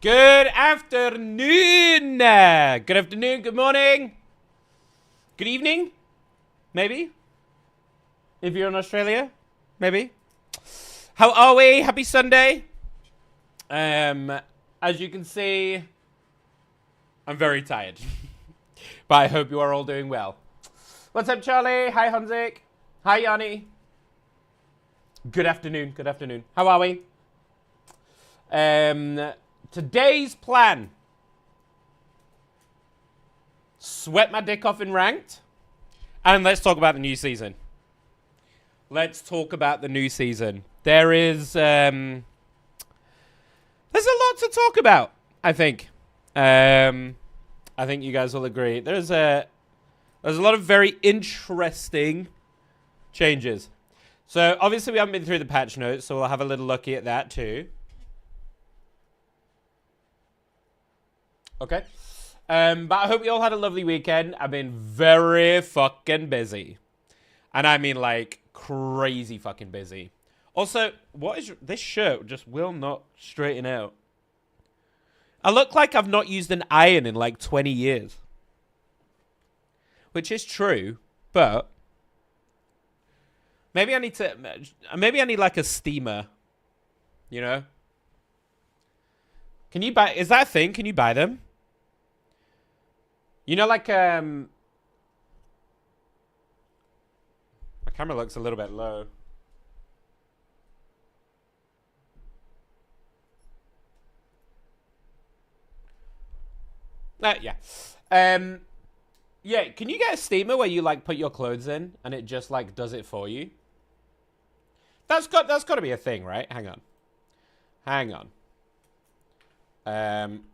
Good afternoon. Good afternoon, good morning. Good evening, maybe. If you're in Australia, maybe. How are we? Happy Sunday. As you can see, I'm very tired. But I hope you are all doing well. What's up, Charlie? Hi, Hunzik. Hi, Yanni. Good afternoon, good afternoon. How are we? Today's plan. Sweat my dick off in ranked. And let's talk about the new season. Let's talk about the new season. There's a lot to talk about, I think. I think you guys will agree. There's a lot of very interesting changes. So obviously we haven't been through the patch notes, so we'll have a little looky at that too. Okay. But I hope you all had a lovely weekend. I've been very fucking busy. And I mean like crazy fucking busy. Also, what is this shirt just will not straighten out. I look like I've not used an iron in like 20 years. Which is true, but maybe I need like a steamer, you know? Can you buy, is that a thing? Can you buy them? You know, like, my camera looks a little bit low. Yeah. Yeah, can you get a steamer where you, like, put your clothes in and it just, like, does it for you? That's got to be a thing, right? Hang on. Hang on.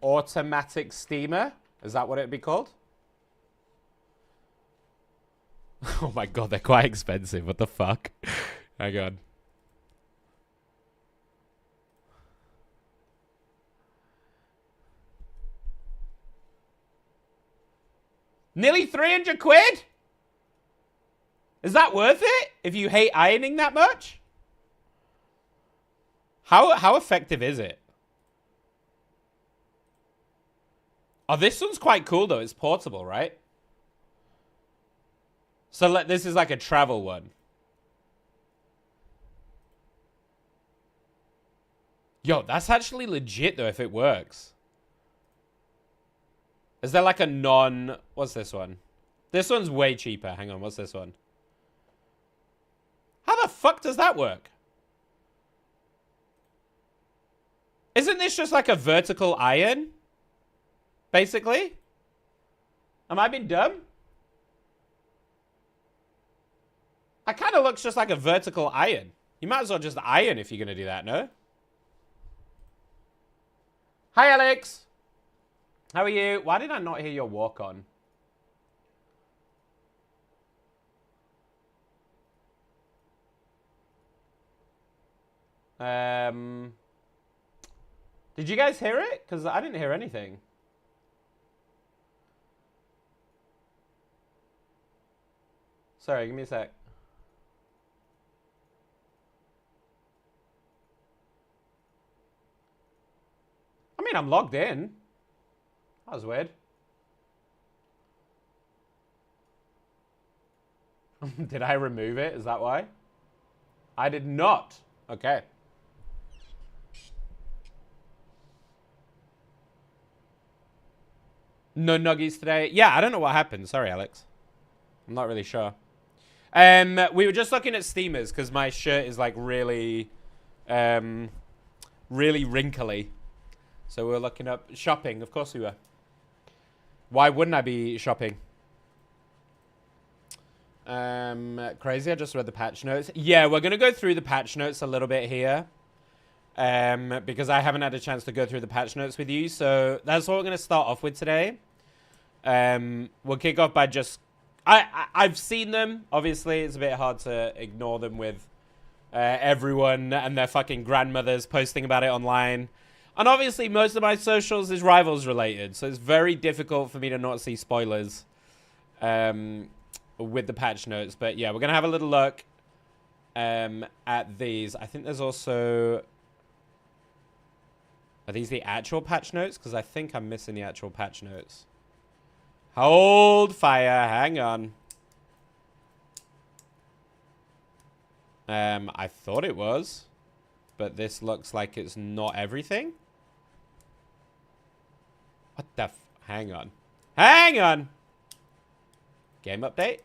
Automatic steamer? Is that what it'd be called? Oh my god, they're quite expensive. What the fuck? Hang on. Nearly 300 quid? Is that worth it? If you hate ironing that much? How effective is it? Oh, this one's quite cool though. It's portable, right? So this is like a travel one. Yo, that's actually legit though if it works. Is there like a non... What's this one? This one's way cheaper. Hang on, what's this one? How the fuck does that work? Isn't this just like a vertical iron? Basically? Am I being dumb? It kind of looks just like a vertical iron. You might as well just iron if you're going to do that, no? Hi, Alex. How are you? Why did I not hear your walk on? Did you guys hear it? Because I didn't hear anything. Sorry, give me a sec. I mean, I'm logged in. That was weird. Did I remove it? Is that why? I did not. Okay. No nuggies today. Yeah, I don't know what happened. Sorry, Alex. I'm not really sure. We were just looking at steamers because my shirt is like really wrinkly. So we were looking up shopping. Of course we were. Why wouldn't I be shopping? Crazy. I just read the patch notes. Yeah, we're going to go through the patch notes a little bit here. Because I haven't had a chance to go through the patch notes with you. So that's what we're going to start off with today. We'll kick off by just... I've seen them. Obviously, it's a bit hard to ignore them with everyone and their fucking grandmothers posting about it online. And obviously, most of my socials is Rivals related. So it's very difficult for me to not see spoilers with the patch notes. But yeah, we're going to have a little look at these. I think there's also... Are these the actual patch notes? Because I think I'm missing the actual patch notes. Hold fire. Hang on. I thought it was. But this looks like it's not everything. What the f... Hang on. Hang on! Game update?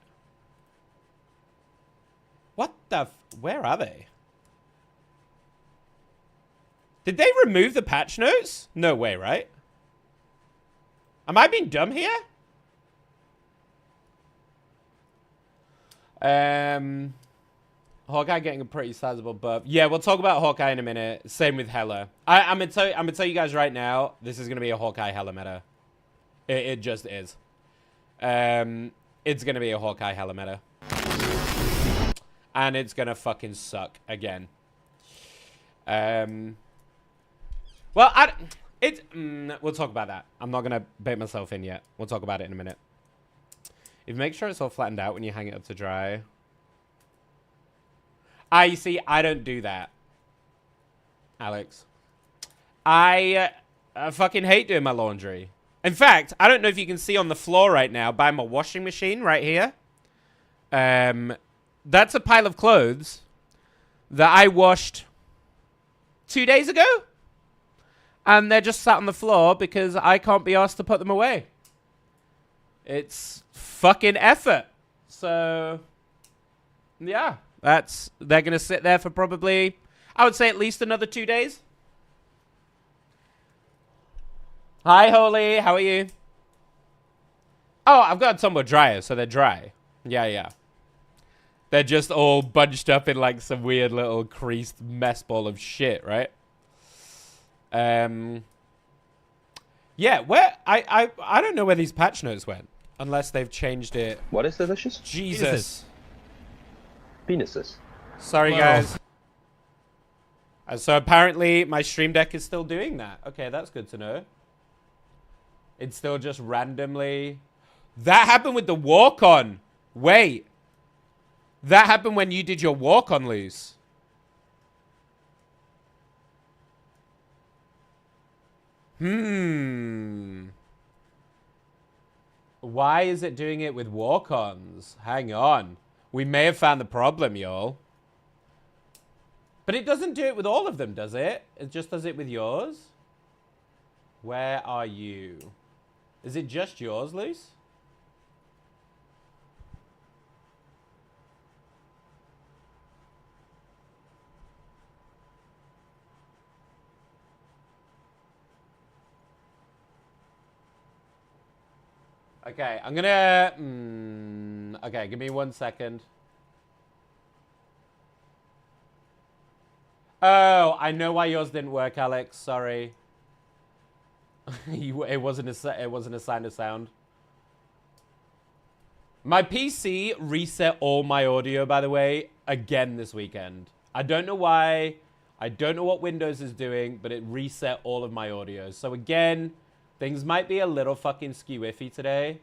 What the f... Where are they? Did they remove the patch notes? No way, right? Am I being dumb here? Hawkeye getting a pretty sizable buff. Yeah, we'll talk about Hawkeye in a minute. Same with Hela. I'm gonna tell you guys right now, this is gonna be a Hawkeye Hela meta. It just is. It's gonna be a Hawkeye Hela meta. And it's gonna fucking suck again. Well, we'll talk about that. I'm not gonna bait myself in yet. We'll talk about it in a minute. If you make sure it's all flattened out when you hang it up to dry. You see, I don't do that, Alex. I fucking hate doing my laundry. In fact, I don't know if you can see on the floor right now by my washing machine right here. That's a pile of clothes that I washed 2 days ago. And they're just sat on the floor because I can't be asked to put them away. It's fucking effort. So, yeah. They're going to sit there for probably, I would say at least another 2 days. Hi, Holy. How are you? Oh, I've got a tumble dryer, so they're dry. Yeah. They're just all bunched up in like some weird little creased mess ball of shit, right? Yeah, where I don't know where these patch notes went unless they've changed it. What is delicious? Jesus. Penises. Sorry, guys. So apparently my Stream Deck is still doing that. Okay, that's good to know. It's still just randomly. That happened with the walk-on. Wait. That happened when you did your walk-on, Luce. Why is it doing it with walk-ons? Hang on. We may have found the problem, y'all. But it doesn't do it with all of them, does it? It just does it with yours? Where are you? Is it just yours, Luce? Okay, I'm gonna... okay, give me 1 second. Oh, I know why yours didn't work, Alex. Sorry. It wasn't a sign of sound. My PC reset all my audio, by the way, again this weekend. I don't know why. I don't know what Windows is doing, but it reset all of my audio. So again... Things might be a little fucking skew-iffy today.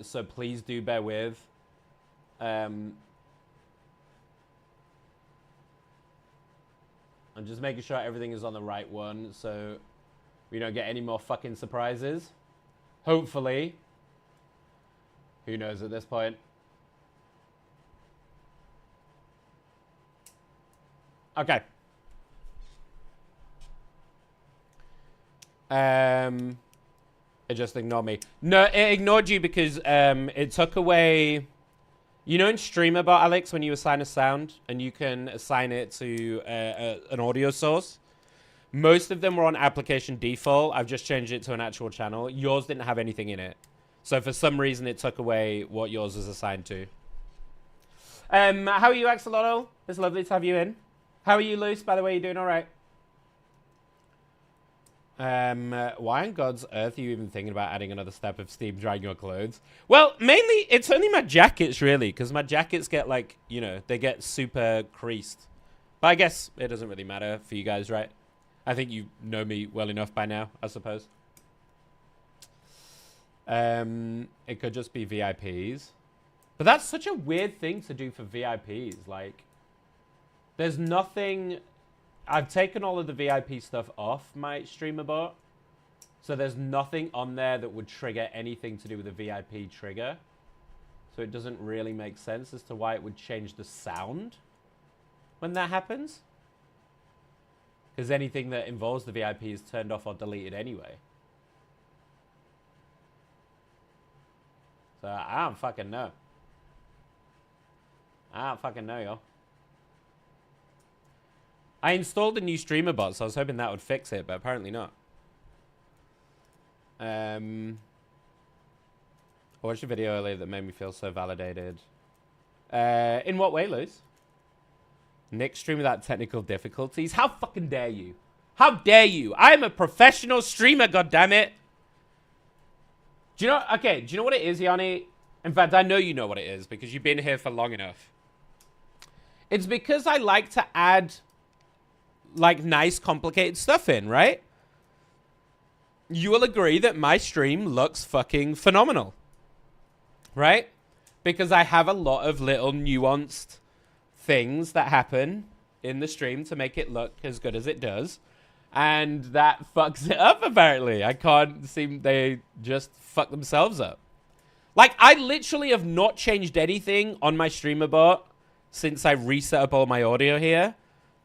So please do bear with. I'm just making sure everything is on the right one so we don't get any more fucking surprises. Hopefully. Who knows at this point? Okay. It just ignored me. No, it ignored you because it took away... You know in StreamerBot, Alex, when you assign a sound and you can assign it to an audio source? Most of them were on application default. I've just changed it to an actual channel. Yours didn't have anything in it. So for some reason, it took away what yours was assigned to. How are you, Axolotl? It's lovely to have you in. How are you, Luce? By the way, you doing all right? Why on God's earth are you even thinking about adding another step of steam drying your clothes? Well, mainly, it's only my jackets, really, because my jackets get, like, you know, they get super creased. But I guess it doesn't really matter for you guys, right? I think you know me well enough by now, I suppose. It could just be VIPs. But that's such a weird thing to do for VIPs. Like, there's nothing... I've taken all of the VIP stuff off my streamer bot. So there's nothing on there that would trigger anything to do with a VIP trigger. So it doesn't really make sense as to why it would change the sound when that happens. Because anything that involves the VIP is turned off or deleted anyway. So I don't fucking know. I don't fucking know, y'all. I installed a new streamer bot, so I was hoping that would fix it, but apparently not. I watched a video earlier that made me feel so validated. In what way, Luz? Nick stream without technical difficulties? How fucking dare you? How dare you? I'm a professional streamer, goddammit. Do you know, okay, do you know what it is, Yanni? In fact, I know you know what it is because you've been here for long enough. It's because I like to add, like, nice, complicated stuff in, right? You will agree that my stream looks fucking phenomenal, right? Because I have a lot of little nuanced things that happen in the stream to make it look as good as it does. And that fucks it up, apparently. I can't seem... They just fuck themselves up. Like, I literally have not changed anything on my streamer bot since I reset up all my audio here.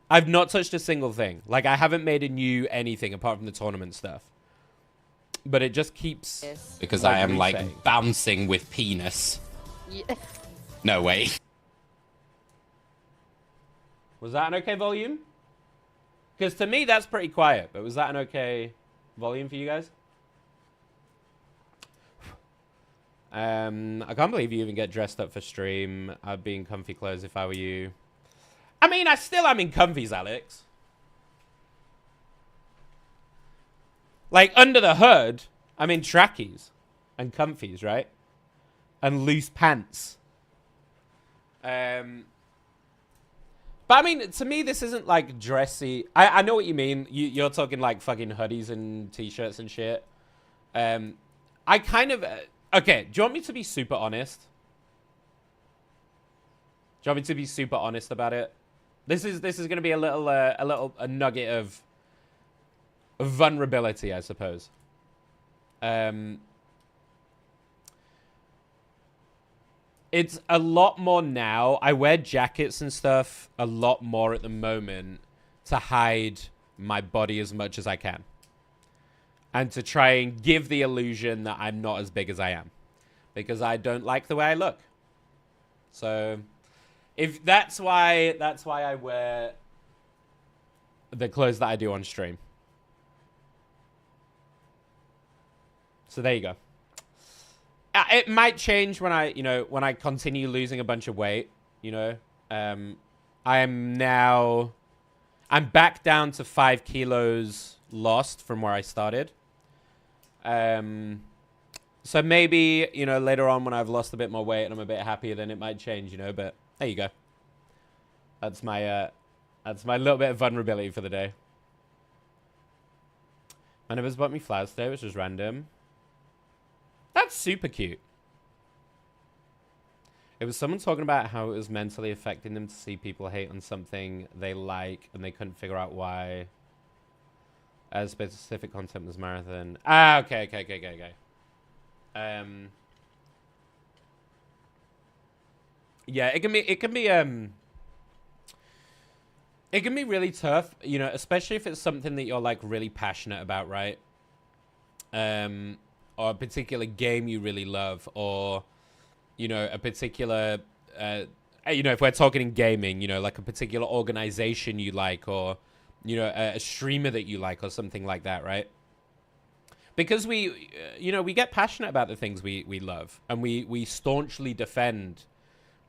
I've not touched a single thing. Like, I haven't made a new anything apart from the tournament stuff. But it just keeps... Because like, I am, resetting. Like, bouncing with penis. Yeah. No way. Was that an okay volume? Because to me, that's pretty quiet. But was that an okay volume for you guys? I can't believe you even get dressed up for stream. I'd be in comfy clothes if I were you. I mean, I still am in comfies, Alex. Like, under the hood, I'm in trackies and comfies, right? And loose pants. But, I mean, to me, this isn't, like, dressy. I know what you mean. You're talking, like, fucking hoodies and T-shirts and shit. I kind of... okay, do you want me to be super honest? Do you want me to be super honest about it? This is going to be a nugget of vulnerability, I suppose. It's a lot more now. I wear jackets and stuff a lot more at the moment to hide my body as much as I can. And to try and give the illusion that I'm not as big as I am. Because I don't like the way I look. So, if that's why I wear the clothes that I do on stream. So there you go. It might change when I continue losing a bunch of weight, I'm back down to 5 kilos lost from where I started. So maybe, later on when I've lost a bit more weight and I'm a bit happier, then it might change, but there you go. That's my little bit of vulnerability for the day. My neighbors bought me flowers today, which was random. That's super cute. It was someone talking about how it was mentally affecting them to see people hate on something they like and they couldn't figure out why. As specific content was marathon. Ah, okay. Yeah, it can be really tough, especially if it's something that you're like really passionate about, right? Or or a particular game you really love, or, you know, a particular, you know, if we're talking in gaming, you know, like a particular organization you like, or, you know, a streamer that you like, or something like that, right? Because we, you know, we get passionate about the things we love, and we staunchly defend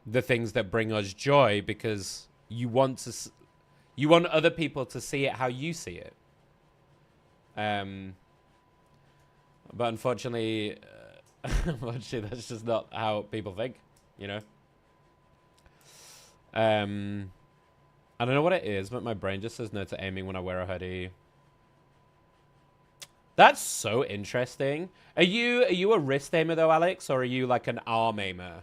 the things that bring us joy, because you want other people to see it how you see it. But unfortunately, unfortunately, that's just not how people think, you know? I don't know what it is, but my brain just says no to aiming when I wear a hoodie. That's so interesting. Are you a wrist aimer though, Alex, or are you like an arm aimer?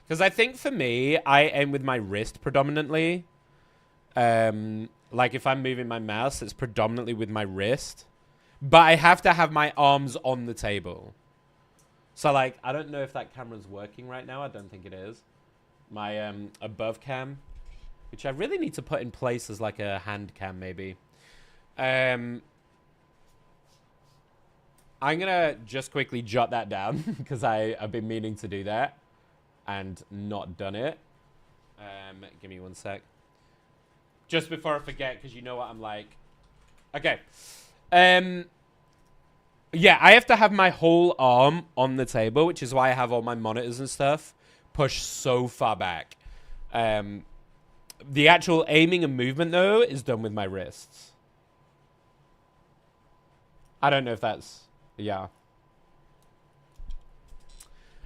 Because I think for me, I aim with my wrist predominantly. Like if I'm moving my mouse, it's predominantly with my wrist. But I have to have my arms on the table. So like, I don't know if that camera's working right now. I don't think it is. My above cam, which I really need to put in place as like a hand cam maybe. I'm gonna just quickly jot that down because I've been meaning to do that and not done it. Give me one sec. Just before I forget, because you know what I'm like. Okay. Yeah, I have to have my whole arm on the table, which is why I have all my monitors and stuff pushed so far back. The actual aiming and movement, though, is done with my wrists. I don't know if that's... Yeah.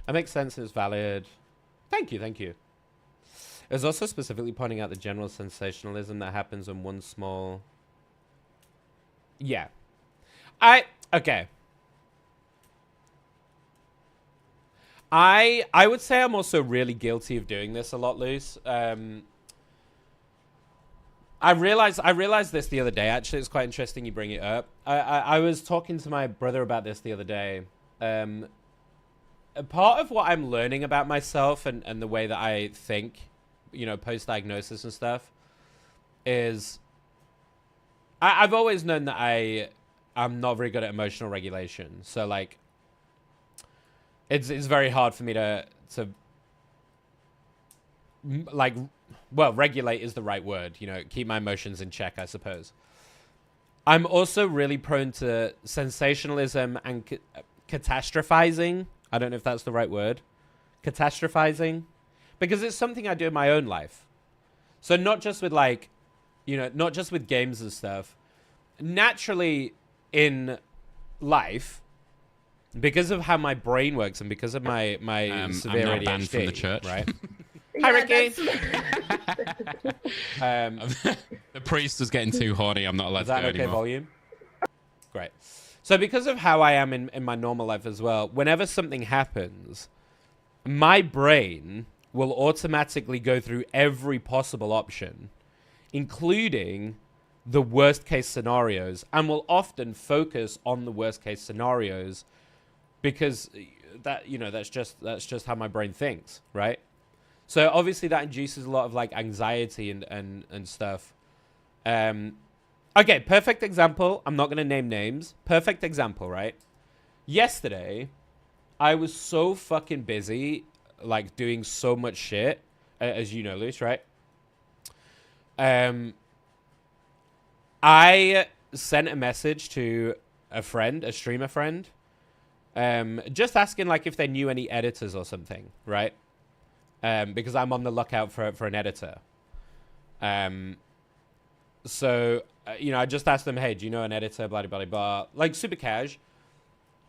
That makes sense. It's valid. Thank you, thank you. It was also specifically pointing out the general sensationalism that happens when one small... Yeah. Okay. I would say I'm also really guilty of doing this a lot, Luce. I realized this the other day. Actually, it's quite interesting you bring it up. I was talking to my brother about this the other day. A part of what I'm learning about myself and the way that I think, you know, post-diagnosis and stuff, is I've always known that I'm not very good at emotional regulation. So like, it's very hard for me to like, well, regulate is the right word, you know, keep my emotions in check, I suppose. I'm also really prone to sensationalism and catastrophizing. I don't know if that's the right word. Catastrophizing. Because it's something I do in my own life. So not just with like, you know, not just with games and stuff. Naturally in life, because of how my brain works and because of my severe I'm now ADHD, banned from the church. Right? Hi, Ricky. The priest was getting too horny. I'm not allowed Is to that go okay anymore. volume? Great. So because of how I am in my normal life as well, whenever something happens, my brain will automatically go through every possible option, including the worst case scenarios, and will often focus on the worst case scenarios because that, you know, that's just how my brain thinks, right? So obviously that induces a lot of like anxiety and stuff. Okay, perfect example. I'm not going to name names. Perfect example, right? Yesterday, I was so fucking busy, like doing so much shit, as you know, Luce, right? I sent a message to a friend, a streamer friend, just asking like if they knew any editors or something, right? Because I'm on the lookout for an editor. So, you know, I just asked them, hey, do you know an editor, blah, blah, blah, blah, like super cash.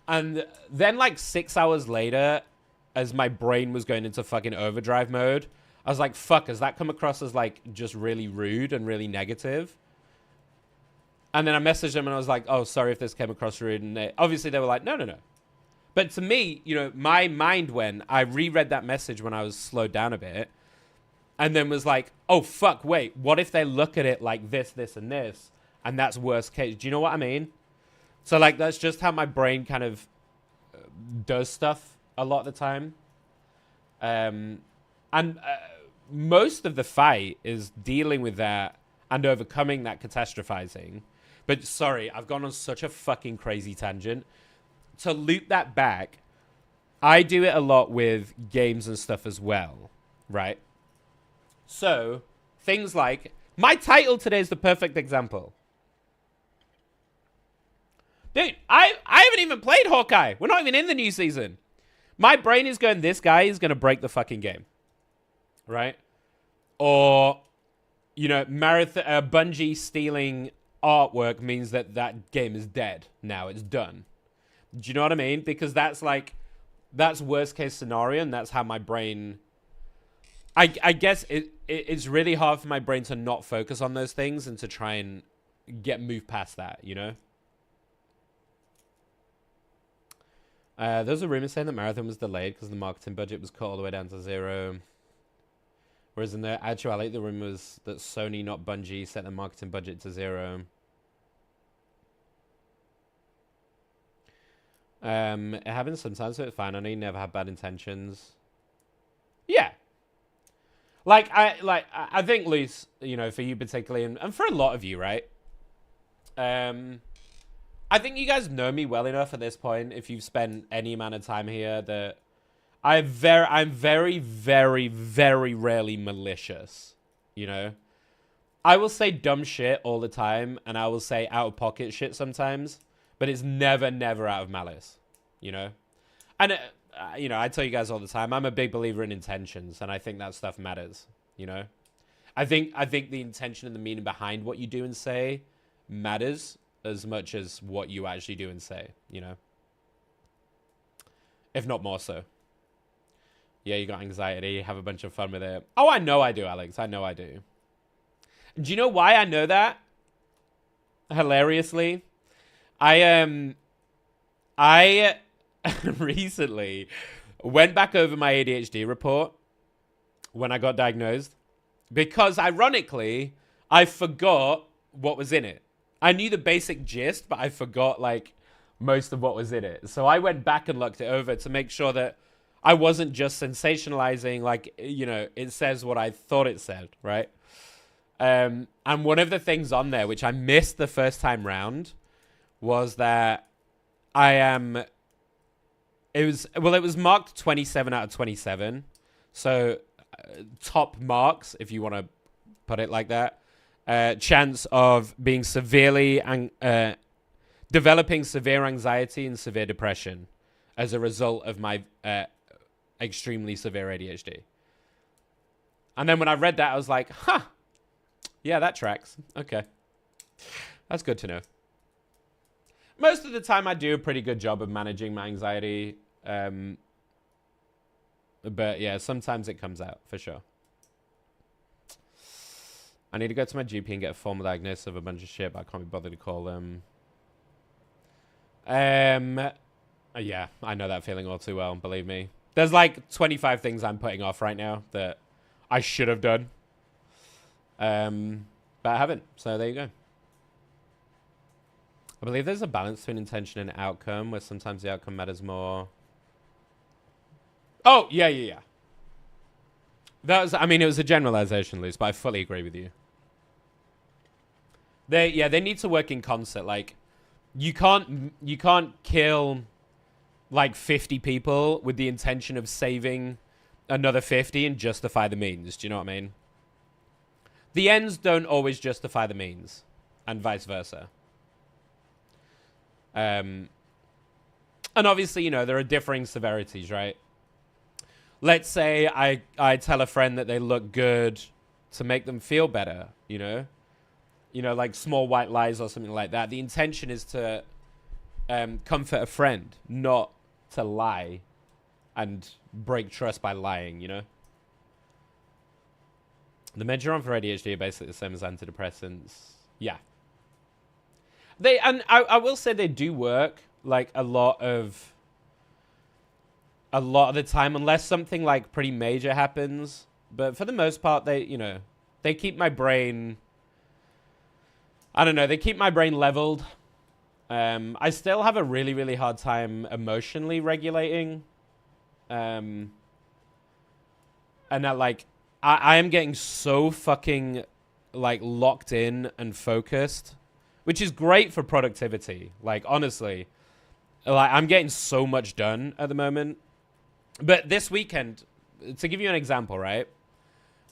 And then like 6 hours later, as my brain was going into fucking overdrive mode, I was like, fuck, has that come across as like just really rude and really negative? And then I messaged them and I was like, oh, sorry if this came across rude. And obviously they were like, no. But to me, you know, my mind I reread that message when I was slowed down a bit and then was like, oh, fuck, wait, what if they look at it like this, this, and this? And that's worst case. Do you know what I mean? So, like, that's just how my brain kind of does stuff a lot of the time. And most of the fight is dealing with that and overcoming that catastrophizing. But sorry, I've gone on such a fucking crazy tangent. to loop that back, I do it a lot with games and stuff as well, right? So, things like, my title today is the perfect example. Dude, I haven't even played Hawkeye. We're not even in the new season. My brain is going, this guy is going to break the fucking game. Right? Or, you know, Bungie stealing artwork means that that game is dead. Now it's done. Do you know what I mean? Because that's like, that's worst case scenario, and that's how my brain... I guess it's really hard for my brain to not focus on those things and to try and move past that, you know? There's a rumor saying that Marathon was delayed because the marketing budget was cut all the way down to 0. Whereas in the actuality, the rumor was that Sony, not Bungie, set the marketing budget to 0. It happens sometimes, so it's fine. I know you never have bad intentions. Yeah. I think, Luce, you know, for you particularly, and for a lot of you, right? I think you guys know me well enough at this point, if you've spent any amount of time here, that I'm very, very, very rarely malicious, you know? I will say dumb shit all the time, and I will say out-of-pocket shit sometimes, but it's never, never out of malice, you know? And, you know, I tell you guys all the time, I'm a big believer in intentions, and I think that stuff matters, you know? I think the intention and the meaning behind what you do and say matters as much as what you actually do and say, you know? If not more so. Yeah, you got anxiety, have a bunch of fun with it. Oh, I know I do, Alex. I know I do. Do you know why I know that? Hilariously. I recently went back over my ADHD report when I got diagnosed because, ironically, I forgot what was in it. I knew the basic gist, but I forgot, like, most of what was in it. So I went back and looked it over to make sure that I wasn't just sensationalizing, like, you know, it says what I thought it said, right? And one of the things on there, which I missed the first time round, was that it was marked 27 out of 27. So top marks, if you want to put it like that. Chance of being developing severe anxiety and severe depression as a result of my extremely severe ADHD. And then when I read that, I was like, huh, yeah, that tracks. Okay. That's good to know. Most of the time I do a pretty good job of managing my anxiety. But yeah, sometimes it comes out, for sure. I need to go to my GP and get a formal diagnosis of a bunch of shit, but I can't be bothered to call them. Yeah, I know that feeling all too well, believe me. There's like 25 things I'm putting off right now that I should have done. But I haven't, so there you go. I believe there's a balance between intention and outcome, where sometimes the outcome matters more. Oh, yeah. That was, I mean, it was a generalization, Luce, but I fully agree with you. They need to work in concert. Like, you can't kill like 50 people with the intention of saving another 50 and justify the means. Do you know what I mean? The ends don't always justify the means, and vice versa. And obviously, you know, there are differing severities, right? Let's say I tell a friend that they look good to make them feel better, you know? You know, like small white lies or something like that. The intention is to comfort a friend, not to lie and break trust by lying, you know? The meds you're on for ADHD are basically the same as antidepressants. Yeah. I will say they do work, like, a lot of the time, unless something like pretty major happens. But for the most part, they keep my brain, I don't know, they keep my brain leveled. I still have a really, really hard time emotionally regulating. And that, like, I am getting so fucking, like, locked in and focused, which is great for productivity. Like, honestly, Like, I'm getting so much done at the moment. But this weekend, to give you an example, right?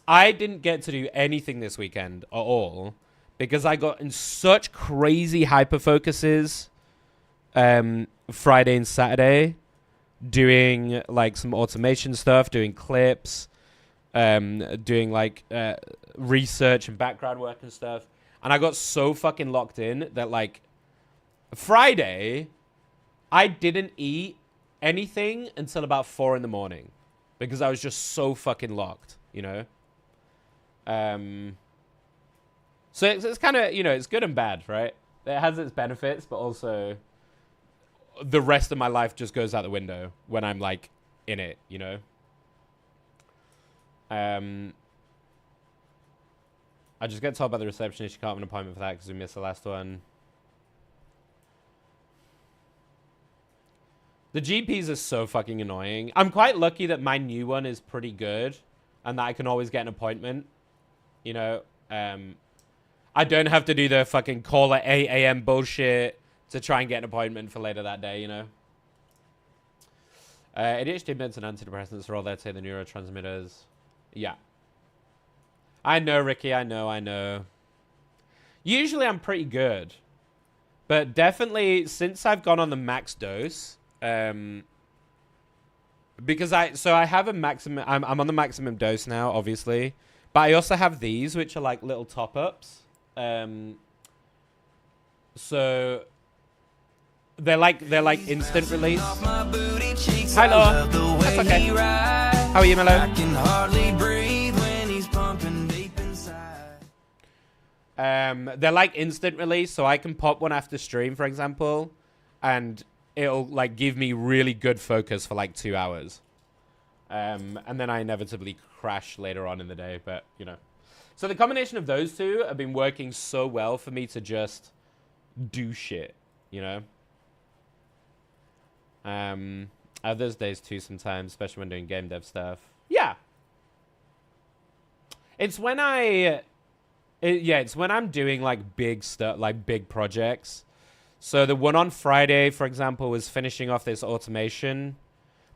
I didn't get to do anything this weekend at all because I got in such crazy hyper focuses Friday and Saturday doing like some automation stuff, doing clips, doing like research and background work and stuff. And I got so fucking locked in that like Friday, I didn't eat anything until about 4 in the morning because I was just so fucking locked, you know? So it's kind of, you know, it's good and bad, right? It has its benefits, but also the rest of my life just goes out the window when I'm like in it, you know? I just get told by the receptionist you can't have an appointment for that because we missed the last one. The GPs are so fucking annoying. I'm quite lucky that my new one is pretty good and that I can always get an appointment. You know, I don't have to do the fucking call at 8 a.m. bullshit to try and get an appointment for later that day, you know. ADHD meds and antidepressants are all there to the neurotransmitters. Yeah. I know, Ricky. I know. Usually I'm pretty good. But definitely since I've gone on the max dose, because I have a maximum, I'm on the maximum dose now, obviously. But I also have these, which are like little top-ups. So they're like instant release. Hi, Laura. That's okay. How are you, Melo? They're like instant release, so I can pop one after stream, for example, and it'll like give me really good focus for like 2 hours. And then I inevitably crash later on in the day, but you know. So the combination of those two have been working so well for me to just do shit, you know. I have those days too sometimes, especially when doing game dev stuff. Yeah. It's when it's when I'm doing like big stuff, like big projects. So the one on Friday, for example, was finishing off this automation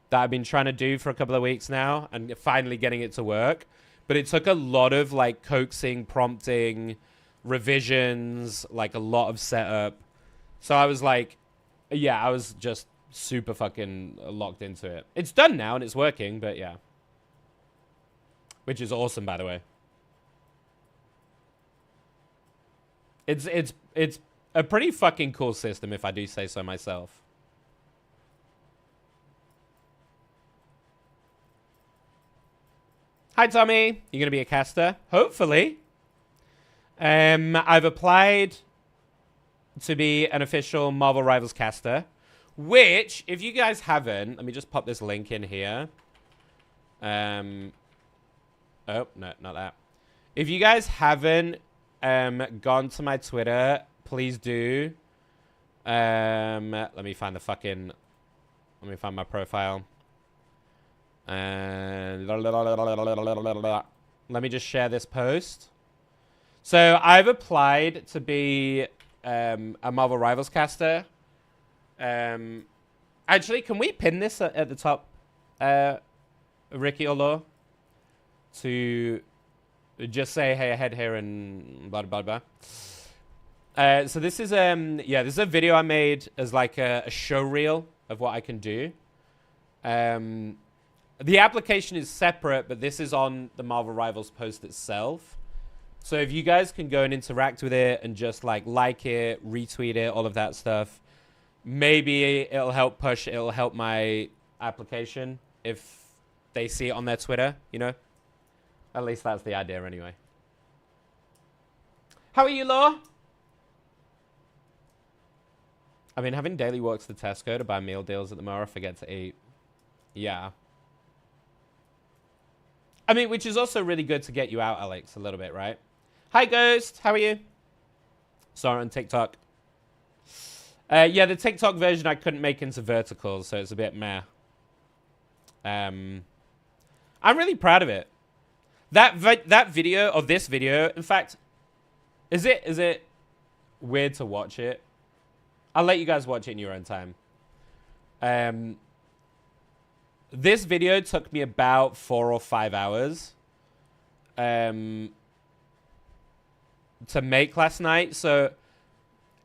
that I've been trying to do for a couple of weeks now and finally getting it to work. But it took a lot of like coaxing, prompting, revisions, like a lot of setup. So I was like, yeah, I was just super fucking locked into it. It's done now and it's working, but yeah. Which is awesome, by the way. It's a pretty fucking cool system, if I do say so myself. Hi, Tommy. You're going to be a caster? Hopefully. I've applied to be an official Marvel Rivals caster, which, if you guys haven't, let me just pop this link in here. Oh, no, not that. If you guys haven't gone to my Twitter, please do. Let me find my profile. And let me just share this post. So I've applied to be a Marvel Rivals caster. Actually, can we pin this at the top, Ricky or Law? To just say, hey, ahead here and blah, blah, blah. So this is, this is a video I made as like a show reel of what I can do. The application is separate, but this is on the Marvel Rivals post itself. So if you guys can go and interact with it and just like it, retweet it, all of that stuff, maybe it'll help push, it'll help my application if they see it on their Twitter, you know? At least that's the idea anyway. How are you, Law? I've been having daily walks to Tesco to buy meal deals at the moment. I forget to eat. Yeah. I mean, which is also really good to get you out, Alex, a little bit, right? Hi, Ghost. How are you? Sorry, on TikTok. Yeah, the TikTok version I couldn't make into verticals, so it's a bit meh. I'm really proud of it. That video, or this video, in fact, is it weird to watch it? I'll let you guys watch it in your own time. This video took me about 4 or 5 hours to make last night. So,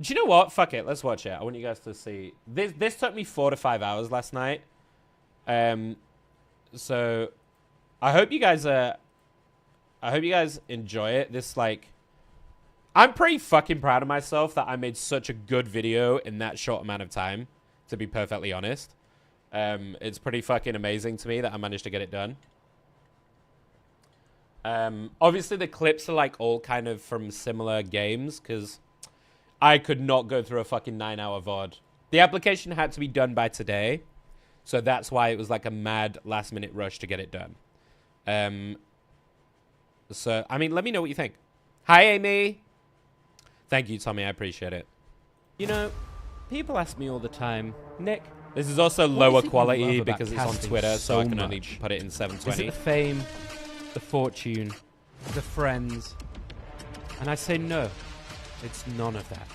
do you know what? Fuck it. Let's watch it. I want you guys to see. This took me 4 to 5 hours last night. So, I hope you guys enjoy it. This, like, I'm pretty fucking proud of myself that I made such a good video in that short amount of time, to be perfectly honest. It's pretty fucking amazing to me that I managed to get it done. Obviously, the clips are, like, all kind of from similar games, because I could not go through a fucking 9-hour VOD. The application had to be done by today, so that's why it was, like, a mad last-minute rush to get it done. So, I mean, let me know what you think. Hi, Amy. Thank you, Tommy. I appreciate it. You know, people ask me all the time, Nick... This is also lower quality because it's on Twitter, so I can only put it in 720. Is it the fame, the fortune, the friends? And I say no, it's none of that.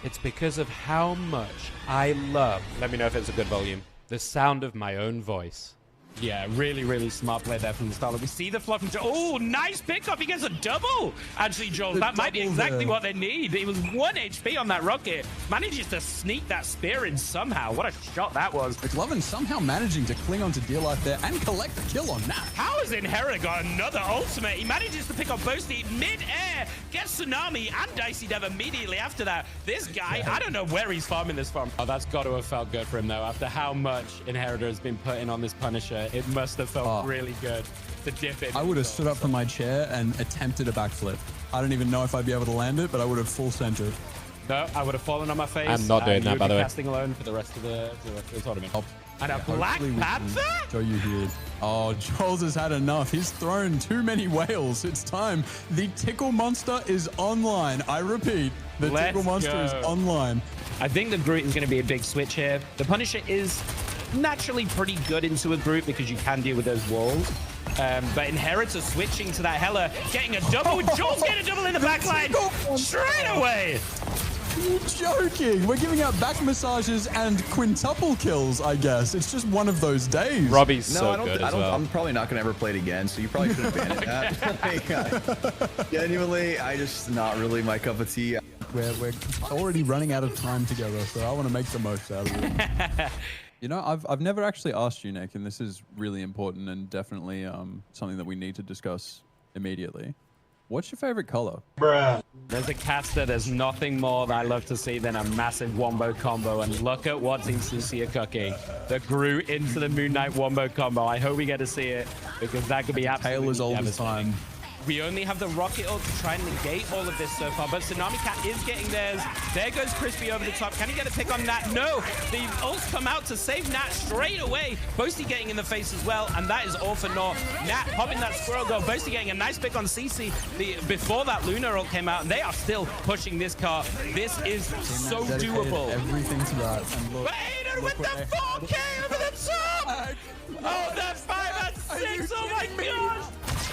It's because of how much I love, let me know if it's a good volume, the sound of my own voice. Yeah, really, really smart play there from the start. We see the fluff from Joel. Oh, nice pickup. He gets a double. Actually, Joel, that might be exactly what they need. It was 1 HP on that rocket. Manages to sneak that spear in somehow. What a shot that was. McLovin somehow managing to cling onto dear life there and collect the kill on that. How has Inherit got another ultimate? He manages to pick up Boasty mid-air, gets Tsunami and Dicey Dev immediately after that. This guy, I don't know where he's farming this from. Oh, that's got to have felt good for him, though. After how much Inheritor has been putting on this Punisher, it must have felt really good to dip it. I would have stood up from my chair and attempted a backflip. I don't even know if I'd be able to land it, but I would have full centered. No, I would have fallen on my face. I'm not doing that, by the way. Casting alone for the rest of the tournament. And a Yeah, Black Panther? Show you here. Oh, Joel's has had enough. He's thrown too many whales. It's time. The Tickle Monster is online. I repeat, the Tickle Monster is online. I think the Groot is going to be a big switch here. The Punisher is naturally pretty good into a Groot because you can deal with those walls. But Inheritor switching to that Hela, getting a double. Joel's getting a double in the backline straight away. Are you joking? We're giving out back massages and quintuple kills, I guess. It's just one of those days. Robbie's so good as well. I'm probably not going to ever play it again, so you probably shouldn't ban it that. Genuinely, I just not really my cup of tea. We're already running out of time together, so I want to make the most out of it. You know, I've never actually asked you, Nick, and this is really important and definitely something that we need to discuss immediately. What's your favorite color? There's a caster. There's nothing more that I love to see than a massive wombo combo. And look at what Team CC are cooking. The Groot into the Moon Knight wombo combo. I hope we get to see it because that could be absolutely Tail is all the devastating. time. We only have the rocket ult to try and negate all of this so far, but Tsunami Cat is getting theirs. There goes Crispy over the top. Can he get a pick on Nat? No! The ults come out to save Nat straight away. Boasty getting in the face as well, and that is all for naught. Nat popping that squirrel go. Boasty getting a nice pick on CC before that Lunar ult came out, and they are still pushing this car. This is so doable. Everything to that. And look, But Aiden with the 4K over the top! Oh, that 5 out of 6! Oh my gosh!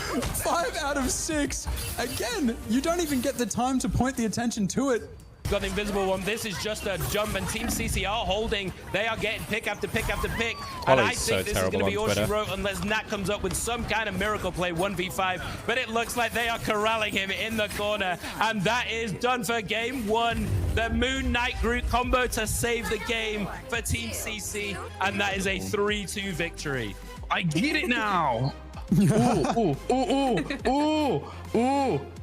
5 out of 6. Again, you don't even get the time to point the attention to it. Got the invisible one. This is just a jump, and Team CC are holding. They are getting pick after pick after pick. And I think this is going to be all she wrote unless Nat comes up with some kind of miracle play 1v5. But it looks like they are corralling him in the corner. And that is done for game 1. The Moon Knight Groot combo to save the game for Team CC. And that is a 3-2 victory. I get it now.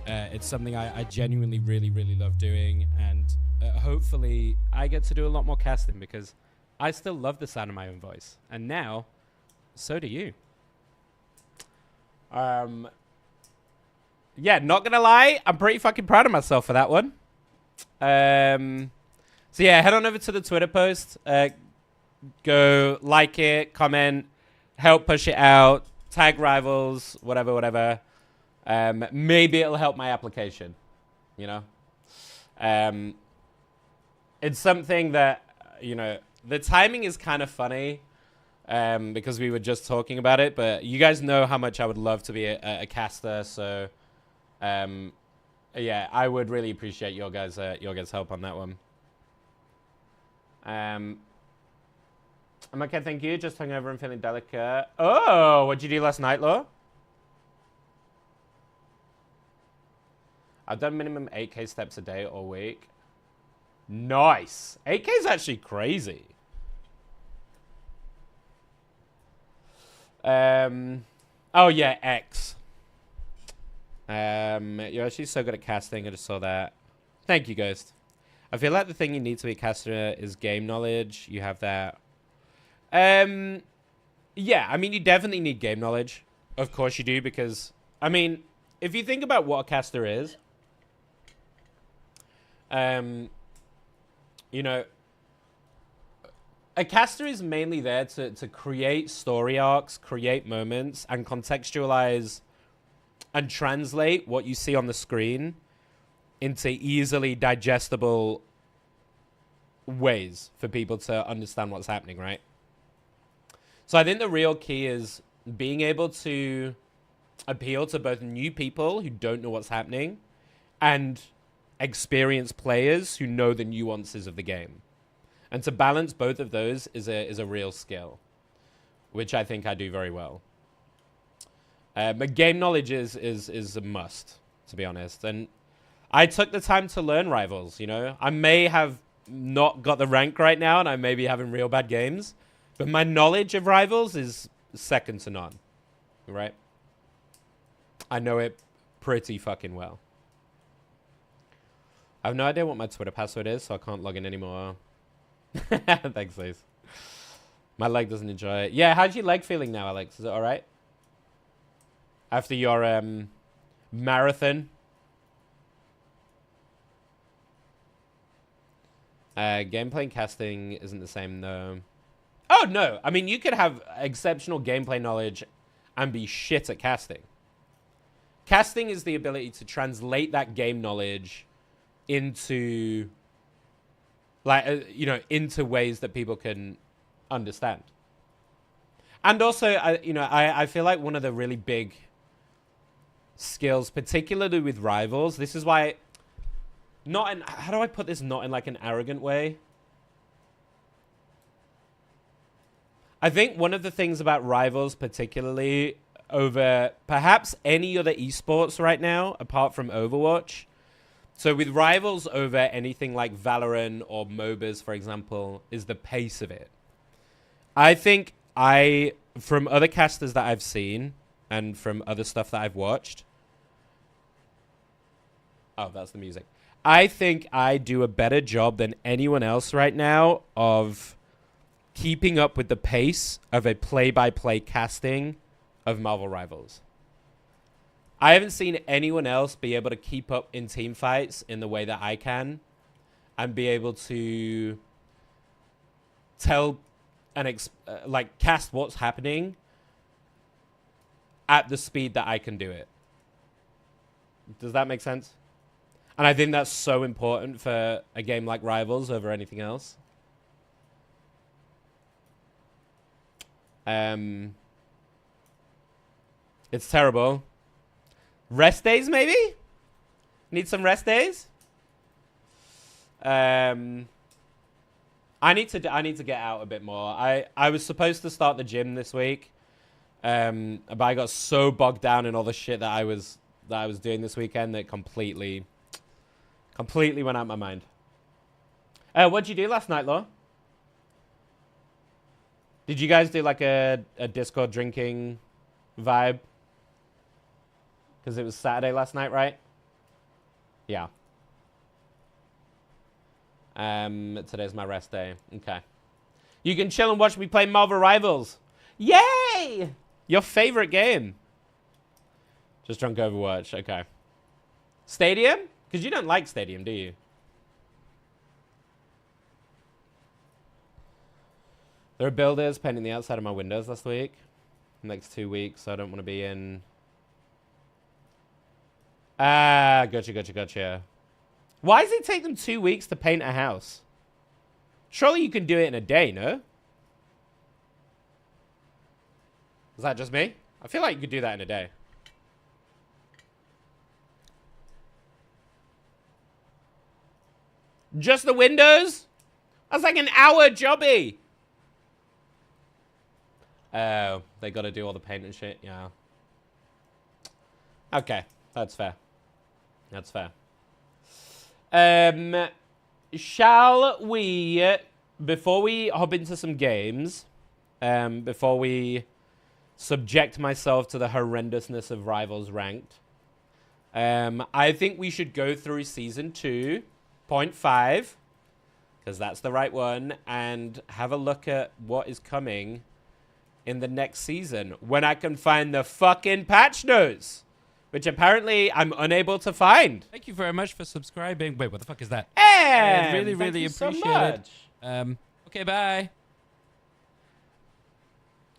It's something I genuinely really love doing, and hopefully I get to do a lot more casting because I still love the sound of my own voice, and now so do you. Yeah, not gonna lie, I'm pretty fucking proud of myself for that one. So yeah, head on over to the Twitter post, go like it, comment, help push it out, tag rivals, whatever. Maybe it'll help my application, you know? It's something that, you know, the timing is kind of funny because we were just talking about it, but you guys know how much I would love to be a caster, so yeah, I would really appreciate your guys' help on that one. I'm okay, thank you. Just hungover and feeling delicate. Oh, what'd you do last night, Law? I've done minimum 8K steps a day all week. Nice. 8K is actually crazy. Oh yeah, X. You're actually so good at casting. I just saw that. Thank you, Ghost. I feel like the thing you need to be a caster is game knowledge. You have that. Yeah, I mean, you definitely need game knowledge. Of course you do, because, I mean, if you think about what a caster is, you know, a caster is mainly there to create story arcs, create moments, and contextualize and translate what you see on the screen into easily digestible ways for people to understand what's happening, right? So I think the real key is being able to appeal to both new people who don't know what's happening and experienced players who know the nuances of the game. And to balance both of those is a real skill, which I think I do very well. But game knowledge is a must, to be honest. And I took the time to learn Rivals, you know. I may have not got the rank right now, and I may be having real bad games, but my knowledge of Rivals is second to none, right? I know it pretty fucking well. I have no idea what my Twitter password is, so I can't log in anymore. Thanks, Liz. My leg doesn't enjoy it. Yeah, how's your leg feeling now, Alex? Is it all right? After your marathon? Gameplay and casting isn't the same, though. Oh, no. I mean, you could have exceptional gameplay knowledge and be shit at casting. Casting is the ability to translate that game knowledge into, like, you know, into ways that people can understand. And also, I feel like one of the really big skills, particularly with Rivals, this is why, how do I put this not in like an arrogant way? I think one of the things about Rivals, particularly over perhaps any other esports right now, apart from Overwatch. So with Rivals over anything like Valorant or MOBAs, for example, is the pace of it. I think from other casters that I've seen and from other stuff that I've watched. Oh, that's the music. I think I do a better job than anyone else right now of keeping up with the pace of a play-by-play casting of Marvel Rivals. I haven't seen anyone else be able to keep up in team fights in the way that I can and be able to tell and like cast what's happening at the speed that I can do it. Does that make sense? And I think that's so important for a game like Rivals over anything else. It's terrible. Rest days, maybe? Need some rest days? I need to get out a bit more. I was supposed to start the gym this week. But I got so bogged down in all the shit that I was doing this weekend that completely went out of my mind. What'd you do last night, Law? Did you guys do like a Discord drinking vibe? Because it was Saturday last night, right? Yeah. Today's my rest day. Okay. You can chill and watch me play Marvel Rivals. Yay! Your favorite game. Just drunk Overwatch. Okay. Stadium? Because you don't like Stadium, do you? There are builders painting the outside of my windows last week. Next 2 weeks, so I don't want to be in. Ah, gotcha. Why does it take them 2 weeks to paint a house? Surely you can do it in a day, no? Is that just me? I feel like you could do that in a day. Just the windows? That's like an hour jobby. Oh, they got to do all the paint and shit. Yeah. Okay, that's fair. That's fair. Shall we, before we hop into some games, before we subject myself to the horrendousness of Rivals Ranked, I think we should go through Season 2.5, because that's the right one, and have a look at what is coming in the next season when I can find the fucking patch notes, which apparently I'm unable to find. Thank you very much for subscribing. Wait, what the fuck is that? And really, really appreciate it. Okay, bye.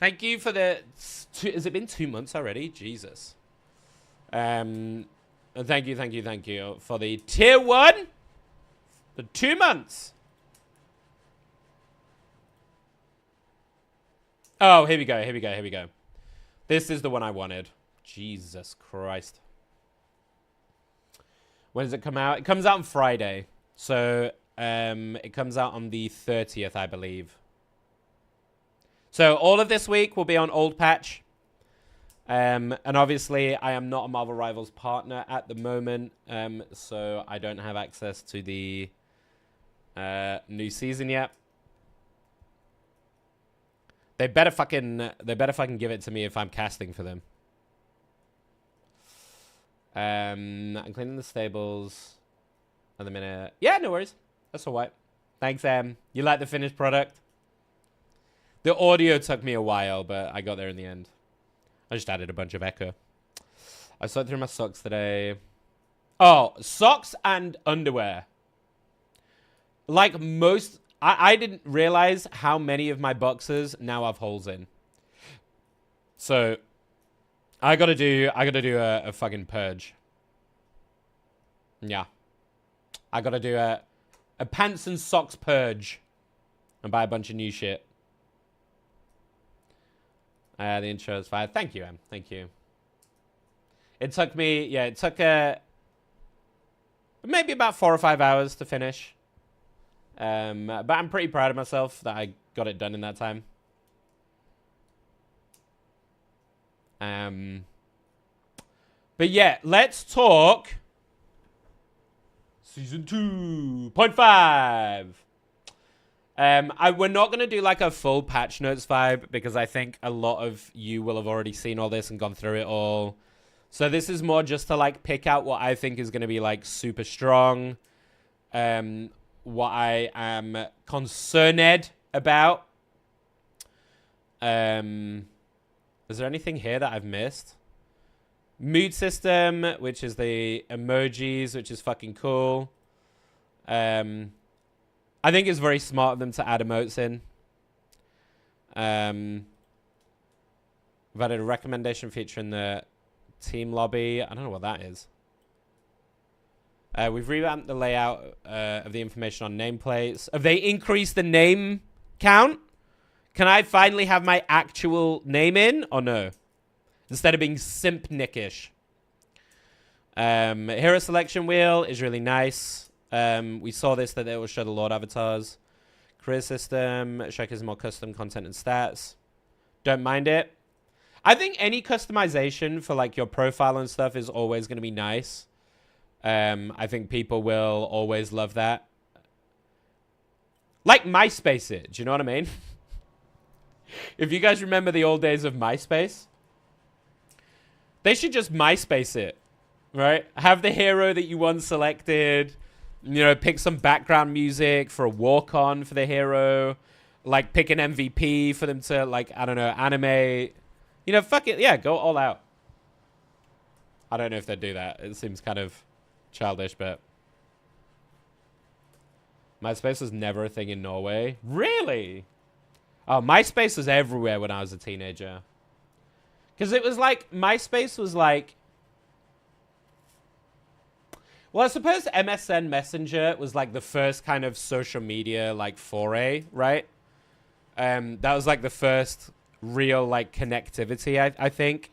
Thank you for the... Has it been 2 months already? Jesus. And thank you for the tier 1. The 2 months. Oh, here we go. This is the one I wanted. Jesus Christ. When does it come out? It comes out on Friday. So, it comes out on the 30th, I believe. So, all of this week will be on old patch. And obviously, I am not a Marvel Rivals partner at the moment. So, I don't have access to the new season yet. They better fucking give it to me if I'm casting for them. I'm cleaning the stables at the minute. Yeah, no worries. That's all right. Thanks, You like the finished product? The audio took me a while, but I got there in the end. I just added a bunch of echo. I sorted through my socks today. Oh, socks and underwear. Like most... I didn't realize how many of my boxes now have holes in. So, I gotta do a fucking purge. Yeah. I gotta do a pants and socks purge. And buy a bunch of new shit. The intro is fine. Thank you, Em. Thank you. It took me, yeah, it took maybe about 4 or 5 hours to finish. But I'm pretty proud of myself that I got it done in that time. But yeah, let's talk Season 2.5. We're not going to do like a full patch notes vibe because I think a lot of you will have already seen all this and gone through it all. So this is more just to like pick out what I think is going to be like super strong. What I am concerned about. Is there anything here that I've missed? Mood system, which is the emojis, which is fucking cool. I think it's very smart of them to add emotes in. We've added a recommendation feature in the team lobby. I don't know what that is. We've revamped the layout of the information on nameplates. Have they increased the name count? Can I finally have my actual name in or no? Instead of being simp nickish. Hero selection wheel is really nice. We saw this that it will show the Lord avatars. Career system showcases more custom content and stats. Don't mind it. I think any customization for like your profile and stuff is always going to be nice. I think people will always love that. Like MySpace it. Do you know what I mean? If you guys remember the old days of MySpace, they should just MySpace it, right? Have the hero that you once selected, you know, pick some background music for a walk-on for the hero, like pick an MVP for them to, like, I don't know, animate. You know, fuck it. Yeah, go all out. I don't know if they'd do that. It seems kind of childish, but MySpace was never a thing in Norway. Really? Oh, MySpace was everywhere when I was a teenager. Because it was like, MySpace was like... Well, I suppose MSN Messenger was like the first kind of social media like foray, right? That was like the first real like connectivity, I think,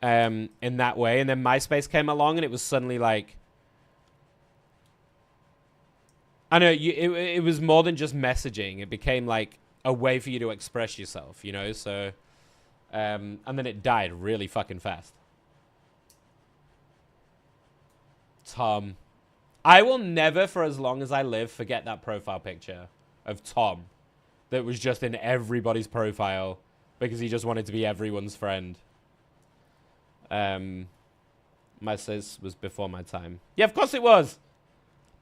in that way. And then MySpace came along and it was suddenly like... I know, it was more than just messaging. It became like a way for you to express yourself, you know? So And then it died really fucking fast. Tom. I will never, for as long as I live, forget that profile picture of Tom that was just in everybody's profile because he just wanted to be everyone's friend. My sis was before my time. Yeah, of course it was.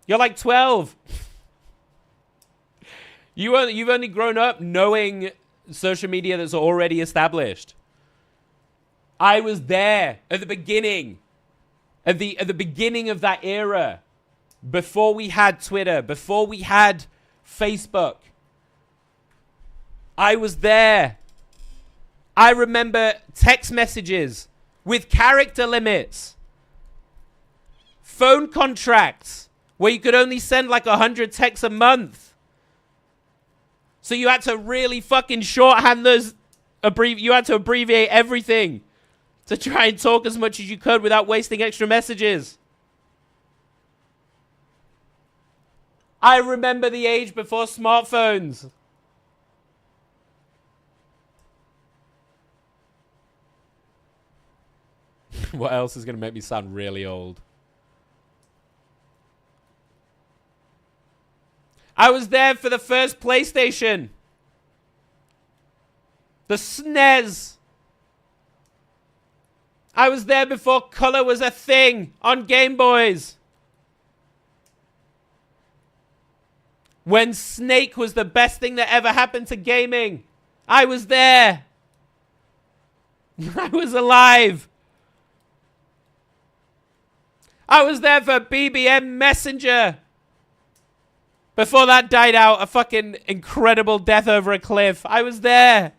You're like 12. You've only grown up knowing social media that's already established. I was there at the beginning. At the beginning of that era. Before we had Twitter. Before we had Facebook. I was there. I remember text messages with character limits. Phone contracts where you could only send like 100 texts a month. So you had to really fucking shorthand those. You had to abbreviate everything to try and talk as much as you could without wasting extra messages. I remember the age before smartphones. What else is going to make me sound really old? I was there for the first PlayStation. The SNES. I was there before color was a thing on Game Boys. When Snake was the best thing that ever happened to gaming. I was there. I was alive. I was there for BBM Messenger. Before that died out, a fucking incredible death over a cliff. I was there.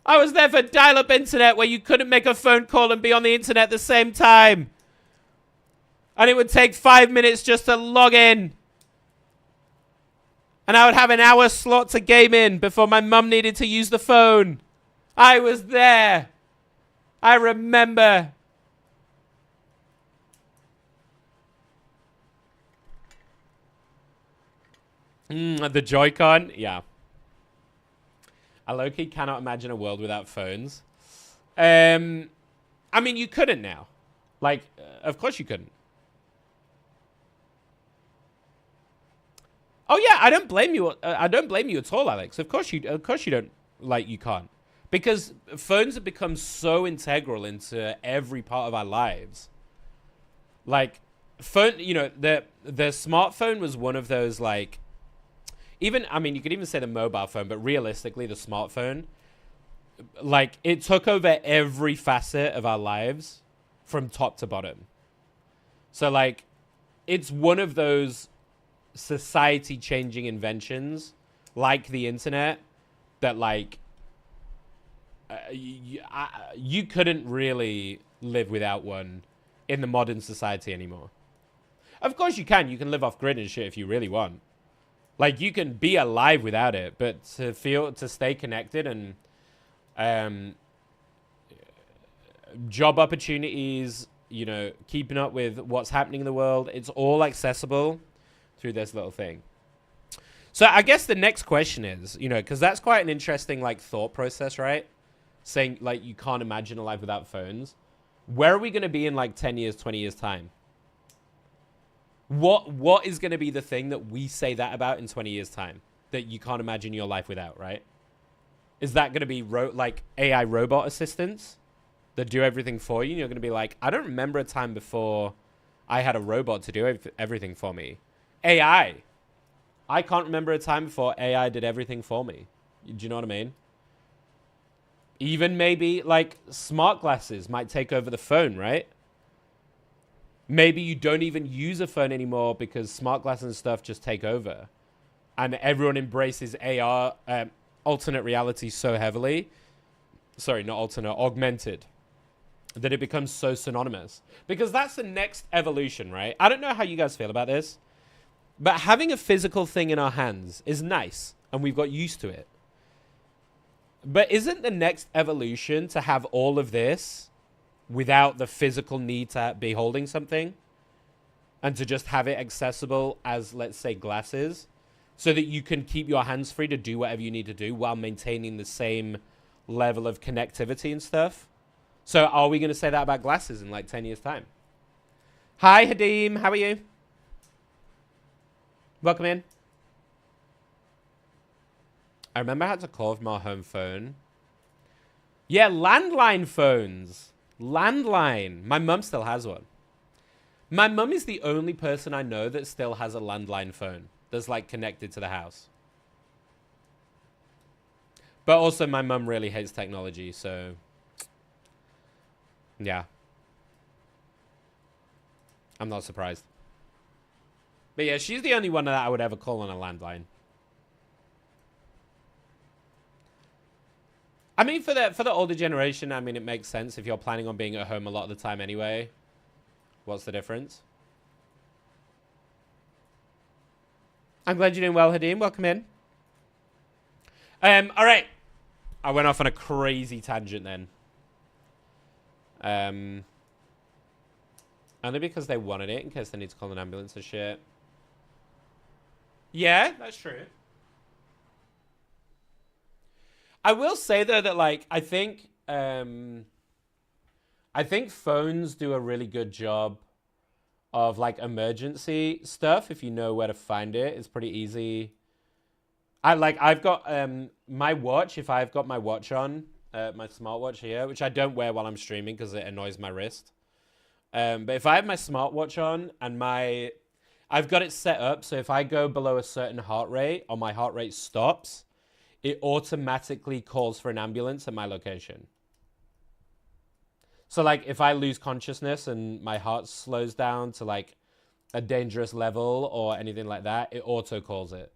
I was there for dial-up internet where you couldn't make a phone call and be on the internet at the same time. And it would take 5 minutes just to log in. And I would have an hour slot to game in before my mum needed to use the phone. I was there. I remember. The Joy-Con? Yeah. I low-key cannot imagine a world without phones. I mean, you couldn't now. Like, of course you couldn't. Oh yeah, I don't blame you. I don't blame you at all, Alex. Of course you don't. Like, you can't, because phones have become so integral into every part of our lives. Like, phone. You know, the smartphone was one of those, like, even. I mean, you could even say the mobile phone, but realistically, the smartphone, like, it took over every facet of our lives from top to bottom. So, like, it's one of those society-changing inventions, like the internet, that, like, you couldn't really live without one in the modern society anymore. Of course you can. You can live off grid and shit if you really want. Like, you can be alive without it, but to stay connected and job opportunities, you know, keeping up with what's happening in the world, it's all accessible through this little thing. So I guess the next question is, you know, because that's quite an interesting, like, thought process, right? Saying, like, you can't imagine a life without phones. Where are we going to be in, like, 10 years, 20 years time? What is going to be the thing that we say that about in 20 years time that you can't imagine your life without, right? Is that going to be like AI robot assistants that do everything for you? And you're going to be like, I don't remember a time before I had a robot to do everything for me. AI. I can't remember a time before AI did everything for me. Do you know what I mean? Even maybe, like, smart glasses might take over the phone, right? Maybe you don't even use a phone anymore because smart glasses and stuff just take over. And everyone embraces AR, alternate reality, so heavily. Sorry, not alternate, augmented. That it becomes so synonymous. Because that's the next evolution, right? I don't know how you guys feel about this. But having a physical thing in our hands is nice, and we've got used to it. But isn't the next evolution to have all of this without the physical need to be holding something? And to just have it accessible as, let's say, glasses? so that you can keep your hands free to do whatever you need to do while maintaining the same level of connectivity and stuff. So are we going to say that about glasses in like 10 years time? Hi, Hadim. How are you? Welcome in. I remember I had to call from our home phone. Yeah, landline phones. Landline. My mum still has one. My mum is the only person I know that still has a landline phone that's like connected to the house. But also my mum really hates technology, so yeah. I'm not surprised. But yeah, she's the only one that I would ever call on a landline. I mean, for the older generation, I mean, it makes sense if you're planning on being at home a lot of the time anyway. What's the difference? I'm glad you're doing well, Hadim. Welcome in. All right. I went off on a crazy tangent then. Only because they wanted it, in case they need to call an ambulance and shit. Yeah, that's true. I will say though that like I think phones do a really good job of like emergency stuff. If you know where to find it, it's pretty easy. I've got my watch. If I've got my watch on, my smartwatch here, which I don't wear while I'm streaming because it annoys my wrist. But if I have my smartwatch on and I've got it set up so if I go below a certain heart rate or my heart rate stops, it automatically calls for an ambulance at my location. So like if I lose consciousness and my heart slows down to like a dangerous level or anything like that, it auto calls it.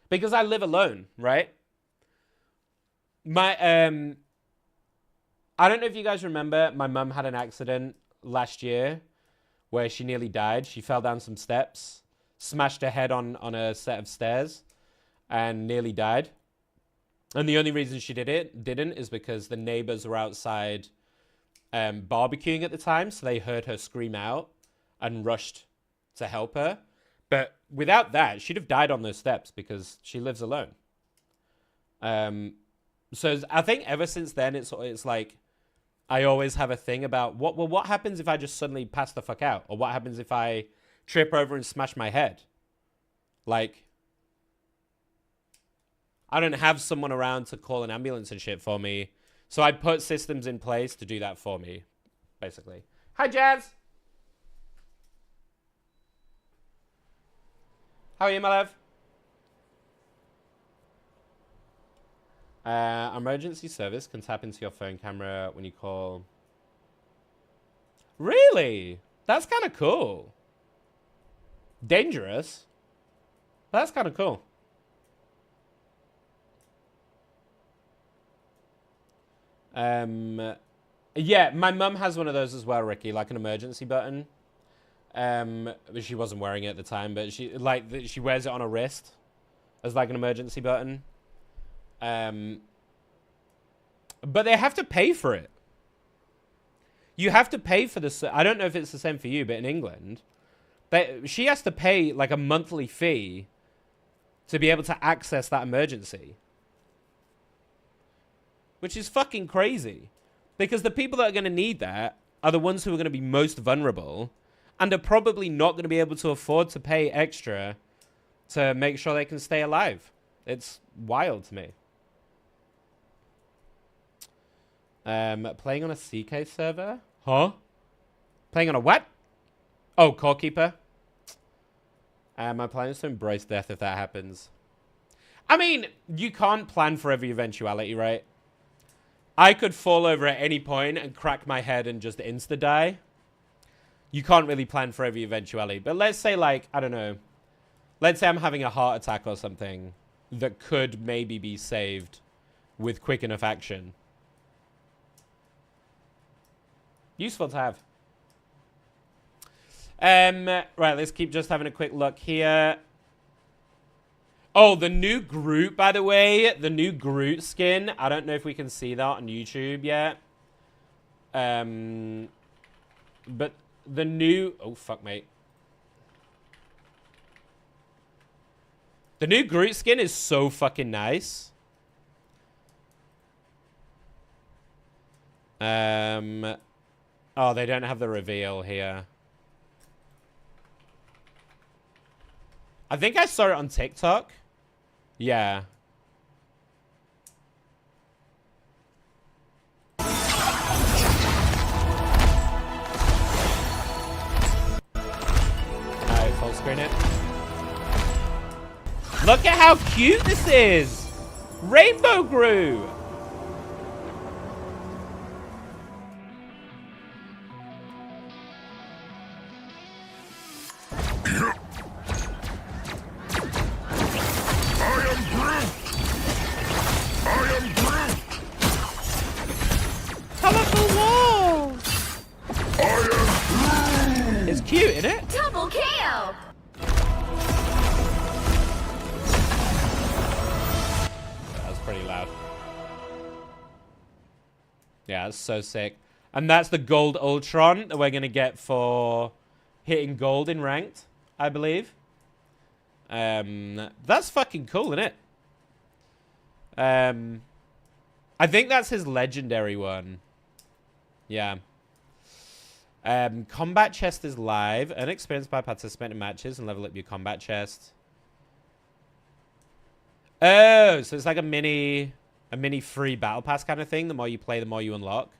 Because I live alone, right? I don't know if you guys remember, my mum had an accident last year where she nearly died. She fell down some steps, smashed her head on a set of stairs, and nearly died. And the only reason she didn't is because the neighbors were outside barbecuing at the time, so they heard her scream out and rushed to help her. But without that, she'd have died on those steps because she lives alone. So I think ever since then, it's like I always have a thing about what happens if I just suddenly pass the fuck out? Or what happens if I trip over and smash my head? Like, I don't have someone around to call an ambulance and shit for me. So I put systems in place to do that for me, basically. Hi, Jazz. How are you, my love? Emergency service can tap into your phone camera when you call. Really? That's kind of cool. Dangerous. But that's kind of cool. Yeah, my mum has one of those as well, Ricky, like an emergency button. She wasn't wearing it at the time, but she wears it on her wrist as like an emergency button. But they have to pay for it. You have to pay for this. I don't know if it's the same for you, but in England, she has to pay like a monthly fee to be able to access that emergency. Which is fucking crazy. Because the people that are going to need that are the ones who are going to be most vulnerable and are probably not going to be able to afford to pay extra to make sure they can stay alive. It's wild to me. Playing on a CK server? Huh? Playing on a what? Oh, Core Keeper. My plan is to embrace death if that happens. I mean, you can't plan for every eventuality, right? I could fall over at any point and crack my head and just insta-die. You can't really plan for every eventuality. But let's say, like, I don't know. Let's say I'm having a heart attack or something that could maybe be saved with quick enough action. Useful to have. Right, let's keep just having a quick look here. Oh, the new Groot, by the way. The new Groot skin. I don't know if we can see that on YouTube yet. But the new... Oh, fuck, mate. The new Groot skin is so fucking nice. Oh, they don't have the reveal here. I think I saw it on TikTok. Yeah. Alright, full screen it. Look at how cute this is! Rainbow Groot! It's cute, isn't it? Double KO. That was pretty loud. Yeah, that's so sick. And that's the gold Ultron that we're going to get for hitting gold in ranked, I believe. That's fucking cool, isn't it? I think that's his legendary one. Yeah. Combat chest is live. Earn experience by participating in matches and level up your combat chest. Oh, so it's like a mini free battle pass kind of thing. The more you play, the more you unlock.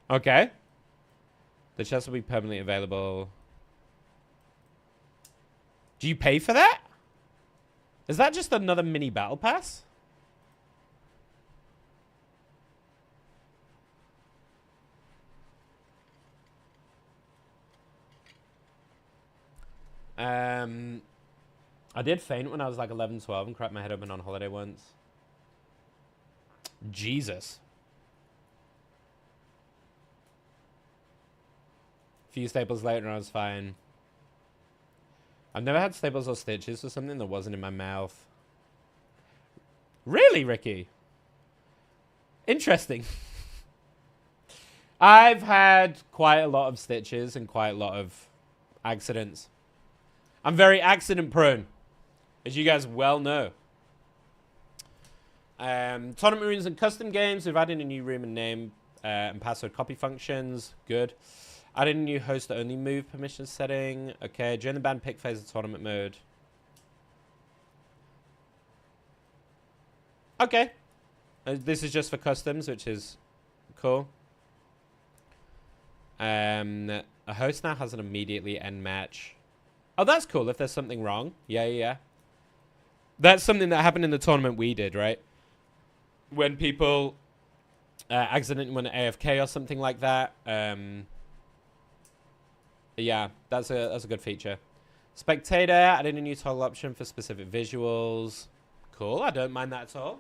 Okay. The chest will be permanently available. Do you pay for that? Is that just another mini battle pass? I did faint when I was like 11, 12 and cracked my head open on holiday once. Jesus. A few staples later and I was fine. I've never had staples or stitches or something that wasn't in my mouth. Really, Ricky? Interesting. I've had quite a lot of stitches and quite a lot of accidents. I'm very accident prone, as you guys well know. Tournament rooms and custom games. We've added a new room and name and password copy functions. Good. Added a new host only move permission setting. Okay. During the band pick phase of tournament mode. Okay. This is just for customs, which is cool. A host now has an immediately end match. Oh, that's cool if there's something wrong. Yeah. That's something that happened in the tournament we did, right? When people accidentally went AFK or something like that. Yeah, that's a good feature. Spectator, adding a new toggle option for specific visuals. Cool, I don't mind that at all.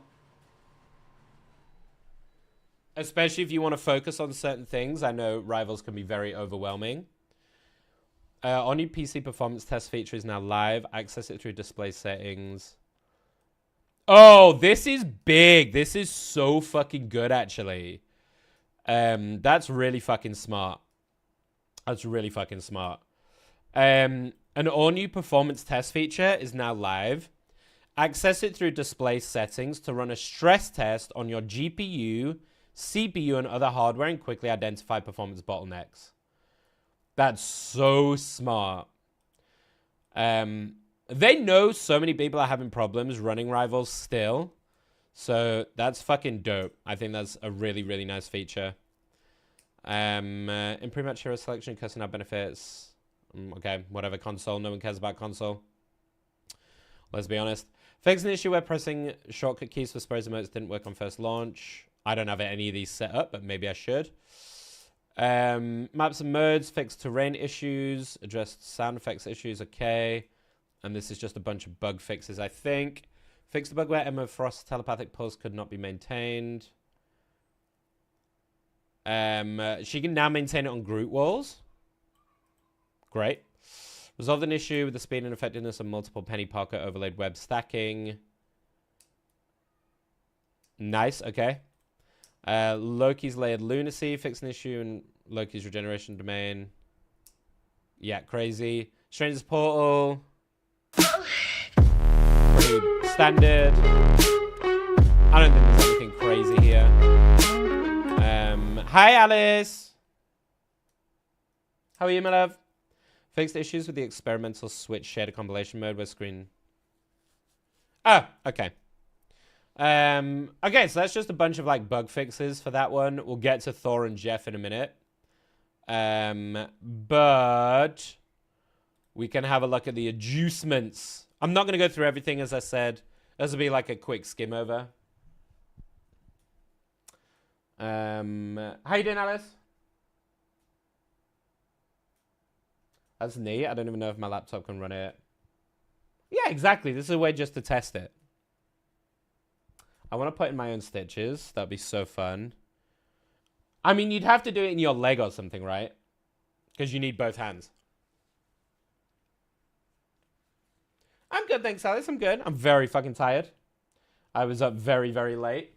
Especially if you want to focus on certain things. I know rivals can be very overwhelming. Our new PC performance test feature is now live. Access it through display settings. Oh, this is big. This is so fucking good, actually. That's really fucking smart. That's really fucking smart. An all-new performance test feature is now live. Access it through display settings to run a stress test on your GPU, CPU, and other hardware and quickly identify performance bottlenecks. That's so smart. They know so many people are having problems running rivals still. So that's fucking dope. I think that's a really, really nice feature. Improve match hero selection, custom out benefits. Okay, whatever console. No one cares about console. Let's be honest. Fix an issue where pressing shortcut keys for sprays emotes didn't work on first launch. I don't have any of these set up, but maybe I should. Maps and modes, fix terrain issues, addressed sound effects issues, okay. And this is just a bunch of bug fixes, I think. Fix the bug where Emma Frost's telepathic pulse could not be maintained. She can now maintain it on Groot walls. Great. Resolved an issue with the speed and effectiveness of multiple Penny Parker overlaid web stacking. Nice, okay. Loki's layered lunacy, fix an issue in Loki's regeneration domain. Yeah, crazy. Stranger's portal. standard. I don't think there's anything crazy here. Hi, Alice. How are you, my love? Fixed issues with the experimental switch shader compilation mode where screen... Oh, okay. Okay, so that's just a bunch of, like, bug fixes for that one. We'll get to Thor and Jeff in a minute. But we can have a look at the adjustments. I'm not going to go through everything, as I said. This will be, like, a quick skim over. How you doing, Alice? That's neat. I don't even know if my laptop can run it. Yeah, exactly. This is a way just to test it. I want to put in my own stitches. That'd be so fun. I mean, you'd have to do it in your leg or something, right? Because you need both hands. I'm good, thanks, Alice. I'm good. I'm very fucking tired. I was up very, very late.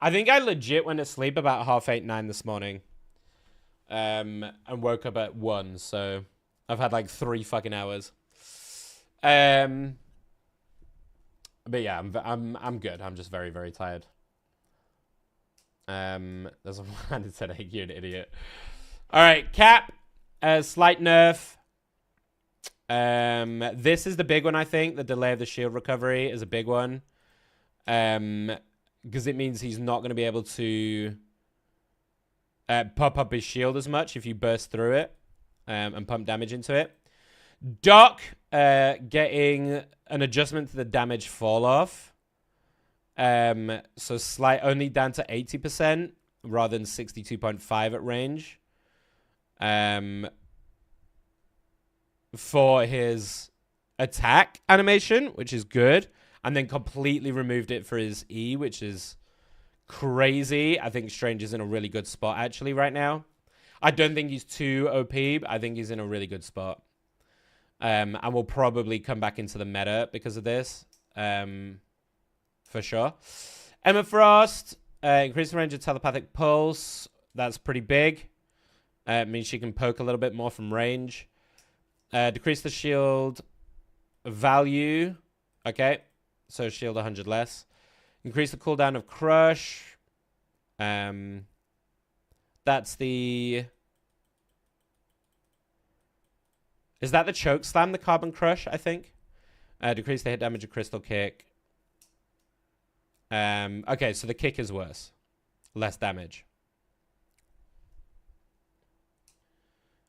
I think I legit went to sleep about 8:30, 9 this morning. And woke up at 1, so I've had like 3 fucking hours. But yeah, I'm good. I'm just very, very tired. There's a man that said, hey, you're an idiot. All right, Cap, slight nerf. This is the big one, I think. The delay of the shield recovery is a big one. Because it means he's not going to be able to pop up his shield as much if you burst through it and pump damage into it. Doc getting an adjustment to the damage fall off. So slight, only down to 80% rather than 62.5 at range. For his attack animation, which is good. And then completely removed it for his E, which is crazy. I think Strange is in a really good spot, actually, right now. I don't think he's too OP, but I think he's in a really good spot. And will probably come back into the meta because of this. For sure. Emma Frost, increase the range of telepathic pulse. That's pretty big. It means she can poke a little bit more from range. Decrease the shield value. Okay. So shield 100 less. Increase the cooldown of Crush. That's the... Is that the Choke Slam, the Carbon Crush, I think? Decrease the hit damage of Crystal Kick. Okay, so the kick is worse. Less damage.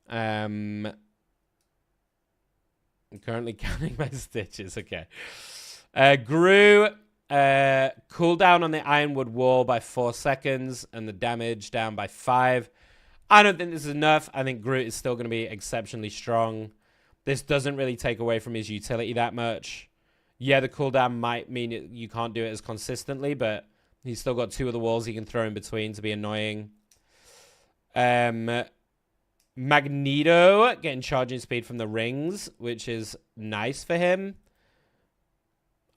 I'm currently counting my stitches. Okay. Gru, cooldown on the Ironwood Wall by 4 seconds and the damage down by 5. I don't think this is enough. I think Groot is still going to be exceptionally strong. This doesn't really take away from his utility that much. Yeah, the cooldown might mean you can't do it as consistently, but he's still got 2 of the walls he can throw in between to be annoying. Magneto getting charging speed from the rings, which is nice for him.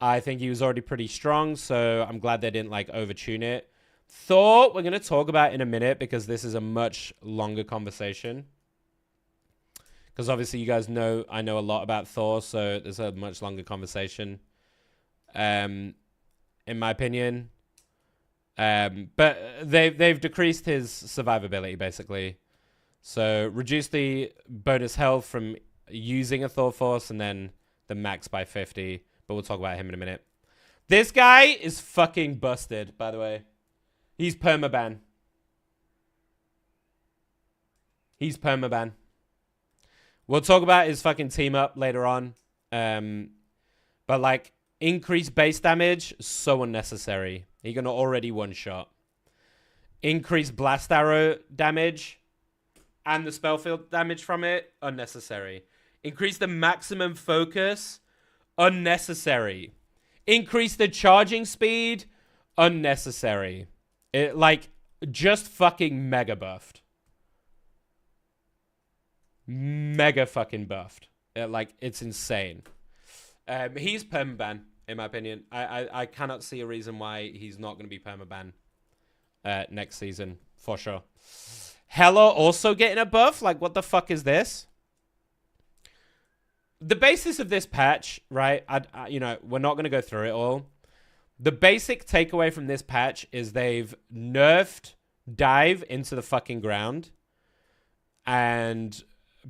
I think he was already pretty strong, so I'm glad they didn't, like, overtune it. Thor, we're going to talk about in a minute because this is a much longer conversation. Because obviously you guys know I know a lot about Thor, so there's a much longer conversation, in my opinion. But they've decreased his survivability, basically. So reduce the bonus health from using a Thor Force and then the max by 50. But we'll talk about him in a minute. This guy is fucking busted, by the way. He's permaban. He's permaban. We'll talk about his fucking team up later on. But, like, increased base damage, so unnecessary. You're going to already one-shot. Increased blast arrow damage and the spell field damage from it, unnecessary. Increase the maximum focus, unnecessary. Increase the charging speed, unnecessary. It, like, just fucking mega buffed. Mega fucking buffed. It's insane. He's permaban, in my opinion. I cannot see a reason why he's not going to be permaban next season, for sure. Hela also getting a buff? Like, what the fuck is this? the basis of this patch, right? You know, we're not going to go through it all. The basic takeaway from this patch is they've nerfed dive into the fucking ground, and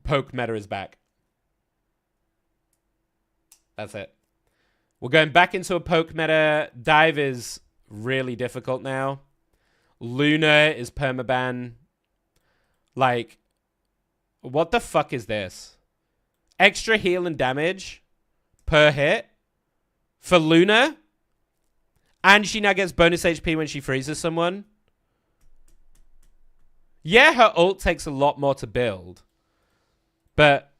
poke meta is back. That's it. We're going back into a poke meta. Dive is really difficult now. Luna is permaban. Like, what the fuck is this? Extra heal and damage per hit for Luna? And she now gets bonus HP when she freezes someone? Yeah, her ult takes a lot more to build. But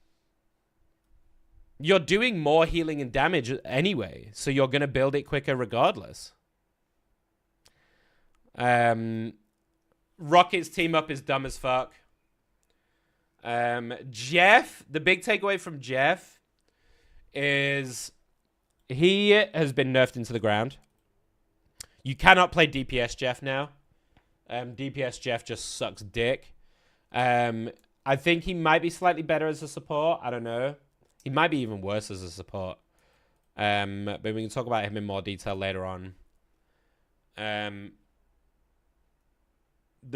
you're doing more healing and damage anyway, so you're going to build it quicker regardless. Rocket's team up is dumb as fuck. Jeff, the big takeaway from Jeff is he has been nerfed into the ground. You cannot play DPS Jeff now. DPS Jeff just sucks dick. I think he might be slightly better as a support. I don't know. He might be even worse as a support. But we can talk about him in more detail later on. The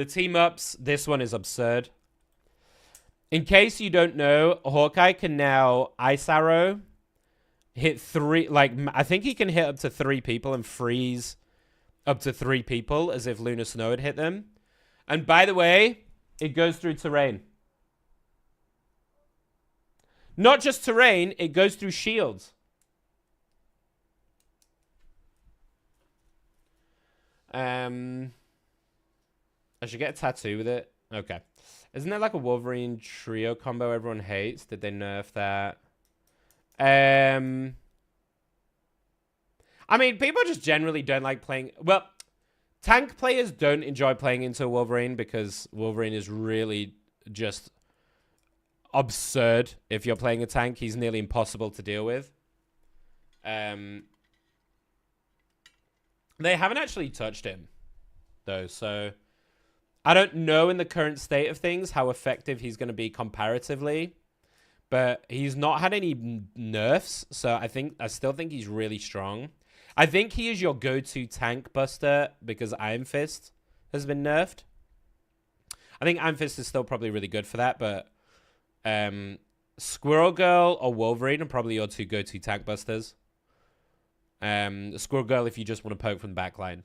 team ups, this one is absurd. In case you don't know, HAWKEYE can now Ice Arrow hit 3, like, I think he can hit up to 3 people and freeze up to 3 people as if Lunar Snow had hit them. And by the way, it goes through terrain. Not just terrain, it goes through shields. I should get a tattoo with it. Okay. Isn't there like a Wolverine trio combo everyone hates? Did they nerf that? I mean, people just generally don't like playing... Well, tank players don't enjoy playing into Wolverine because Wolverine is really just absurd. If you're playing a tank, he's nearly impossible to deal with. They haven't actually touched him, though, so... I don't know in the current state of things how effective he's going to be comparatively, but he's not had any nerfs, so I still think he's really strong. I think he is your go-to tank buster because Iron Fist has been nerfed. I think Iron Fist is still probably really good for that, but Squirrel Girl or Wolverine are probably your 2 go-to tank busters. Squirrel Girl if you just want to poke from the backline.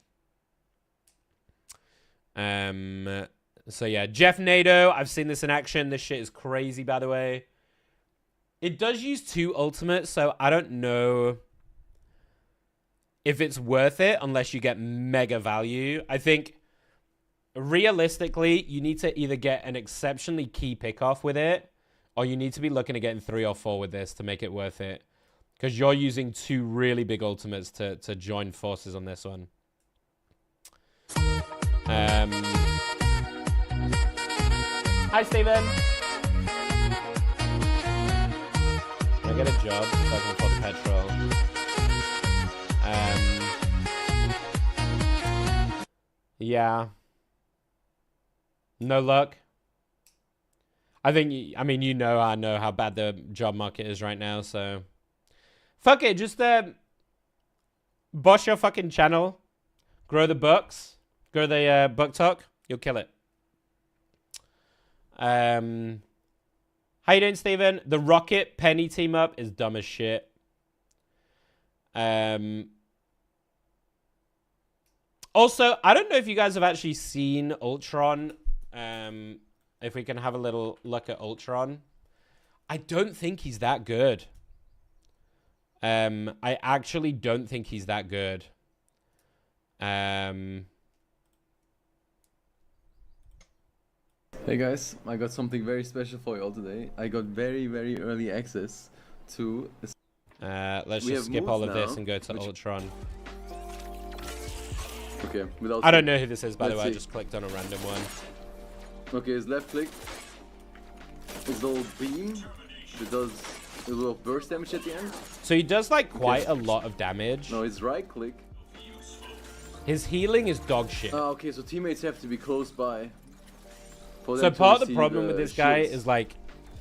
So yeah, Jeff Nato, I've seen this in action. This shit is crazy, by the way. It does use 2 ultimates, so I don't know if it's worth it unless you get mega value. I think realistically, you need to either get an exceptionally key pick-off with it, or you need to be looking at getting 3 or 4 with this to make it worth it. Because you're using 2 really big ultimates to join forces on this one. Hi, Steven. Can I get a job so I can afford the petrol? Yeah. No luck. I mean, you know, I know how bad the job market is right now, so. Fuck it, just boss your fucking channel. Grow the bucks. Grow the buck talk. You'll kill it. How you doing, Steven? The Rocket Penny team up is dumb as shit. Also, I don't know if you guys have actually seen Ultron. If we can have a little look at Ultron. I don't think he's that good. I actually don't think he's that good. Hey guys, I got something very special for you all today. I got very, very early access to... Let's just skip all of this and go to Ultron. Okay, I don't know who this is, by the way. I just clicked on a random one. Okay, his left click. His little beam. It does a little burst damage at the end. So he does like quite a lot of damage. No, his right click. His healing is dog shit. Okay, so teammates have to be close by. So part of the problem with this guy is like,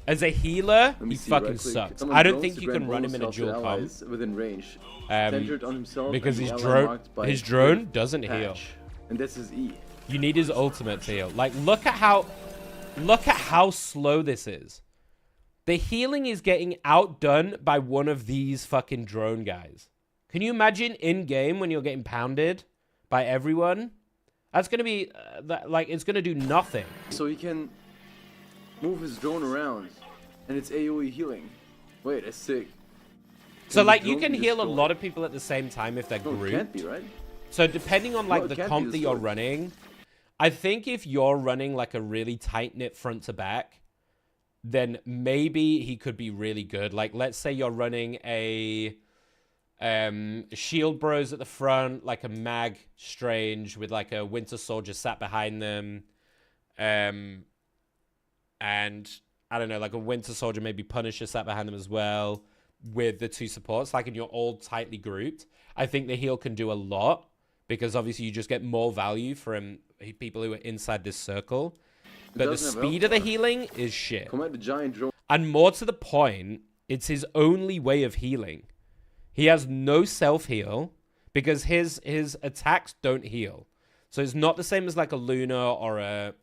As a healer, Let me he see, fucking right click. sucks. Summon I don't drones think to you grant can run him bonus in a health to dual comp. allies within range. Centered on himself Because and his the ally drone, marked by his drone red doesn't heal. patch. And that's his E. You need his ultimate to heal. Like, look at how slow this is. The healing is getting outdone by one of these fucking drone guys. Can you imagine in game when you're getting pounded by everyone? That's gonna be like, it's gonna do nothing. So he can move his drone around, and it's AoE healing. Wait, that's sick. So Can the like, you drone can be heal a destroyed? lot of people at the same time if they're No, it grouped. can't be, right? So depending on like it the can't be comp that you're destroyed. running, I think if you're running like a really tight knit front to back, then maybe he could be really good. Like, let's say you're running a shield bros at the front, like a mag strange with like a winter soldier sat behind them, and I don't know, like a winter soldier, maybe Punisher sat behind them as well, with the two supports, like, and you're all tightly grouped. I think the heal can do a lot, because obviously you just get more value from people who are inside this circle. But the doesn't have speed of the health bar. healing is shit. Come at the giant drone. And more to the point, it's his only way of healing. He has no self-heal because his attacks don't heal. So it's not the same as like a Luna or a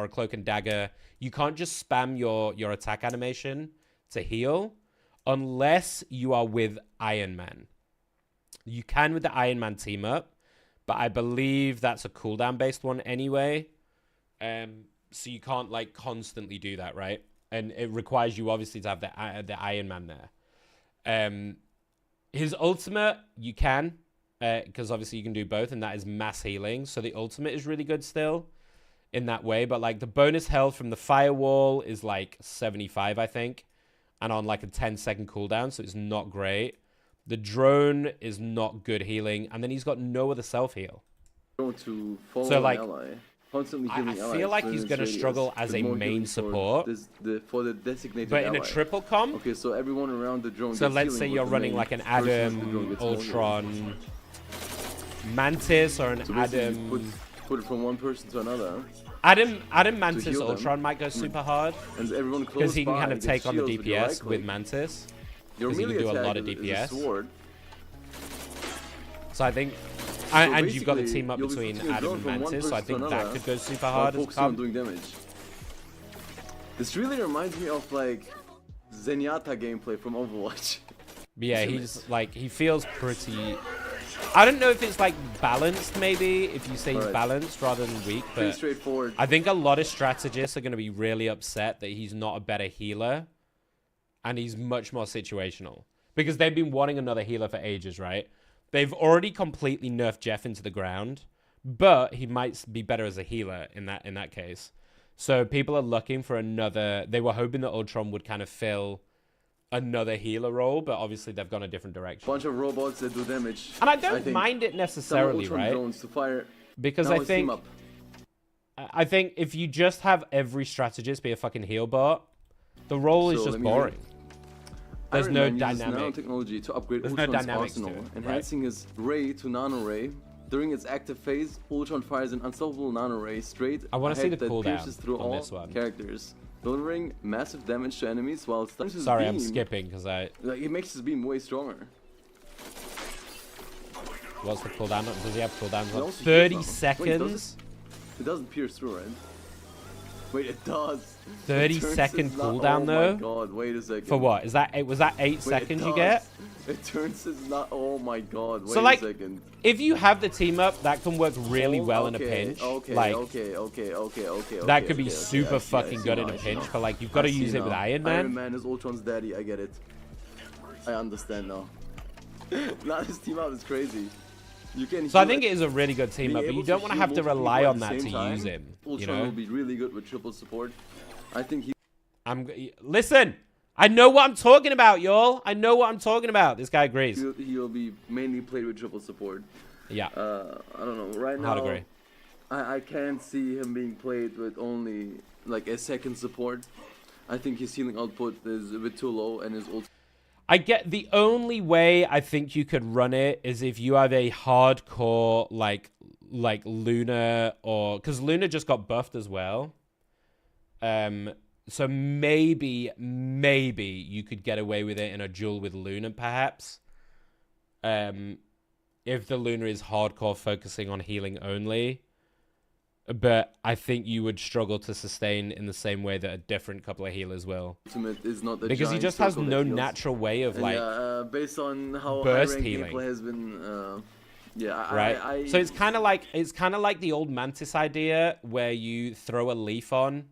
Cloak and Dagger. You can't just spam your attack animation to heal unless you are with Iron Man. You can with the Iron Man team up, but I believe that's a cooldown based one anyway. So you can't like constantly do that, right? And it requires you obviously to have the Iron Man there. His ultimate, you can, because obviously you can do both, and that is mass healing. So the ultimate is really good still in that way. But like the bonus health from the firewall is like 75, I think, and on like a 10-second cooldown, so it's not great. The drone is not good healing, and then he's got no other self-heal. To follow So, like, an ally. Constantly I healing feel allies like within he's its going to radius, struggle as with a more main healing support. for the designated But in ally. a triple comp, Okay, so everyone around the drone. so gets let's healing say with you're the running main like an person, the drone Adam, gets more healing. Ultron, Mantis, or an So basically, you Adam... put it from one person to another, Adam Mantis heal them. Ultron might go super hard and everyone close because he can by kind of gets take on the shields with your DPS right with click. Mantis. Your 'cause he can melee do a attack lot of is DPS. a sword. So I think, and you've got the basically, team up you'll be between switching your Adam drone and from one Mantis, so I person to think that another could go super while hard as focusing on comp. doing damage. This really reminds me of like Zenyatta gameplay from Overwatch. But yeah, he's like, he feels pretty... I don't know if it's like balanced maybe, if you say he's Alright. balanced rather than weak, Pretty but straightforward. I think a lot of strategists are going to be really upset that he's not a better healer and he's much more situational because they've been wanting another healer for ages, right? They've already completely nerfed Jeff into the ground, but he might be better as a healer in that case. So people are looking for another... They were hoping that Ultron would kind of fill another healer role, but obviously they've gone a different direction. Bunch of robots that do damage. And I don't think. mind it Some necessarily, Ultron right? drones to fire. Because Now I let's team think... up. I think if you just have every strategist be a fucking heal bot, the role is So just let me boring. There's Iron no Man uses dynamic. nanotechnology to upgrade There's no Ultron's dynamics to arsenal, it, right? enhancing his ray to nano ray. During its active phase, Ultron fires an unstoppable nano ray straight I wanna see ahead the that cooldown pierces through on all this one. characters, delivering massive damage to enemies while it turns his Sorry, beam. I'm skipping because I... Like, it makes his beam way stronger. What's the cooldown? Does he have cooldowns? It on? also 30 heals them. Wait, does seconds? It doesn't pierce through, right? Wait, it does. 30 It turns second his not- cooldown, though? Oh my god, wait a second. For what? Is that was that 8 Wait, it seconds you does. get? It turns his not. Oh my god, wait So, like, a second. If you have the team up, that can work really well in a Okay, pinch. Okay, like, okay. that could be okay, super I see fucking now, good in I a see pinch, now. but like you've got to I see use it with now. Iron Man. Iron Man is Ultron's daddy, I get it. I understand now. Now this team out is crazy. You can So I heal think it. it is a really good team Being up, but able you don't want to heal have to multiple rely people on at that the to same time, use him. You Ultron know? will be really good with triple support. I think he Listen, I know what I'm talking about, y'all. I know what I'm talking about. This guy agrees. will be mainly played with triple support. Yeah. I don't know. Right now, Hard agree. I can't see him being played with only like a second support. I think his healing output is a bit too low, and his ult. I get the only way I think you could run it is if you have a hardcore like Luna, or because Luna just got buffed as well. So maybe you could get away with it in a duel with Luna, perhaps. If the Luna is hardcore focusing on healing only. But I think you would struggle to sustain in the same way that a different couple of healers will. Ultimate is not the because he just has no natural way of, like, based on how burst high-rank healing gameplay has been, yeah, right. So it's kind of like the old Mantis idea where you throw a leaf on,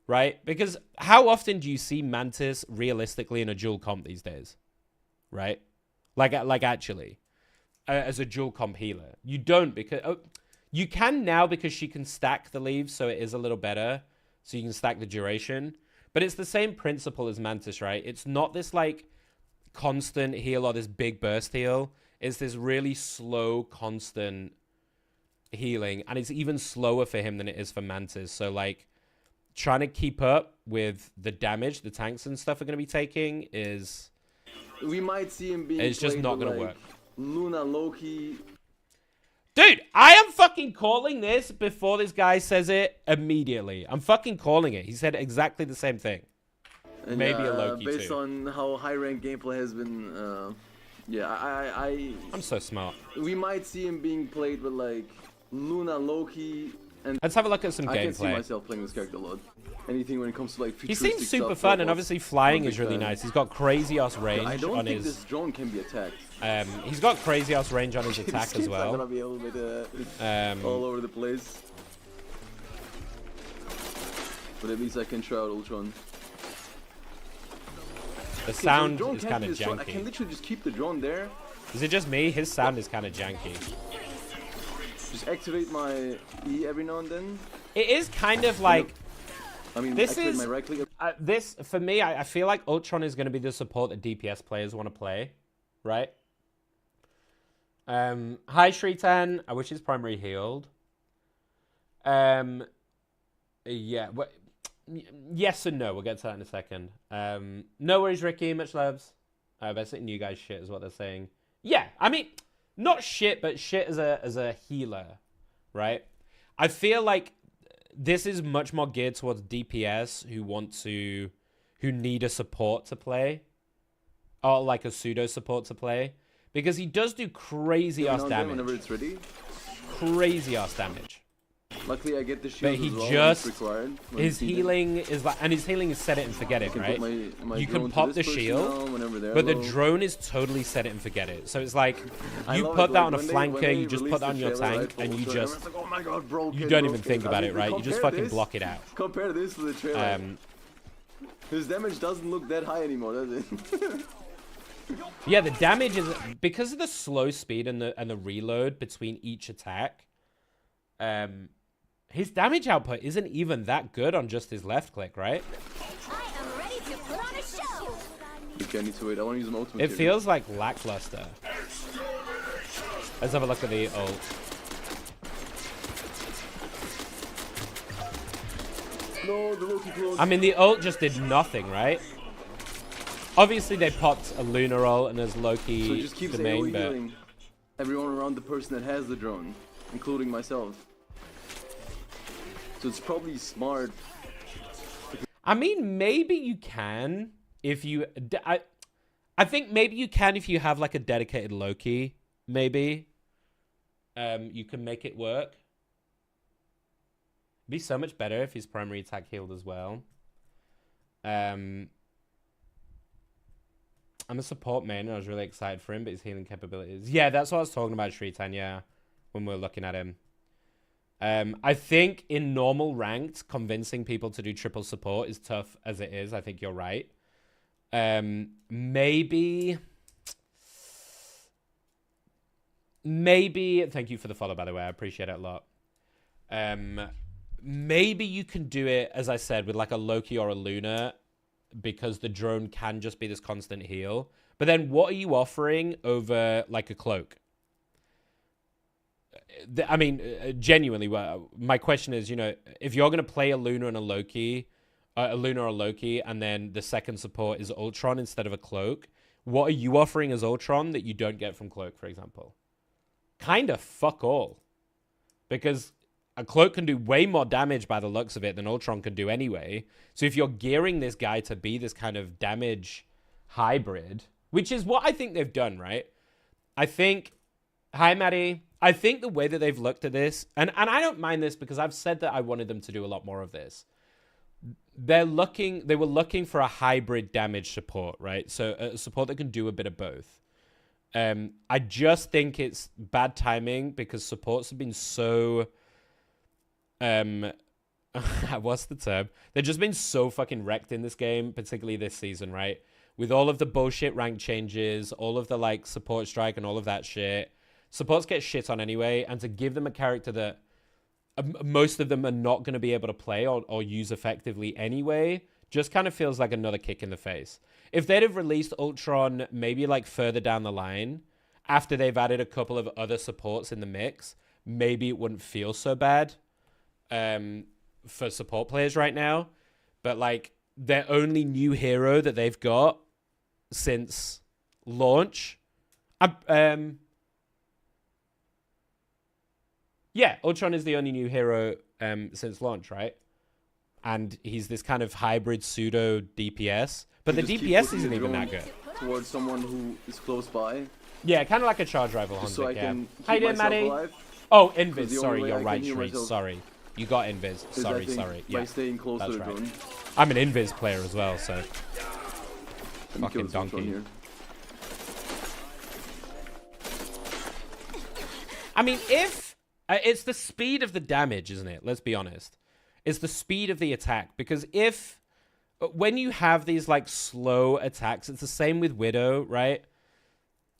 right? Because how often do you see Mantis realistically in a dual comp these days, right? Like actually, as a dual comp healer, you don't, because you can now because she can stack the leaves, so it is a little better. So you can stack the duration, but it's the same principle as Mantis, right? It's not this like constant heal or this big burst heal. It's this really slow, constant healing, and it's even slower for him than it is for Mantis. So like trying to keep up with the damage the tanks and stuff are going to be taking is, we might see him being, it's just not going to work. Luna, Loki. Dude, I am fucking calling this before this guy says it immediately. I'm fucking calling it. He said exactly the same thing. And, maybe a Loki based too. on how high rank gameplay has been, yeah, I'm so smart. We might see him being played with like Luna, Loki, and let's have a look at some gameplay. I can see myself playing this character a lot. Anything when it comes to like he futuristic seems super stuff, fun, and obviously flying is really nice. He's got crazy ass range I don't on think his. this drone can be attacked. He's got crazy ass range on his attack as well. I'm gonna be able to all over the place. But at least I can try out Ultron. The sound is kind of janky. I can literally just keep the drone there. Is it just me? His sound is kind of janky. Just activate my E every now and then. It is kind of like. I mean, this is my right click. This for me. I feel like Ultron is going to be the support that DPS players want to play, right? Hi Shritan. I wish his primary healed. Yeah. Yes and no. We'll get to that in a second. No worries, Ricky. Much loves. Basically, new guys shit is what they're saying. Yeah, I mean, not shit, but shit as a healer, right? I feel like this is much more geared towards DPS who need a support to play, or like a pseudo support to play, because he does do crazy ass damage. Whenever it's ready. Crazy ass damage. Luckily, I get the shield. But he as well just required his healing is like, and his healing is set it and forget it, right? You can pop the shield, but the drone is totally set it and forget it. So it's like you put that on a flanker, you just put that on your tank, and you just like, oh my God, bro, you don't even think about it, right? You just fucking block it out. Compare this to the trailer. His damage doesn't look that high anymore, does it? Yeah, the damage is because of the slow speed and the reload between each attack. His damage output isn't even that good on just his left click, right? I am ready to put on a show. Okay, I need to wait. I want to use an ultimate. It feels like lackluster. Let's have a look at the ult. No, the Loki close. I mean, the ult just did nothing, right? Obviously, they popped a Lunar ult and there's Loki so it just keeps the main, AoE but healing everyone around the person that has the drone, including myself. So it's probably smart. I mean, maybe you can if you. I think maybe you can if you have like a dedicated Loki. Maybe you can make it work. It'd be so much better if his primary attack healed as well. I'm a support main and I was really excited for him, but his healing capabilities. Yeah, that's what I was talking about, Shritan, yeah, when we were looking at him. I think in normal ranked, convincing people to do triple support is tough as it is. I think you're right. Maybe, thank you for the follow, by the way. I appreciate it a lot. Maybe you can do it, as I said, with like a Loki or a Luna, because the drone can just be this constant heal. But then what are you offering over like a cloak? I mean, genuinely, my question is, you know, if you're going to play a Luna and a Loki, a Luna or a Loki, and then the second support is Ultron instead of a cloak, what are you offering as Ultron that you don't get from cloak, for example? Kind of fuck all. Because a Cloak can do way more damage by the looks of it than Ultron can do anyway. So if you're gearing this guy to be this kind of damage hybrid, which is what I think they've done, right? I think, hi, Maddie. I think the way that they've looked at this, and I don't mind this because I've said that I wanted them to do a lot more of this. They were looking for a hybrid damage support, right? So a support that can do a bit of both. I just think it's bad timing because supports have been so... what's the term? They've just been so fucking wrecked in this game, particularly this season, right? With all of the bullshit rank changes, all of the like support strike and all of that shit. Supports get shit on anyway, and to give them a character that most of them are not going to be able to play or use effectively anyway, just kind of feels like another kick in the face. If they'd have released Ultron maybe like further down the line, after they've added a couple of other supports in the mix, maybe it wouldn't feel so bad for support players right now. But like their only new hero that they've got since launch, yeah, Ultron is the only new hero since launch, right? And he's this kind of hybrid pseudo DPS, but the DPS isn't even that good. Towards someone who is close by. Yeah, kind of like a charge rival. So I can How you doing, Maddie? Oh, Invis. Sorry, you're right, Shreeze. Sorry. You got Invis. Sorry. Yeah, by staying close to the drone. I'm an Invis player as well, so. Fucking donkey. I mean, if... it's the speed of the damage, isn't it? Let's be honest. It's the speed of the attack. Because when you have these like slow attacks, it's the same with Widow, right?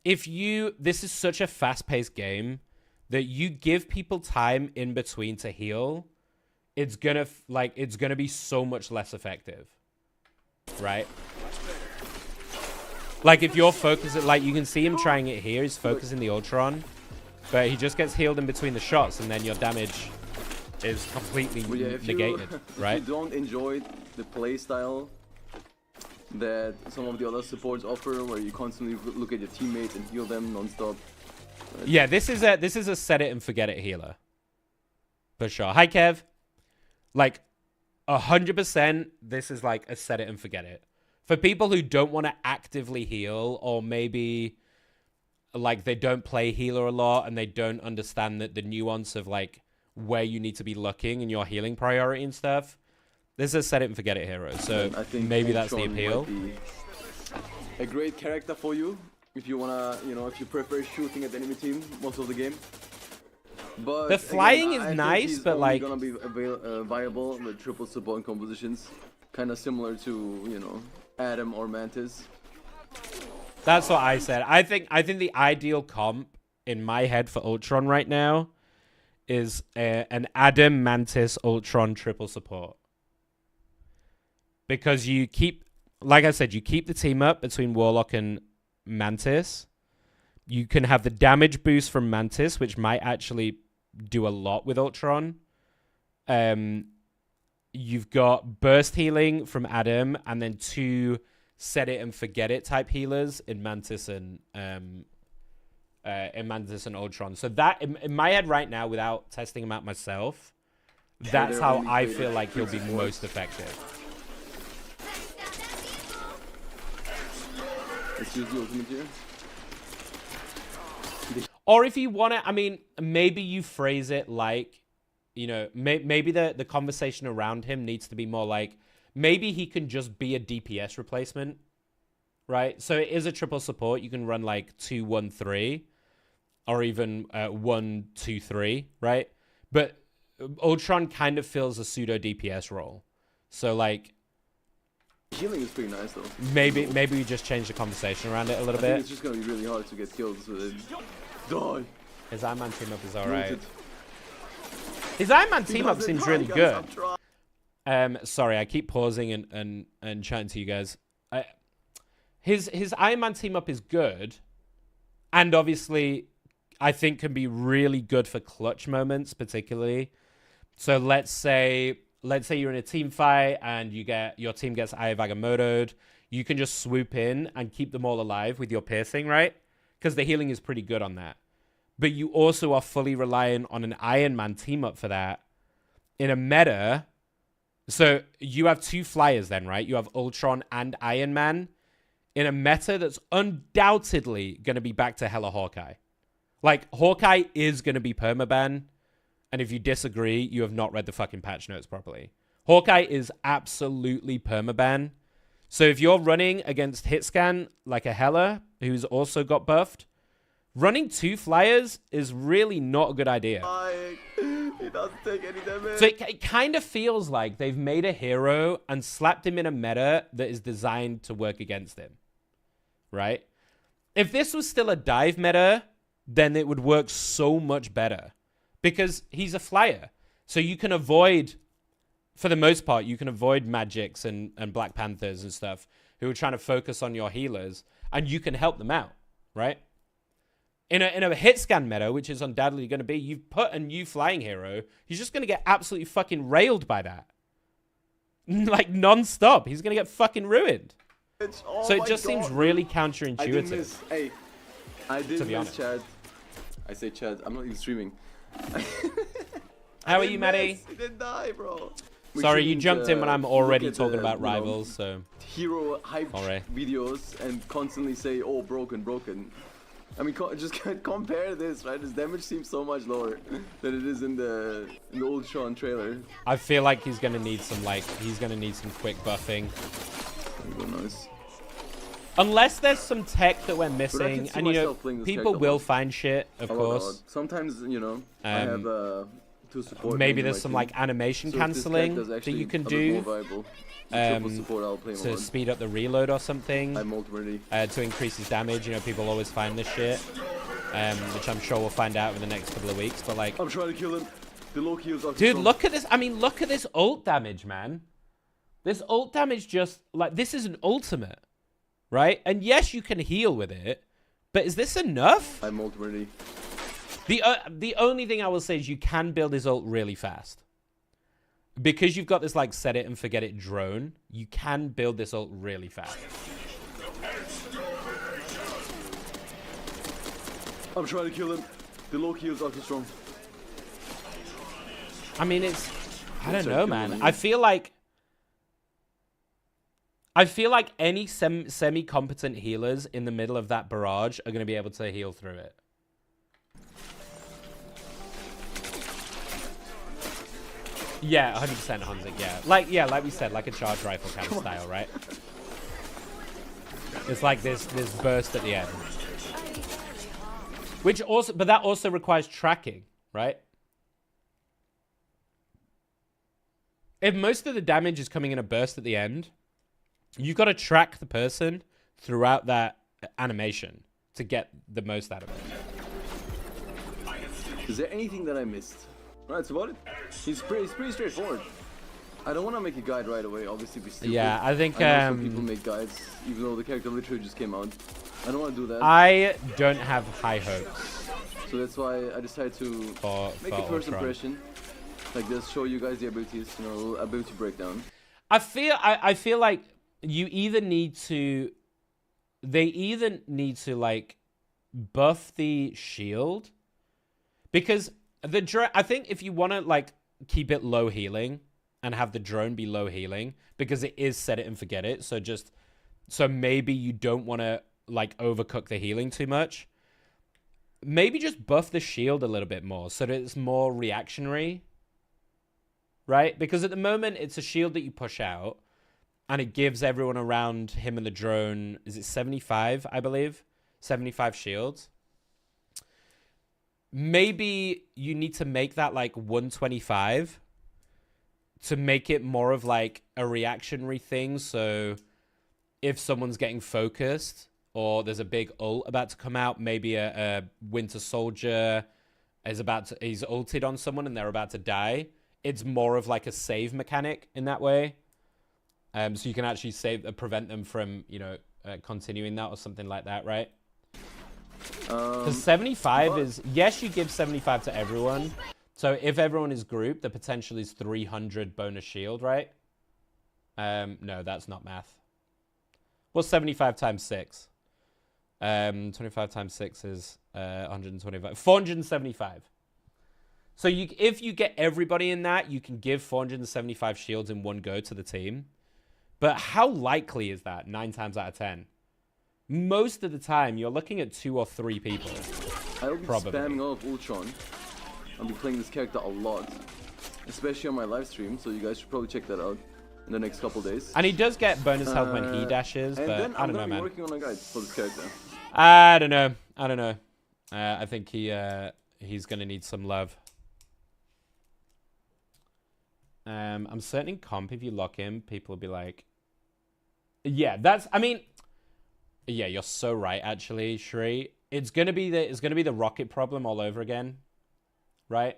This is such a fast-paced game that you give people time in between to heal, it's gonna be so much less effective, right? Like if you're focusing, like you can see him trying it here. He's focusing the Ultron. But he just gets healed in between the shots, and then your damage is completely negated, right? If you don't enjoy the playstyle that some of the other supports offer, where you constantly look at your teammates and heal them non-stop. Yeah, this is a set it and forget it healer. For sure. Hi, Kev. Like, 100%, this is like a set it and forget it. For people who don't want to actively heal, or maybe... like they don't play healer a lot and they don't understand the nuance of like where you need to be looking in your healing priority and stuff. This is a set it and forget it hero. So I think maybe that's the appeal. A great character for you if you wanna, if you prefer shooting at the enemy team most of the game. But the flying is nice, but like gonna be viable with triple support compositions, kind of similar to Adam or Mantis. That's what I said. I think the ideal comp in my head for Ultron right now is an Adam Mantis Ultron triple support. Because you keep, like I said, you keep the team up between Warlock and Mantis. You can have the damage boost from Mantis, which might actually do a lot with Ultron. You've got burst healing from Adam, and then 2 set it and forget it type healers in Mantis and Ultron. So that in my head right now, without testing him out myself, that's how I feel like he'll be most effective. Let's use the ultimate here. Or if you want to, I mean, maybe you phrase it like, maybe the conversation around him needs to be more like, maybe he can just be a DPS replacement, right? So it is a triple support. You can run like 2-1-3 or even 1-2-3, right? But Ultron kind of fills a pseudo DPS role. So like... healing is pretty nice though. Maybe we just change the conversation around it a little bit. It's just going to be really hard to get kills with it. Die! His Iron Man team up is alright. His Iron Man team up seems really good. Sorry, I keep pausing and chatting to you guys. His Iron Man team up is good, and obviously, I think can be really good for clutch moments, particularly. So let's say you're in a team fight and your team gets Eye of Agamotto'd. You can just swoop in and keep them all alive with your piercing, right? Because the healing is pretty good on that. But you also are fully reliant on an Iron Man team up for that. in a meta, so you have 2 flyers then, right? You have Ultron and Iron Man in a meta that's undoubtedly going to be back to hella Hawkeye. Like, Hawkeye is going to be permaban, and if you disagree, you have not read the fucking patch notes properly. Hawkeye is absolutely permaban. So if you're running against Hitscan like a Hela, who's also got buffed, running 2 flyers is really not a good idea. He doesn't take any damage. So it kind of feels like they've made a hero and slapped him in a meta that is designed to work against him. Right? If this was still a dive meta, then it would work so much better. Because he's a flyer. So you can avoid, for the most part, you can avoid Magics and Black Panthers and stuff who are trying to focus on your healers, and you can help them out, right? In a hit scan meta, which is undoubtedly going to be, you've put a new flying hero, he's just going to get absolutely fucking railed by that. Like, non-stop. He's going to get fucking ruined. So it just seems really counterintuitive. I did miss Chad. I say Chad, I'm not even streaming. How are you, Maddie? He didn't die, bro. Sorry, you jumped in when I'm already talking about rivals, so... Hero hype videos and constantly say, oh, broken. I mean, just compare this, right? His damage seems so much lower than it is in the Ultron trailer. I feel like he's gonna need some, some quick buffing. Nice. Unless there's some tech that we're missing, and you know, people will find shit, of course. Sometimes, you know, I have to support. Maybe there's some like animation cancelling that you can do to speed up the reload or something. To increase his damage. You know, people always find this shit, which I'm sure we'll find out in the next couple of weeks. But like, I'm trying to kill him. The low kills are dude, look at this. I mean, look at this ult damage, man. This ult damage just like this is an ultimate. Right? And yes, you can heal with it, but is this enough? I'm ult ready. The only thing I will say is you can build his ult really fast. Because you've got this like set it and forget it drone, you can build this ult really fast. I'm trying to kill him. The low kills are too strong. I mean, I don't know, man. I feel like any semi-competent healers in the middle of that barrage are going to be able to heal through it. Yeah, 100% Hunzik, yeah. Like we said, like a charge rifle kind of style, right? It's like this burst at the end. But that also requires tracking, right? If most of the damage is coming in a burst at the end, you've got to track the person throughout that animation to get the most out of it. Is there anything that I missed? Right, that's about it. It's pretty straightforward. I don't want to make a guide right away, obviously. Be stupid. Yeah, I think I know some people make guides, even though the character literally just came out. I don't want to do that. I don't have high hopes. So that's why I decided to make a first impression. Like this, show you guys the abilities, you know, ability breakdown. I feel like you either need to, they either need to like buff the shield, because the drone, I think if you want to like keep it low healing and have the drone be low healing, because it is set it and forget it, so maybe you don't want to like overcook the healing too much. Maybe just buff the shield a little bit more so that it's more reactionary, right? Because at the moment it's a shield that you push out, and it gives everyone around him and the drone, is it 75, I believe? 75 shields. Maybe you need to make that like 125 to make it more of like a reactionary thing. So if someone's getting focused or there's a big ult about to come out, maybe a Winter Soldier he's ulted on someone and they're about to die. It's more of like a save mechanic in that way. So you can actually prevent them from, you know, continuing that or something like that, right? Because 75 is, yes, you give 75 to everyone. So if everyone is grouped, the potential is 300 bonus shield, right? No, that's not math. What's 75 times 6? 25 times 6 is 125. 475. So if you get everybody in that, you can give 475 shields in one go to the team. But how likely is that 9 times out of 10? Most of the time, you're looking at 2 or 3 people. I'll be spamming off Ultron. I'll be playing this character a lot. Especially on my live stream, so you guys should probably check that out in the next couple days. And he does get bonus health when he dashes, but I don't know, man. I'm working on a guide for this character. I don't know. I think he's gonna need some love. I'm certain in comp, if you lock him, people will be like, yeah, I mean, yeah, you're so right, actually, Shri. It's gonna be the rocket problem all over again, right?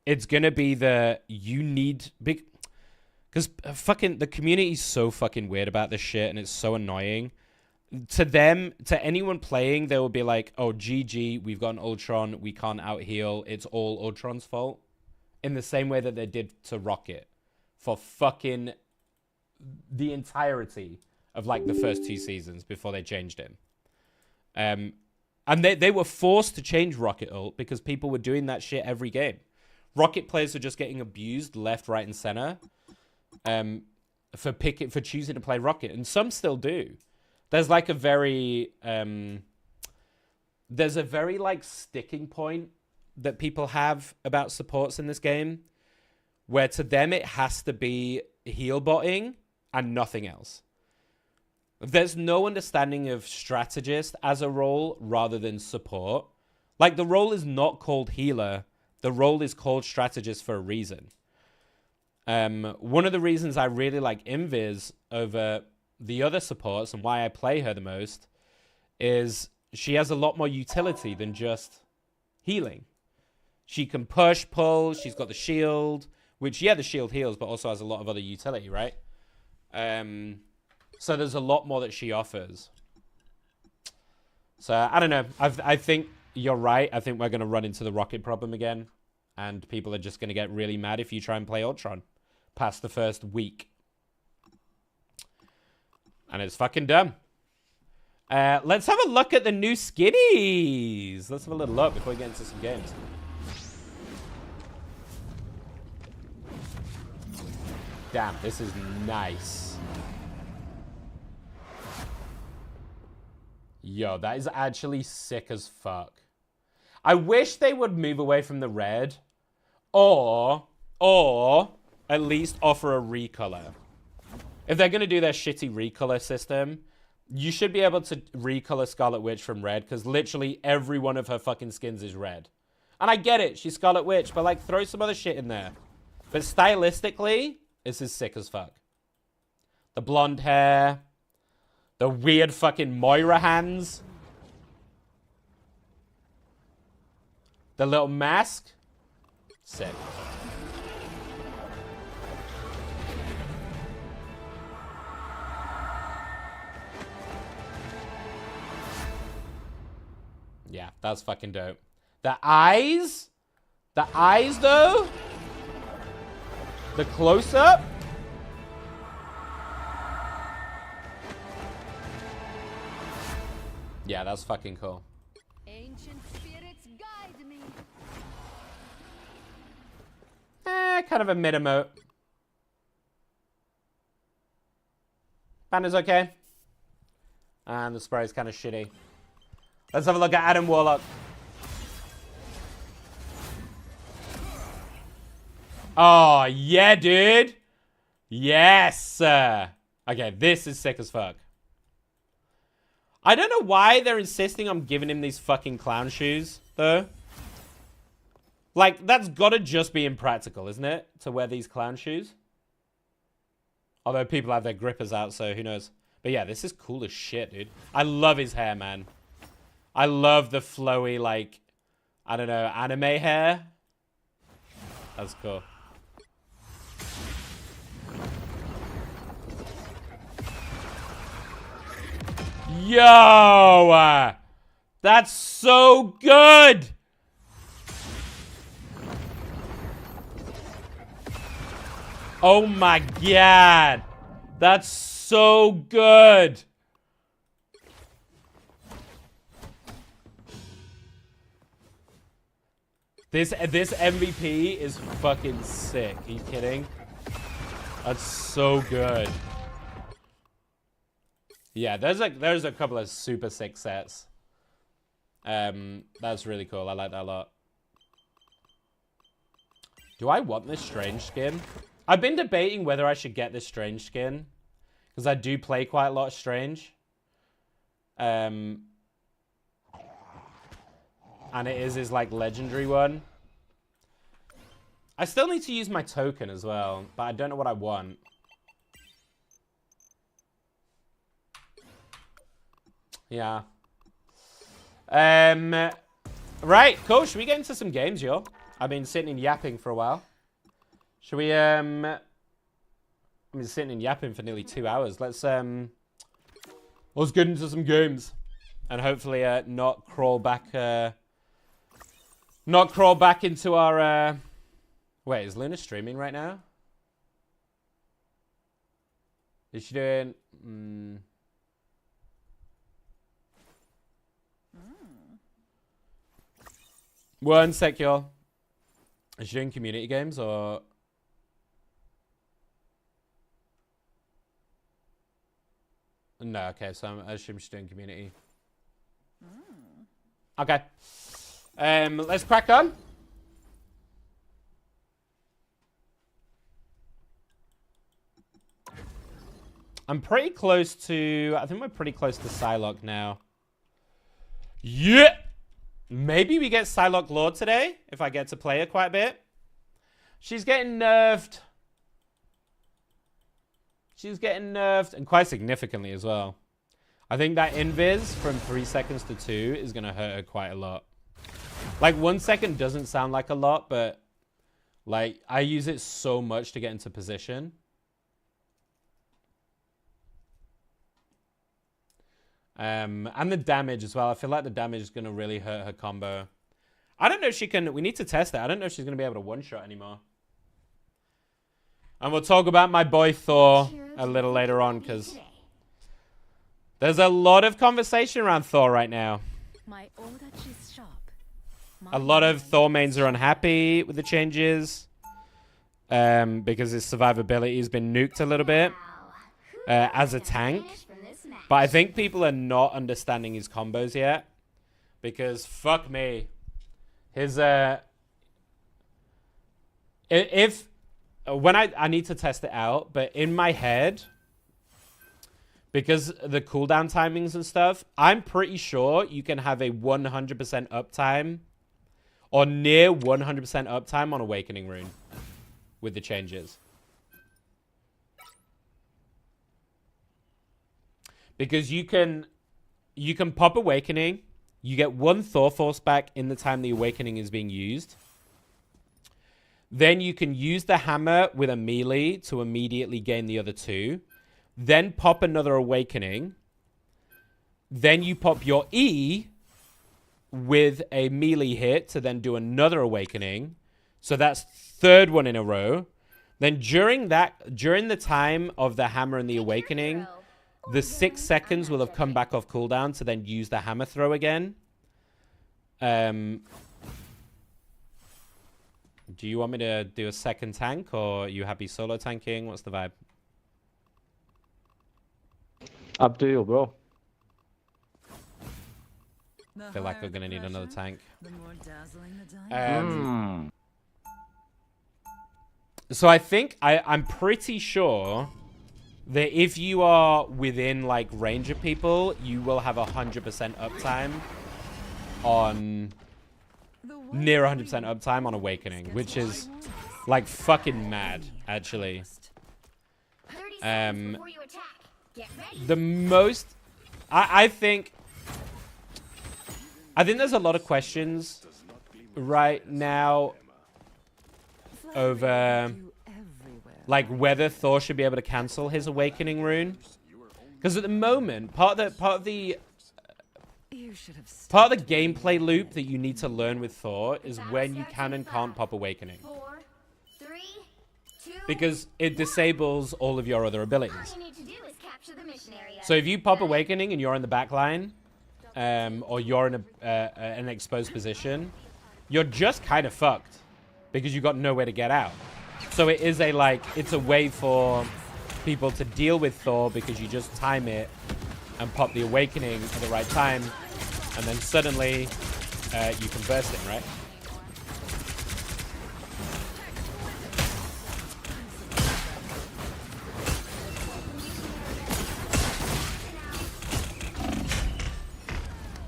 It's gonna be you need big, because fucking the community is so fucking weird about this shit, and it's so annoying. To them, to anyone playing, they will be like, "Oh, GG, we've got an Ultron, we can't out heal. It's all Ultron's fault." In the same way that they did to Rocket for fucking the entirety of like the first 2 seasons before they changed him. And they were forced to change Rocket ult because people were doing that shit every game. Rocket players were just getting abused left, right, and center for choosing to play Rocket, and some still do. There's like a very like sticking point that people have about supports in this game, where to them it has to be heal botting and nothing else. There's no understanding of strategist as a role rather than support. Like, the role is not called healer. The role is called strategist for a reason. One of the reasons I really like Invis over the other supports and why I play her the most is she has a lot more utility than just healing. She can push, pull, she's got the shield, which, yeah, the shield heals, but also has a lot of other utility, right? So there's a lot more that she offers. So, I don't know. I think you're right. I think we're going to run into the rocket problem again. And people are just going to get really mad if you try and play Ultron past the first week. And it's fucking dumb. Let's have a look at the new skinnies. Let's have a little look before we get into some games. Damn, this is nice. Yo, that is actually sick as fuck. I wish they would move away from the red, or at least offer a recolor. If they're gonna do their shitty recolor system, you should be able to recolor Scarlet Witch from red, because literally every one of her fucking skins is red. And I get it, she's Scarlet Witch, but like, throw some other shit in there. But stylistically, this is sick as fuck. The blonde hair, the weird fucking Moira hands, the little mask, sick. Yeah, that's fucking dope. The eyes though, the close-up. Yeah, that's fucking cool. Ancient spirits guide me. Kind of a mid-emote. Banner's okay. And the spray's kind of shitty. Let's have a look at Adam Warlock. Oh, yeah, dude. Yes. Okay, this is sick as fuck. I don't know why they're insisting on giving him these fucking clown shoes, though. Like, that's gotta just be impractical, isn't it? To wear these clown shoes. Although people have their grippers out, so who knows. But yeah, this is cool as shit, dude. I love his hair, man. I love the flowy, like, I don't know, anime hair. That's cool. Yo! That's so good! Oh my god! That's so good! This MVP is fucking sick. Are you kidding? That's so good. Yeah, there's a couple of super sick sets. That's really cool. I like that a lot. Do I want this strange skin? I've been debating whether I should get this strange skin, because I do play quite a lot of strange. And it is his like legendary one. I still need to use my token as well, but I don't know what I want. Yeah. Right, cool. Should we get into some games, yo? I've been sitting and yapping for a while. Should we, I've been sitting and yapping for nearly 2 hours. Let's get into some games. And hopefully, not crawl back into our, wait, is Luna streaming right now? Is she doing, 1 sec, y'all. Is she doing community games or? No, okay, so I assume she's doing community. Okay. Let's crack on. I'm pretty close to, I think we're pretty close to Psylocke now. Yeah! Maybe we get Psylocke Lord today, if I get to play her quite a bit. She's getting nerfed. She's getting nerfed, and quite significantly as well. I think that invis from 3 seconds to 2 is going to hurt her quite a lot. Like, 1 second doesn't sound like a lot, but like, I use it so much to get into position. And the damage as well. I feel like the damage is going to really hurt her combo. I don't know if she can... We need to test it. I don't know if she's going to be able to one-shot anymore. And we'll talk about my boy Thor a little later on, because there's a lot of conversation around Thor right now. A lot of Thor mains are unhappy with the changes because his survivability has been nuked a little bit as a tank. But I think people are not understanding his combos yet, because fuck me, his when I need to test it out, but in my head, because the cooldown timings and stuff, I'm pretty sure you can have a 100% uptime or near 100% uptime on Awakening Rune with the changes. Because you can pop Awakening, you get 1 Thor Force back in the time the Awakening is being used. Then you can use the hammer with a melee to immediately gain the other 2. Then pop another Awakening. Then you pop your E with a melee hit to then do another Awakening. So that's 3rd one in a row. Then during the time of the hammer and the Awakening, the 6 seconds will have come back off cooldown to then use the hammer throw again. Do you want me to do a second tank, or are you happy solo tanking? What's the vibe? Up to you, bro. I feel like we're going to need another tank. So I think, I'm pretty sure that if you are within like range of people, you will have 100% uptime on near 100% uptime on Awakening, which is like fucking mad, actually. The most, I think there's a lot of questions right now over like whether Thor should be able to cancel his Awakening Rune, because at the moment part of the gameplay loop that you need to learn with Thor is when you can and can't pop Awakening, because it disables all of your other abilities. So if you pop Awakening and you're in the back line, or you're in an exposed position, you're just kind of fucked because you got nowhere to get out. So it is a like, it's a way for people to deal with Thor because you just time it and pop the awakening at the right time, and then suddenly you can burst him, right?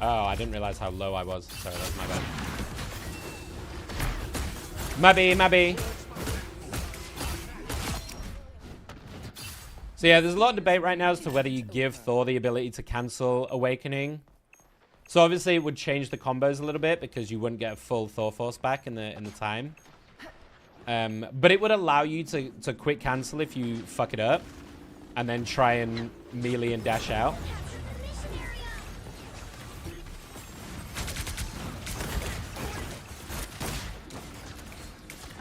Oh, I didn't realize how low I was. Sorry, that was my bad. Maybe. So yeah, there's a lot of debate right now as to whether you give Thor the ability to cancel Awakening. So obviously it would change the combos a little bit because you wouldn't get a full Thor Force back in the time. But it would allow you to quick cancel if you fuck it up and then try and melee and dash out.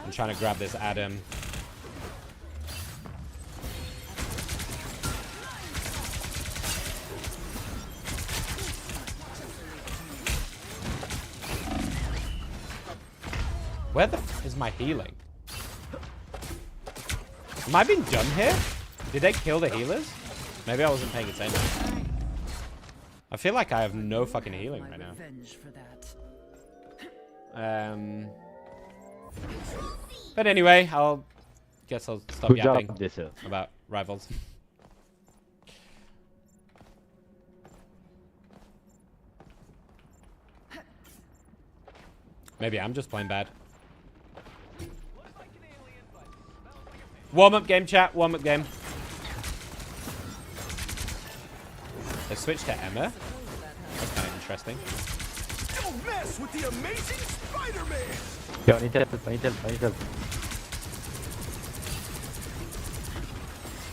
I'm trying to grab this Adam. Where the f is my healing? Am I being dumb here? Did they kill the healers? Maybe I wasn't paying attention. I feel like I have no fucking healing right now. But anyway, guess I'll stop yapping about rivals. Maybe I'm just playing bad. Warm-up game, chat. Warm-up game. They switched to Emma. That's kind of interesting. Don't mess with the amazing Spider-Man. Yo, I need help.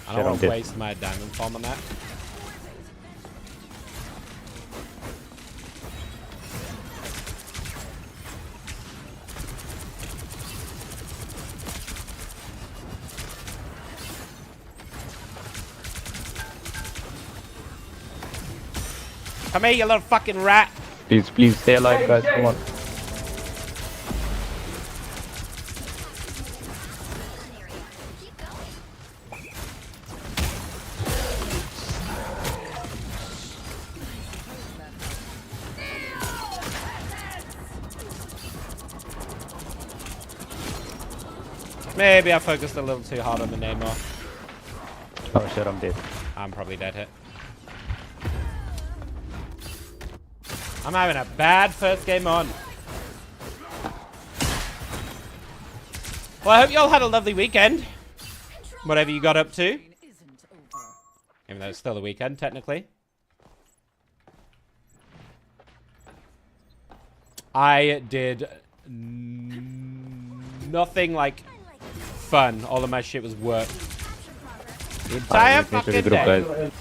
I don't want to waste my diamond farm on that. Come here, you little fucking rat. Please stay alive, guys. Come on. Maybe I focused a little too hard on the Namor. Oh shit, I'm dead. I'm probably dead hit. I'm having a bad first game on. Well, I hope you all had a lovely weekend. Whatever you got up to. Even though it's still the weekend, technically. I did nothing like fun. All of my shit was work. The entire fucking day.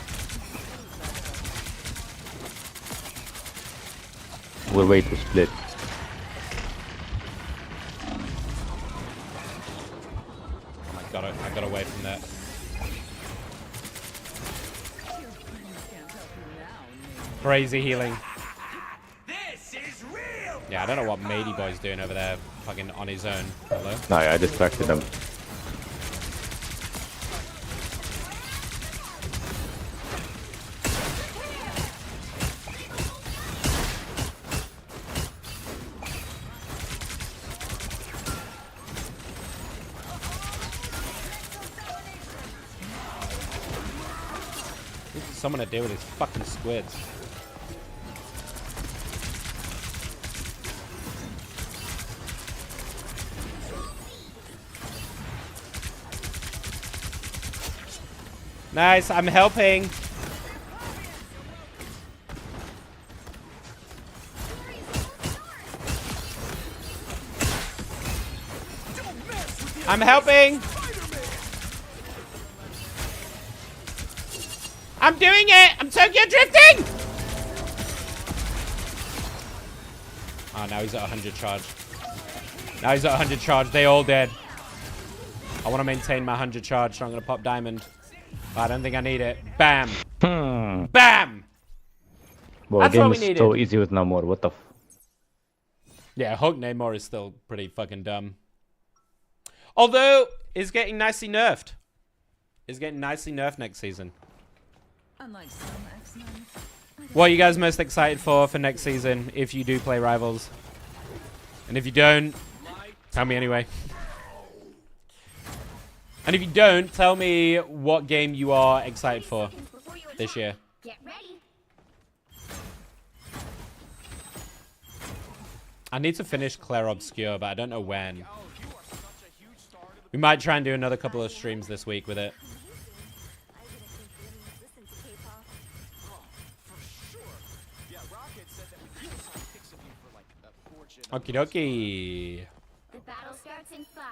We'll wait to split. Oh, I got away from that. Crazy healing. Yeah, I don't know what Matey Boy's doing over there, fucking on his own. Hello? No, I distracted them. Someone to deal with these fucking squids. Nice, I'm helping. I'm helping. I'm doing it! I'm Tokyo drifting! Oh, now he's at 100 charge. Now he's at 100 charge. They all dead. I want to maintain my 100 charge, so I'm going to pop diamond. But I don't think I need it. Bam! Bam! Well, That's game what we is needed. so easy with no more. What the f... Yeah, Hulk Namor is still pretty fucking dumb. Although, it's getting nicely nerfed. It's getting nicely nerfed next season. What are you guys most excited for next season if you do play Rivals? And if you don't, tell me anyway. And if you don't, tell me what game you are excited for this year. Get ready. I need to finish Claire Obscure, but I don't know when. We might try and do another couple of streams this week with it. Okie dokie. The battle starts in 5,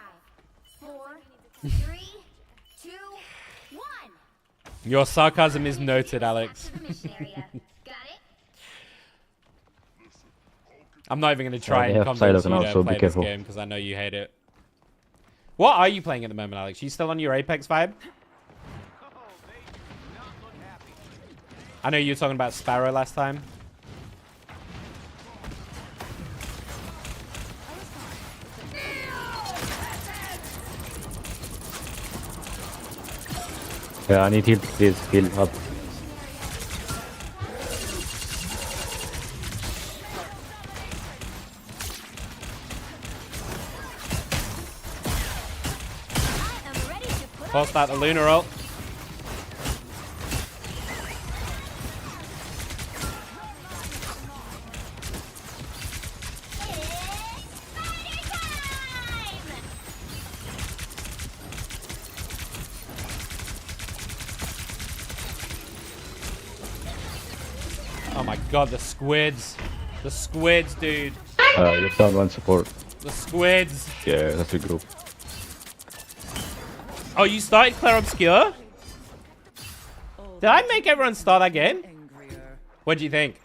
4, 3, 2, 1. Your sarcasm is noted, Alex. I'm not even going to try and convince you to play this game because I know you hate it. What are you playing at the moment, Alex? You still on your Apex vibe? I know you were talking about Sparrow last time. Yeah, I need heal, please. Heal up. Force out the Lunar ult. Oh my god, the squids. The squids, dude. You're down one support. The squids. Yeah, that's a group. Oh, you started Claire Obscure? Did I make everyone start that game? What do you think?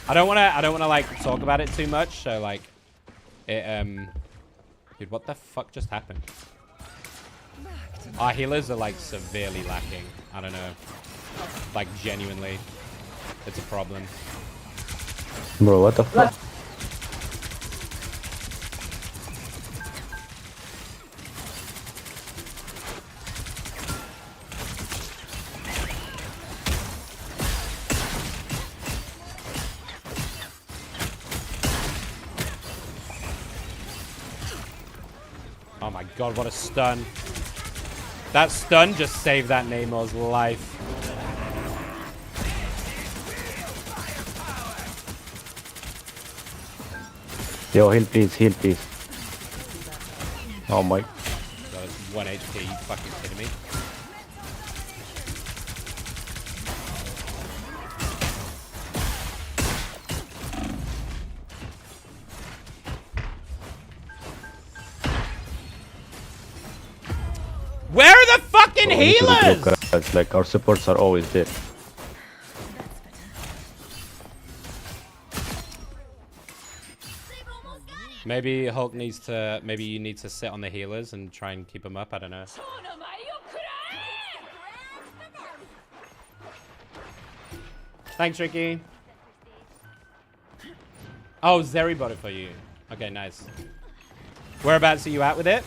I don't wanna like talk about it too much, so like it dude, what the fuck just happened? Our healers are like severely lacking. I don't know. Like genuinely. It's a problem. Bro, what the fuck? Oh my god, what a stun. That stun just saved that Namor's life. Yo, heal please, heal please. Oh my. That was 1 HP, you fucking kidding me? Where are the fucking healers? Like our supports are always there. Maybe Hulk needs to, maybe you need to sit on the healers and try and keep them up. I don't know. Thanks, Ricky. Oh, Zeri bought it for you. Okay, nice. Whereabouts are you at with it?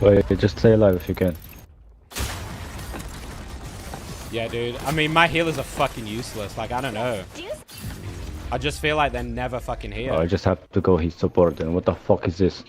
Wait, just stay alive if you can. Yeah, dude. I mean, my healers are fucking useless. Like, I don't know. I just feel like they're never fucking here. Oh, I just have to go his support then. What the fuck is this?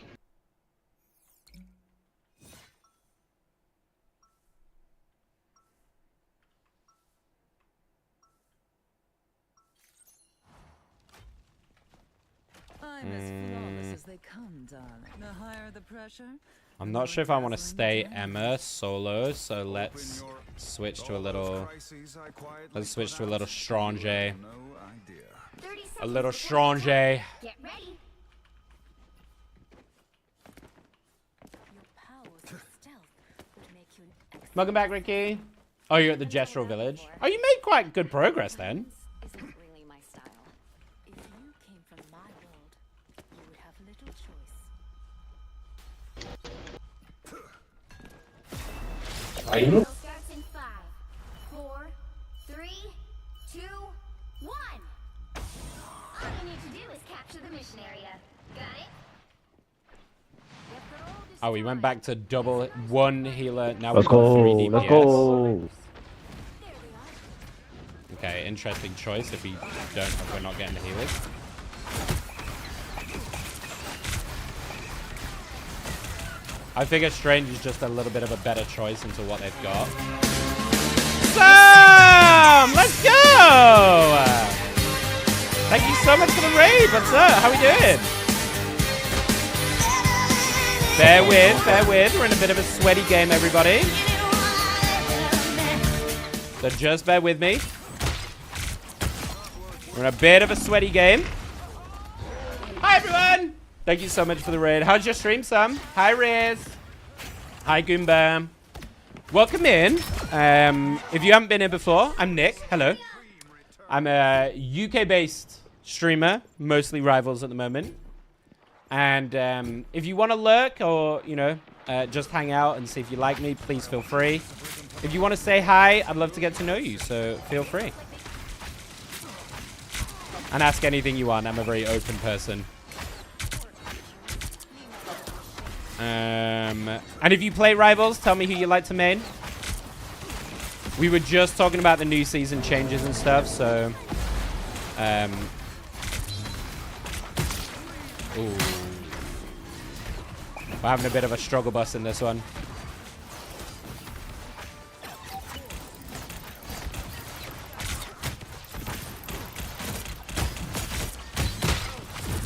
I'm as flawless as they come, darling. The higher the pressure. I'm not sure if I want to stay Emma solo, so let's switch to a little. Let's switch to a little Strange. A little Strange. Get ready. Welcome back, Ricky. Oh, you're at the Gestural Village. Oh, you made quite good progress then. Isn't really my style. Battle starts in 5, 4, 3, 2, 1. All you need to do is capture the mission area. Got it? Oh, we went back to double 1 healer. Now Let's we've got 3 go. DPS. Let's go. Okay, interesting choice if we're not getting the healers. I figure Strange is just a little bit of a better choice into what they've got. Sam! Let's go! Thank you so much for the raid. What's up? How we doing? Bear with, bear with. We're in a bit of a sweaty game, everybody. So just bear with me. We're in a bit of a sweaty game. Hi, everyone. Thank you so much for the raid. How's your stream, Sam? Hi, Riz. Hi, Goomba. Welcome in. If you haven't been here before, I'm Nick. Hello. I'm a UK-based streamer, mostly Rivals at the moment. And if you want to lurk or, you know, just hang out and see if you like me, please feel free. If you want to say hi, I'd love to get to know you, so feel free. And ask anything you want. I'm a very open person. And if you play Rivals, tell me who you like to main. We were just talking about the new season changes and stuff, so... Ooh. We're having a bit of a struggle bus in this one.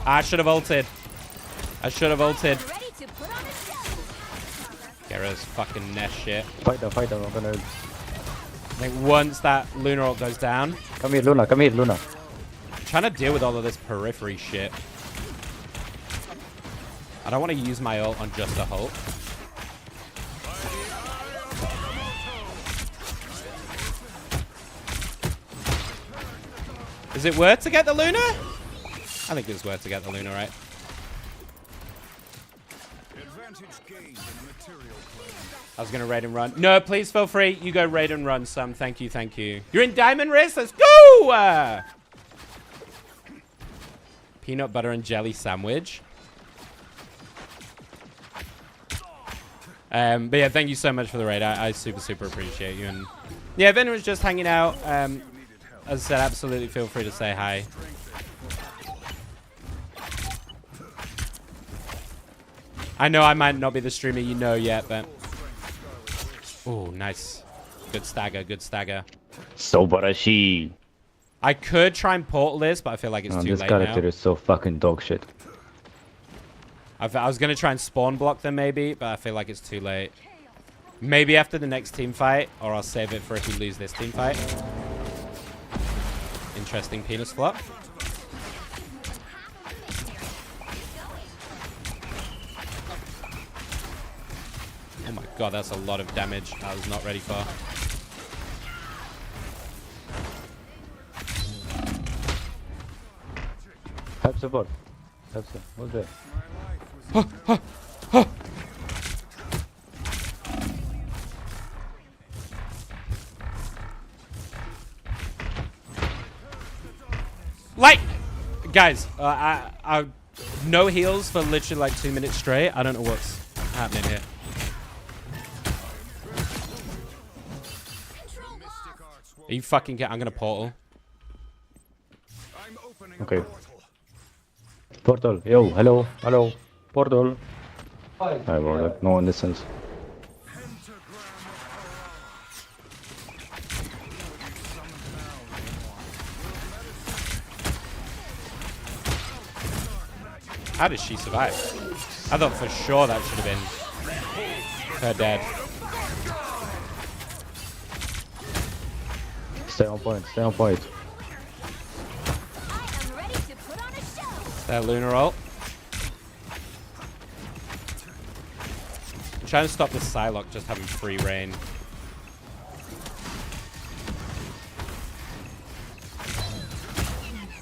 I should have ulted. I should have ulted. Gera's fucking nest shit. Fight them, fight them. I'm gonna... I think once that Lunar ult goes down... Come here, Luna. Come here, Luna. I'm trying to deal with all of this periphery shit. I don't want to use my ult on just a Hulk. Is it worth to get the Luna? I think it's worth to get the Luna, right? I was going to raid and run. No, please feel free. You go raid and run, Sam. Thank you, thank you. You're in Diamond Race? Let's go! Peanut butter and jelly sandwich. But yeah, thank you so much for the raid. I super, super appreciate you. And yeah, if anyone's just hanging out, as I said, absolutely feel free to say hi. I know I might not be the streamer you know yet, but... Oh, nice. Good stagger, good stagger. So barashi. I could try and portal this, but I feel like it's too late now. This character is so fucking dog shit. I was going to try and spawn block them maybe, but I feel like it's too late. Maybe after the next team fight, or I'll save it for if we lose this team fight. Interesting penis flop. Oh my god, that's a lot of damage I was not ready for. Help support. Help support. What's there? Like, guys, I no heals for literally like 2 minutes straight. I don't know what's happening here. Are you fucking kidding? I'm gonna portal. Okay. Portal. Yo, hello, hello. Portal. Hi, bro. No one listens. How did she survive? I thought for sure that should have been her dead. Stay on point. Stay on point. That Lunar ult. I'm trying to stop this Psylocke just having free reign.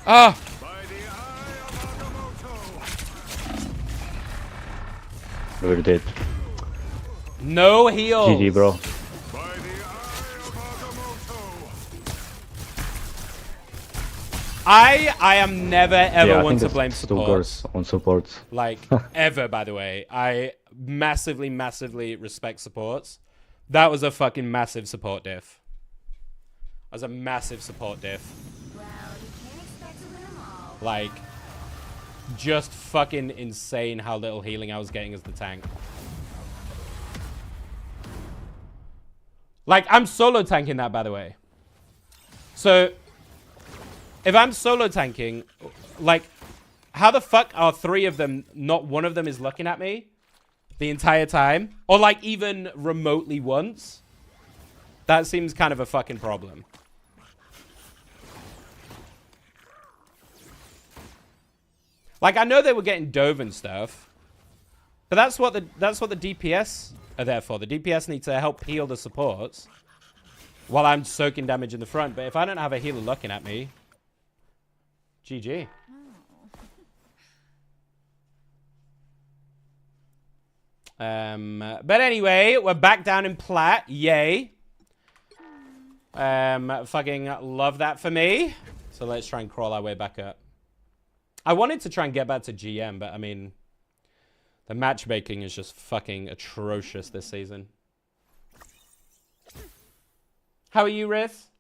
Ah! We're dead. No heals. GG, bro. I am never ever Yeah, one to blame support. On support. Like, ever, by the way. I massively, massively respect supports. That was a fucking massive support diff. That was a massive support diff. Like, just fucking insane how little healing I was getting as the tank. Like, I'm solo tanking that, by the way. So, if I'm solo tanking, like, how the fuck are 3 of them, not one of them is looking at me the entire time? Or, like, even remotely once? That seems kind of a fucking problem. Like, I know they were getting dove and stuff, but that's what the DPS are there for. The DPS need to help heal the supports while I'm soaking damage in the front. But if I don't have a healer looking at me, GG. But anyway, we're back down in plat. Yay. Fucking love that for me. So let's try and crawl our way back up. I wanted to try and get back to GM, but I mean, the matchmaking is just fucking atrocious this season. How are you, Riff?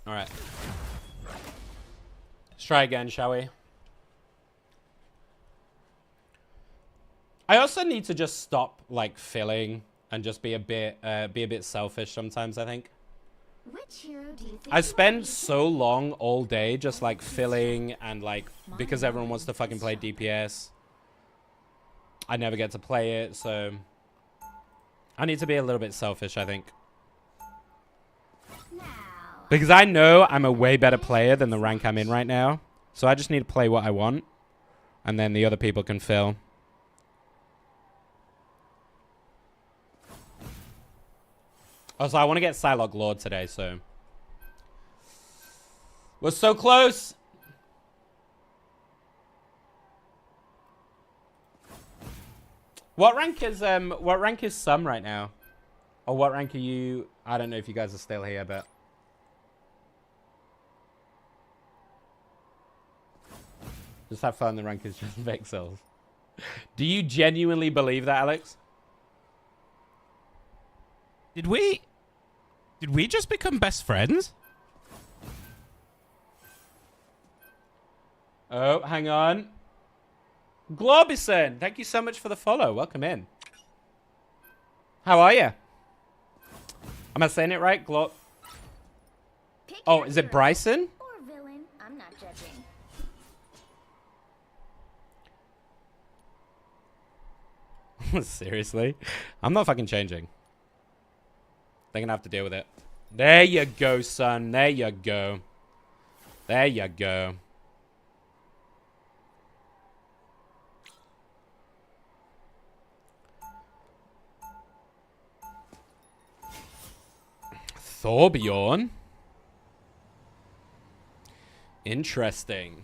All right. Let's try again, shall we? I also need to just stop, like, filling and just be a bit selfish sometimes, I think. Which hero do you think I spend so long all day just, like, filling and, like, because everyone wants to fucking play DPS, I never get to play it, so I need to be a little bit selfish, I think. Because I know I'm a way better player than the rank I'm in right now, so I just need to play what I want, and then the other people can fill. Also, I want to get Psylocke Lord today, so we're so close. What rank is Sum right now? Or what rank are you? I don't know if you guys are still here, but just have fun. The rank is just Vexels. Do you genuinely believe that, Alex? Did we just become best friends? Oh, hang on. Globison, thank you so much for the follow. Welcome in. How are you? Am I saying it right? Oh, is it Bryson? or villain? I'm not judging. Seriously? I'm not fucking changing. They're gonna have to deal with it. There you go, son. There you go. There you go. Thorbjorn? Interesting.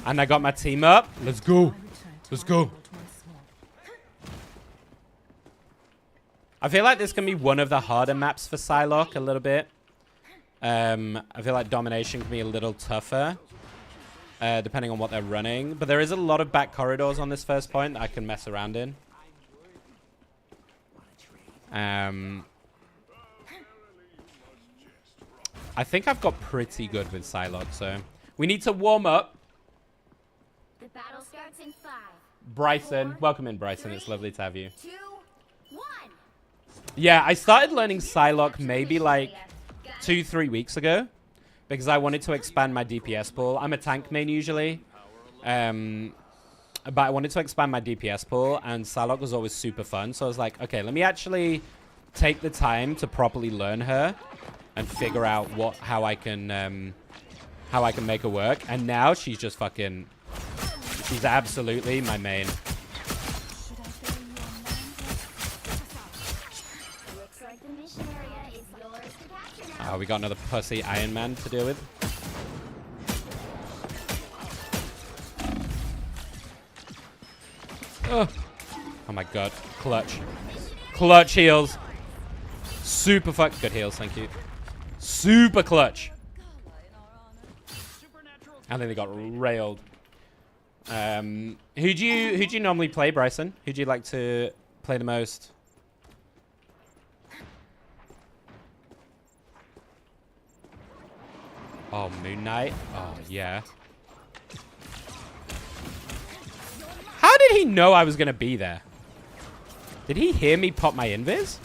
And I got my team up. Let's go. Let's go. I feel like this can be one of the harder maps for Psylocke a little bit. I feel like domination can be a little tougher, depending on what they're running. But there is a lot of back corridors on this first point that I can mess around in. I think I've got pretty good with Psylocke, so we need to warm up. The battle starts in 5. Bryson, welcome in, Bryson. It's lovely to have you. 2, 1. Yeah, I started learning Psylocke maybe like 2-3 weeks ago because I wanted to expand my DPS pool. I'm a tank main usually, but I wanted to expand my DPS pool, and Psylocke was always super fun. So I was like, okay, let me actually take the time to properly learn her and figure out how I can make her work. And now she's just fucking, she's absolutely my main. Oh, we got another pussy Iron Man to deal with. Oh my god. Clutch. Clutch heals. Super good heals, thank you. Super clutch. And then they got railed. Who do you normally play, Bryson? Who do you like to play the most? Oh, Moon Knight. Oh, yeah. How did he know I was going to be there? Did he hear me pop my invis?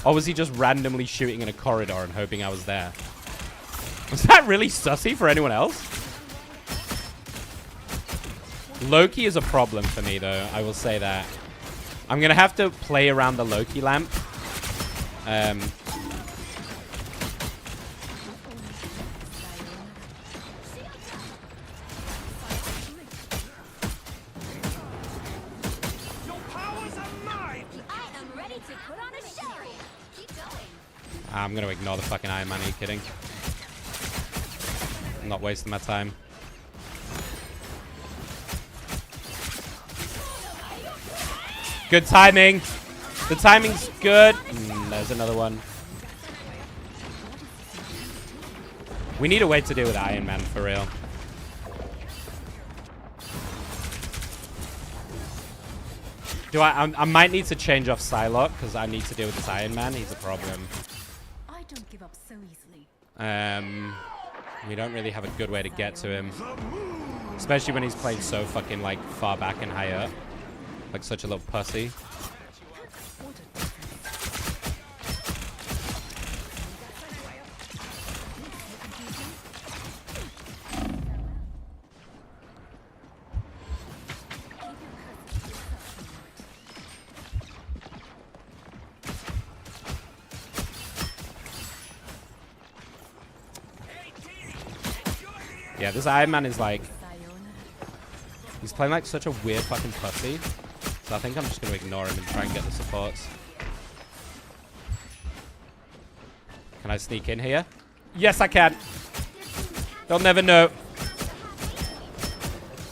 Or was he just randomly shooting in a corridor and hoping I was there? Was that really sussy for anyone else? Loki is a problem for me, though. I will say that. I'm going to have to play around the Loki lamp. I'm going to ignore the fucking Iron Man. Are you kidding? I'm not wasting my time. Good timing. The timing's good. There's another one. We need a way to deal with Iron Man for real. I might need to change off Psylocke because I need to deal with this Iron Man. He's a problem. I don't give up so easily. We don't really have a good way to get to him. Especially when he's playing so fucking like far back and high up. Like such a little pussy. Yeah, this Iron Man is like... He's playing like such a weird fucking pussy. So I think I'm just going to ignore him and try and get the supports. Can I sneak in here? Yes, I can. They'll never know.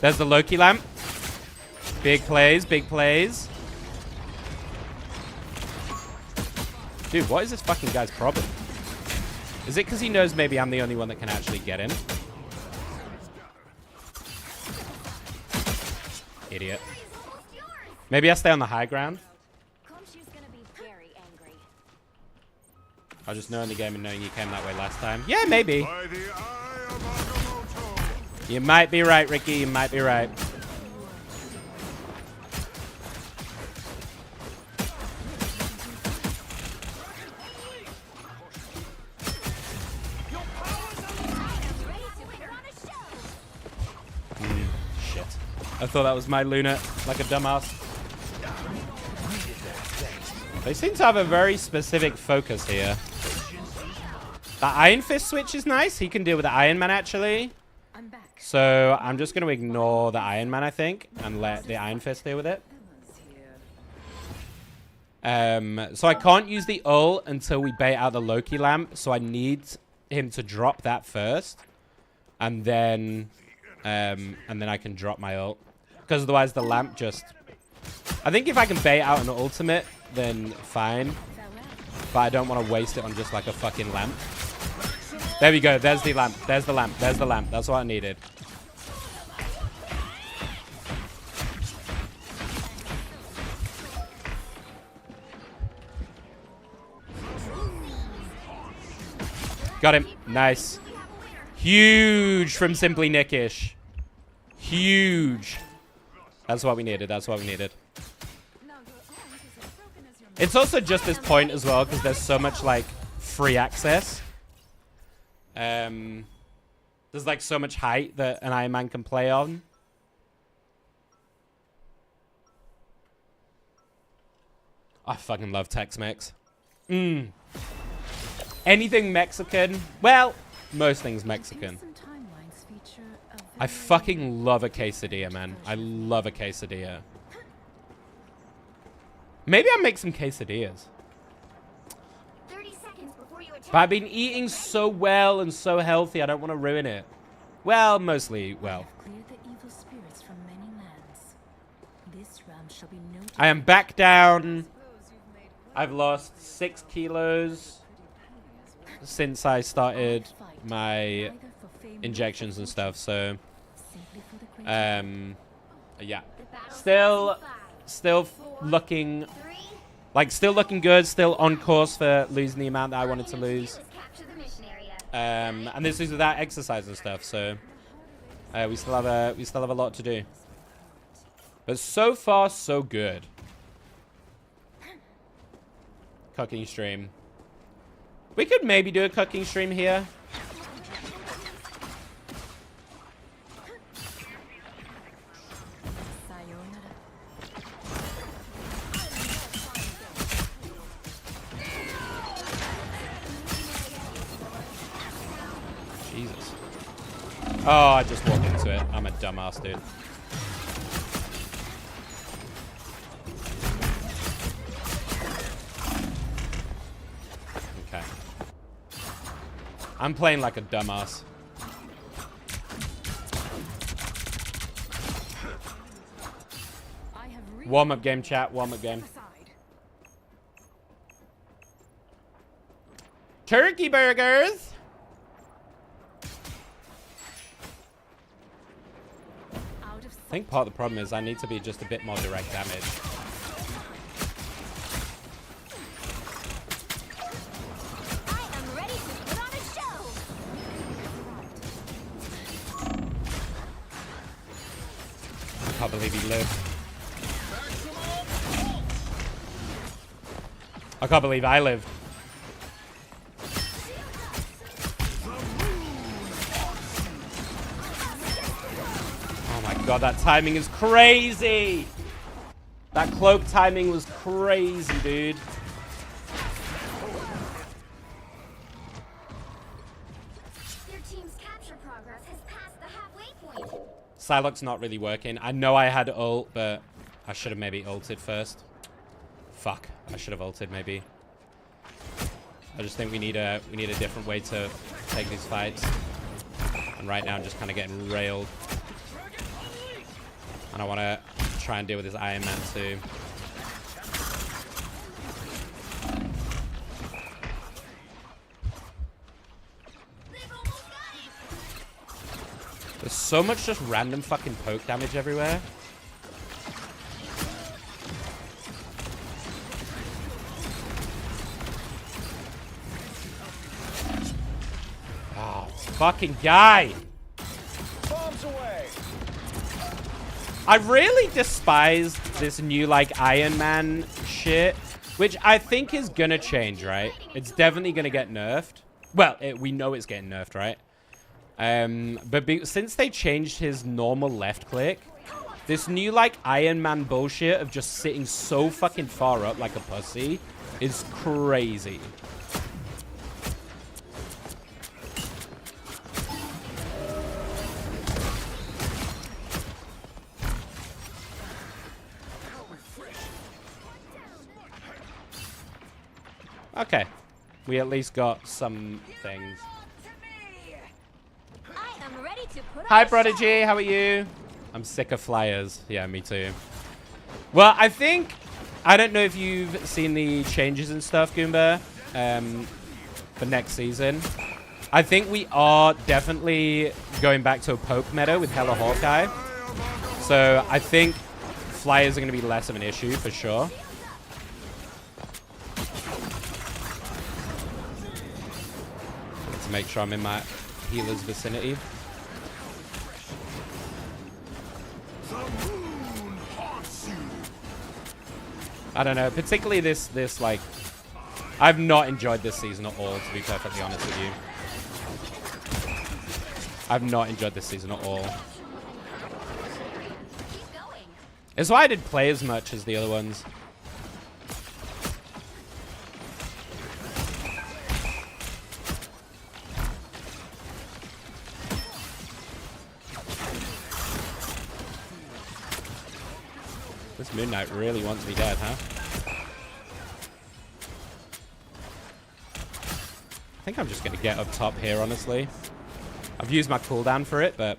There's the Loki lamp. Big plays, big plays. Dude, what is this fucking guy's problem? Is it because he knows maybe I'm the only one that can actually get him? Idiot. Maybe I stay on the high ground. I'll just know in the game and knowing you came that way last time. Yeah, maybe. You might be right, Ricky. You might be right. Shit. I thought that was my Luna, like a dumbass. They seem to have a very specific focus here. The Iron Fist switch is nice. He can deal with the Iron Man, actually. So I'm just going to ignore the Iron Man, I think, and let the Iron Fist deal with it. So I can't use the ult until we bait out the Loki lamp. So I need him to drop that first, and then I can drop my ult. Because otherwise the lamp just... I think if I can bait out an ultimate, then fine. But I don't want to waste it on just like a fucking lamp. There we go. There's the lamp. There's the lamp. There's the lamp. That's what I needed. Got him. Nice. Huge from Simply Nickish. Huge. That's what we needed. That's what we needed. It's also just this point as well because there's so much like free access. There's like so much height that an Iron Man can play on. I fucking love Tex-Mex. Anything Mexican. Well, most things Mexican. I fucking love a quesadilla, man. I love a quesadilla. Maybe I'll make some quesadillas. 30 seconds before you attack. But I've been eating so well and so healthy, I don't want to ruin it. Well, mostly well. Cleared the evil spirits from many lands. This realm shall be noted. I am back down. I've lost 6 kilos since I started my injections and stuff, so yeah. Still looking good, still on course for losing the amount that I wanted to lose. And this is without exercise and stuff, so we still have a lot to do. But so far so good. Cooking stream. We could maybe do a cooking stream here. Jesus. Oh, I just walked into it. I'm a dumbass, dude. Okay. I'm playing like a dumbass. Warm-up game, chat. Warm-up game. Turkey burgers! I think part of the problem is I need to be just a bit more direct damage. I am ready to put on a show. I can't believe he lived. I can't believe I lived. Oh my god, that timing is crazy! That cloak timing was crazy, dude. Your team's capture progress has passed the halfway point. Psylocke's not really working. I know I had ult, but I should have maybe ulted first. Fuck, I should have ulted maybe. I just think we need a different way to take these fights. And right now I'm just kind of getting railed. And I want to try and deal with this Iron Man too. There's so much just random fucking poke damage everywhere. Oh, fucking guy. Bombs away. I really despise this new, like, Iron Man shit, which I think is gonna change, right? It's definitely gonna get nerfed. Well, we know it's getting nerfed, right? But since they changed his normal left click, this new, like, Iron Man bullshit of just sitting so fucking far up like a pussy is crazy. Okay. We at least got some things. I am ready to put Hi, on a Prodigy. show. How are you? I'm sick of flyers. Yeah, me too. Well, I don't know if you've seen the changes and stuff, Goomba, for next season. I think we are definitely going back to a poke meta with hella Hawkeye. So I think flyers are going to be less of an issue for sure. Make sure I'm in my healer's vicinity. I don't know, particularly this like, I've not enjoyed this season at all, to be perfectly honest with you. I've not enjoyed this season at all. It's why I didn't play as much as the other ones. This Moon Knight really wants me dead, huh? I think I'm just going to get up top here, honestly. I've used my cooldown for it, but...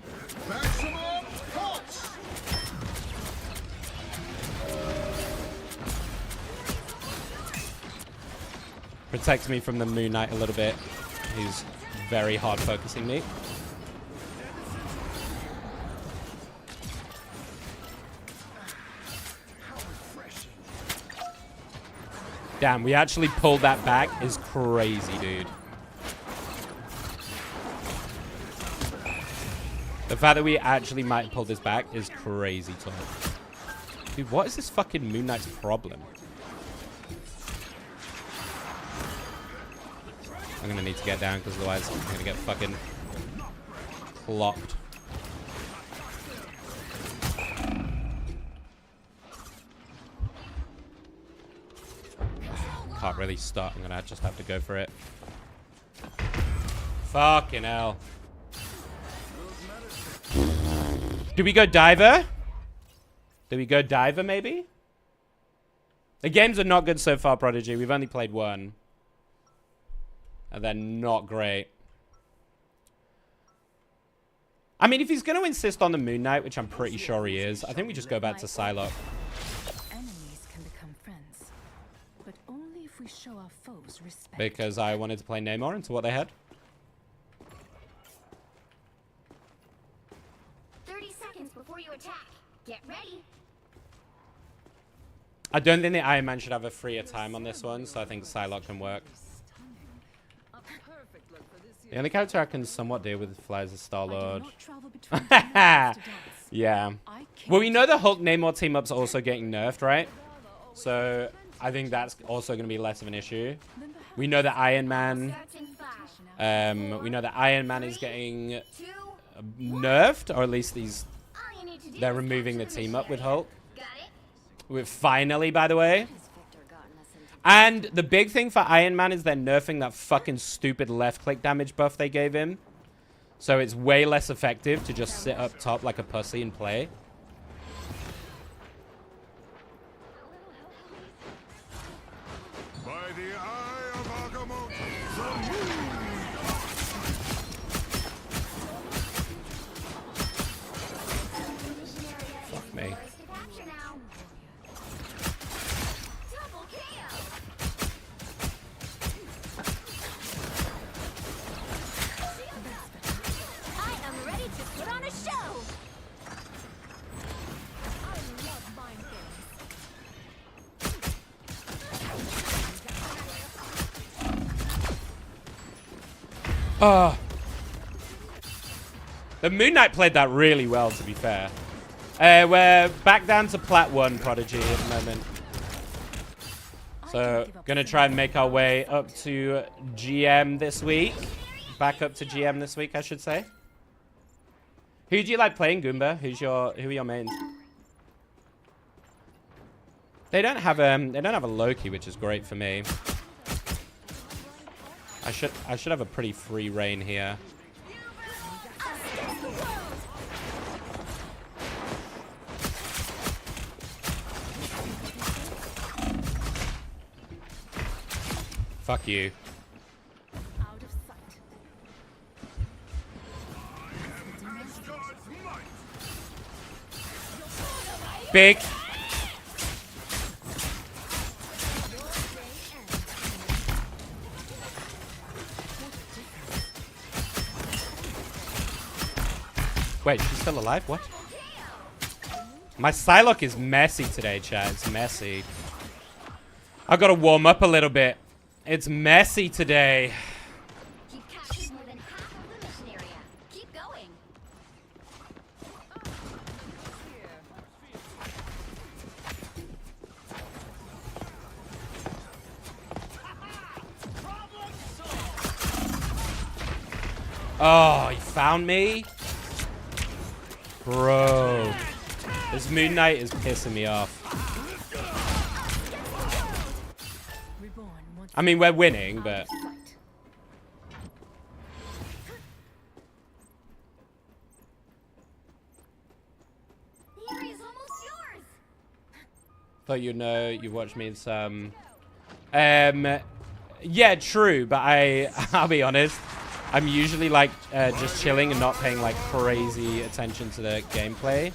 Protects me from the Moon Knight a little bit. He's very hard focusing me. Damn, we actually pulled that back is crazy, dude. The fact that we actually might pull this back is crazy talk. Dude, what is this fucking Moon Knight's problem? I'm gonna need to get down because otherwise I'm gonna get fucking clocked. Can't really start. I'm gonna just have to go for it. Fucking hell. Do we go diver? Do we go diver maybe? The games are not good so far, Prodigy. We've only played one. And they're not great. I mean, if he's going to insist on the Moon Knight, which I'm pretty sure he is, I think we just go back to Psylocke. Enemies can become friends, but only if we show our foes respect. Because I wanted to play Namor into what they had. 30 seconds before you attack. Get ready. I don't think the Iron Man should have a freer time on this one, so I think Psylocke can work. The only character I can somewhat deal with flies is Star-Lord. Yeah. Well, we know the Hulk Namor team-up's also getting nerfed, right? So I think that's also going to be less of an issue. We know that Iron Man... we know that Iron Man is getting nerfed, or at least they're removing the team-up with Hulk. With finally, by the way. And the big thing for Iron Man is they're nerfing that fucking stupid left-click damage buff they gave him. So it's way less effective to just sit up top like a pussy and play. By the eye of Agamotto, Fuck me. The Moon Knight played that really well, to be fair. We're back down to Plat 1 Prodigy at the moment. So, gonna try and make our way up to GM this week. Back up to GM this week, I should say. Who do you like playing, Goomba? Who are your mains? They don't have a Loki, which is great for me. I should have a pretty free reign here. Fuck you. Big. Wait, she's still alive? What? My Psylocke is messy today, chat. It's messy. I gotta warm up a little bit. It's messy today. You've captured more than half of the mission area. Keep going. Oh, he found me? Bro. This Moon Knight is pissing me off. I mean, we're winning, but... The area's almost yours. Thought you know you watched me in some... Yeah, true, but I'll be honest. I'm usually like just chilling and not paying like crazy attention to the gameplay.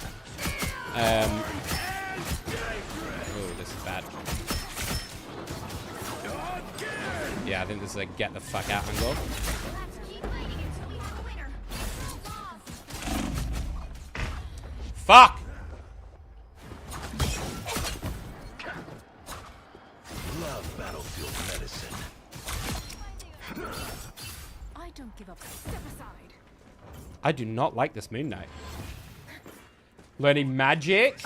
Oh, this is bad. Yeah, I think this is a get the fuck out angle. Fuck! Love battlefield medicine. I don't give up. Step aside. I do not like this Moon Knight. Learning magic.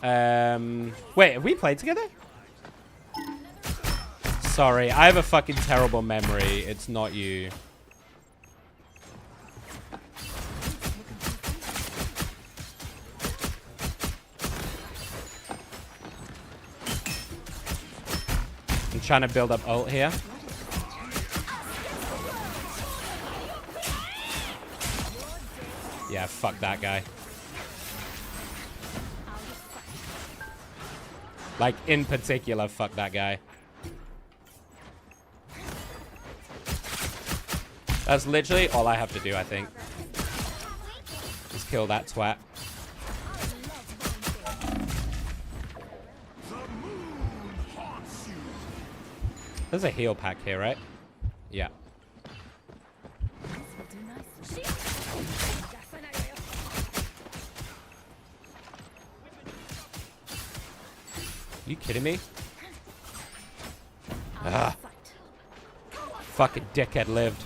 Wait, have we played together? Sorry, I have a fucking terrible memory. It's not you. I'm trying to build up ult here. Yeah, fuck that guy. Like, in particular, fuck that guy. That's literally all I have to do, I think. Just kill that twat. There's a heal pack here, right? Yeah. You kidding me? Ah. Fucking dickhead lived.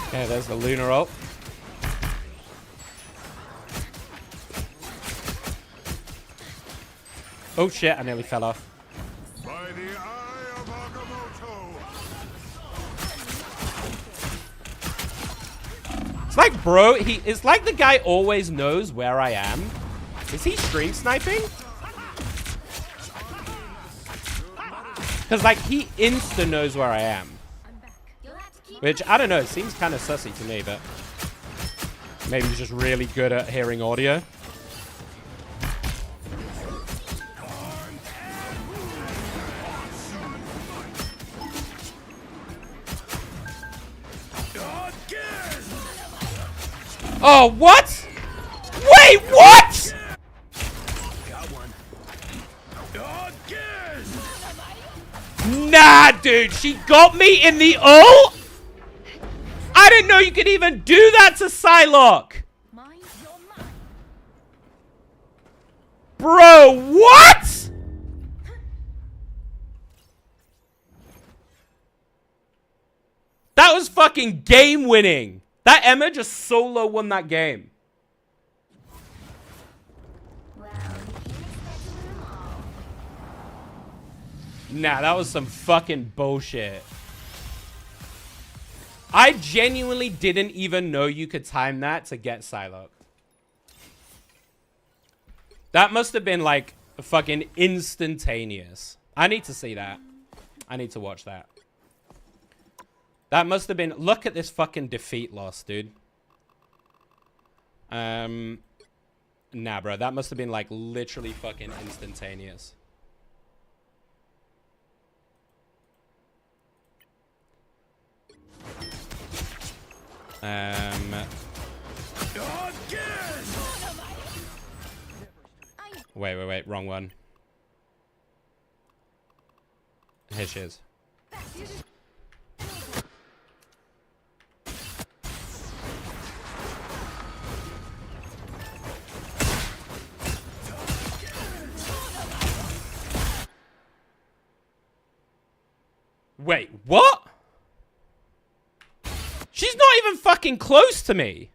Okay, there's the lunar ult. Oh shit, I nearly fell off. By the eye of Agamotto. It's like, bro, it's like the guy always knows where I am. Is he stream sniping? Because, like, he insta knows where I am. Which, I don't know, seems kind of sussy to me, but maybe he's just really good at hearing audio. Oh, what? Wait, what? Got one. Nah, dude, she got me in the ult? I didn't know you could even do that to Psylocke. Bro, what? That was fucking game winning. That Emma just solo won that game. Nah, that was some fucking bullshit. I genuinely didn't even know you could time that to get Psylocke. That must have been like fucking instantaneous. I need to see that. I need to watch that. That must have been... Look at this fucking defeat loss, dude. Nah, bro. That must have been, like, literally fucking instantaneous. Wait. Wrong one. Here she is. Wait, what? She's not even fucking close to me.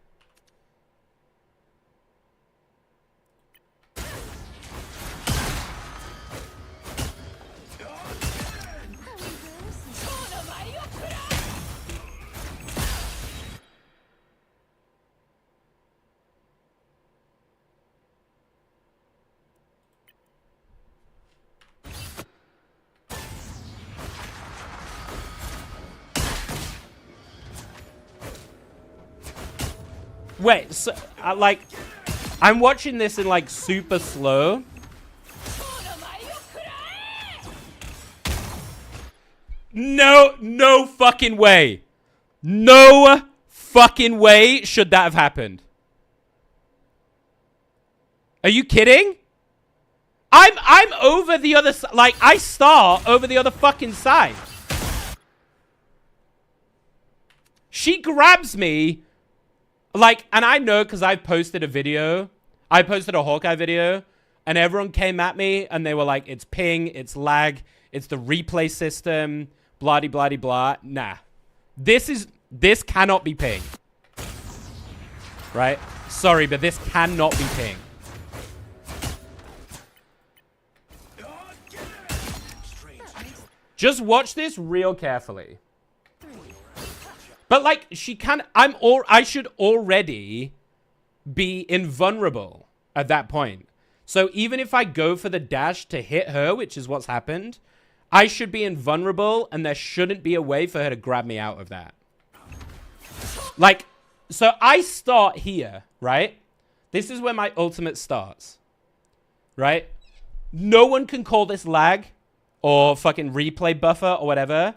Wait, so, like, I'm watching this in, like, super slow. No fucking way. No fucking way should that have happened. Are you kidding? I'm over the other side. Like, I start over the other fucking side. She grabs me. Like, and I know because I posted a video. I posted a HAWKEYE video. And everyone came at me and they were like, it's ping, it's lag, it's the replay system, blah de blah de blah. Nah. This cannot be ping. Right? Sorry, but this cannot be ping. Just watch this real carefully. But like, I should already be invulnerable at that point. So even if I go for the dash to hit her, which is what's happened, I should be invulnerable and there shouldn't be a way for her to grab me out of that. Like, so I start here, right? This is where my ultimate starts, right? No one can call this lag or fucking replay buffer or whatever.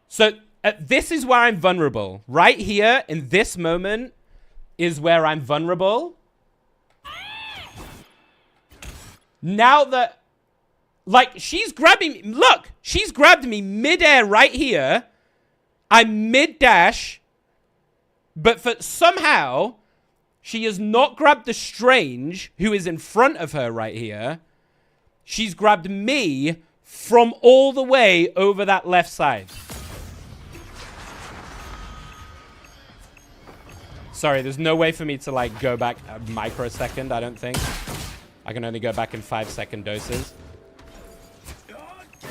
So this is where I'm vulnerable. Right here in this moment is where I'm vulnerable. Now that, like, she's grabbing me. Look, she's grabbed me midair right here. I'm mid-dash. But for somehow, she has not grabbed the Strange, who is in front of her right here. She's grabbed me from all the way over that left side. Sorry, there's no way for me to, like, go back a microsecond, I don't think. I can only go back in 5-second doses.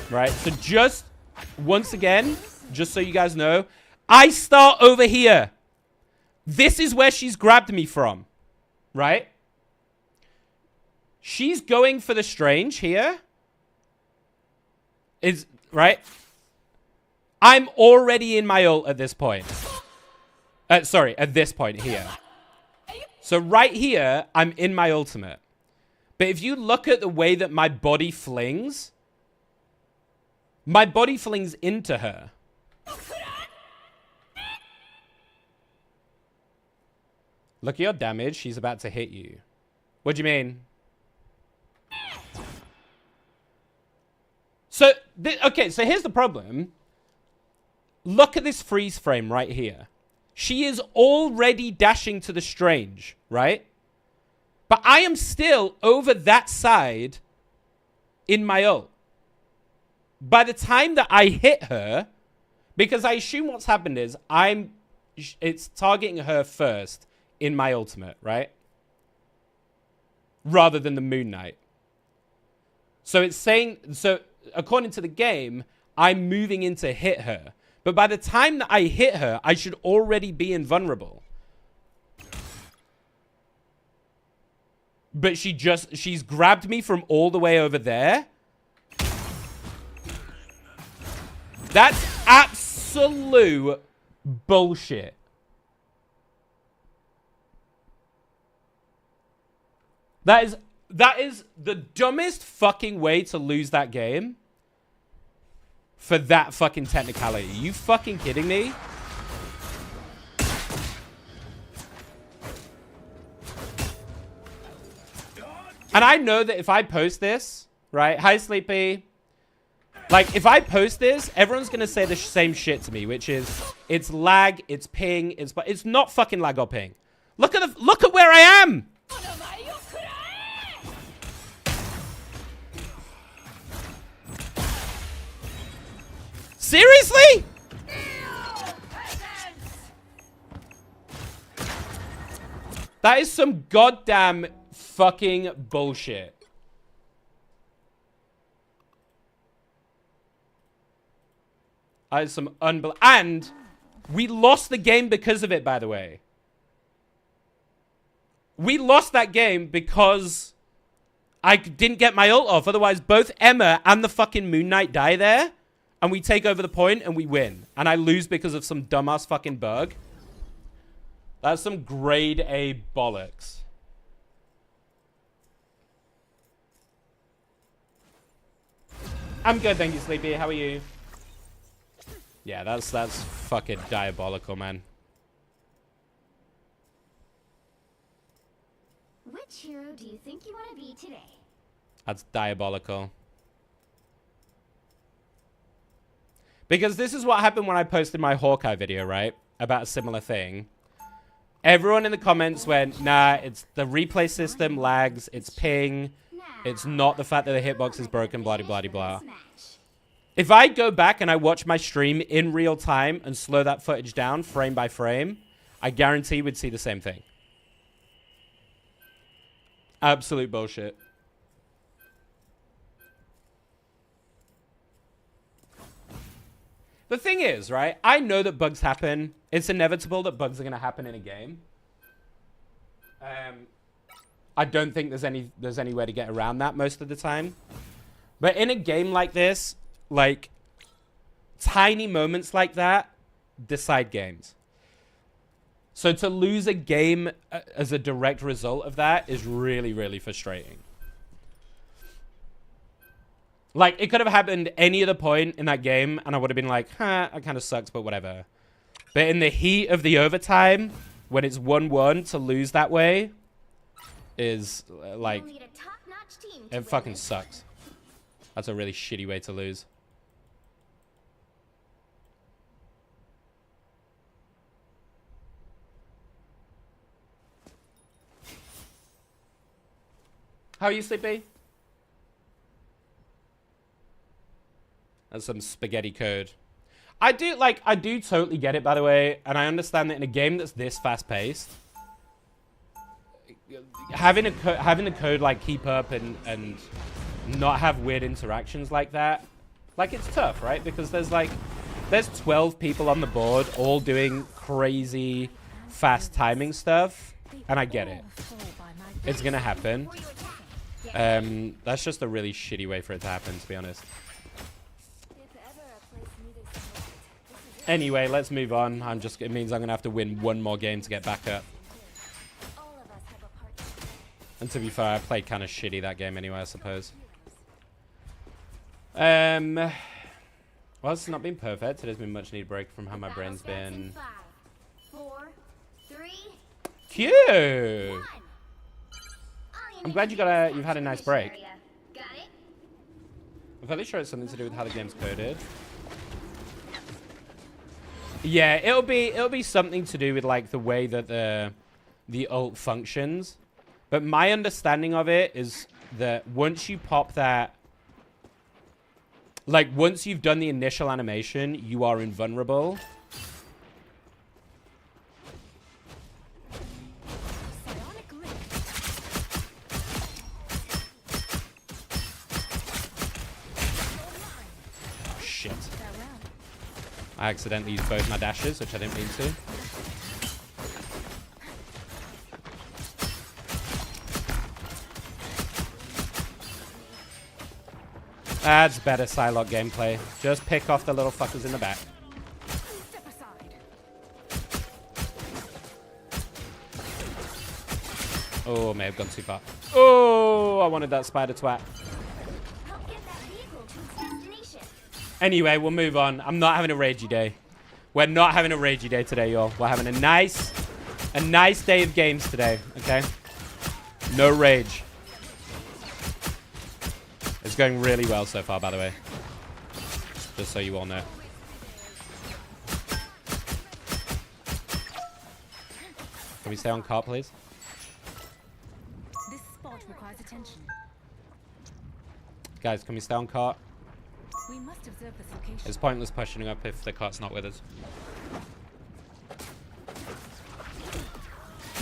Right, so just, once again, just so you guys know, I start over here. This is where she's grabbed me from. Right? She's going for the Strange here. Right? I'm already in my ult at this point. Sorry, at this point here. So right here, I'm in my ultimate. But if you look at the way that my body flings into her. Look at your damage. She's about to hit you. What do you mean? So, okay, so here's the problem. Look at this freeze frame right here. She is already dashing to the Strange, right? But I am still over that side in my ult. By the time that I hit her, because I assume what's happened is it's targeting her first in my ultimate, right? Rather than the Moon Knight. So it's saying, so according to the game, I'm moving in to hit her. But by the time that I hit her, I should already be invulnerable. But she's grabbed me from all the way over there. That's absolute bullshit. That is the dumbest fucking way to lose that game. For that fucking technicality. Are you fucking kidding me? And I know that if I post this, right? Hi, Sleepy. Like, if I post this, everyone's going to say the same shit to me, which is, it's lag, it's ping, it's not fucking lag or ping. Look at where I am! Seriously? That is some goddamn fucking bullshit. That is some and we lost the game because of it, by the way. We lost that game because I didn't get my ult off. Otherwise, both Emma and the fucking Moon Knight die there. And we take over the point and we win. And I lose because of some dumbass fucking bug. That's some grade A bollocks. I'm good, thank you, Sleepy. How are you? Yeah, that's fucking diabolical, man. Which hero do you think you want to be today? That's diabolical. Because this is what happened when I posted my Hawkeye video, right? About a similar thing. Everyone in the comments went, nah, it's the replay system lags, it's ping, it's not the fact that the hitbox is broken, blah, blah, blah, blah. If I go back and I watch my stream in real time and slow that footage down frame by frame, I guarantee we'd see the same thing. Absolute bullshit. The thing is, right, I know that bugs happen. It's inevitable that bugs are going to happen in a game. I don't think there's any way to get around that most of the time. But in a game like this, like, tiny moments like that decide games. So to lose a game as a direct result of that is really, really frustrating. Like, it could have happened any other point in that game, and I would have been like, huh, that kind of sucks, but whatever. But in the heat of the overtime, when it's 1-1, to lose that way is, like, it fucking sucks. That's a really shitty way to lose. How are you, Sleepy? That's some spaghetti code. I do totally get it, by the way, and I understand that in a game that's this fast-paced, having the code like keep up and not have weird interactions like that, like, it's tough, right? Because there's 12 people on the board all doing crazy fast timing stuff, and I get it. It's gonna happen. That's just a really shitty way for it to happen, to be honest. Anyway, let's move on. It means I'm going to have to win one more game to get back up. And to be fair, I played kind of shitty that game anyway, I suppose. Well, it's not been perfect. It has been much needed break from how my brain's been. 5, 4, 3, Cute! I'm glad you've had a nice break. I'm fairly sure it's something to do with how the game's coded. Yeah, it'll be something to do with like the way that the ult functions. But my understanding of it is that once you pop that, like once you've done the initial animation, you are invulnerable. Shit. I accidentally used both my dashes, which I didn't mean to. That's better Psylocke gameplay. Just pick off the little fuckers in the back. Oh, may have gone too far. Oh, I wanted that spider twat. Anyway, we'll move on. I'm not having a ragey day. We're not having a ragey day today, y'all. We're having a nice day of games today, okay? No rage. It's going really well so far, by the way. Just so you all know. Can we stay on cart, please? This spot requires attention. Guys, can we stay on cart? We must observe this location. It's pointless pushing up if the cart's not with us.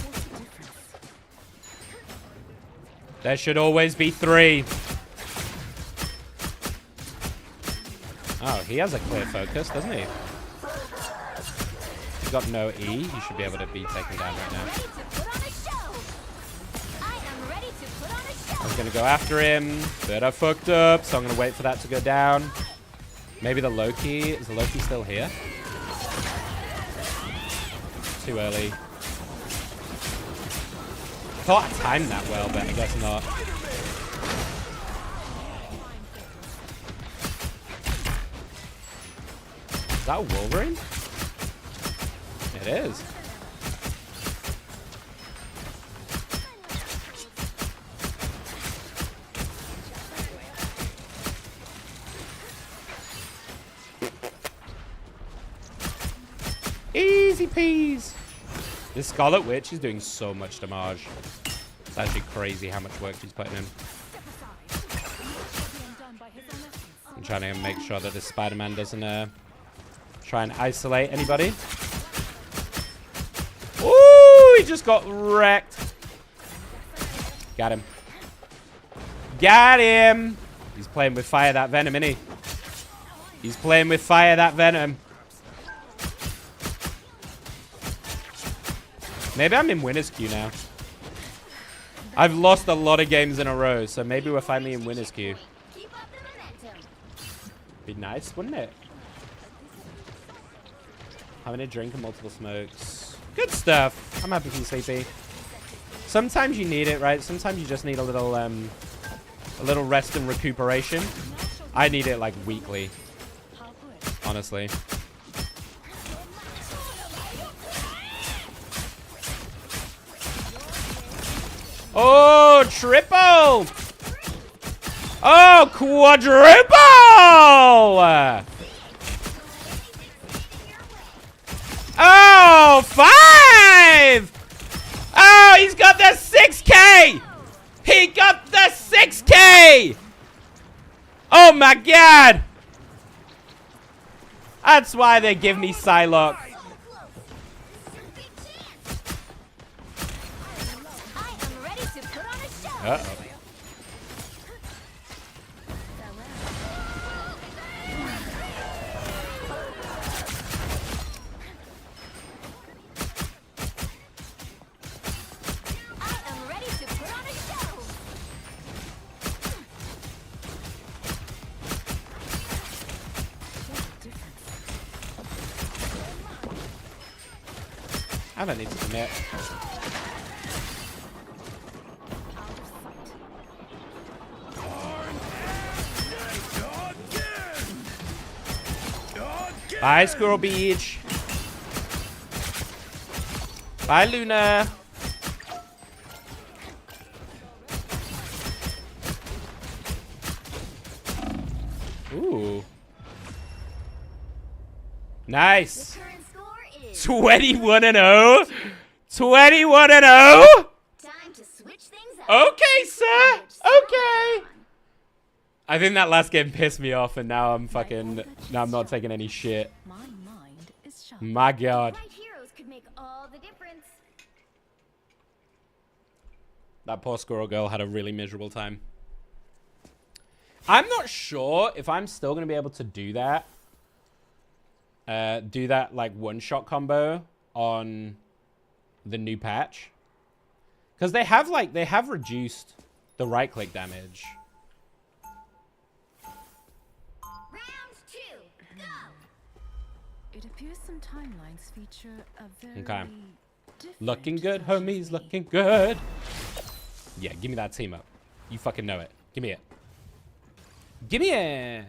What's the difference? There should always be 3. Oh, he has a clear focus, doesn't he? He's got no E. He should be able to be taken down right now. I was going to go after him, but I fucked up, so I'm going to wait for that to go down. Maybe the Loki. Is the Loki still here? Too early. thought I timed that well, but I guess not. Is that a Wolverine? It is. Easy peas. This Scarlet Witch is doing so much damage. It's actually crazy how much work she's putting in. I'm trying to make sure that this Spider-Man doesn't try and isolate anybody. Ooh, he just got wrecked. Got him. Got him. He's playing with fire, that Venom, isn't he? He's playing with fire, that Venom. Maybe I'm in winner's queue now. I've lost a lot of games in a row, so maybe we're finally in winner's queue. Be nice, wouldn't it? Having a drink and multiple smokes. Good stuff. I'm happy to be sleepy. Sometimes you need it, right? Sometimes you just need a little rest and recuperation. I need it like weekly, honestly. Oh, triple! Oh, quadruple! Oh, 5! Oh, he's got the 6K! He got the 6K! Oh my god! That's why they give me Psylocke. Uh-oh. I don't need to commit. Bye, Squirrel Beach. Bye, Luna. Ooh. Nice. 21-0. 21-0. Time to switch things up. Okay, sir. Okay. I think that last game pissed me off, and now I'm fucking. Now I'm not taking any shit. My god. That poor squirrel girl had a really miserable time. I'm not sure if I'm still gonna be able to do that. Do that like one-shot combo on the new patch, because they have reduced the right-click damage. Round 2, go. It appears some timelines feature a very Looking good, homies, looking good. Yeah, give me that team up. You fucking know it. Give me it. Give me it.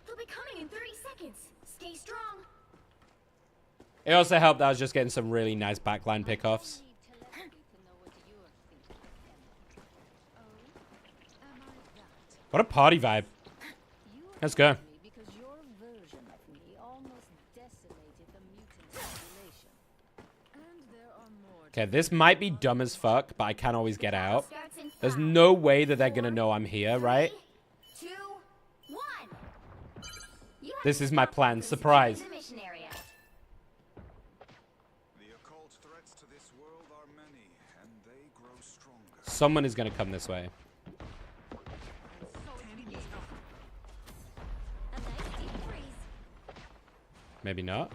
They'll be coming in 30 seconds. Stay strong. It also helped that I was just getting some really nice backline pickoffs. What a party vibe. Let's go. Okay, this might be dumb as fuck, but I can always get out. There's no way that they're gonna know I'm here, right? 2, 1. This is my plan. Surprise. Someone is gonna come this way. Maybe not.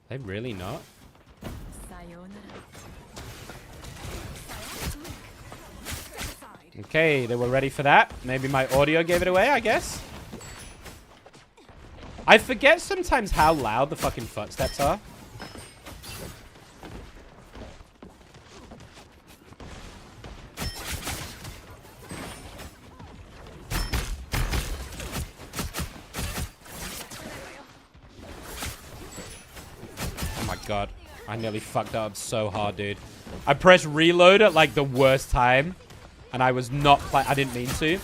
They really not? Okay, they were ready for that. Maybe my audio gave it away, I guess. I forget sometimes how loud the fucking footsteps are. god. I nearly fucked up so hard, dude. I pressed reload at like the worst time. And I was not I didn't mean to.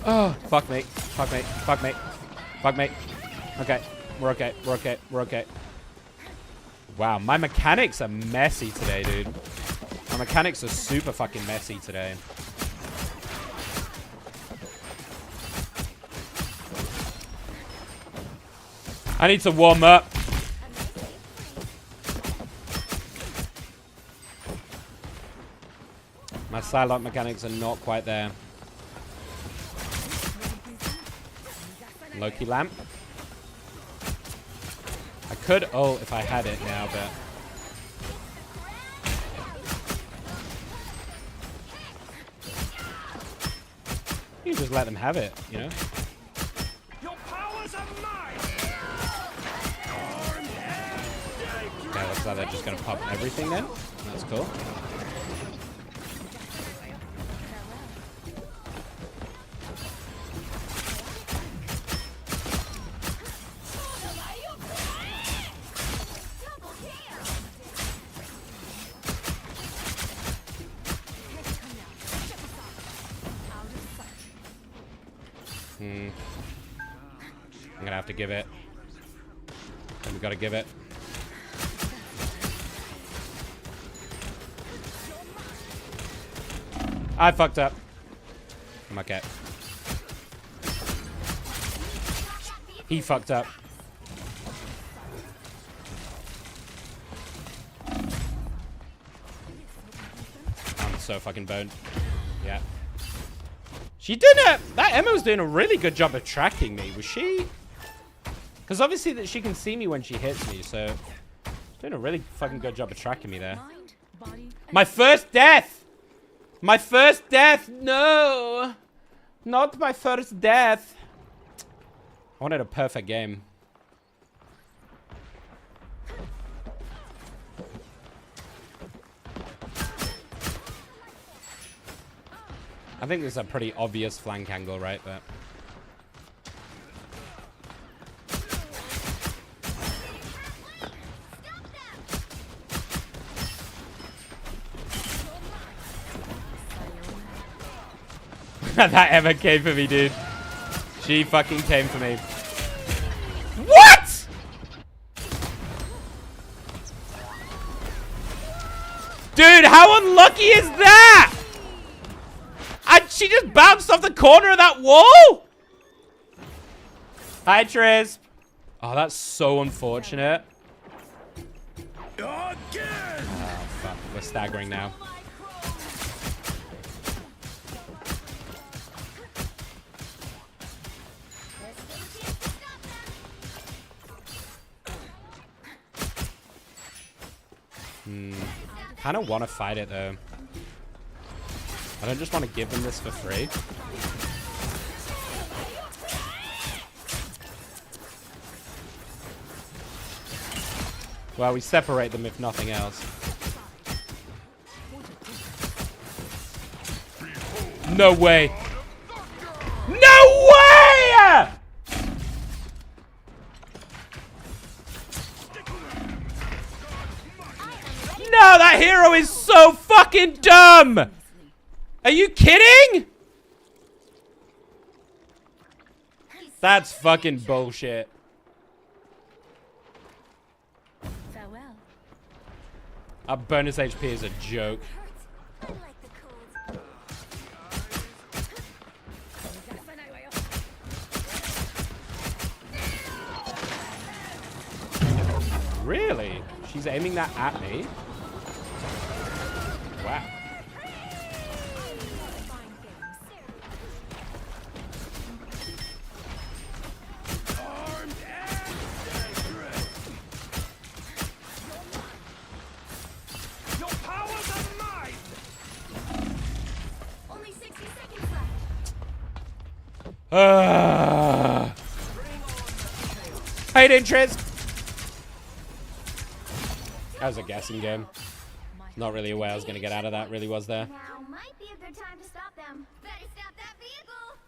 Oh, fuck me. Fuck me. Fuck me. Fuck me. Okay. We're okay. We're okay. We're okay. Wow, my mechanics are messy today, dude. My mechanics are super fucking messy today. I need to warm up. My Psylocke mechanics are not quite there. Loki lamp. I could ult if I had it now, but... You just let them have it, you know? Your powers are mine. Okay, looks like they're just gonna pop everything then. That's cool. I'm gonna have to give it. And we gotta give it. I fucked up. I'm okay. He fucked up. I'm so fucking boned. Yeah. She did it! That Emma was doing a really good job of tracking me. Was she? Because obviously that she can see me when she hits me, so... Doing a really fucking good job of tracking me there. My first death! My first death! No! Not my first death. I wanted a perfect game. I think this is a pretty obvious flank angle, right? But that ever came for me, dude. She fucking came for me. What? Dude, how unlucky is that? She just bounced off the corner of that wall? Hi, Tris. Oh, that's so unfortunate. Oh, fuck. We're staggering now. Kind of want to fight it, though. I don't just want to give them this for free. Well, we separate them if nothing else. No way. No way! No, that hero is so fucking dumb! Are you kidding? That's fucking bullshit. Farewell. Our bonus HP is a joke. Really? She's aiming that at me? Wow. How you doing, Triz? That was a guessing game. Not really a way I was going to get out of that, really was there. Now might be a good time to stop them. Better stop that vehicle.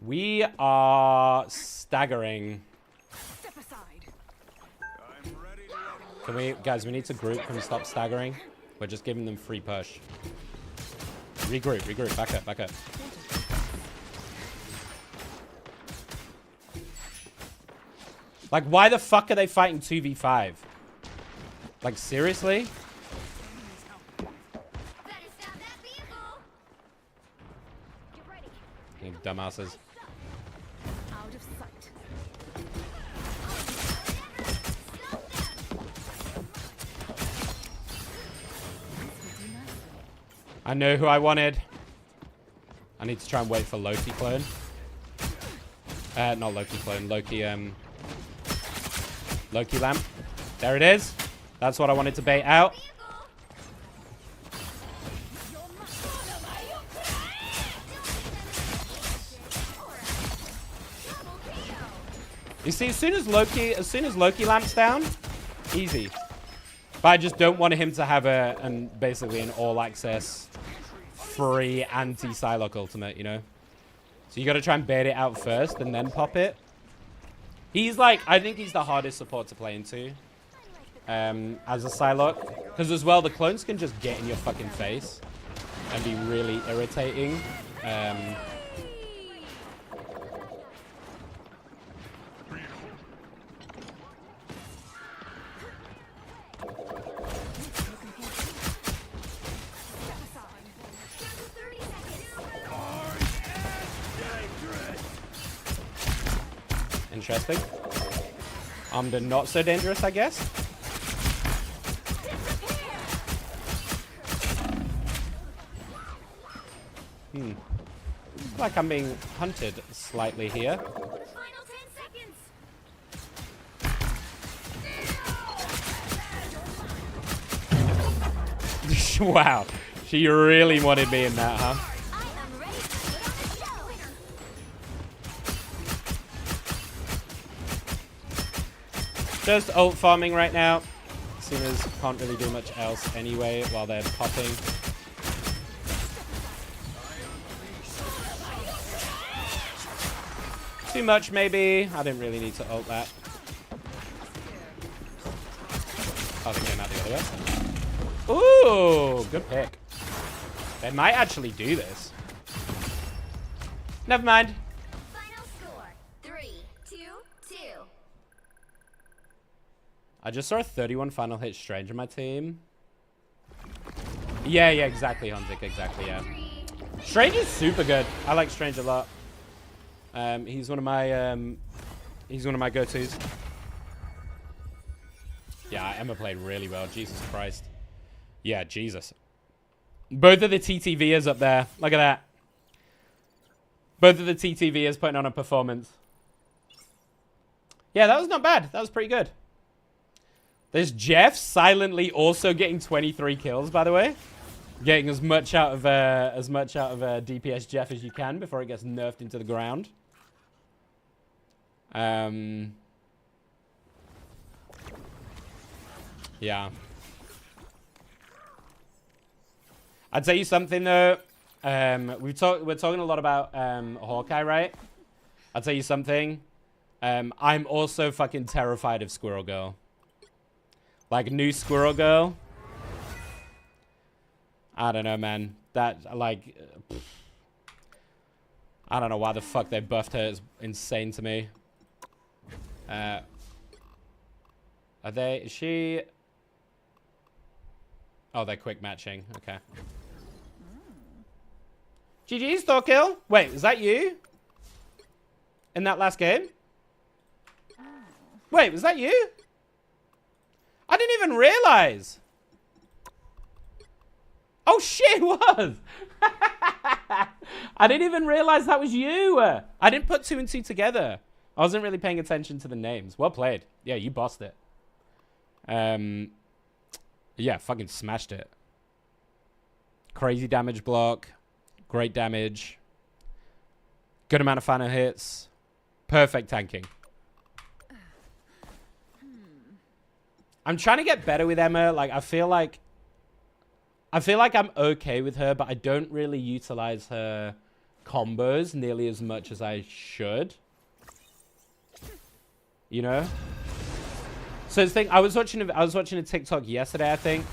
We are staggering. Step aside. Can we, guys, we need to group. Can we stop staggering? We're just giving them free push. Regroup. Back up. Like, why the fuck are they fighting 2v5? Like, seriously? You dumbasses. Out of sight. I know who I wanted. I need to try and wait for Loki clone. Not Loki clone. Loki lamp. There it is. That's what I wanted to bait out. You see, as soon as Loki lamps down, easy. But I just don't want him to have basically an all-access, free anti-Psylocke ultimate, you know? So you got to try and bait it out first and then pop it. He's like, I think he's the hardest support to play into as a Psylocke. Because as well, the clones can just get in your fucking face and be really irritating. Interesting. Armed and not so dangerous, I guess. Like I'm being hunted slightly here. Wow. She really wanted me in that, huh? Just ult farming right now. Seeing as can't really do much else anyway while they're popping. Too much maybe. I didn't really need to ult that. Oh, they came out the other way. Ooh, good pick. They might actually do this. Never mind. Final score 3-2-2. I just saw a 31 final hit Strange in my team. Yeah, exactly, Hunzik. Exactly, yeah. Strange is super good. I like Strange a lot. He's one of my go-tos. Yeah, Emma played really well. Jesus Christ. Yeah, Jesus. Both of the TTVers up there. Look at that. Both of the TTVers putting on a performance. Yeah, that was not bad. That was pretty good. There's Jeff silently also getting 23 kills, by the way. Getting as much out of DPS Jeff as you can before it gets nerfed into the ground. Yeah. I'd tell you something though. We're talking a lot about Hawkeye, right? I'll tell you something. I'm also fucking terrified of Squirrel Girl. Like new Squirrel Girl. I don't know, man. That like, I don't know why the fuck they buffed her. It's insane to me. Are they? Is she? Oh, they're quick matching. Okay. GG's, Thorkill. Wait, is that you? In that last game? Wait, was that you? I didn't even realize. Oh shit, it was. I didn't even realize that was you. I didn't put 2 and 2 together. I wasn't really paying attention to the names. Well played. Yeah, you bossed it. Yeah, fucking smashed it. Crazy damage block. Great damage. Good amount of final hits. Perfect tanking. I'm trying to get better with Emma. Like, I feel like I'm okay with her, but I don't really utilize her combos nearly as much as I should. You know? So the thing, I was watching a TikTok yesterday, I think,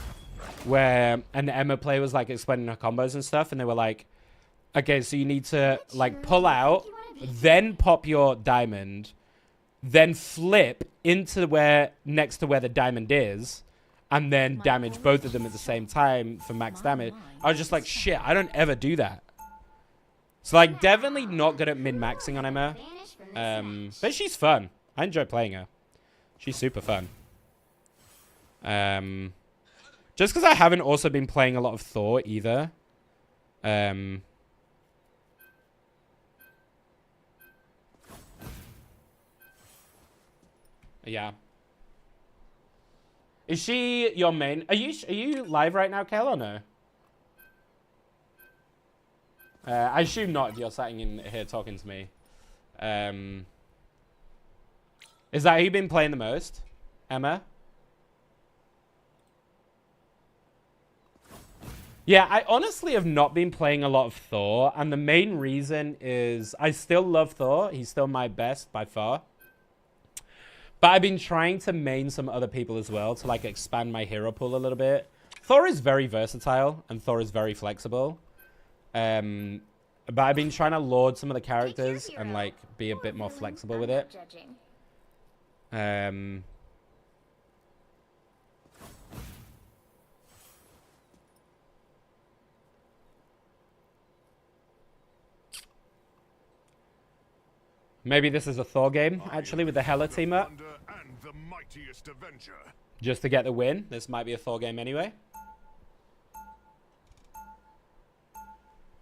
where an Emma player was like explaining her combos and stuff, and they were like, okay, so you need to like pull out, then pop your diamond, then flip into next to where the diamond is, and then damage both of them at the same time for max damage. I was just like, shit, I don't ever do that. So like, definitely not good at min-maxing on Emma. But she's fun. I enjoy playing her. She's super fun. Just because I haven't also been playing a lot of Thor either. Yeah. Is she your main? Are you live right now, Kale, or no? I assume not if you're sitting in here talking to me. Is that who you've been playing the most, Emma? Yeah, I honestly have not been playing a lot of Thor, and the main reason is I still love Thor. He's still my best by far. But I've been trying to main some other people as well to like expand my hero pool a little bit. Thor is very versatile, and Thor is very flexible. But I've been trying to lord some of the characters and like be a bit more flexible with it. Maybe this is a Thor game, actually, with the Hela team up. Just to get the win. This might be a Thor game anyway.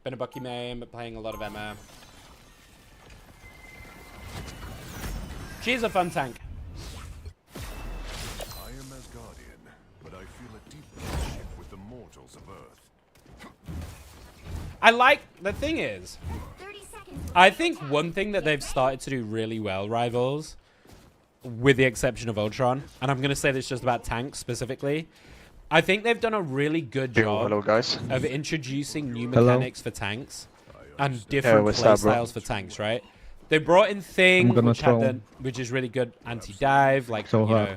Been a Bucky main, but playing a lot of Emma. She's a fun tank. I am Asgardian, but I feel a deep kinship with the mortals of Earth. I like... The thing is... I think one thing that they've started to do really well, Rivals, with the exception of Ultron, and I'm going to say this just about tanks specifically, I think they've done a really good job of introducing new mechanics for tanks and different playstyles for tanks, right? They brought in Thing, which is really good anti-dive, like, you know,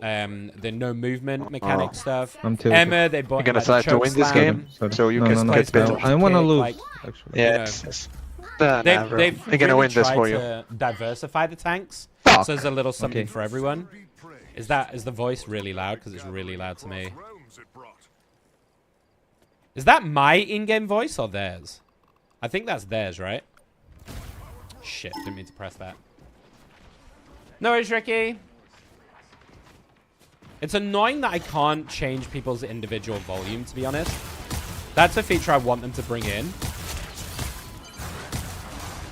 the no movement mechanic stuff. Emma, they brought in, like, decide to win this game, so you can get better. I want to lose. Like, Yes. They've gonna win this tried for you. to diversify the tanks, so there's a little something for everyone. Is the voice really loud? Because it's really loud to me. Is that my in-game voice or theirs? I think that's theirs, right? Shit, didn't mean to press that. No worries, Ricky. It's annoying that I can't change people's individual volume, to be honest. That's a feature I want them to bring in.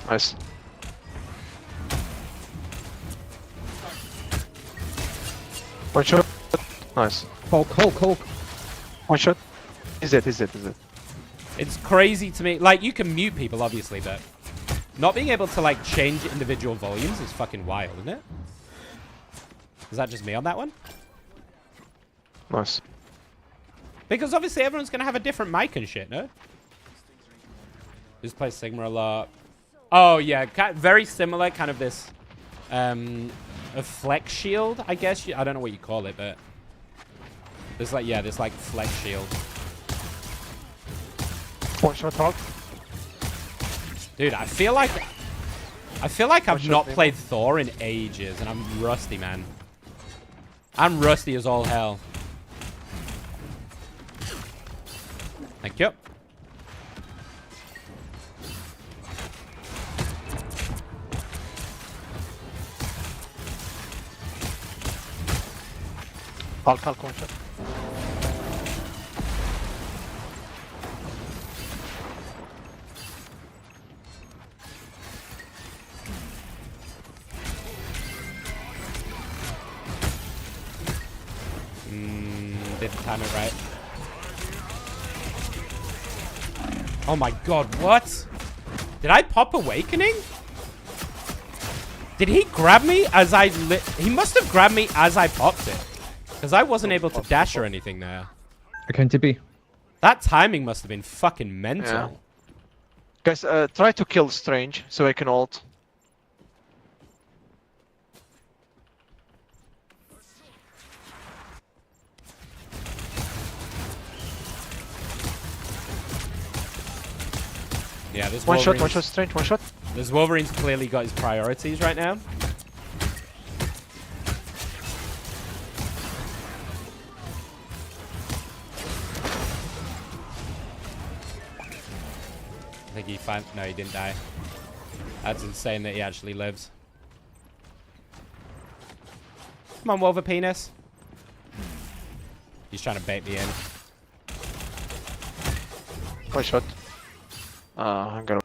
Nice. One shot. Nice. Hulk. One shot. Is it? It's crazy to me. Like, you can mute people, obviously, but not being able to, like, change individual volumes is fucking wild, isn't it? Is that just me on that one? Nice. Because obviously everyone's going to have a different mic and shit, no? Just play Sigma a lot. Oh, yeah. Very similar, kind of this... a flex shield, I guess. I don't know what you call it, but... There's like, yeah, this like flex shield. One shot Hulk. Dude, I feel like I've not played Thor in ages, and I'm rusty, man. I'm rusty as all hell. Thank you. Hulk, one shot. Didn't time it right. Oh my god, what? Did I pop Awakening? Did he grab me as I he must have grabbed me as I popped it. Because I wasn't able to dash or anything there. I can't TP. That timing must have been fucking mental. Yeah. Guys, try to kill Strange so I can ult. Yeah, this one shot, Strange, one shot. This Wolverine's clearly got his priorities right now. I think he found... No, he didn't die. That's insane that he actually lives. Come on, Wolver Penis. He's trying to bait me in. One shot. I'm gonna...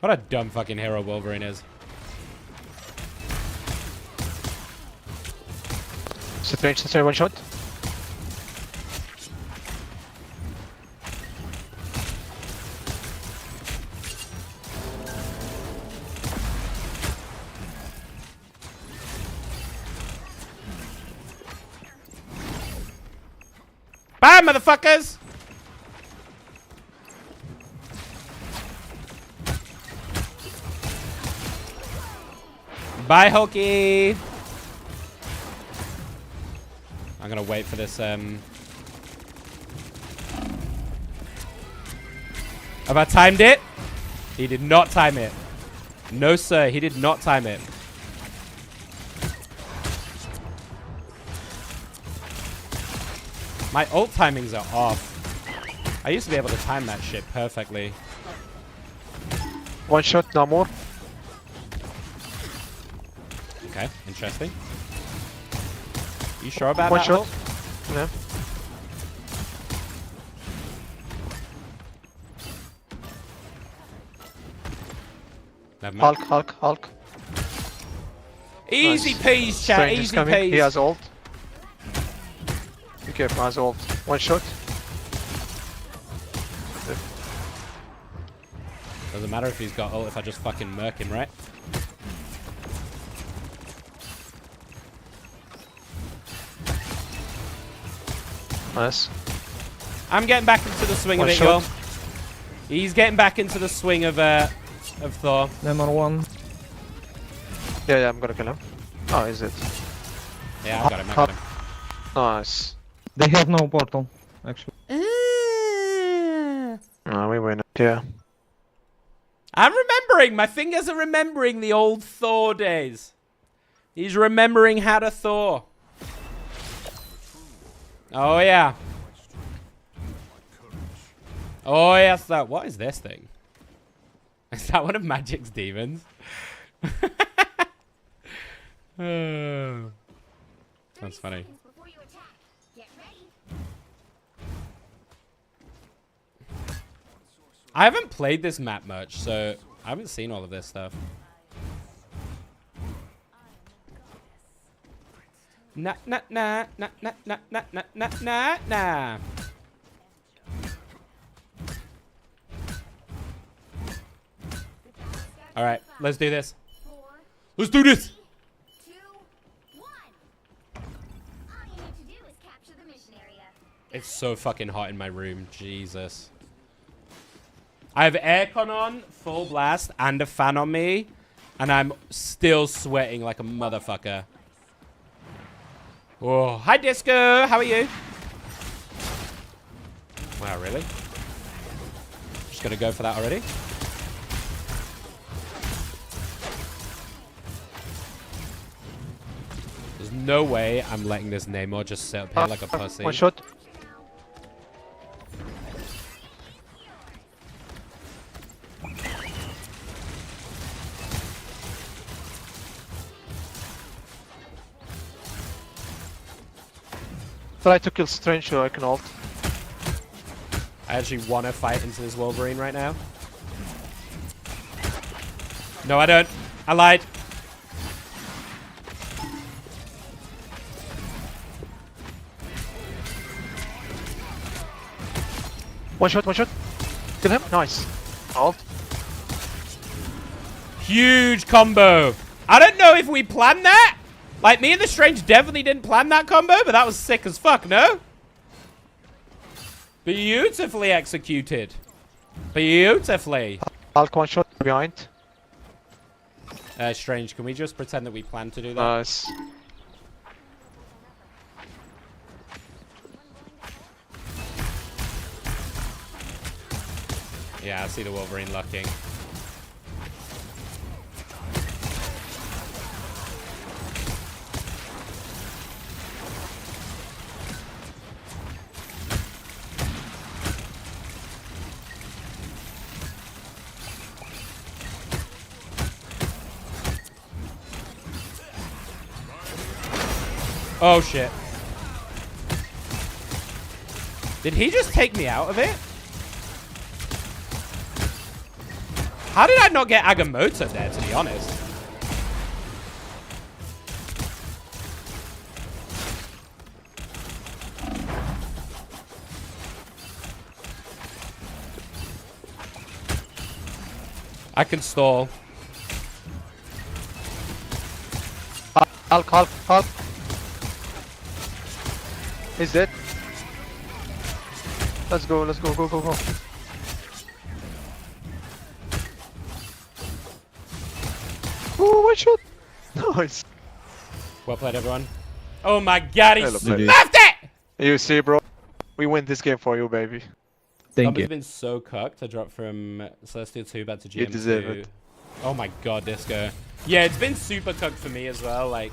What a dumb fucking hero Wolverine is. Strange, one shot. Bye, motherfuckers! Bye, HAWKEYE! I'm gonna wait for this, Have I timed it? He did not time it. No, sir, he did not time it. My ult timings are off. I used to be able to time that shit perfectly. One shot, no more. Okay, interesting. You sure about one that shot? ult? Yeah. Never mind. Hulk. Easy Nice. peas, chat. Strange is Easy coming. peas. He has ult. Be careful, has ult. One shot. Doesn't matter if he's got ult if I just fucking murk him, right? Nice. I'm getting back into the swing of it, y'all. He's getting back into the swing of Thor. Number one. Yeah, I'm gonna kill him. Oh, is it? Yeah, I got him. Nice. They have no portal, actually. Oh, we win it, yeah. I'm remembering. My fingers are remembering the old Thor days. He's remembering how to Thor. Oh, yeah. Oh, yes, that. What is this thing? Is that one of Magic's demons? That's funny. I haven't played this map much, so I haven't seen all of this stuff. Nah, nah, nah, nah, nah, nah, nah, nah, nah, nah, nah. All right, let's do this. Let's do this. 2, 1. All you need to do is capture the mission area. It's so fucking hot in my room. Jesus. I have aircon on, full blast, and a fan on me, and I'm still sweating like a motherfucker. Oh, hi Disco, how are you? Wow, really? Just gonna go for that already? There's no way I'm letting this Namor just sit up here like a pussy. One shot. Try to kill Strange so I can ult. I actually want to fight into this Wolverine right now. No, I don't. I lied. One shot. Kill him. Nice. Ult. Huge combo. I don't know if we planned that. Like, me and the Strange definitely didn't plan that combo, but that was sick as fuck, no? Beautifully executed. Beautifully. Hulk one shot behind. Strange, can we just pretend that we plan to do that? Nice. Yeah, I see the Wolverine locking. Oh shit. Did he just take me out of it? How did I not get Agamotto there, to be honest? I can stall. Hulk. He's dead. Let's go. Go. Oh, one shot. Nice. Well played, everyone. Oh my god, he left it! You see, bro. We win this game for you, baby. Thank Somebody's you. been so cucked. I dropped from Celestial 2 back to GM2. You deserve it. Oh my god, Disco. Yeah, it's been super cucked for me as well. Like,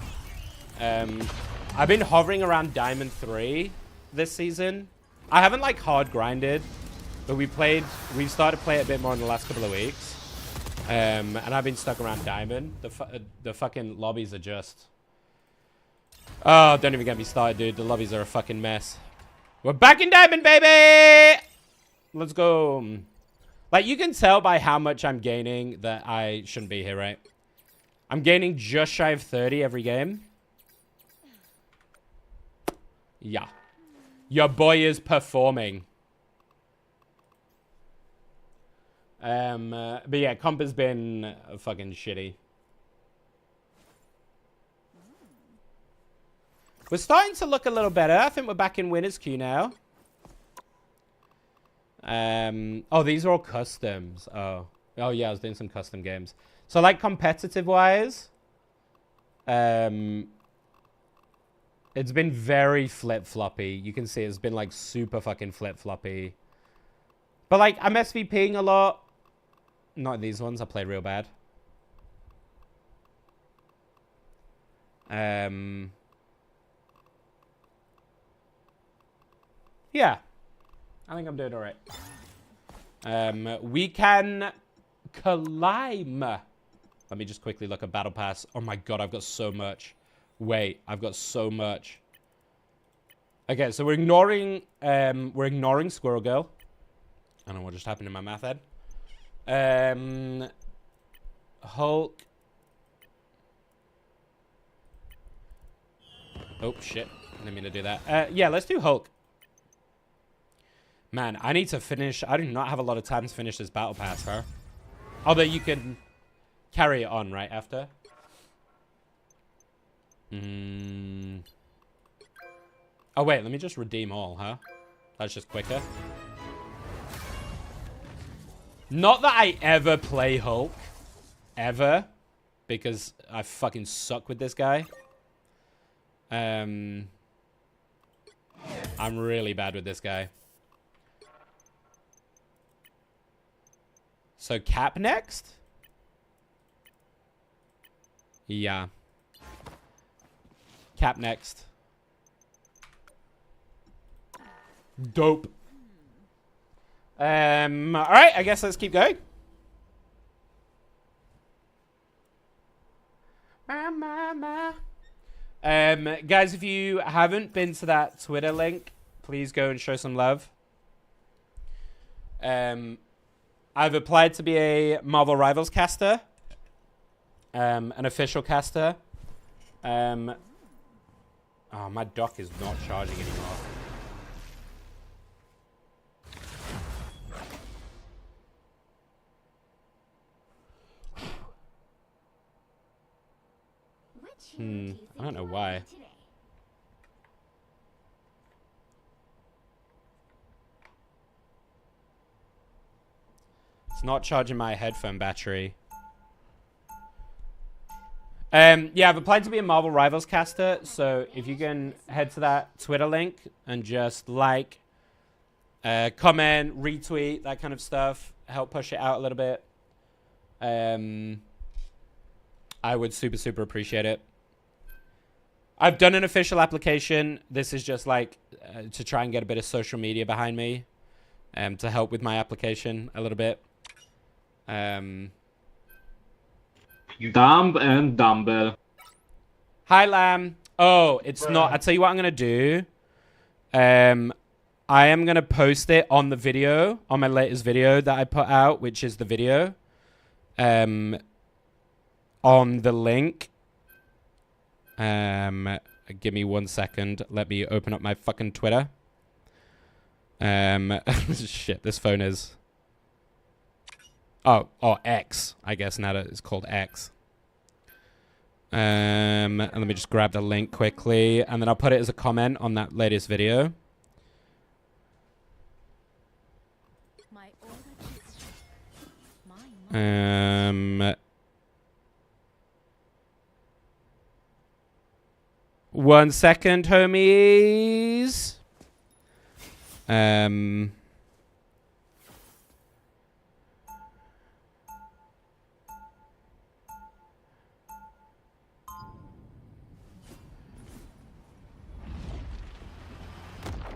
I've been hovering around Diamond 3 this season. I haven't like hard grinded, but we started to play it a bit more in the last couple of weeks. And I've been stuck around Diamond. The fucking lobbies are just... Oh, don't even get me started, dude. The lobbies are a fucking mess. We're back in Diamond, baby! Let's go. Like, you can tell by how much I'm gaining that I shouldn't be here, right? I'm gaining just shy of 30 every game. Yeah. Your boy is performing. But yeah, comp has been fucking shitty. We're starting to look a little better. I think we're back in winner's queue now. Oh, these are all customs. Oh yeah, I was doing some custom games. So like competitive wise, it's been very flip-floppy. You can see it's been like super fucking flip-floppy. But like I'm SVPing a lot. Not these ones. I played real bad. Yeah. I think I'm doing all right. We can climb. Let me just quickly look at Battle Pass. Oh my god, I've got so much. Wait, I've got so much. Okay, so we're ignoring Squirrel Girl. I don't know what just happened in my math head. Hulk. Oh shit! I didn't mean to do that. Yeah, let's do Hulk. Man, I need to finish. I do not have a lot of time to finish this battle pass, huh? Although you can carry it on right after. Oh wait, let me just redeem all, huh? That's just quicker. Not that I ever play Hulk. Ever. Because I fucking suck with this guy. I'm really bad with this guy. So Cap next? Yeah. Cap next. Dope. Alright, I guess let's keep going. Guys, if you haven't been to that Twitter link, please go and show some love. I've applied to be a Marvel Rivals caster. An official caster. Oh, my dock is not charging anymore. I don't know why. It's not charging my headphone battery. Yeah, I've applied to be a Marvel Rivals caster, so if you can head to that Twitter link and just like, comment, retweet, that kind of stuff. help push it out a little bit, I would super appreciate it. I've done an official application. This is just like to try and get a bit of social media behind me, to help with my application a little bit. Dumb and dumbbell. Hi, Lamb. Oh, it's not. I'll tell you what I'm gonna do. I am gonna post it on the video, on my latest video that I put out, which is the video. On the link. Give me 1 second. Let me open up my fucking Twitter. Shit, this phone is... Oh, X. I guess now that it's called X. And let me just grab the link quickly, and then I'll put it as a comment on that latest video. One second, homies.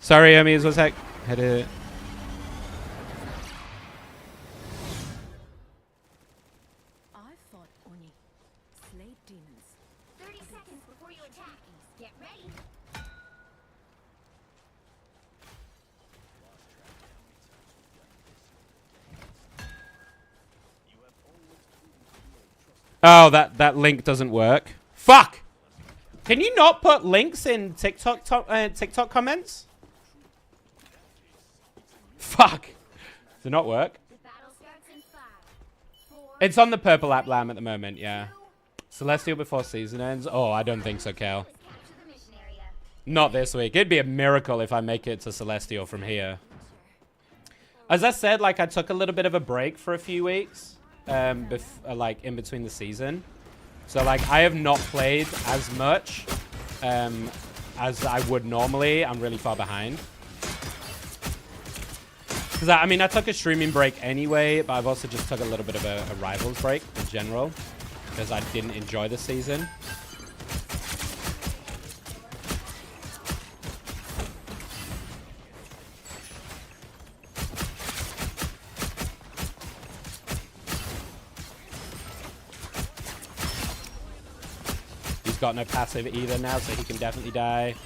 Sorry, homies. One sec. Had it. I fought Oni, slayed demons. 30 seconds before you attack. Get ready. Oh, that link doesn't work. Fuck! Can you not put links in TikTok comments? Fuck! Does it not work? It's on the purple app, Lamb, at the moment, yeah. Celestial before season ends? Oh, I don't think so, Cal. Not this week. It'd be a miracle if I make it to Celestial from here. As I said, like, I took a little bit of a break for a few weeks. Like, in between the season. So, like, I have not played as much as I would normally. I'm really far behind. Because, I mean, I took a streaming break anyway, but I've also just took a little bit of a Rivals break in general. Because I didn't enjoy the season. He's got no passive either now, so he can definitely die.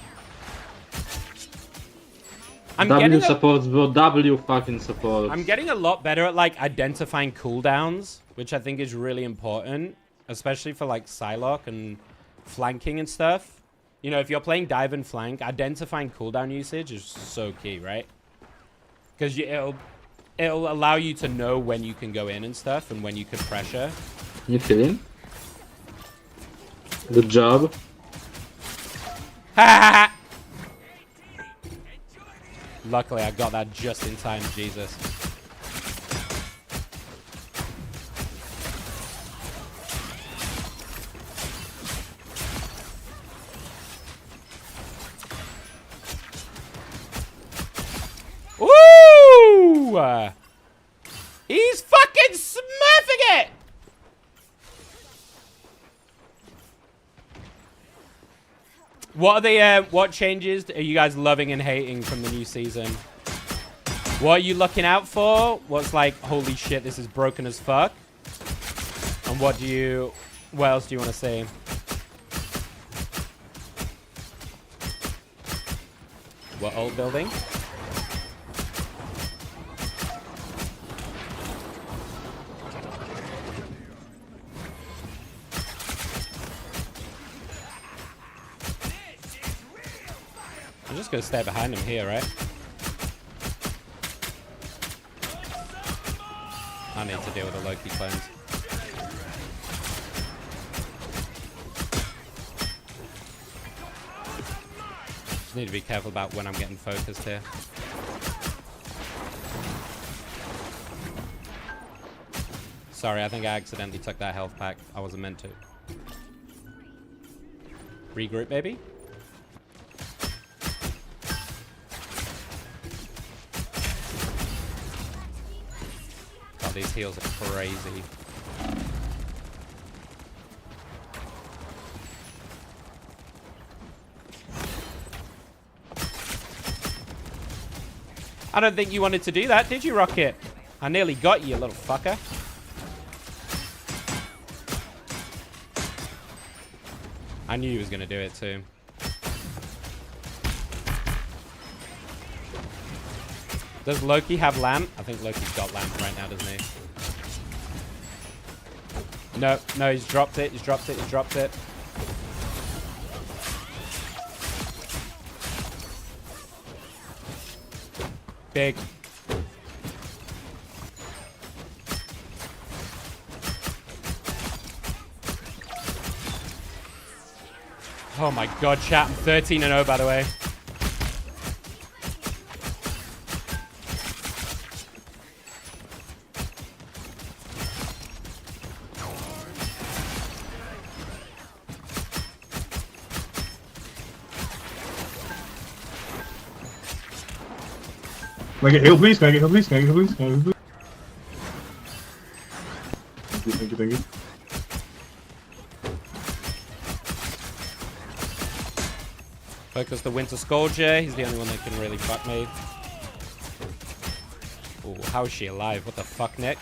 W supports, bro. W fucking supports. I'm getting a lot better at, like, identifying cooldowns, which I think is really important, especially for, like, Psylocke and flanking and stuff. You know, if you're playing dive and flank, identifying cooldown usage is so key, right? Because it'll allow you to know when you can go in and stuff and when you can pressure. You feeling? Good job. Ha! Luckily, I got that just in time, Jesus. Woo! He's fucking smurfing it! What are the what changes are you guys loving and hating from the new season? What are you looking out for? What's like, holy shit, this is broken as fuck? And what else do you want to see? What old building? I'm just gonna stay behind him here, right? I need to deal with the Loki clones. Just need to be careful about when I'm getting focused here. Sorry, I think I accidentally took that health pack. I wasn't meant to. Regroup, baby. God, these heals are crazy. I don't think you wanted to do that, did you, Rocket? I nearly got you, little fucker. I knew he was going to do it too. Does Loki have lamp? I think Loki's got lamp right now, doesn't he? No, no, he's dropped it. He's dropped it. He's dropped it. Big. Oh my God, chat. I'm 13-0, by the way. Can I get healed, please? Can I get healed, please? Can I get healed, please? Can I get healed, please? Thank you, thank you, thank you. Focus the Winter Scourger. He's the only one that can really fuck me. Oh, how is she alive? What the fuck, Nick?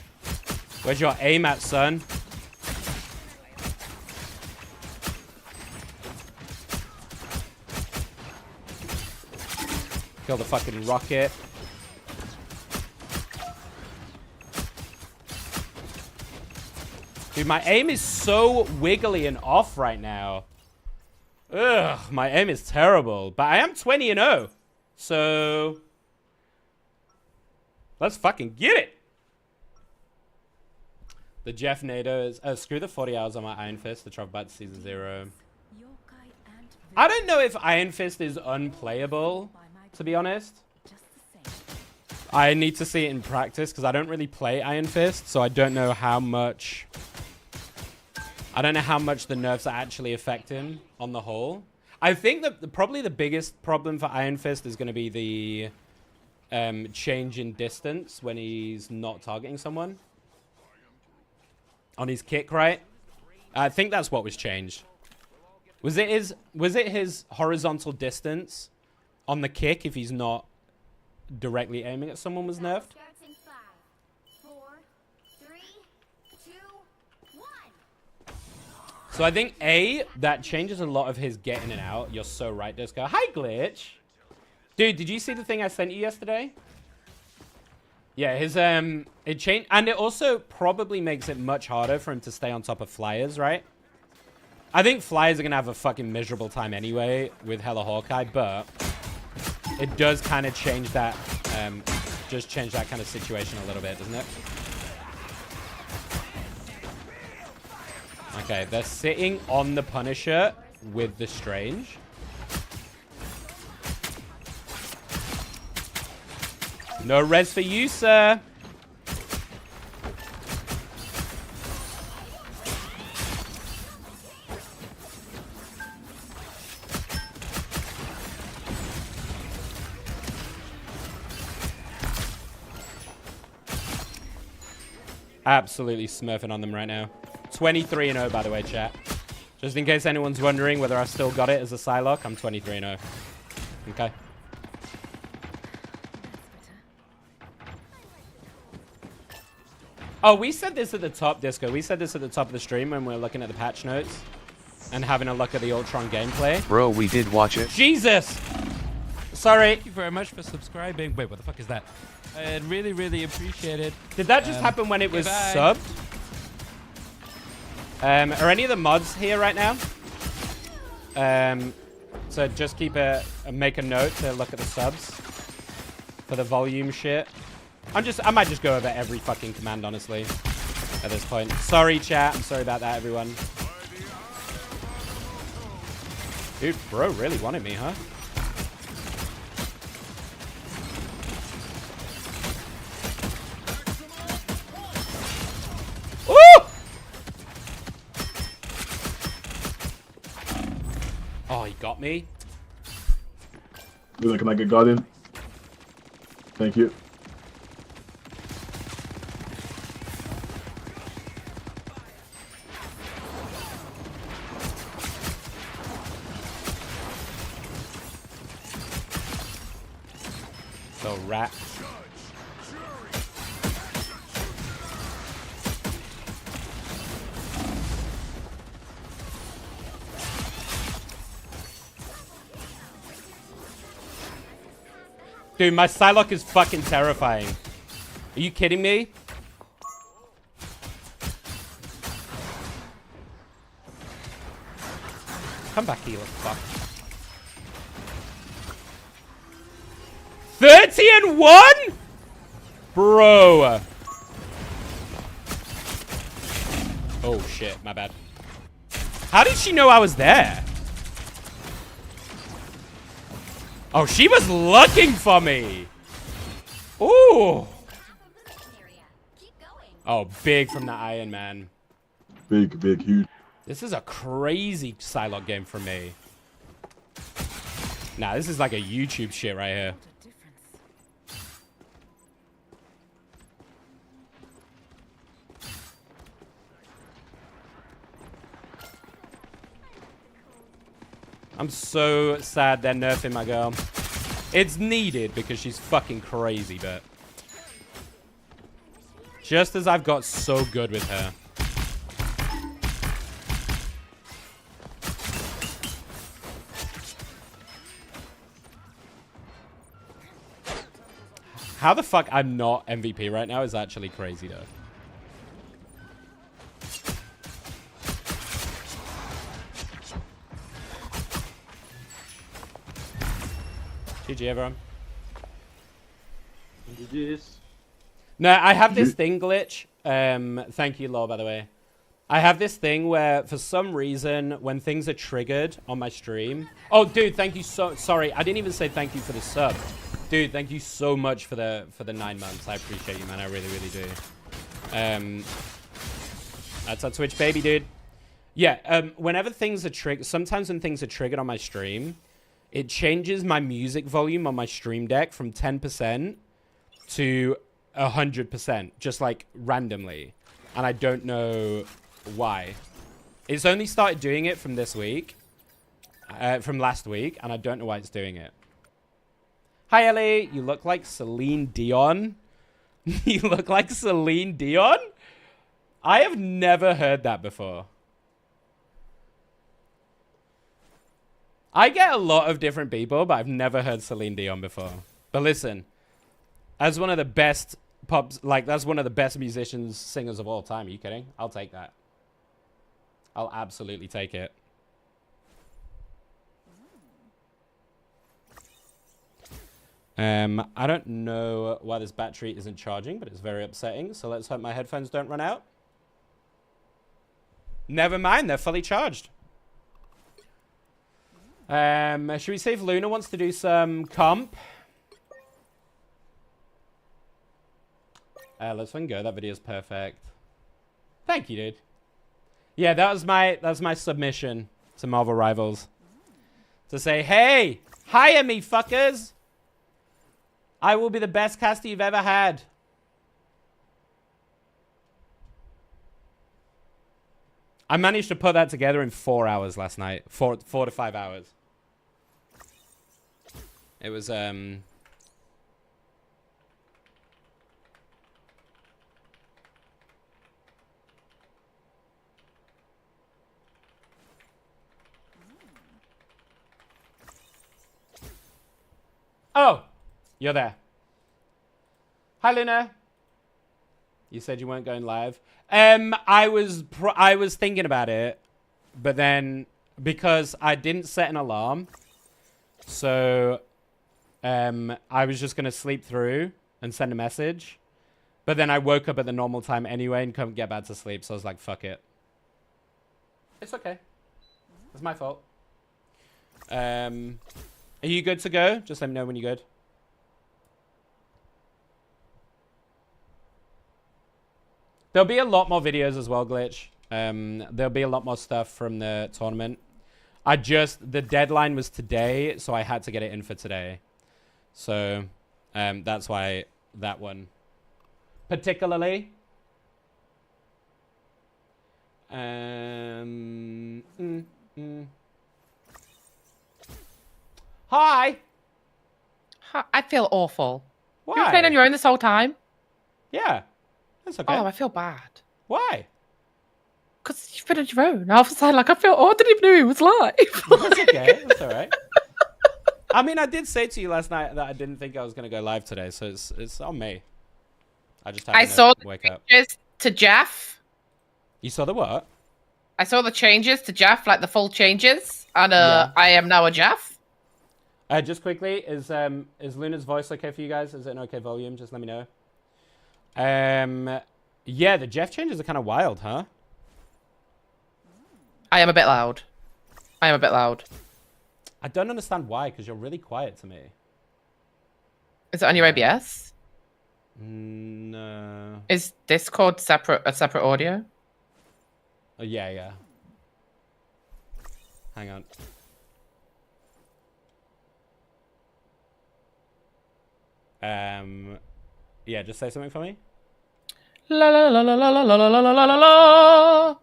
Where's your aim at, son? Kill the fucking rocket. Dude, my aim is so wiggly and off right now. Ugh, my aim is terrible. But I am 20-0. So let's fucking get it. The Jeff Nader is... screw the 40 hours on my Iron Fist. The Travel back to Season 0. I don't know if Iron Fist is unplayable, to be honest. I need to see it in practice because I don't really play Iron Fist. So I don't know how much... I don't know how much the nerfs actually affect him on the whole. I think that probably the biggest problem for Iron Fist is going to be the change in distance when he's not targeting someone. On his kick, right? I think that's what was changed. Was it his horizontal distance on the kick if he's not directly aiming at someone was nerfed? So I think, A, that changes a lot of his getting it out. You're so right, Disco. Hi, Glitch. Dude, did you see the thing I sent you yesterday? Yeah, his, it changed. And it also probably makes it much harder for him to stay on top of flyers, right? I think flyers are going to have a fucking miserable time anyway with Hella Hawkeye, but it does kind of change that, just change that kind of situation a little bit, doesn't it? Okay, they're sitting on the Punisher with the Strange. No res for you, sir. Absolutely smurfing on them right now. 23-0, by the way, chat. Just in case anyone's wondering whether I've still got it as a Psylocke, I'm 23-0. Okay. Oh, we said this at the top, Disco. We said this at the top of the stream when we were looking at the patch notes and having a look at the Ultron gameplay. Bro, we did watch it. Jesus! Sorry. Thank you very much for subscribing. Wait, what the fuck is that? I really, really appreciate it. Did that just happen when it was subbed? Are any of the mods here right now? So just make a note to look at the subs for the volume shit. I might just go over every fucking command, honestly, at this point. Sorry, chat. I'm sorry about that, everyone. Dude, bro really wanted me, huh? Oh, he got me. Can I get Guardian? Thank you. So rat. Dude, my Psylocke is fucking terrifying. Are you kidding me? Come back here, fuck. 30-1? Bro. Oh shit, my bad. How did she know I was there? Oh, she was looking for me. Ooh. Oh, big from the Iron Man. Big, huge. This is a crazy Psylocke game for me. Nah, this is like a YouTube shit right here. I'm so sad they're nerfing my girl. It's needed because she's fucking crazy, but just as I've got so good with her. How the fuck I'm not MVP right now is actually crazy though. GG everyone. GG's. No, I have this thing glitch. Thank you, Law, by the way. I have this thing where, for some reason, when things are triggered on my stream... Oh, dude, thank you so... Sorry, I didn't even say thank you for the sub. Dude, thank you so much for the 9 months. I appreciate you, man. I really, really do. That's our Twitch baby, dude. Yeah, whenever things are triggered... Sometimes when things are triggered on my stream, it changes my music volume on my stream deck from 10% to 100%, just like randomly. And I don't know why. It's only started doing it from this week, from last week, and I don't know why it's doing it. Hi, Ellie. You look like Celine Dion. You look like Celine Dion? I have never heard that before. I get a lot of different people, but I've never heard Celine Dion before. But listen, as one of the best that's one of the best musicians, singers of all time. Are you kidding? I'll take that. I'll absolutely take it. I don't know why this battery isn't charging, but it's very upsetting. So let's hope my headphones don't run out. Never mind, they're fully charged. Should we see if Luna wants to do some comp? Let's fucking go. That video's perfect. Thank you, dude. Yeah, that was my submission to Marvel Rivals. To say, hey, hire me, fuckers. I will be the best caster you've ever had. I managed to put that together in 4 hours last night. 4 to 5 hours. It was, Oh, you're there. Hi, Luna. You said you weren't going live. I was thinking about it, but then because I didn't set an alarm, so I was just gonna sleep through and send a message, but then I woke up at the normal time anyway and couldn't get back to sleep, so I was like, fuck it. It's okay. It's my fault. Are you good to go? Just let me know when you're good. There'll be a lot more videos as well, Glitch. There'll be a lot more stuff from the tournament. The deadline was today, so I had to get it in for today. So, that's why that one. Particularly. Hi. I feel awful. Why? You were playing on your own this whole time? Yeah. That's okay. Oh, I feel bad. Why? Because you've been on your own. I was like, I didn't even know he was live. That's okay. That's all right. I mean, I did say to you last night that I didn't think I was going to go live today, so it's on me. I just happened saw to wake up. Changes to Jeff. You saw the what? I saw the changes to Jeff, like the full changes, and I am now a Jeff. Just quickly, is Luna's voice okay for you guys? Is it an okay volume? Just let me know. Yeah, the Jeff changes are kind of wild, huh? I am a bit loud. I don't understand why, because you're really quiet to me. Is it on your OBS? No. Is Discord a separate audio? Oh, yeah. Hang on. Yeah, just say something for me. La la la la la la la la la la la.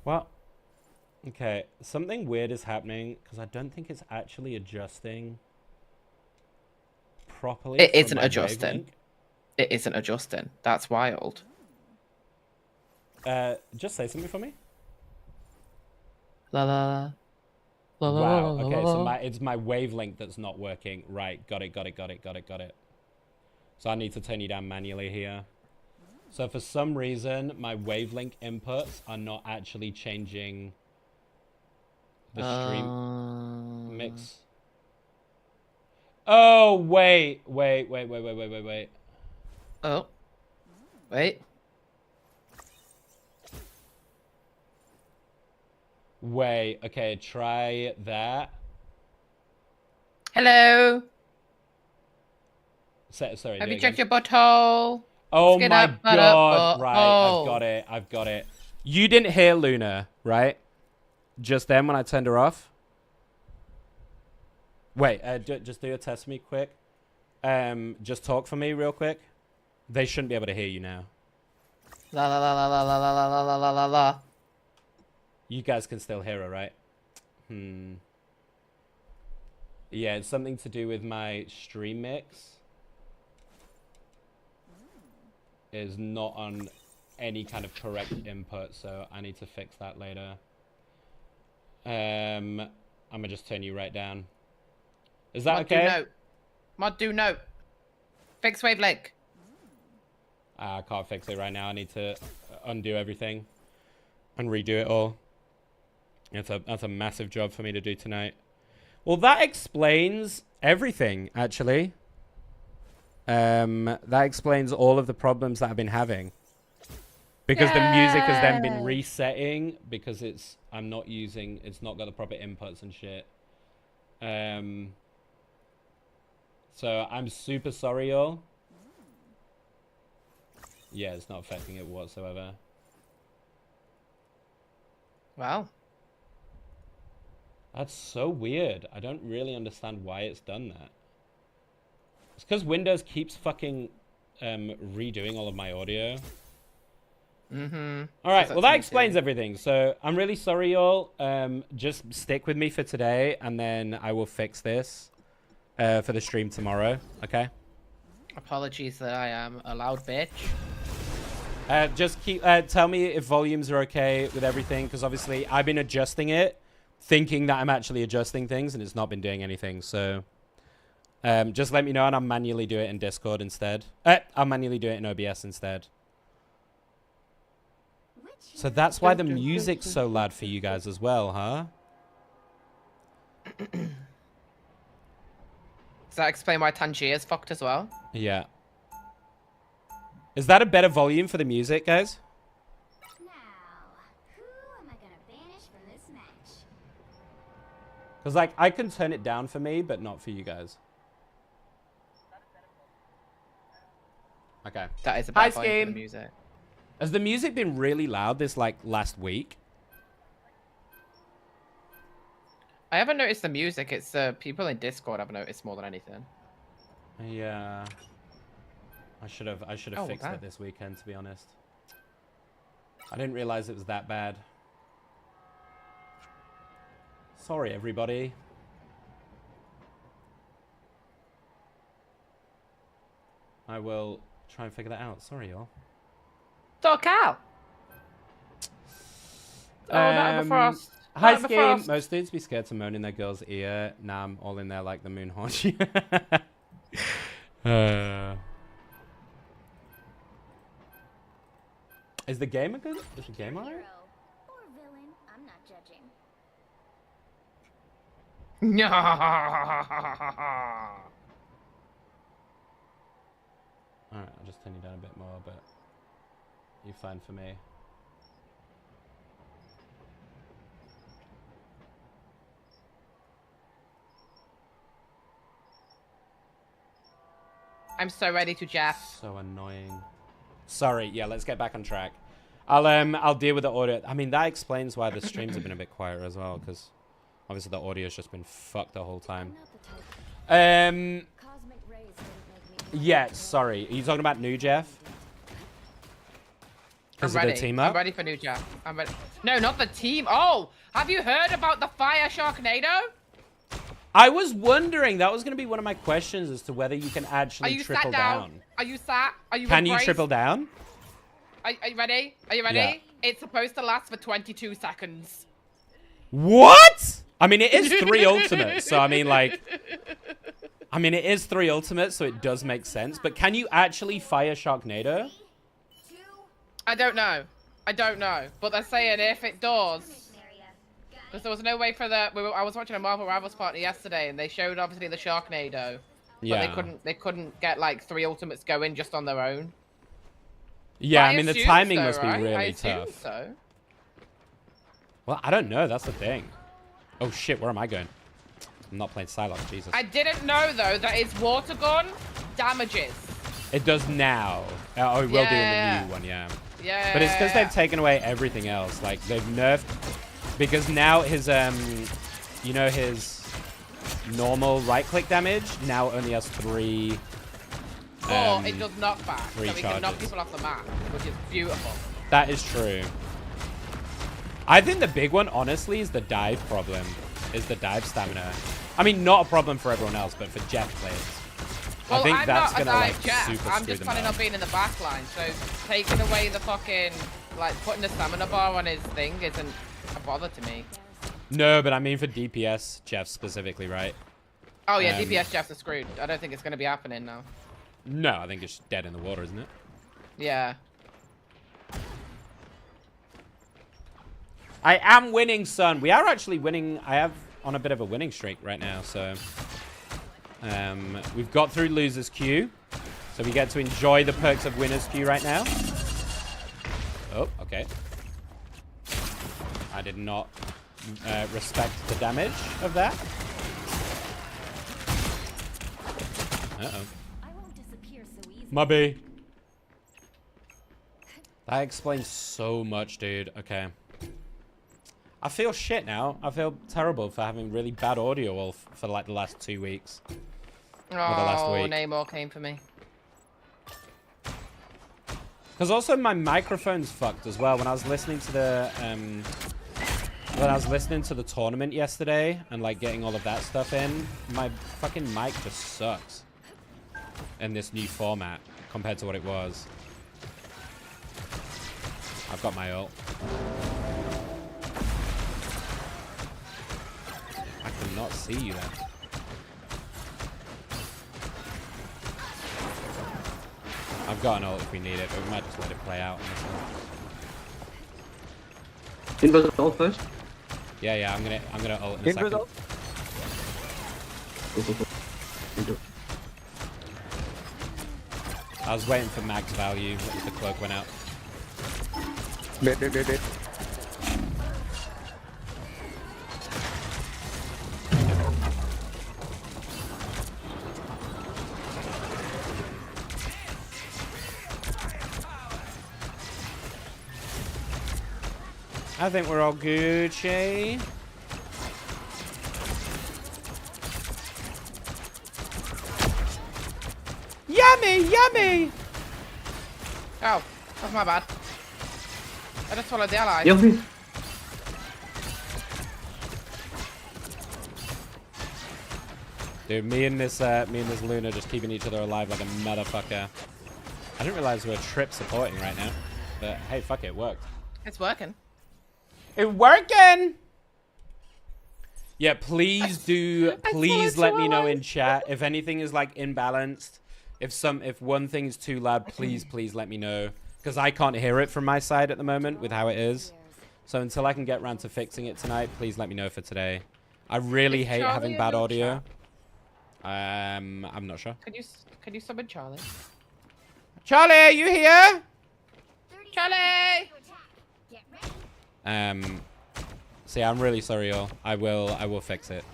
Well, okay, something weird is happening because I don't think it's actually adjusting properly. It isn't adjusting. It isn't adjusting. That's wild. Just say something for me. La la. La, la, wow. la, Okay, la, so la. it's my wavelength that's not working. Right. Got it. So I need to turn you down manually here. So for some reason, my wavelength inputs are not actually changing the stream mix. Oh, wait. Oh. Wait. Wait, okay, try that. Hello. Sorry. Have you checked your butthole? Oh Get my up, god, up, right, I've got it. You didn't hear Luna, right? Just then when I turned her off? Wait, just do a test for me quick. Just talk for me real quick. They shouldn't be able to hear you now. La la la la la la la la la la la la. You guys can still hear her, right? Yeah, it's something to do with my stream mix. Is not on any kind of correct input, so I need to fix that later. I'm gonna just turn you right down. Is that okay? Mod do note. Fix wavelength. I can't fix it right now. I need to undo everything and redo it all. That's a massive job for me to do tonight. Well, that explains everything, actually. That explains all of the problems that I've been having. Because the music has then been resetting because it's not got the proper inputs and shit. So I'm super sorry, y'all. Yeah, it's not affecting it whatsoever. Wow. That's so weird. I don't really understand why it's done that. It's because Windows keeps fucking redoing all of my audio. All right, well, that explains everything. So I'm really sorry, y'all. Just stick with me for today, and then I will fix this for the stream tomorrow, okay? Apologies that I am a loud bitch. Just tell me if volumes are okay with everything, because obviously I've been adjusting it, thinking that I'm actually adjusting things, and it's not been doing anything. So just let me know, and I'll manually do it in Discord instead. I'll manually do it in OBS instead. So that's why the music's so loud for you guys as well, huh? Does that explain why Tangier's fucked as well? Yeah. Is that a better volume for the music, guys? Now, who am I gonna banish from this match? Because, like, I can turn it down for me, but not for you guys. Okay. That is a better volume for the music. Has the music been really loud this, like, last week? I haven't noticed the music. It's people in Discord I've noticed more than anything. Yeah. I should have fixed it this weekend, to be honest. I didn't realize it was that bad. Sorry, everybody. I will try and figure that out. Sorry, y'all. Talk out. Oh, not the frost. Hi, Scheme. Most dudes be scared to moan in their girl's ear. Nah, I'm all in there like the moon haunch. Is the game a good? Is the game alright? Or villain, I'm not judging. Alright, I'll just turn you down a bit more, but you're fine for me. I'm so ready to Jeff. So annoying. Sorry, yeah, let's get back on track. I'll deal with the audio. I mean, that explains why the streams have been a bit quieter as well, because obviously the audio's just been fucked the whole time. Yeah, sorry. Are you talking about new Jeff? I'm ready. Team up? I'm ready for new Jeff. I'm ready. No, not the team. Oh, have you heard about the Fire Sharknado? I was wondering, that was going to be one of my questions as to whether you can actually triple down. Are you sat? Are you Can you triple down? Are you ready? Are you ready? Yeah. It's supposed to last for 22 seconds. What? I mean, it is 3 ultimates, so I mean, like... I mean, it is 3 ultimates, so it does make sense, but can you actually fire Sharknado? I don't know. I don't know. But they're saying if it does... Because there was no way for the... I was watching a Marvel Rivals partner yesterday, and they showed, obviously, the Sharknado. Yeah. But they couldn't get, like, 3 ultimates going just on their own. Yeah, I mean, the timing must be right? really tough. So. Well, I don't know. That's the thing. Oh, shit. Where am I going? I'm not playing Psylocke. Jesus. I didn't know, though, that its water gun damages. It does now. Oh, it will do in the new one, yeah. Yeah. But it's because they've taken away everything else. Like, they've nerfed... Because now his, you know, his normal right-click damage now only has 3... it does knockback, so we can knock people off the map, which is beautiful. That is true. I think the big one, honestly, is the dive problem. Is the dive stamina. I mean, not a problem for everyone else, but for Jeff players. Well, I think I'm that's not gonna, a like, dive Jeff. super I'm screw just them planning up. on being in the back line, so taking away the fucking, like, putting the stamina bar on his thing isn't a bother to me. No, but I mean for DPS, Jeff specifically, right? Oh, yeah, DPS Jeffs are screwed. I don't think it's going to be happening now. No, I think it's dead in the water, isn't it? Yeah. I am winning, son. We are actually winning. I have on a bit of a winning streak right now, so... we've got through Loser's Queue, so we get to enjoy the perks of Winner's Queue right now. Oh, okay. I did not respect the damage of that. Uh-oh. Mubby. That explains so much, dude. Okay. I feel shit now. I feel terrible for having really bad audio all for like the last 2 weeks. Oh, the last week. Namor came for me. Because also my microphone's fucked as well. When I was listening to the tournament yesterday and like getting all of that stuff in, my fucking mic just sucks in this new format compared to what it was. I've got my ult. I cannot see you there. I've got an ult if we need it, but we might just let it play out. Invis ult first. Yeah, I'm gonna ult in a second. Ult. I was waiting for max value as the cloak went out. Bit. I think we're all Gucci. Yummy, yummy! Oh, that's my bad. I just followed the ally. Yummy. Dude, me and this Luna just keeping each other alive like a motherfucker. I didn't realize we were trip supporting right now. But hey, fuck it, worked. It's working. It's working! Yeah, please let me know in chat if anything is like imbalanced. If one thing is too loud, please let me know. Because I can't hear it from my side at the moment with how it is. So until I can get around to fixing it tonight, please let me know for today. I really hate having bad audio. I'm not sure. Can you summon Charlie? Charlie, are you here? Charlie! See, I'm really sorry, y'all. I will fix it.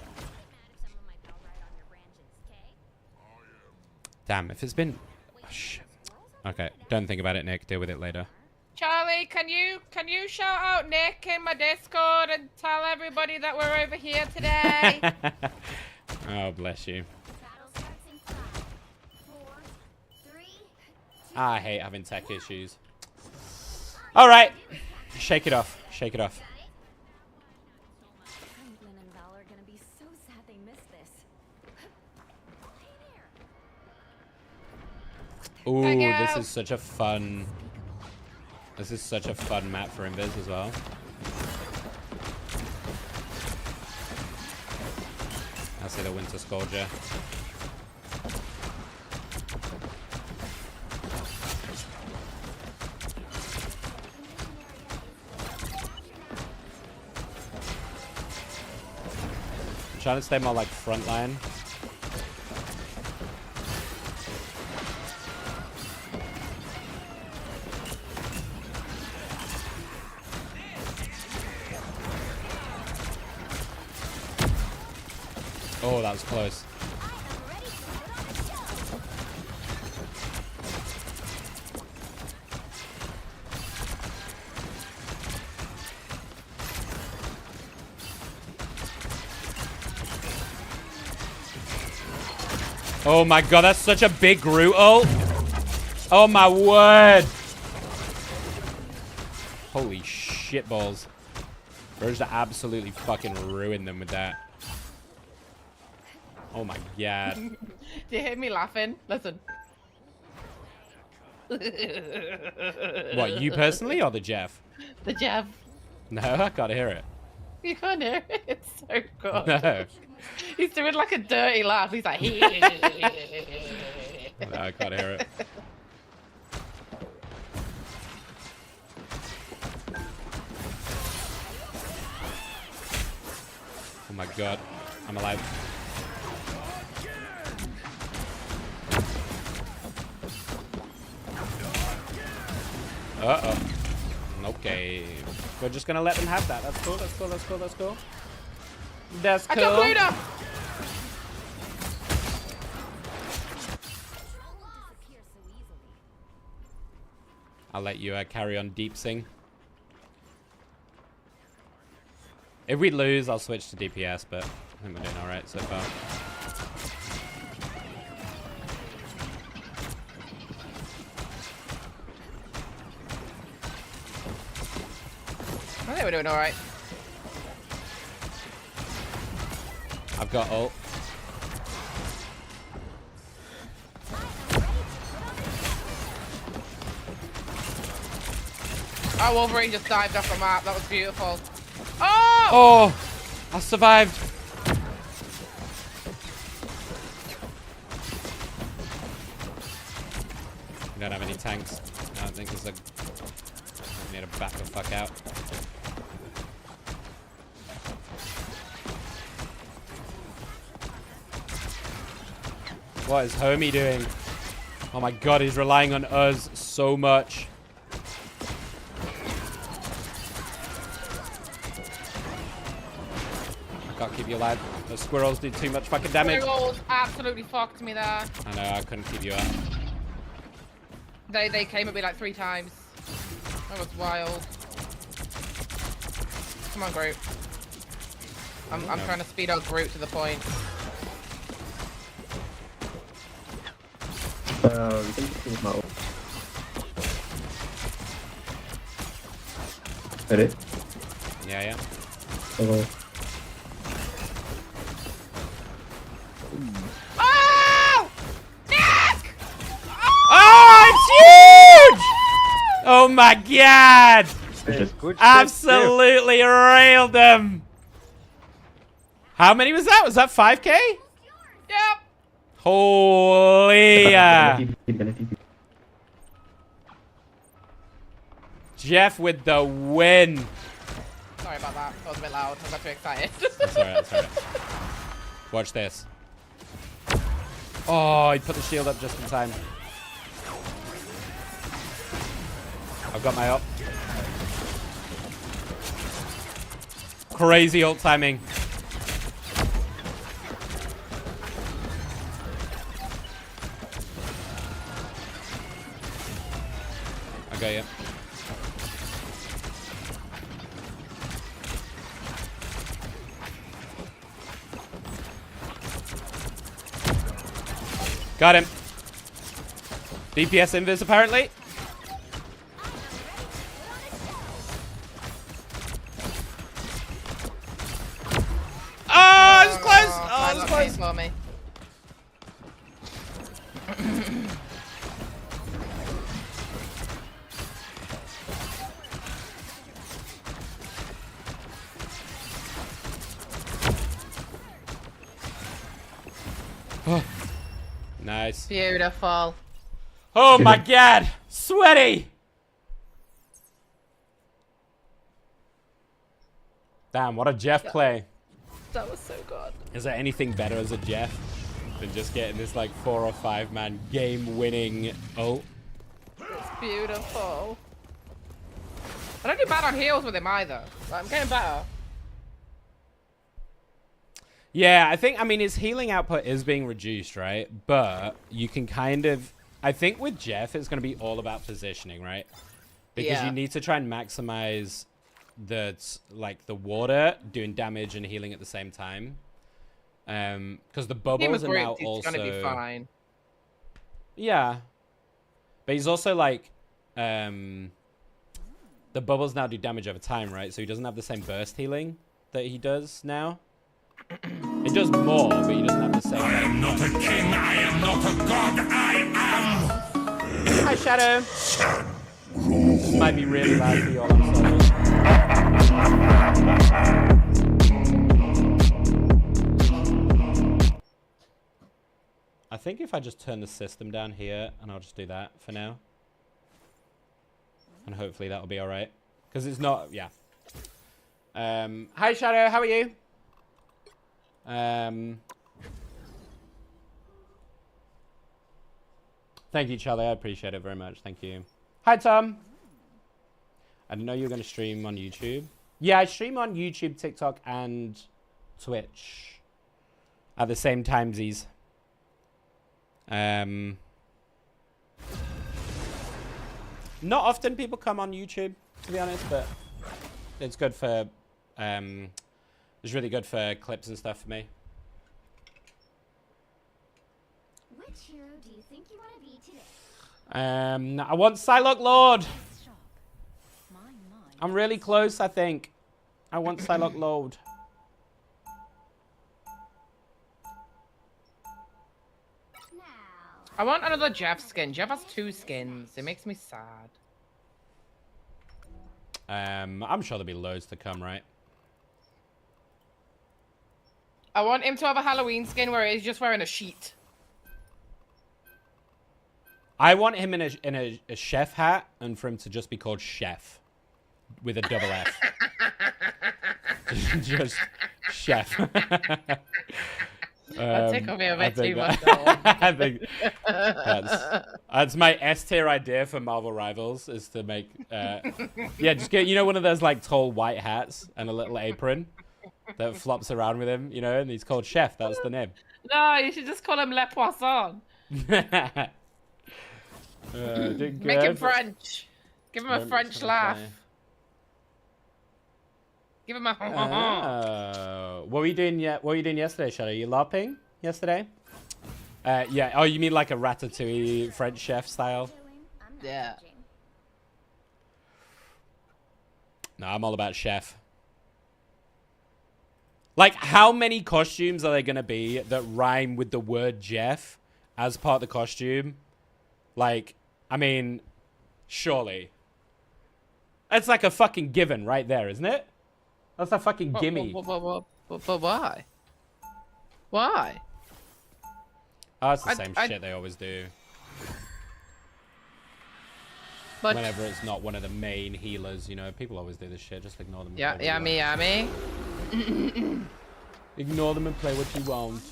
Damn, if it's been... Oh, shit. Okay, don't think about it, Nick. Deal with it later. Charlie, can you shout out Nick in my Discord and tell everybody that we're over here today? Oh, bless you. I hate having tech issues. All right. Shake it off. Shake it off. Ooh, this is such a fun... This is such a fun map for Invis as well. I see the Winter Scourger. I'm trying to stay more like frontline. Oh, that was close. Oh my god, that's such a big Groot ult. Oh my word. Holy shit balls. Bro's absolutely fucking ruined them with that. Oh my god. Do you hear me laughing? Listen. What, you personally or the Jeff? The Jeff. No, I can't hear it. You can't hear it? It's so good. No. He's doing like a dirty laugh. He's like, No, I can't hear it. Oh my god. I'm alive. Uh-oh. Okay. We're just gonna let them have that. That's cool, that's cool, that's cool, that's cool. That's cool. I took Luna! I'll let you carry on deep sing. If we lose, I'll switch to DPS, but I think we're doing alright so far. I think we're doing alright. I've got ult. Oh, Wolverine just dived off the map. That was beautiful. Oh! Oh! I survived. We don't have any tanks. I don't think there's a... I need to back the fuck out. What is Homie doing? Oh my god, he's relying on us so much. I can't keep you alive. Those squirrels did too much fucking damage. Squirrels absolutely fucked me there. I know, I couldn't keep you up. They came at me like 3 times. That was wild. Come on, Groot. I'm trying to speed up Groot to the point. We can use my ult. Ready? Yeah, yeah. Okay. Oh! Nick! Oh, it's huge! Oh my god! Absolutely railed them. How many was that? Was that 5k? Yep. Holy Jeff with the win. Sorry about that. That was a bit loud. I got too excited. That's alright, that's alright. Watch this. Oh, he put the shield up just in time. I've got my ult. Crazy ult timing. Okay, yeah. Got him. DPS invis apparently. Oh, it's close. Oh, it's close for me. Oh. Nice. Beautiful. Oh my god. Sweaty. Damn, what a Jeff play. That was so good. Is there anything better as a Jeff than just getting this like 4 or 5 man game winning ult? It's beautiful. I don't do bad on heals with him either. Like, I'm getting better. Yeah, I mean, his healing output is being reduced, right? But you can kind of, I think with Jeff, it's going to be all about positioning, right? Because you need to try and maximize the water doing damage and healing at the same time. Because the bubbles are now also gonna be fine. Yeah, but he's also like, the bubbles now do damage over time, right? So he doesn't have the same burst healing that he does now. It does more, but he doesn't have the same. I am not a king. I am not a god. I am. Hi, Shadow. This might be really loud for you all. I'm sorry. I think if I just turn the system down here, and I'll just do that for now, and hopefully that'll be all right, because it's not. Yeah. Hi, Shadow. How are you? Thank you, Charlie. I appreciate it very much. Thank you. Hi, Tom. I didn't know you were going to stream on YouTube. Yeah, I stream on YouTube, TikTok, and Twitch at the same timesies. Not often people come on YouTube, to be honest, but it's good for it's really good for clips and stuff for me. Which hero do you think you want to be today? I want Psylocke Lord. I'm really close, I think. I want Psylocke Lord. I want another Jeff skin. Jeff has 2 skins. It makes me sad. I'm sure there'll be loads to come, right? I want him to have a Halloween skin where he's just wearing a sheet. I want him in a chef hat and for him to just be called Chef with a double F. Just Chef. That tickled me a bit too much. I think that's my S tier idea for Marvel Rivals is to make yeah, just get one of those like tall white hats and a little apron that flops around with him, and he's called Chef. That's the name. No, you should just call him Le Poisson. Make him French. Give him a French laugh. Give him a what were you doing yesterday, Shadow? You LARPing yesterday? Yeah. Oh, you mean like a ratatouille French chef style? Yeah. No, I'm all about chef. Like, how many costumes are there going to be that rhyme with the word Jeff as part of the costume? Like, I mean, surely. It's like a fucking given right there, isn't it? That's a fucking gimme. But why? Why? Oh, it's the same shit they always do. But whenever it's not one of the main healers, you know, people always do this shit. Just ignore them. Yeah, yummy. Ignore them and play what you want.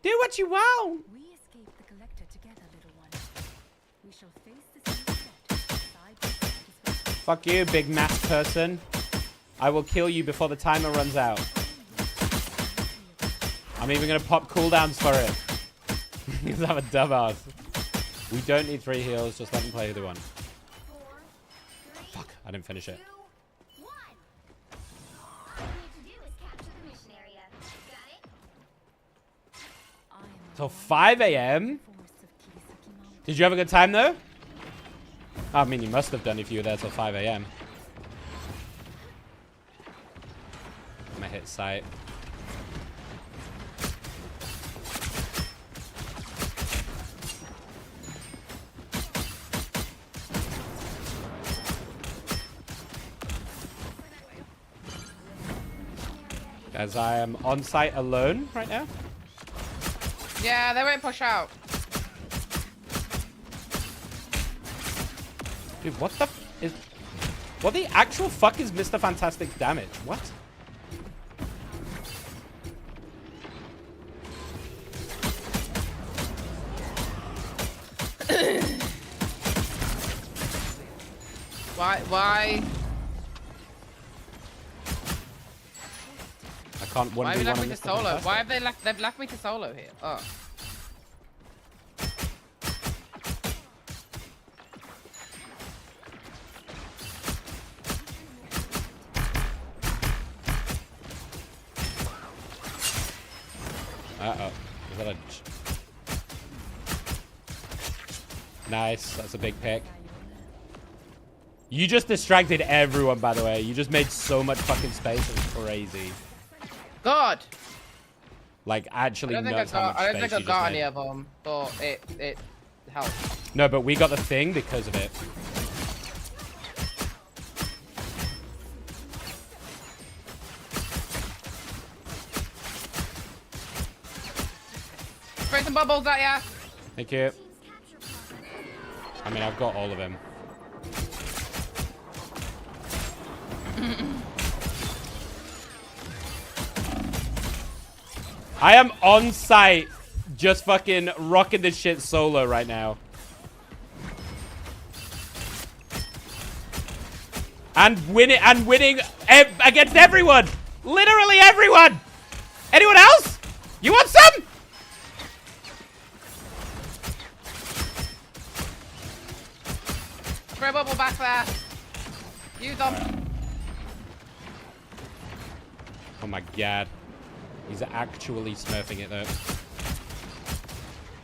Do what you want. We escape the collector together, little one. We shall face this new threat side by side as well. Fuck you, big mass person. I will kill you before the timer runs out. I'm even gonna pop cooldowns for it. Because I'm a dumbass. We don't need 3 heals, just let them play who they want. Fuck, I didn't finish it. Till 5 a.m.? Did you have a good time though? I mean, you must have done if you were there till 5 a.m. I'm gonna hit site. Guys, I am on site alone right now. Yeah, they won't push out. Dude, what the is... What the actual fuck is Mr. Fantastic's damage? What? Why? I can't 1v1 Why have you left me to Mr. solo? Fantastic. Why have they've left me to solo here? Oh. Uh-oh. Is that a... Nice. That's a big pick. You just distracted everyone, by the way. You just made so much fucking space. It's crazy. God. Like, actually nuts how much I don't space think I you got just any made. of them, but it helped. No, but we got the thing because of it. Spray some bubbles at ya. Thank you. I mean, I've got all of them. I am on site, just fucking rocking this shit solo right now. And winning against everyone. Literally everyone. Anyone else? You want some? Spray bubble back there. Use them. Oh my god. He's actually smurfing it though.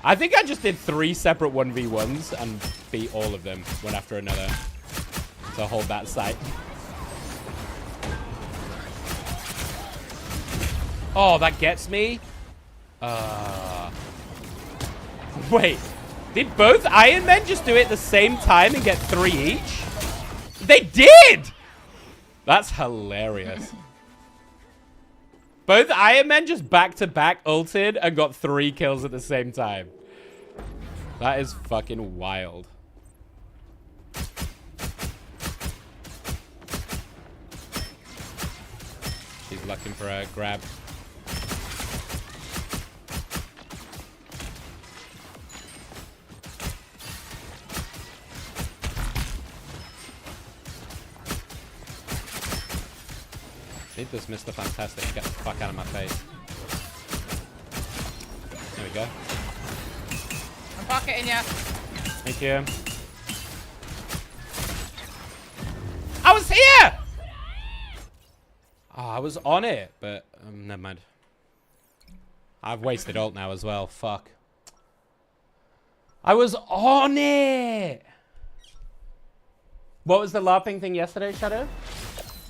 I think I just did 3 separate 1v1s and beat all of them one after another to hold that site. Oh, that gets me? Wait. Did both Iron Men just do it at the same time and get 3 each? They did! That's hilarious. Both Iron Men just back-to-back ulted and got 3 kills at the same time. That is fucking wild. He's looking for a grab. Need this Mr. Fantastic to get the fuck out of my face. There we go. I'm pocketing ya. Thank you. I was here! Oh, I was on it, but never mind. I've wasted ult now as well. Fuck. I was on it! What was the LARPing thing yesterday, Shadow?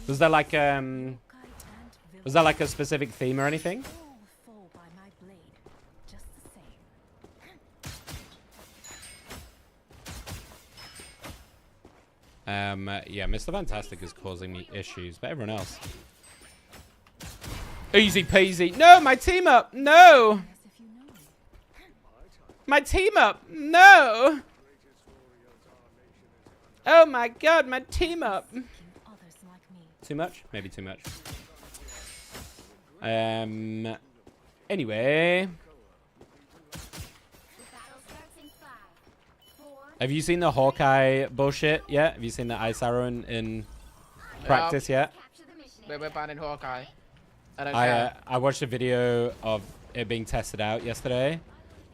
Was there like a specific theme or anything? Yeah, Mr. Fantastic is causing me issues, but everyone else. Easy peasy. No, my team up. No. My team up. No. Oh my god, my team up. Too much? Maybe too much. Anyway. Have you seen the HAWKEYE bullshit yet? Have you seen the ice arrow in practice yet? We're banning HAWKEYE. I watched a video of it being tested out yesterday,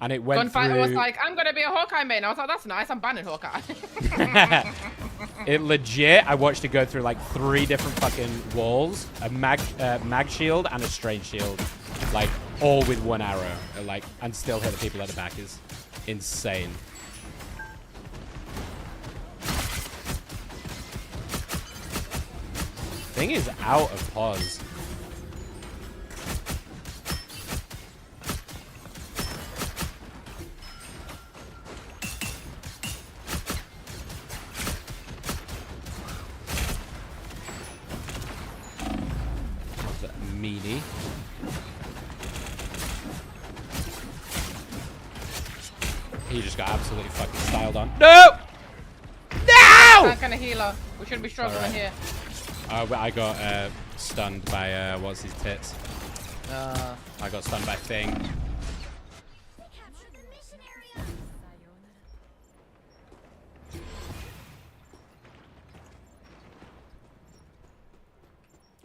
and it went Gunfighter through... was like, I'm gonna be a HAWKEYE main. I was like, that's nice. I'm banning HAWKEYE. It legit, I watched it go through like 3 different fucking walls, a mag shield and a strain shield, like all with 1 arrow, like, and still hit the people at the back is insane. Thing is out of pause. What's that? Meaty. He just got absolutely fucking styled on. No! No! That kind of healer. We shouldn't be struggling here. I got stunned by what's his tits. I got stunned by Thing.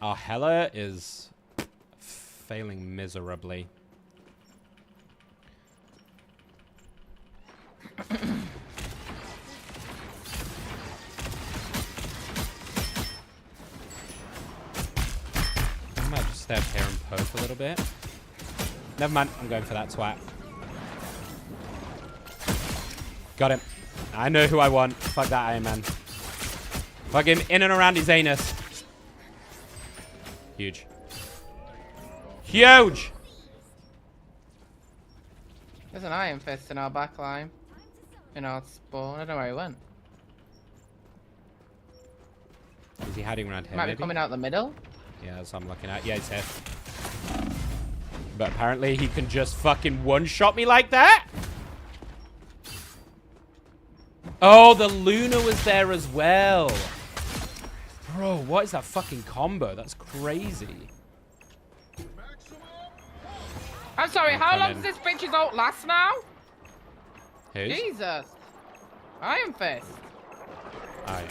Our Hela is failing miserably. I might just step here and poke a little bit. Never mind, I'm going for that twat. Got him. I know who I want. Fuck that Iron Man. Fuck him in and around his anus. Huge. Huge! There's an Iron Fist in our backline. In our spawn. I don't know where he went. Is he hiding around here? Might maybe? be coming out the middle. Yeah, that's what I'm looking at. Yeah, he's here. But apparently he can just fucking one-shot me like that? Oh, the Luna was there as well. Bro, what is that fucking combo? That's crazy. I'm sorry, how long does this bitch's ult last now? Who's? Jesus. Iron Fist.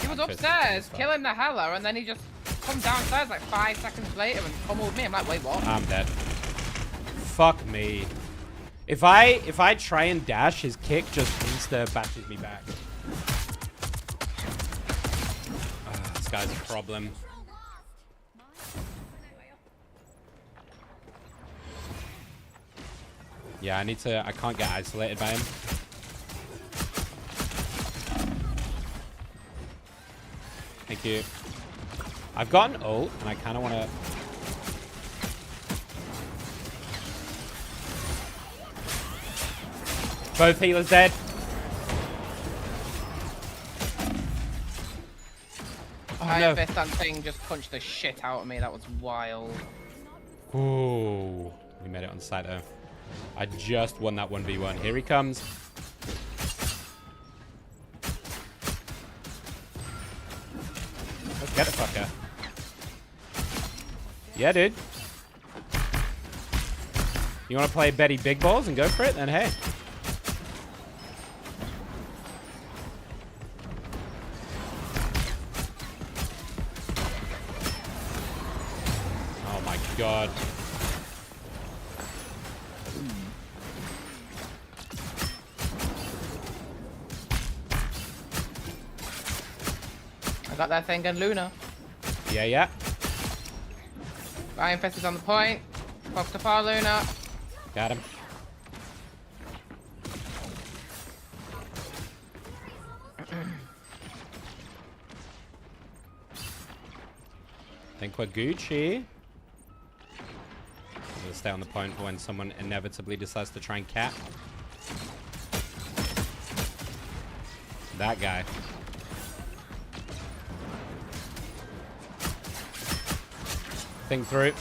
He was Iron Fist upstairs killing the Hela and then he just come downstairs like 5 seconds later and pummeled me. I'm like, wait, what? I'm dead. Fuck me. If I try and dash, his kick just insta bashes me back. This guy's a problem. Yeah, I can't get isolated by him. Thank you. I've got an ult, and I kind of want to... Both healers dead. Oh, Iron Fist and Thing just punched the shit out of me. That was wild. Ooh. We made it on site, though. I just won that 1v1. Here he comes. Let's get it, fucker. Yeah, dude. You want to play Betty Big Balls and go for it? Then hey. Oh my god. I got that Thing and Luna. Yeah, yeah. Iron Fist is on the point. Fox to far Luna. Got him. I think we're Gucci. I'm gonna stay on the point for when someone inevitably decides to try and cap. That guy. Think through.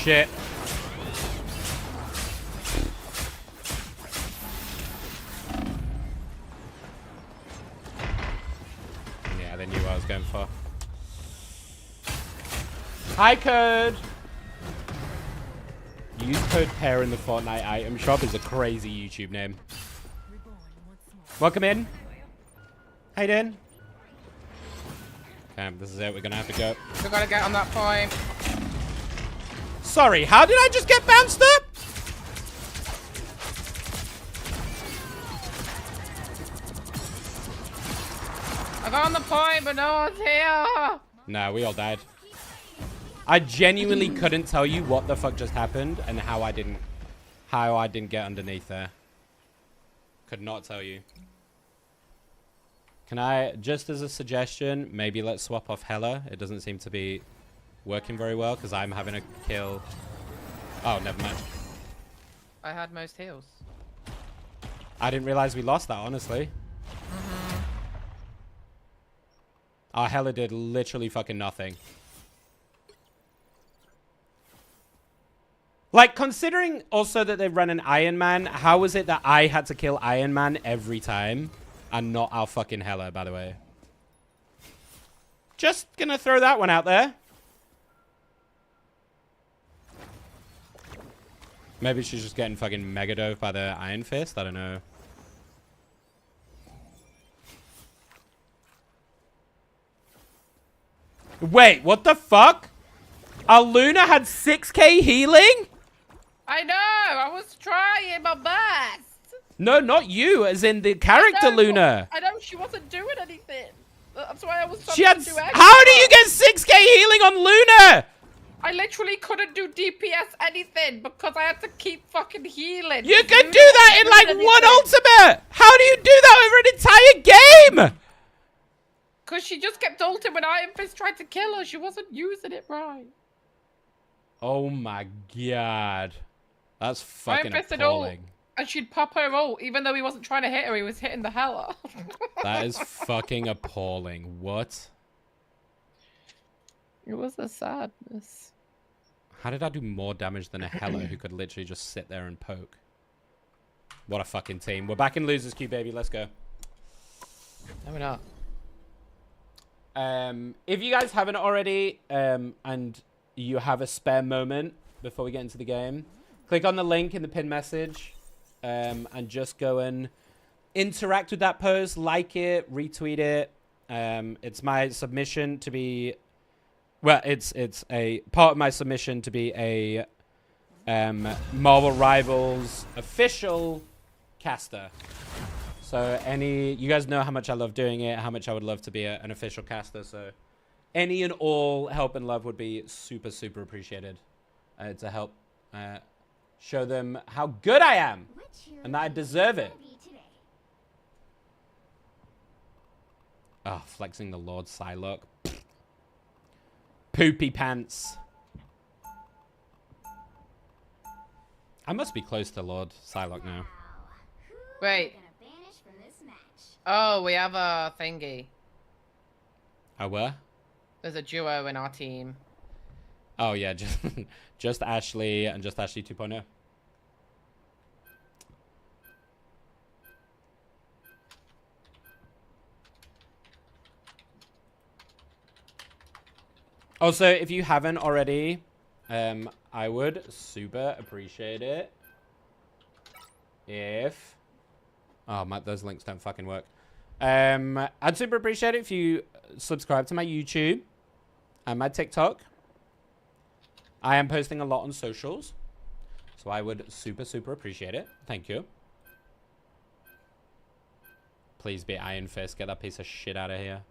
Shit. Yeah, they knew what I was going for. Hi, code. Use code PAIR in the Fortnite item shop is a crazy YouTube name. Welcome in. How you doing? Okay, this is it. We're gonna have to go. We gotta get on that point. Sorry, how did I just get bounced up? I got on the point, but no one's here. Nah, we all died. I genuinely couldn't tell you what the fuck just happened and how I didn't get underneath there. Could not tell you. Can I, just as a suggestion, maybe let's swap off Hela? It doesn't seem to be working very well because I'm having a kill. Oh, never mind. I had most heals. I didn't realize we lost that, honestly. Our Hela did literally fucking nothing. Like, considering also that they run an Iron Man, how was it that I had to kill Iron Man every time and not our fucking Hela, by the way? Just gonna throw that one out there. Maybe she's just getting fucking mega dove by the Iron Fist. I don't know. Wait, what the fuck? Our Luna had 6k healing? I know. I was trying my best. No, not you, as in the character Luna. I know she wasn't doing anything. That's why I was trying She had. to do extra. How do you get 6k healing on Luna? I literally couldn't do DPS anything because I had to keep fucking healing. You can do that in like one ultimate. How do you do that over an entire game? Because she just kept ulting when Iron Fist tried to kill her. She wasn't using it right. Oh my god. That's fucking Iron Fist appalling. And she'd pop her ult even though he wasn't trying to hit her. He was hitting the Hela. That is fucking appalling. What? It was a sadness. How did I do more damage than a Hela who could literally just sit there and poke? What a fucking team. We're back in losers queue, baby. Let's go. No, we're not. If you guys haven't already, and you have a spare moment before we get into the game, click on the link in the pinned message, and just go and interact with that post, like it, retweet it. It's my submission to be, well, it's a part of my submission to be a Marvel Rivals official caster. So you guys know how much I love doing it, how much I would love to be an official caster. So any and all help and love would be super, super appreciated to help show them how good I am and that I deserve it. Oh, flexing the Lord Psylocke. Poopy pants. I must be close to Lord Psylocke now. Wait. Oh, we have a thingy. Oh, where? There's a duo in our team. Oh, yeah. Just Ashley and just Ashley 2.0. Also, if you haven't already, I would super appreciate it if... Oh, those links don't fucking work. I'd super appreciate it if you subscribe to my YouTube and my TikTok. I am posting a lot on socials. So I would super, super appreciate it. Thank you. Please be Iron Fist. Get that piece of shit out of here.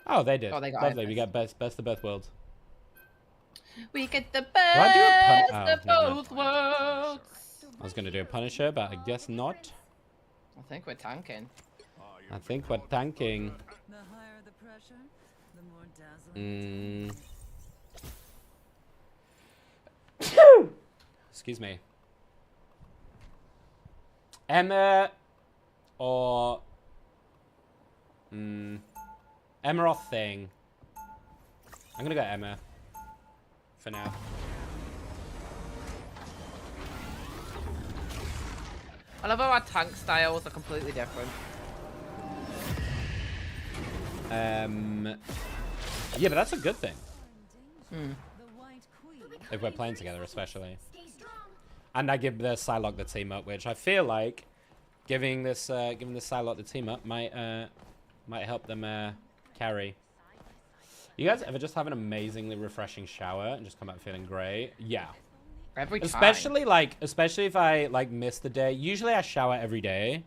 Oh, they did. Oh, they got Lovely. We got best of both worlds. We get the Do I do a best of no. both worlds. I was going to do a Punisher, but I guess not. I think we're tanking. I think we're tanking. The higher the pressure, the more dazzling. Excuse me. Emma or Emma or Thing. I'm gonna go Emma for now. I love how our tank styles are completely different. Yeah, but that's a good thing. Hmm. If we're playing together, especially. And I give the Psylocke the team up, which I feel like giving this Psylocke the team up might help them carry. You guys ever just have an amazingly refreshing shower and just come out feeling great? Yeah. Every time. Especially if I like miss the day. Usually I shower every day,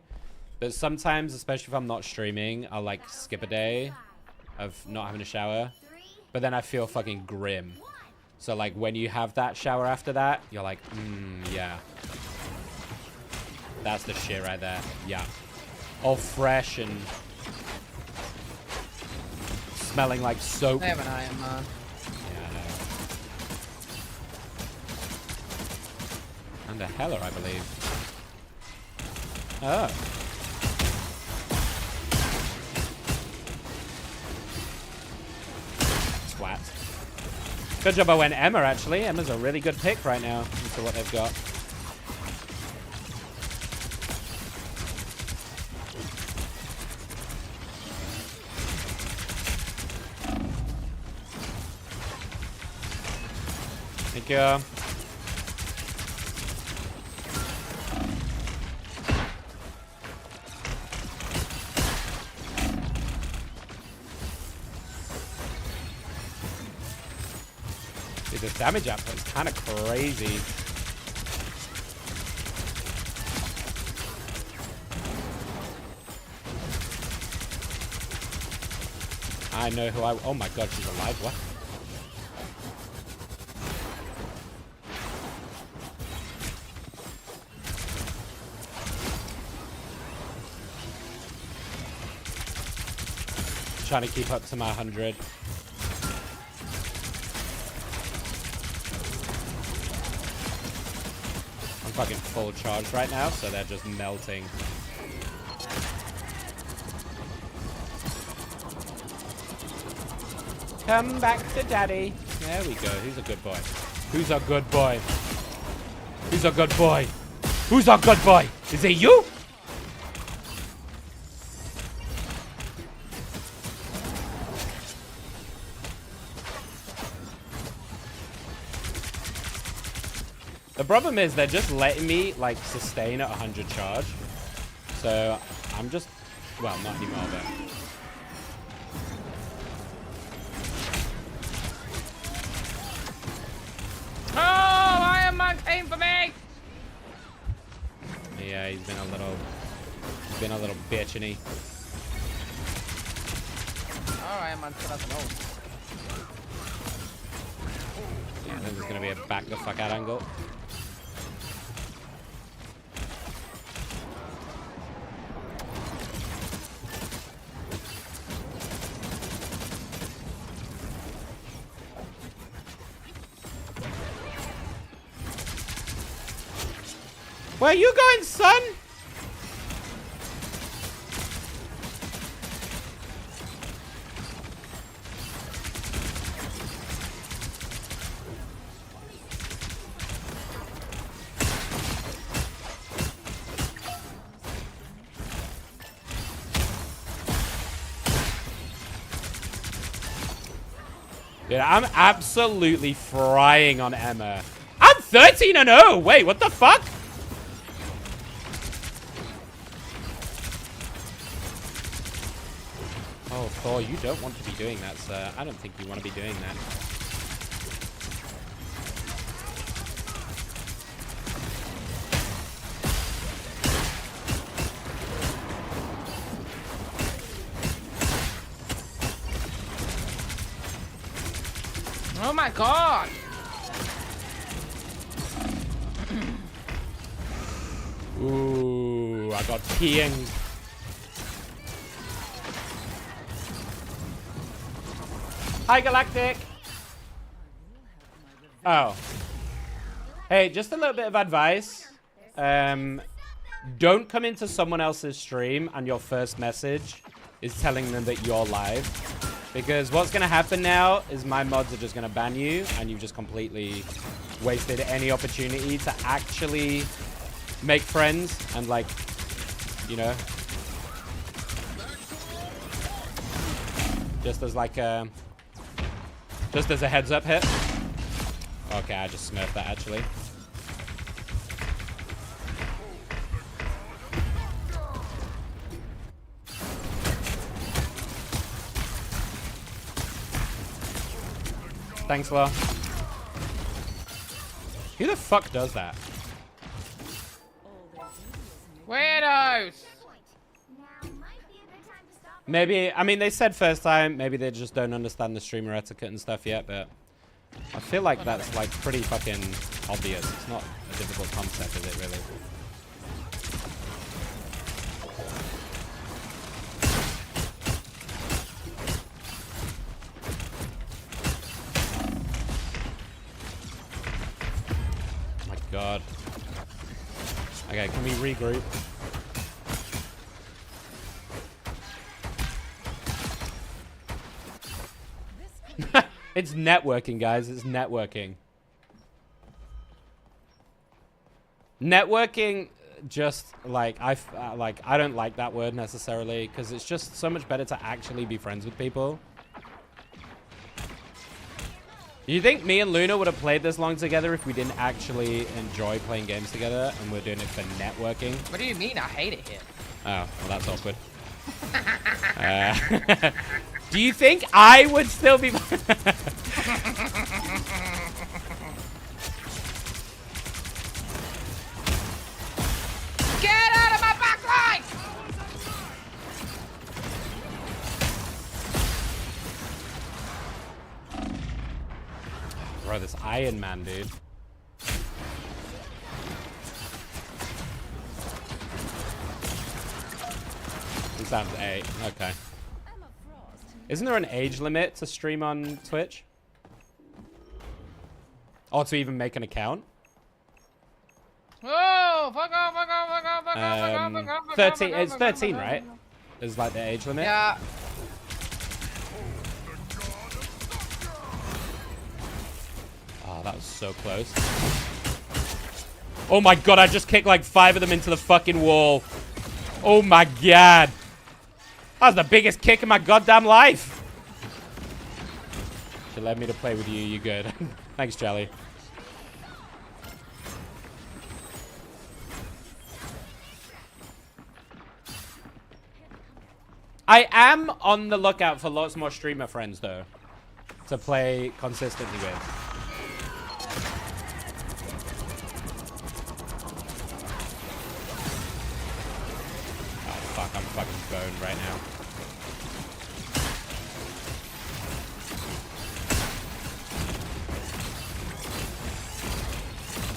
but sometimes, especially if I'm not streaming, I'll like skip a day of not having a shower. But then I feel fucking grim. So like when you have that shower after that, you're like, yeah. That's the shit right there. Yeah. All fresh and smelling like soap. They have an Iron Man. Yeah, I know. And a Heller, I believe. Oh. Twat. Good job I went Emma, actually. Emma's a really good pick right now into what they've got. Thank you. Dude, this damage output is kind of crazy. I know who I... Oh my god, she's alive. What? Trying to keep up to my 100. I'm fucking full charge right now, so they're just melting. Come back to daddy. There we go. Who's a good boy? Who's a good boy? Who's a good boy? Who's a good boy? Is it you? The problem is they're just letting me like sustain at 100 charge. So I'm just, well, not anymore, but. Oh, Iron Man came for me! Yeah, he's been a little bitch, isn't he? Oh, Iron Man still has an ult. Yeah, this is gonna be a back the fuck out angle. Where are you going, son? Dude, I'm absolutely frying on Emma. I'm 13-0. Wait, what the fuck? Oh, Thor, you don't want to be doing that, sir. I don't think you want to be doing that. my god! Ooh, I got peeing. Hi, Galactic. Oh. Hey, just a little bit of advice. Don't come into someone else's stream and your first message is telling them that you're live. Because what's going to happen now is my mods are just going to ban you and you've just completely wasted any opportunity to actually make friends and, like, you know, just as like a heads up hit. Okay, I just smurfed that actually. Thanks, Law. Who the fuck does that? Weirdos! Maybe, I mean, they said first time. Maybe they just don't understand the streamer etiquette and stuff yet, but I feel like that's, like, pretty fucking obvious. It's not a difficult concept, is it, really? Oh my god. Okay, can we regroup? It's networking, guys. It's networking. Networking, just like I don't like that word necessarily because it's just so much better to actually be friends with people. You think me and Luna would have played this long together if we didn't actually enjoy playing games together and we're doing it for networking? What do you mean? I hate it here. Oh, well, that's awkward. Do you think I would still be... Get out of my backline! Bro, this Iron Man, dude. He sounds 8. Okay. Isn't there an age limit to stream on Twitch? Or to even make an account? Oh, fuck off, fuck off, fuck off, fuck off, fuck off, fuck off, fuck 13, off, it's fuck off, 13, fuck off. right? Is like the age limit? Yeah. Oh, that was so close. Oh my god, I just kicked like 5 of them into the fucking wall. Oh my god. That was the biggest kick in my goddamn life. She let me to play with you. You good. Thanks, Jelly. I am on the lookout for lots more streamer friends, though, to play consistently with. Oh, fuck. I'm fucking boned right now.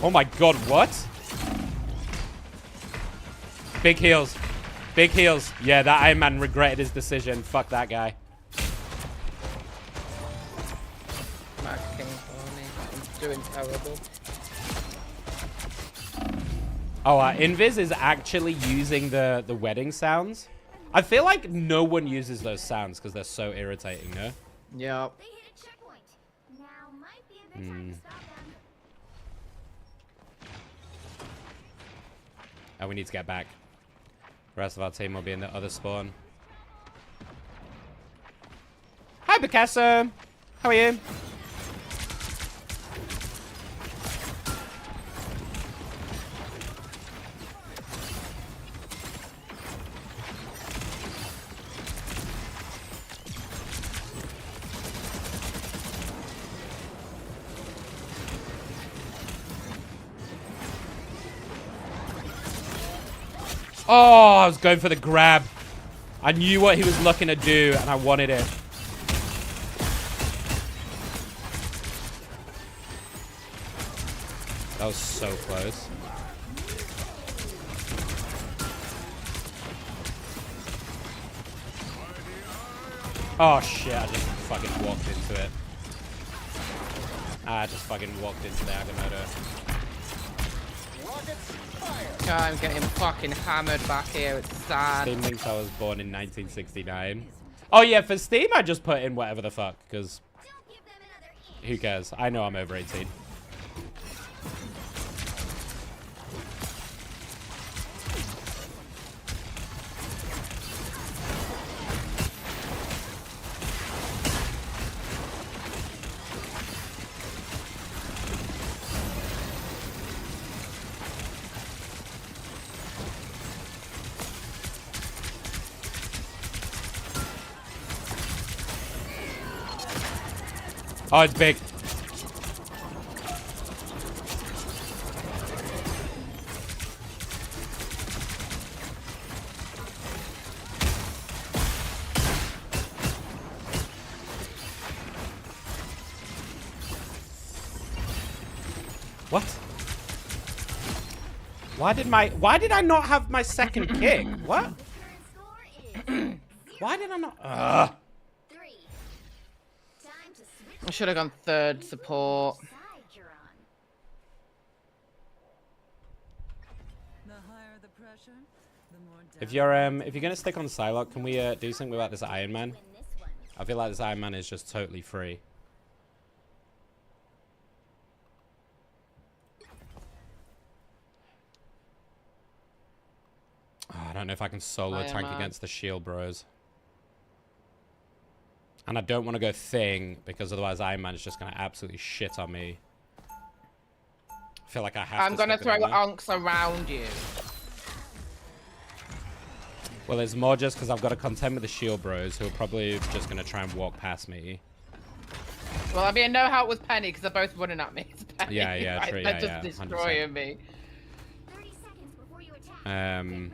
Oh my god, what? Big heals. Big heals. Yeah, that Iron Man regretted his decision. Fuck that guy. Max came for me. I'm doing terrible. Oh, Invis is actually using the wedding sounds. I feel like no one uses those sounds because they're so irritating, no? Yep. Oh, we need to get back. The rest of our team will be in the other spawn. Hi, Picasso. How are you? Oh, I was going for the grab. I knew what he was looking to do, and I wanted it. That was so close. Oh shit, I just fucking walked into it. I just fucking walked into the Agamotto. God, I'm getting fucking hammered back here. It's sad. Steam thinks I was born in 1969. Oh yeah, for Steam I just put in whatever the fuck, because who cares? I know I'm over 18. Oh, it's big. What? Why did I not have my second kick? What? Why did I not? Ugh. I should have gone third support. If you're gonna stick on Psylocke, can we do something about this Iron Man? I feel like this Iron Man is just totally free. Oh, I don't know if I can solo tank against the shield bros. And I don't want to go Thing, because otherwise Iron Man is just going to absolutely shit on me. I feel like I have to. I'm going to throw onks around you. Well, it's more just because I've got to contend with the shield bros, who are probably just going to try and walk past me. Well, I mean, I know how it was Penny, because they're both running at me. It's Penny, yeah, yeah, right? true, They're yeah, just 100%. destroying me. 30 seconds before you attack.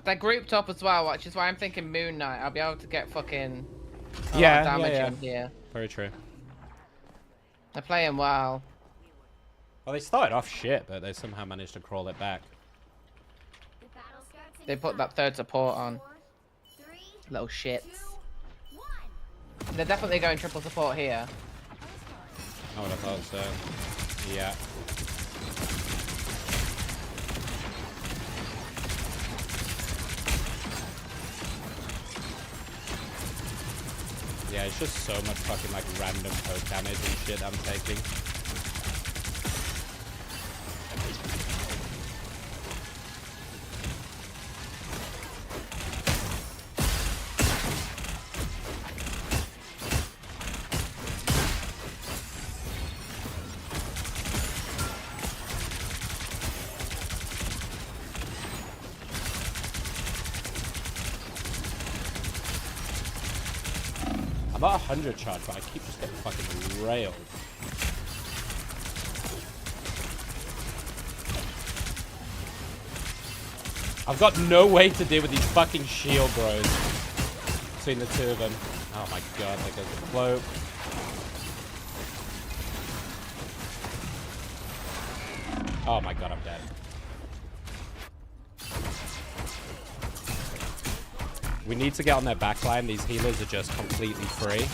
They're grouped up as well, which is why I'm thinking Moon Knight. I'll be able to get fucking a lot Yeah, of damage yeah. in here. Very true. They're playing well. Well, they started off shit, but they somehow managed to crawl it back. They put that third support on. Little shits. They're definitely going triple support here. I would have thought so. Yeah. Yeah, it's just so much fucking like random poke damage and shit I'm taking. I'm at 100 charge, but I keep just getting fucking railed. I've got no way to deal with these fucking shield bros between the two of them. Oh my god, there goes the cloak. Oh my god, I'm dead. We need to get on their backline. These healers are just completely free.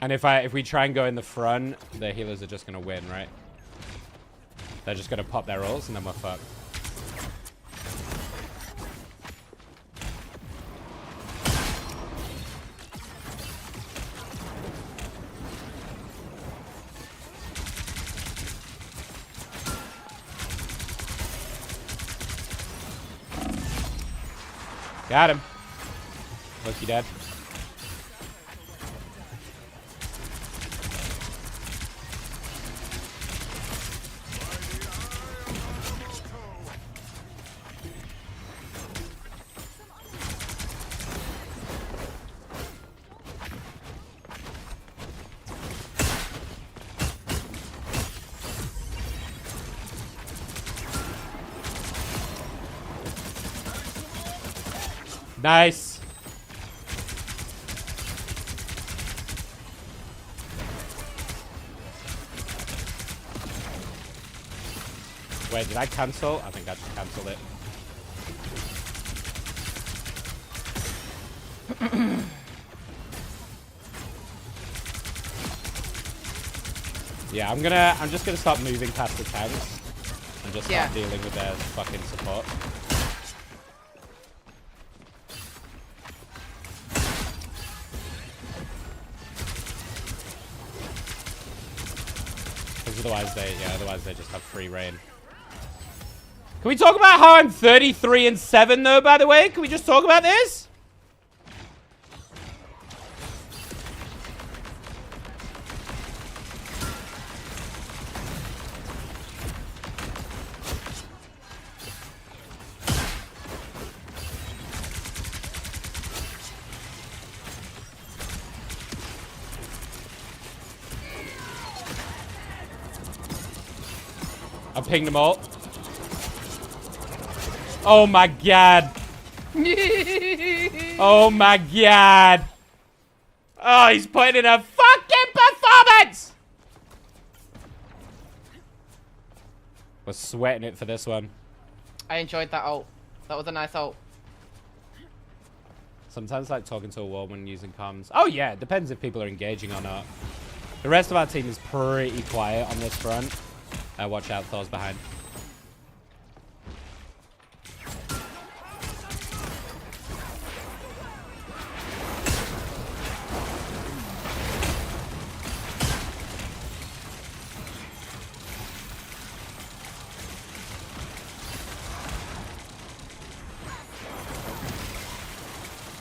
And if we try and go in the front, the healers are just gonna win, right? They're just gonna pop their ults and then we're fucked. Got him. Look, you dead. Nice. Wait, did I cancel? I think I just cancelled it. Yeah, I'm just gonna start moving past the tanks and just start dealing with their fucking support. Because otherwise they just have free reign. Can we talk about how I'm 33-7 though, by the way? Can we just talk about this? I pinged them all. Oh my god. Oh my god. Oh, he's putting in a fucking performance. We're sweating it for this one. I enjoyed that ult. That was a nice ult. Sometimes like talking to a wall when using comms. Oh yeah, it depends if people are engaging or not. The rest of our team is pretty quiet on this front. Watch out, Thor's behind.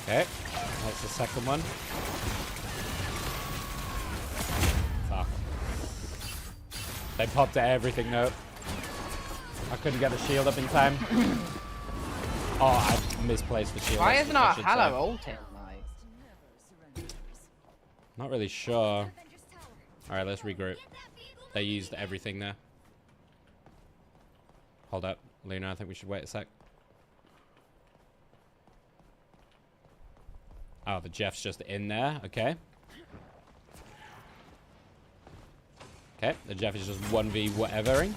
Okay, that's the second one. Fuck. They popped at everything though. I couldn't get the shield up in time. Oh, I misplaced the shield. Why isn't our Hello ulting? Not really sure. Alright, let's regroup. They used everything there. Hold up, Luna, I think we should wait a sec. Oh, the Jeff's just in there. Okay. Okay, the Jeff is just 1v whatevering.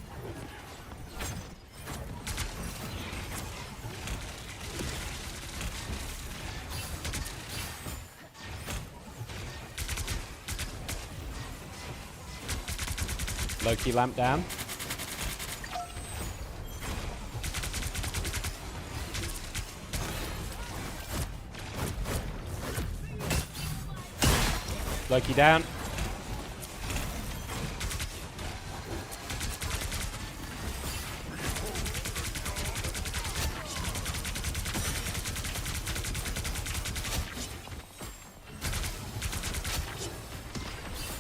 Loki lamp down. Loki down.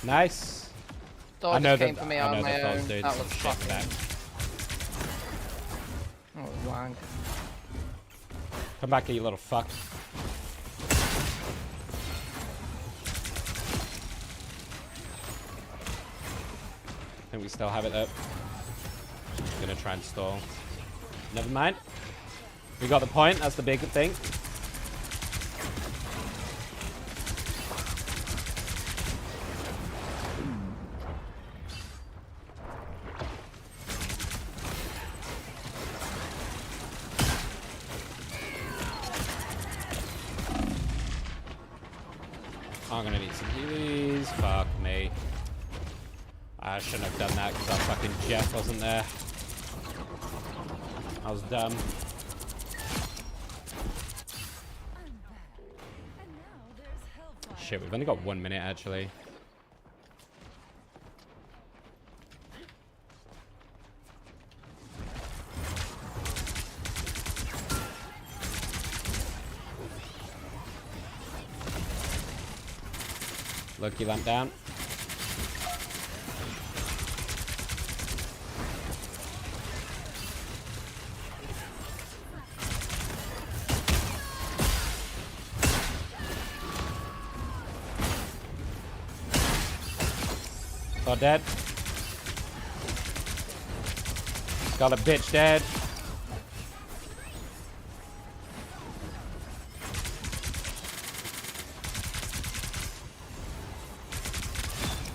Nice. I know that for me on my own. That was fucking back. Oh, wank. Come back here, you little fuck. I think we still have it up. I'm gonna try and stall. Never mind. We got the point. That's the big thing. I'm gonna need some healies. Fuck me. I shouldn't have done that because our fucking Jeff wasn't there. I was dumb. Shit, we've only got 1 minute actually. Loki lamp down. All dead. Got a bitch dead.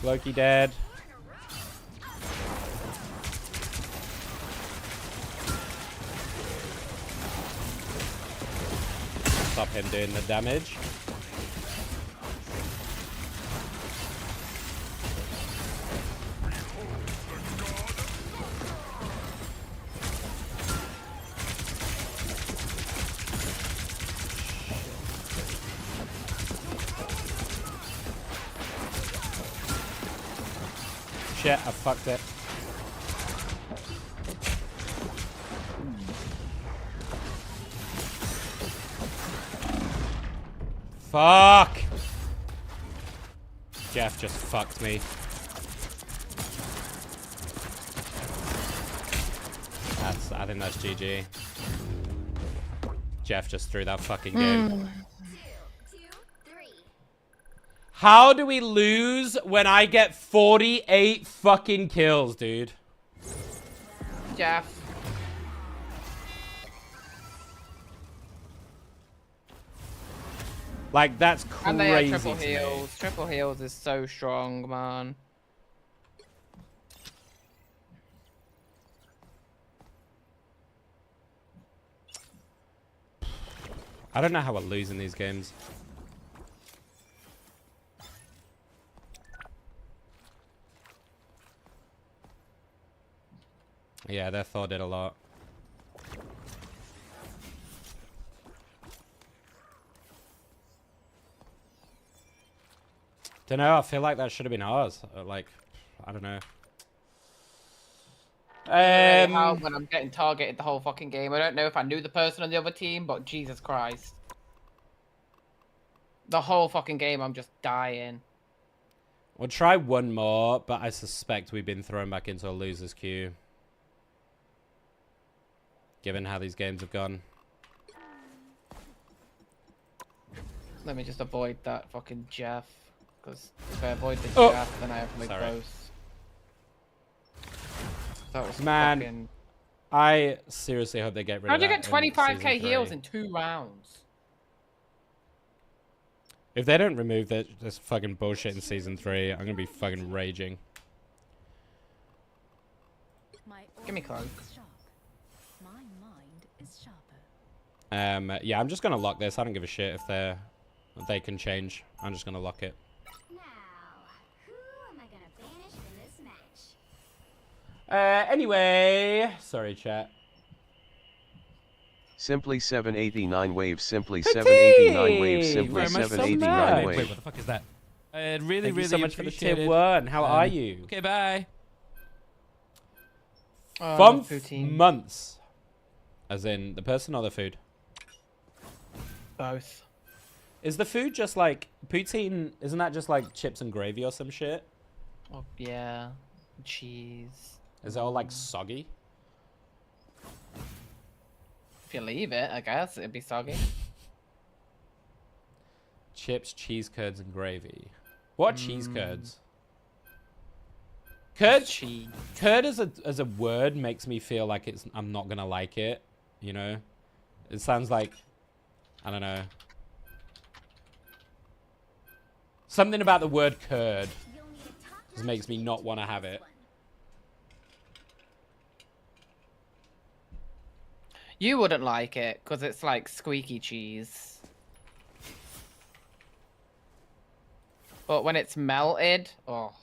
Loki dead. Stop him doing the damage. Shit, I fucked it. Fuck! Jeff just fucked me. I think that's GG. Jeff just threw that fucking game. How do we lose when I get 48 fucking kills, dude? Jeff. Like, that's crazy. And they have triple heals. Triple heals is so strong, man. I don't know how we're losing these games. Yeah, their Thor did a lot. Don't know, I feel like that should have been ours. Like, I don't know. How when I'm getting targeted the whole fucking game. I don't know if I knew the person on the other team, but Jesus Christ. The whole fucking game, I'm just dying. We'll try one more, but I suspect we've been thrown back into a loser's queue. Given how these games have gone. Let me just avoid that fucking Jeff. Because if I avoid the Jeff, then I have to close. That was fucking... I seriously hope they get rid of that. How'd you get 25k heals in 2 rounds? If they don't remove this fucking bullshit in Season 3, I'm gonna be fucking raging. Give me cloak. Yeah, I'm just gonna lock this. I don't give a shit if they can change. I'm just gonna lock it. Now, who am I gonna banish from this match? Anyway, sorry, chat. Simply 789 waves. Simply 789 waves. Simply 789 waves. Wait, what the fuck is that? Really, Thank really you so much for the appreciate tip it. 1. How are you? Okay, bye. Months. As in the person or the food? Both. Is the food just like poutine? Isn't that just like chips and gravy or some shit? Oh, yeah. Cheese. Is it all like soggy? If you leave it, I guess it'd be soggy. Chips, cheese curds, and gravy. What are cheese curds? Curd as a word makes me feel like I'm not gonna like it. You know, it sounds like, I don't know. Something about the word curd just makes me not want to have it. You wouldn't like it because it's like squeaky cheese. But when it's melted, oh.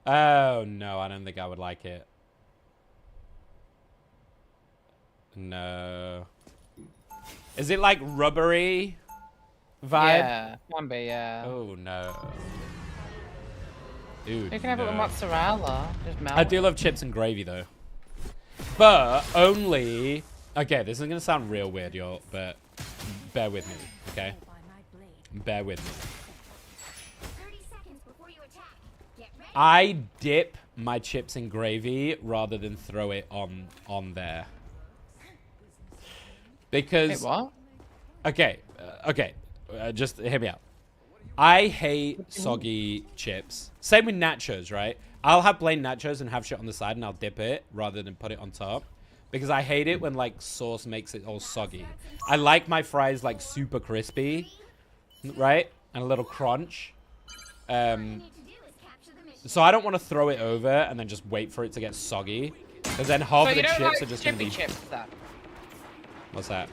Oh no, I don't think I would like it. No. Is it like rubbery vibe? Yeah, can be, yeah. Oh no. Dude, You can have it with mozzarella. Just melt I do love chips and gravy though. But only... Okay, this is going to sound real weird, y'all, but bear with me, okay? Bear with me. I dip my chips in gravy rather than throw it on there. Because... Wait, what? Okay, just hear me out. I hate soggy chips. Same with nachos, right? I'll have plain nachos and have shit on the side and I'll dip it rather than put it on top. Because I hate it when, like, sauce makes it all soggy. I like my fries, like, super crispy, right? And a little crunch. So I don't want to throw it over and then just wait for it to get soggy. Because then half of the chips are just going to be... chips, then? What's that?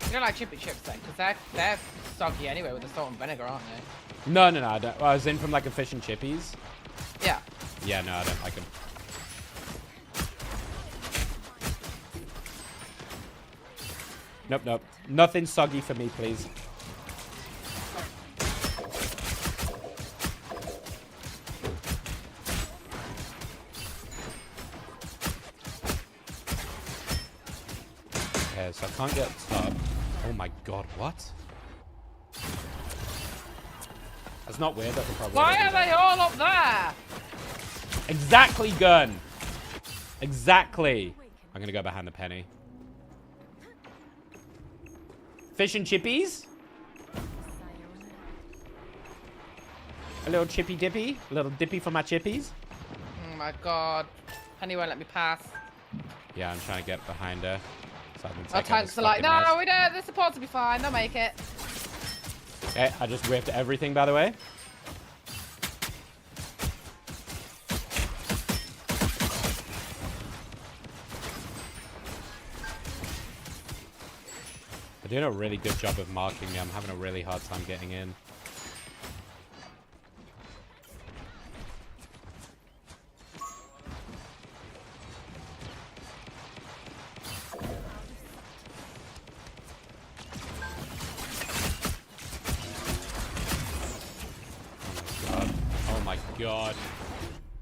You don't like chippy chips, then? Because they're soggy anyway with the salt and vinegar, aren't they? No, I don't. I was in from like a fish and chippies. Yeah. Yeah, no, I don't like them. Nope. Nothing soggy for me, please. Okay, so I can't get top. Oh my god, what? That's not weird, that's probably... Why are they all up there? Exactly, gun. Exactly. I'm gonna go behind the penny. Fish and chippies? A little chippy dippy? A little dippy for my chippies? Oh my god. Penny won't let me pass. Yeah, I'm trying to get behind her. So I can take Our tanks are like, no, we don't. The supports will be fine. They'll make it. Okay, I just whipped everything, by the way. They're doing a really good job of marking me. I'm having a really hard time getting in. Oh my god.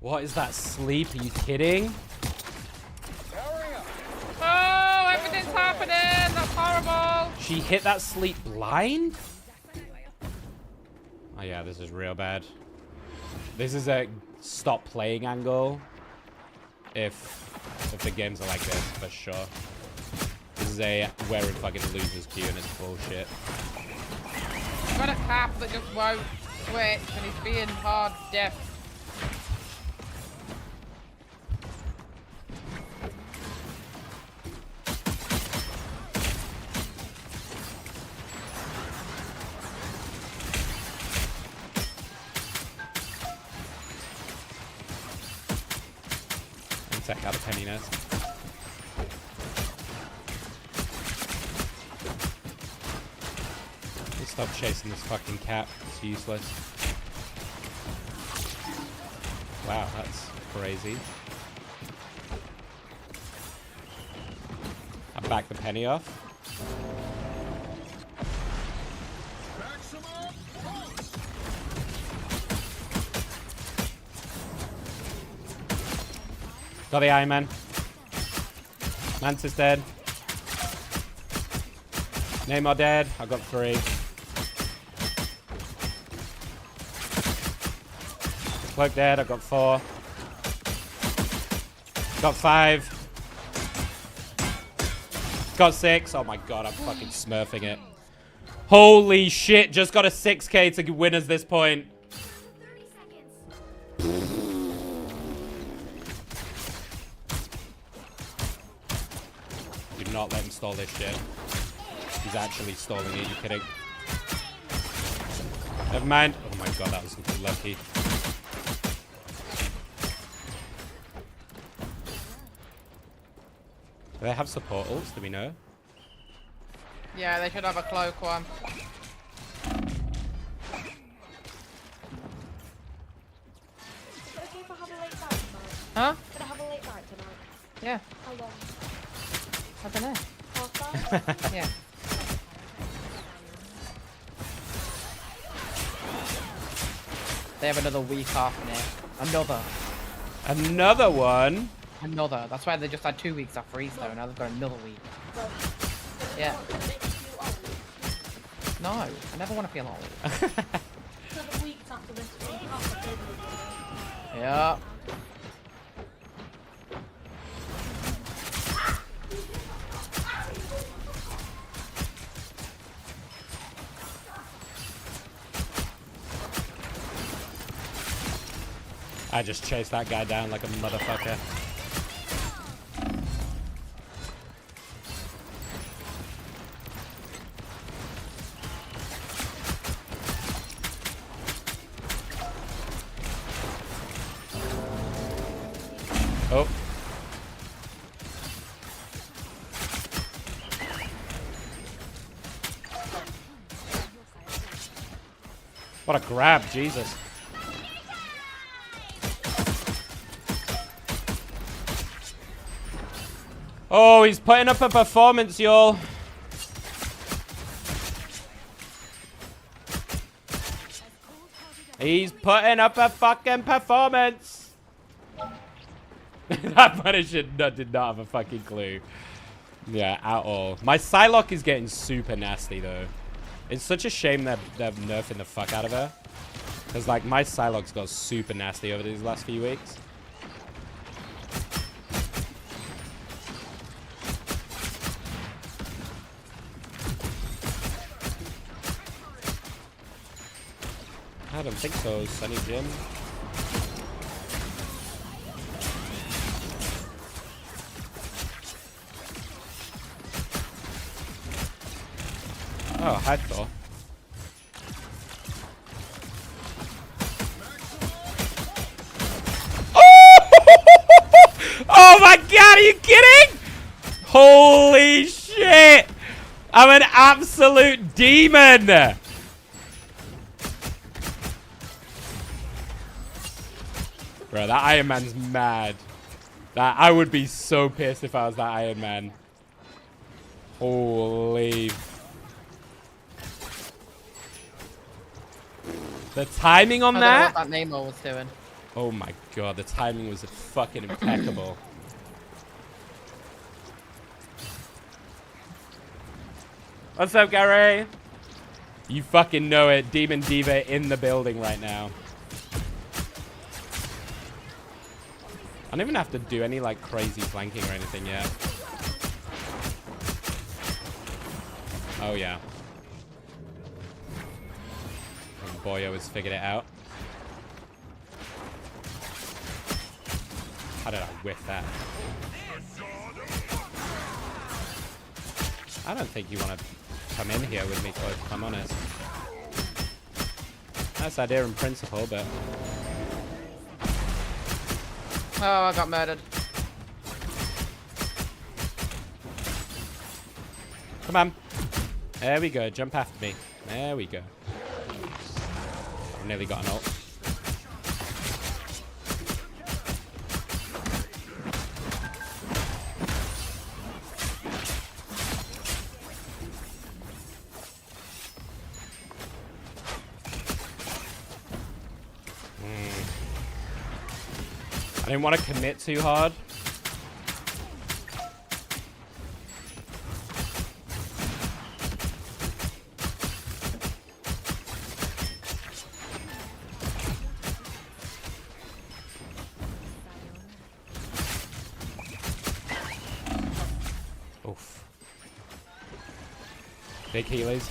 What is that sleep? Are you kidding? Oh, everything's happening. That's horrible. She hit that sleep blind? Oh yeah, this is real bad. This is a stop playing angle. If the games are like this, for sure. This is a we're in fucking losers queue and it's bullshit. I've got a cap that just won't switch and he's being hard deaf. Take out the penny nest. Let's stop chasing this fucking cat. It's useless. Wow, that's crazy. I backed the penny off. Got the eye, man. Mantis dead. Neymar dead. I got 3. Cloak dead. I got 4. Got 5. Got 6. Oh my god, I'm fucking smurfing it. Holy shit, just got a 6k to win us this point. Do not let him stall this shit. He's actually stalling it, you kidding? Never mind. Oh my god, that was lucky. Do they have support ults? Do we know? Yeah, they should have a cloak one. Huh? Can I have a late night tonight? Yeah. How long? I don't know. Half Yeah. They have another week off now. Another one? Another. That's why they just had 2 weeks off for Easter, and now they've got another week. Yeah. No, I never want to feel old. 7 weeks after this week. Yeah. I just chased that guy down like a motherfucker. Oh. What a grab, Jesus. Oh, he's putting up a performance, y'all. He's putting up a fucking performance. That Punisher did not have a fucking clue. Yeah, at all. My Psylocke is getting super nasty, though. It's such a shame they're nerfing the fuck out of her. Because, like, my Psylocke's got super nasty over these last few weeks. I don't think so, Sunny Jim. Oh, hi, Thor. Oh my god, are you kidding? Holy shit! I'm an absolute demon! Bro, that Iron Man's mad. I would be so pissed if I was that Iron Man. Holy. The timing on I that? don't know what that Nemo was doing. Oh my god, the timing was fucking impeccable. What's up, Gary? You fucking know it. Demon Diva in the building right now. I don't even have to do any like crazy flanking or anything yet. Oh yeah. And Boyo has figured it out. How did I whiff that? I don't think you want to come in here with me, Chloe, if I'm honest. Nice idea in principle, but... Oh, I got murdered. Come on. There we go. Jump after me. There we go. I've nearly got an ult. I didn't want to commit too hard. Oof. Big healers.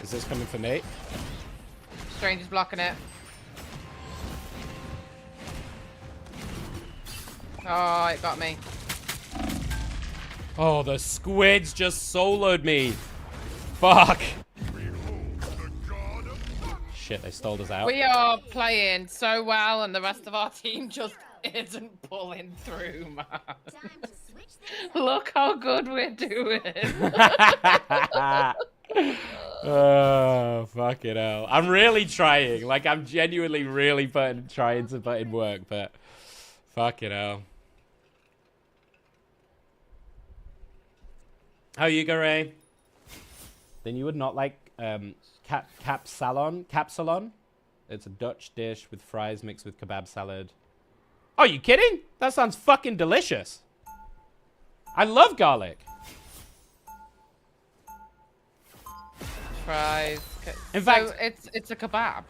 Is this coming for me? Strange is blocking it. Oh, it got me. Oh, the squids just soloed me. Fuck. Shit, they stole us out. We are playing so well, and the rest of our team just isn't pulling through, man. Look how good we're doing. Oh, fucking hell. I'm really trying. Like, I'm genuinely really trying to put in work, but fucking hell. How are you, Garay? Then you would not like capsalon? It's a Dutch dish with fries mixed with kebab salad. Oh, you kidding? That sounds fucking delicious. I love garlic. Fries. In fact, it's a kebab.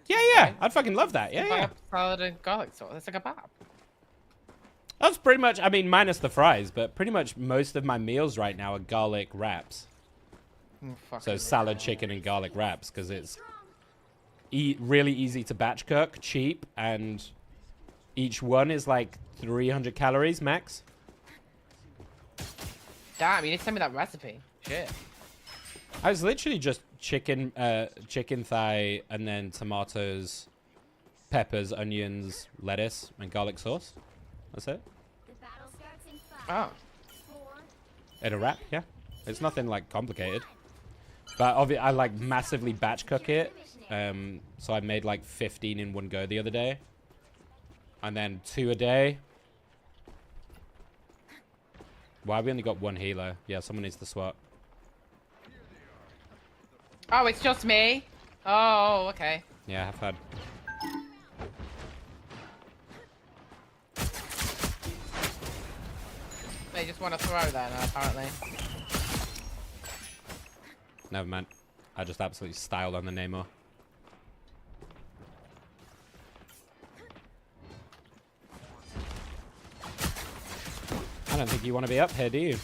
Yeah, yeah. I'd fucking love that. Yeah, yeah. Salad and garlic sauce. It's a kebab. That's pretty much, I mean, minus the fries, but pretty much most of my meals right now are garlic wraps. So salad, chicken, and garlic wraps, because it's really easy to batch cook, cheap, and each one is like 300 calories max. Damn, you need to send me that recipe. Shit. I was literally just chicken thigh, and then tomatoes, peppers, onions, lettuce, and garlic sauce. That's it. Oh. In a wrap, yeah. It's nothing like complicated. But obviously, I like massively batch cook it. So I made like 15 in one go the other day. And then 2 a day. Why we only got 1 healer? Yeah, someone needs to swap. Oh, it's just me? Oh, okay. Yeah, have fun. They just want to throw then, apparently. Never mind. I just absolutely styled on the Namor. I don't think you want to be up here, do you?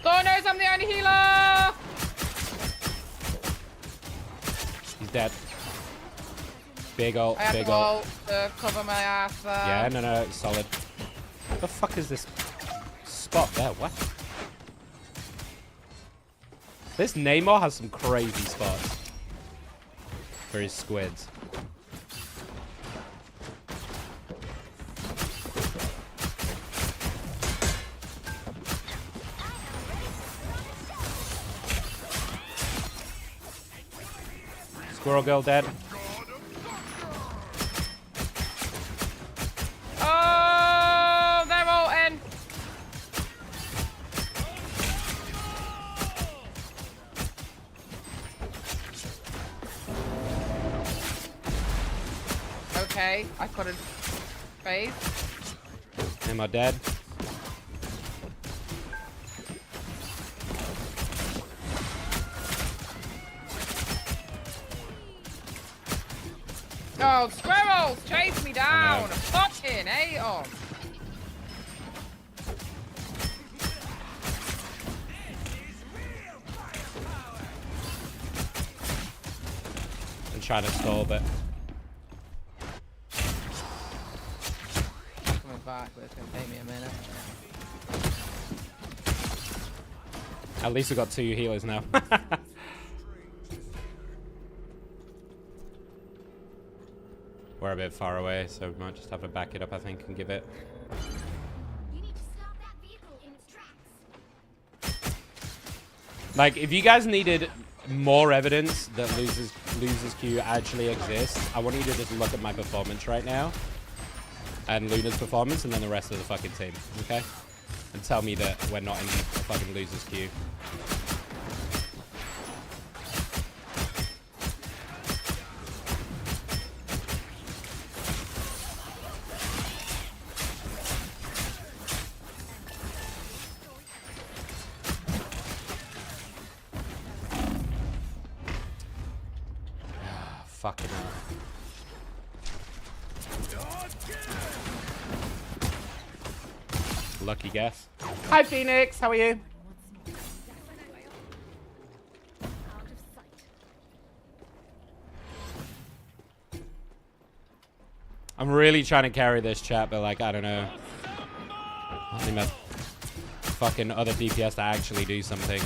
Thor knows I'm the only healer! He's dead. Big ult, I have big to ult. ult to cover my ass there. Yeah, no, it's solid. What the fuck is this spot there? What? This Namor has some crazy spots for his squids. Squirrel girl dead. Oh, they're all in. Okay, I couldn't phase. Am I dead? Oh, squirrels! Chase me down! Fucking hate 'em. I'm trying to stall, but Coming back, but it's gonna take me a minute. at least we got 2 healers now. We're a bit far away, so we might just have to back it up, I think, and give it. Like, if you guys needed more evidence that losers queue actually exists, I want you to just look at my performance right now, and Luna's performance, and then the rest of the fucking team, okay? And tell me that we're not in the fucking losers queue. Fucking hell. Lucky guess. Hi, Phoenix. How are you? I'm really trying to carry this chat, but like, I don't know. I think that fucking other DPS to actually do something.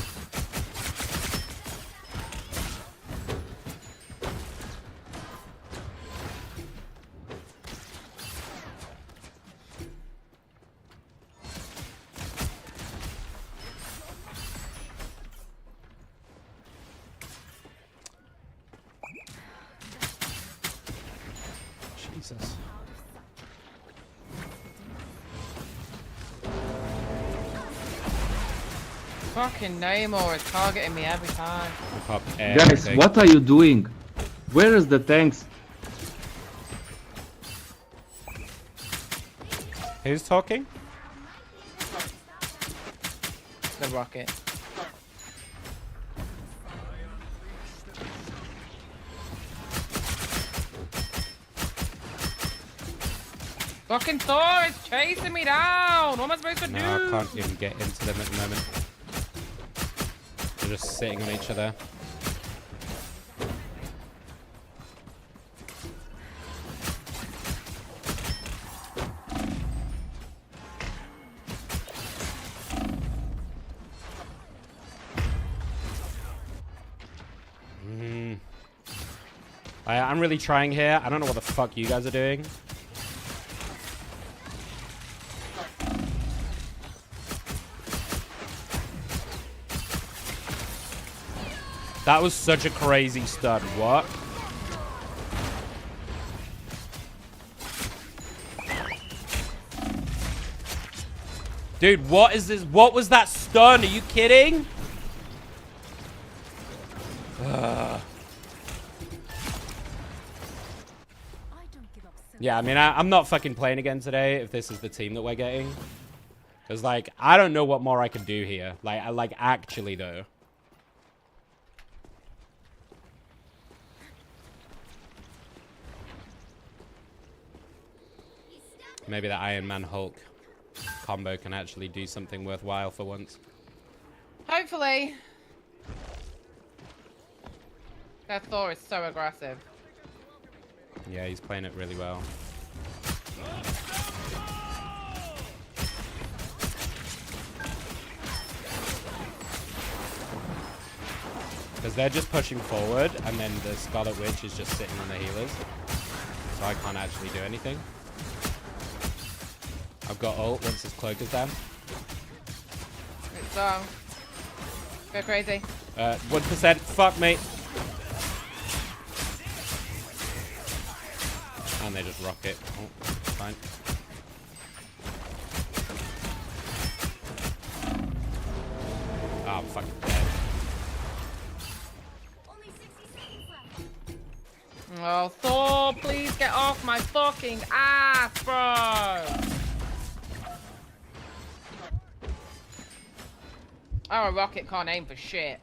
Jesus. Fucking Namor is targeting me every time. Guys, what are you doing? Where is the tanks? Who's talking? The rocket. Fucking Thor is chasing me down. What am I supposed to do? No, I can't even get into them at the moment. They're just sitting on each other. I'm really trying here. I don't know what the fuck you guys are doing. That was such a crazy stun. What? Dude, what is this? What was that stun? Are you kidding? Yeah, I mean, I'm not fucking playing again today if this is the team that we're getting. Because, like, I don't know what more I can do here. Like, actually, though. Maybe the Iron Man Hulk combo can actually do something worthwhile for once. Hopefully. That Thor is so aggressive. Yeah, he's playing it really well. Because they're just pushing forward, and then the Scarlet Witch is just sitting on the healers. So I can't actually do anything. I've got ult once his cloak is down. It's go crazy. 1%. Fuck me. And they just rock it. Oh, fine. Oh, I'm fucking dead. Oh, Thor, please get off my fucking ass, bro. Oh, a rocket can't aim for shit.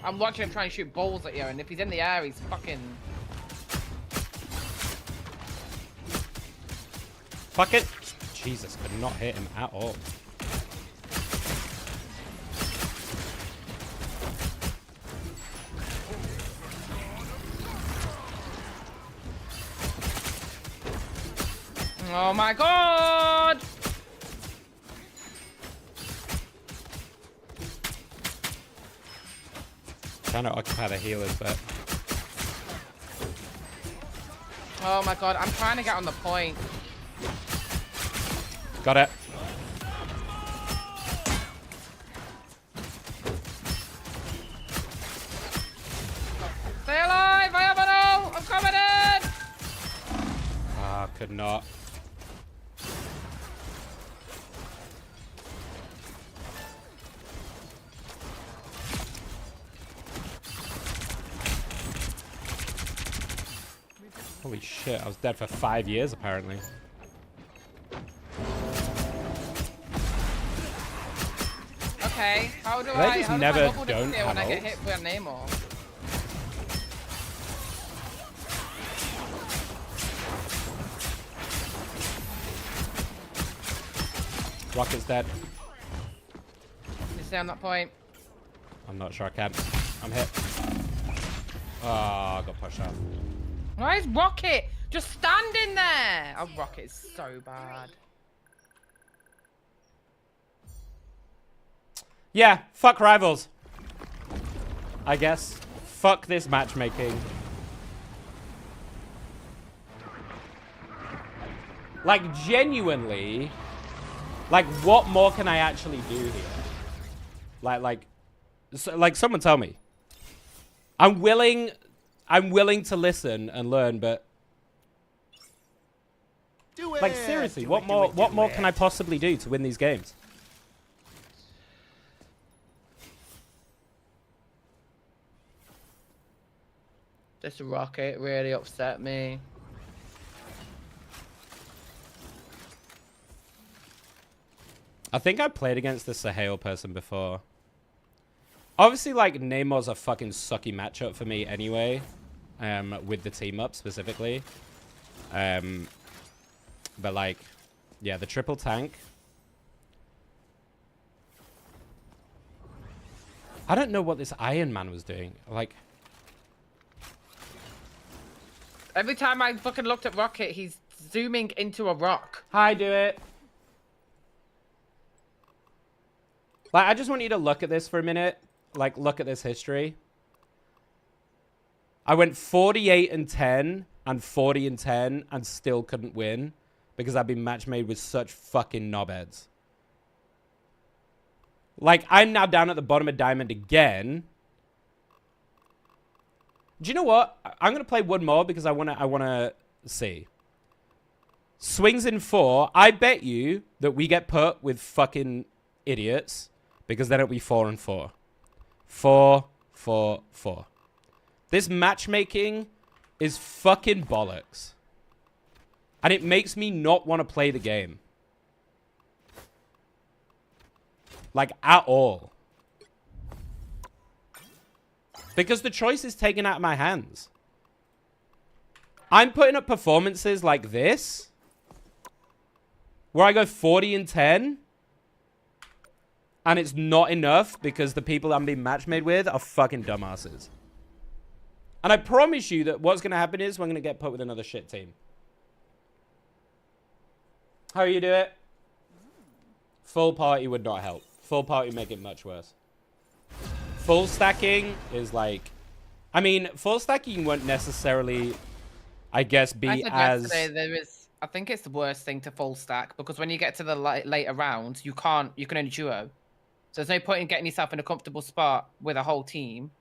I'm watching him try and shoot balls at you, and if he's in the air, he's fucking... Fuck it. Jesus, could not hit him at all. Oh my god! Trying to occupy the healers, but... Oh my god, I'm trying to get on the point. Got it. Stay alive! I have an ult! I'm coming in! Ah, could not. Holy shit, I was dead for 5 years apparently. Okay, how do They I just how never does my bubble don't disappear when I have get ults. hit with a name or? Rocket's dead. You stay on that point. I'm not sure I can. I'm hit. Oh, I got pushed out. Why is Rocket just standing there? Oh, Rocket is so bad. Yeah, fuck rivals. I guess. Fuck this matchmaking. Like, genuinely, like, what more can I actually do here? Like, someone tell me. I'm willing to listen and learn, but like, seriously, what more can I possibly do to win these games? This Rocket really upset me. I think I played against the Sahale person before. Obviously, like, Namor's a fucking sucky matchup for me anyway. With the team up specifically. But like, yeah, the triple tank. I don't know what this Iron Man was doing. Like, every time I fucking looked at Rocket, he's zooming into a rock. Hi, do it. Like, I just want you to look at this for a minute. Like, look at this history. I went 48-10 and 40-10 and still couldn't win because I've been match made with such fucking knobheads. Like, I'm now down at the bottom of Diamond again. Do you know what? I'm going to play one more because I want to see. Swings in 4. I bet you that we get put with fucking idiots because then it'll be 4 and 4. 4, 4, 4. This matchmaking is fucking bollocks. And it makes me not want to play the game. Like, at all. Because the choice is taken out of my hands. I'm putting up performances like this, where I go 40-10, and it's not enough because the people I'm being match made with are fucking dumbasses. And I promise you that what's going to happen is we're going to get put with another shit team. How you do it? Full party would not help. Full party make it much worse. Full stacking is like... I mean, full stacking won't necessarily, I guess, be as... I think it's the worst thing to full stack because when you get to the later rounds, you can only duo. So there's no point in getting yourself in a comfortable spot with a whole team.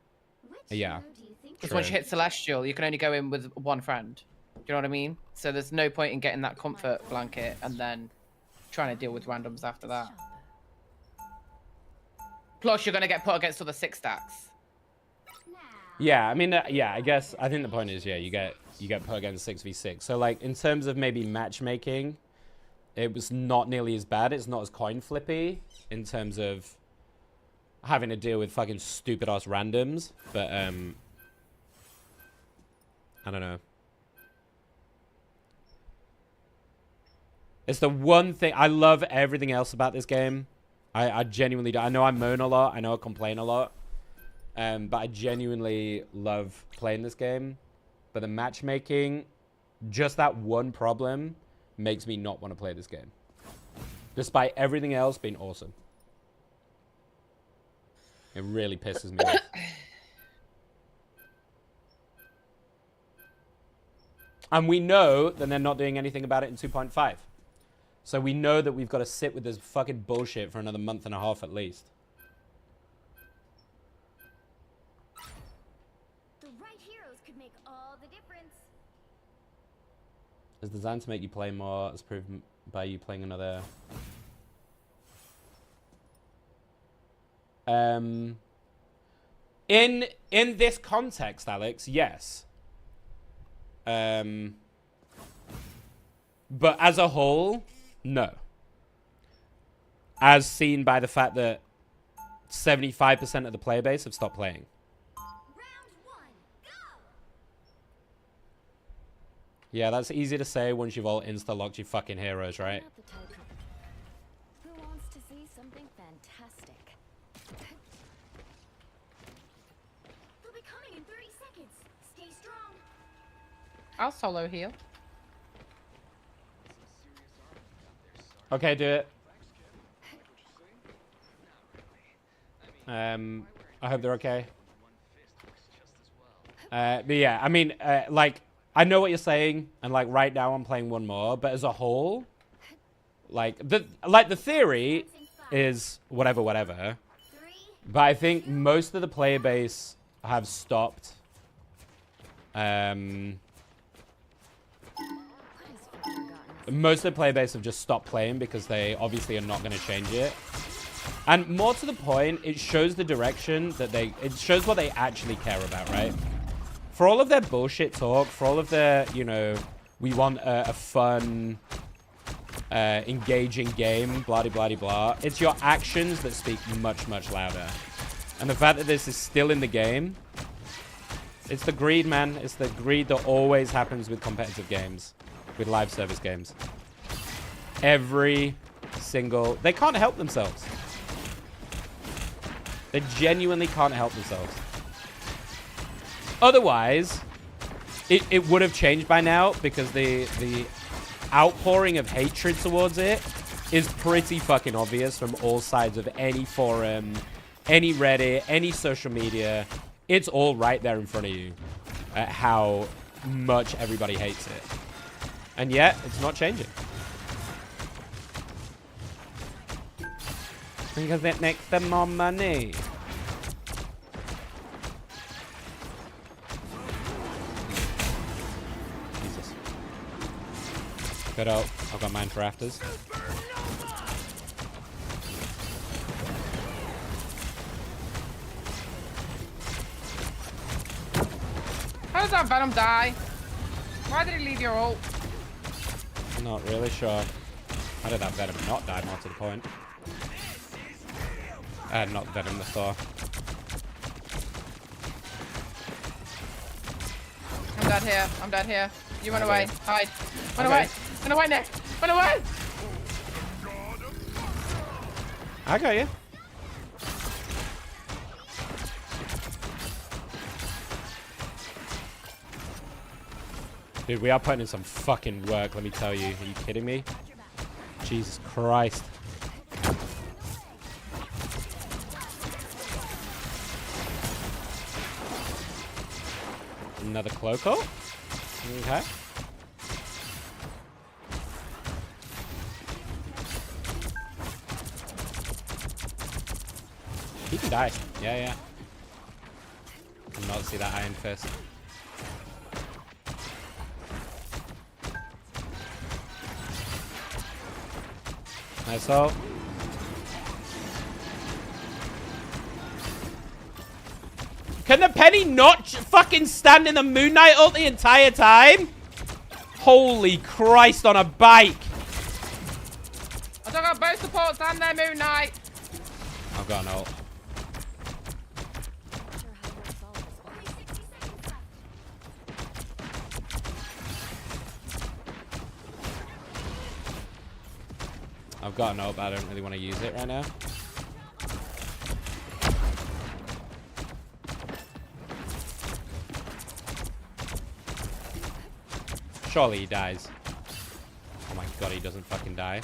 Yeah. Because once you hit Celestial, you can only go in with one friend. Do you know what I mean? So there's no point in getting that comfort blanket and then trying to deal with randoms after that. Plus, you're going to get put against other 6 stacks. Yeah, I mean, yeah, I think the point is, yeah, you get put against 6v6. So, like, in terms of maybe matchmaking, it was not nearly as bad. It's not as coin flippy in terms of having to deal with fucking stupid-ass randoms. But, I don't know. It's the one thing... I love everything else about this game. I genuinely do. I know I moan a lot. I know I complain a lot. But I genuinely love playing this game. But the matchmaking, just that one problem, makes me not want to play this game. Despite everything else being awesome. It really pisses me off. And we know that they're not doing anything about it in 2.5. So we know that we've got to sit with this fucking bullshit for another month and a half at least. The right heroes could make all the difference. It's designed to make you play more, as proven by you playing another... In this context, Alex, yes. But as a whole, no. As seen by the fact that 75% of the player base have stopped playing. Yeah, that's easy to say once you've all insta-locked your fucking heroes, right? Who wants to see something fantastic? They'll be coming in 30 seconds. Stay strong. I'll solo heal. Okay, do it. I hope they're okay. But yeah, I mean, like, I know what you're saying, and like right now I'm playing one more, but as a whole, like the theory is whatever. But I think most of the player base have stopped. Most of the player base have just stopped playing because they obviously are not going to change it. And more to the point, it shows the direction that it shows what they actually care about, right? For all of their bullshit talk, for all of their, you know, we want a fun, engaging game, blah, blah, blah, blah. It's your actions that speak much, much louder. And the fact that this is still in the game, it's the greed, man. It's the greed that always happens with competitive games, with live service games. Every single... They can't help themselves. They genuinely can't help themselves. Otherwise, it would have changed by now because the outpouring of hatred towards it is pretty fucking obvious from all sides of any forum, any Reddit, any social media. It's all right there in front of you at how much everybody hates it. And yet, it's not changing. Because it makes them more money. Jesus. Good out. I've got mine for afters. How does that Venom die? Why did he leave your ult? Not really sure. How did that Venom not die, more to the point? Not Venom, the Thor. I'm dead here. I'm dead here. You run away. Hide. Run away. Run away, Nick. Run away. I got you. Dude, we are putting in some fucking work, let me tell you. Are you kidding me? Jesus Christ. Another Cloco? Okay. He can die. Yeah, yeah. Can not see that Iron Fist. Nice ult. Can the Penny not fucking stand in the Moon Knight ult the entire time? Holy Christ on a bike. I don't got both supports and their Moon Knight. I've got an ult. I've got an ult, but I don't really want to use it right now. Surely he dies. Oh my god, he doesn't fucking die.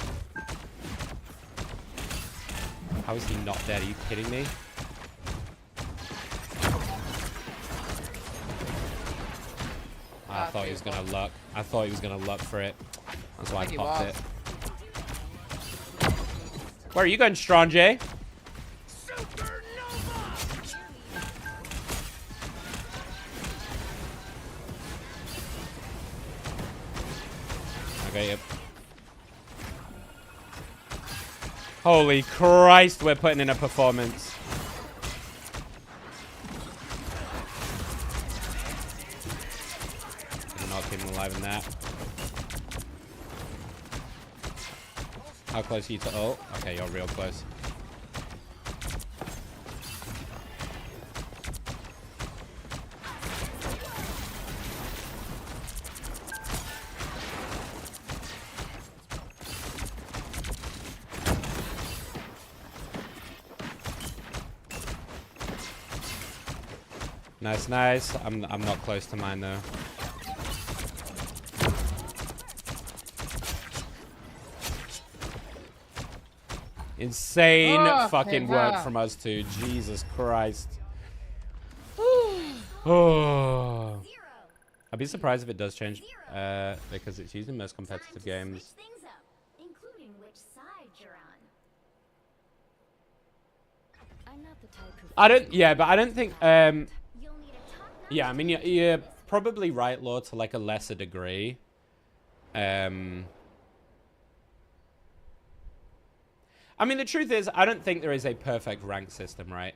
How is he not dead? Are you kidding me? I thought he was gonna luck. I thought he was gonna luck for it. That's why I popped it. Where are you going, Strong J? Okay, yep. Holy Christ, we're putting in a performance. I'm not keeping alive in that. How close are you to ult? Okay, you're real close. Nice, nice. I'm not close to mine though. Insane fucking work from us two. Jesus Christ. Oh. I'd be surprised if it does change because it's used in most competitive games. Including which side you're on. I'm not the type who but I don't think yeah, I mean you're probably right, Lord, to like a lesser degree. I mean, the truth is, I don't think there is a perfect rank system, right?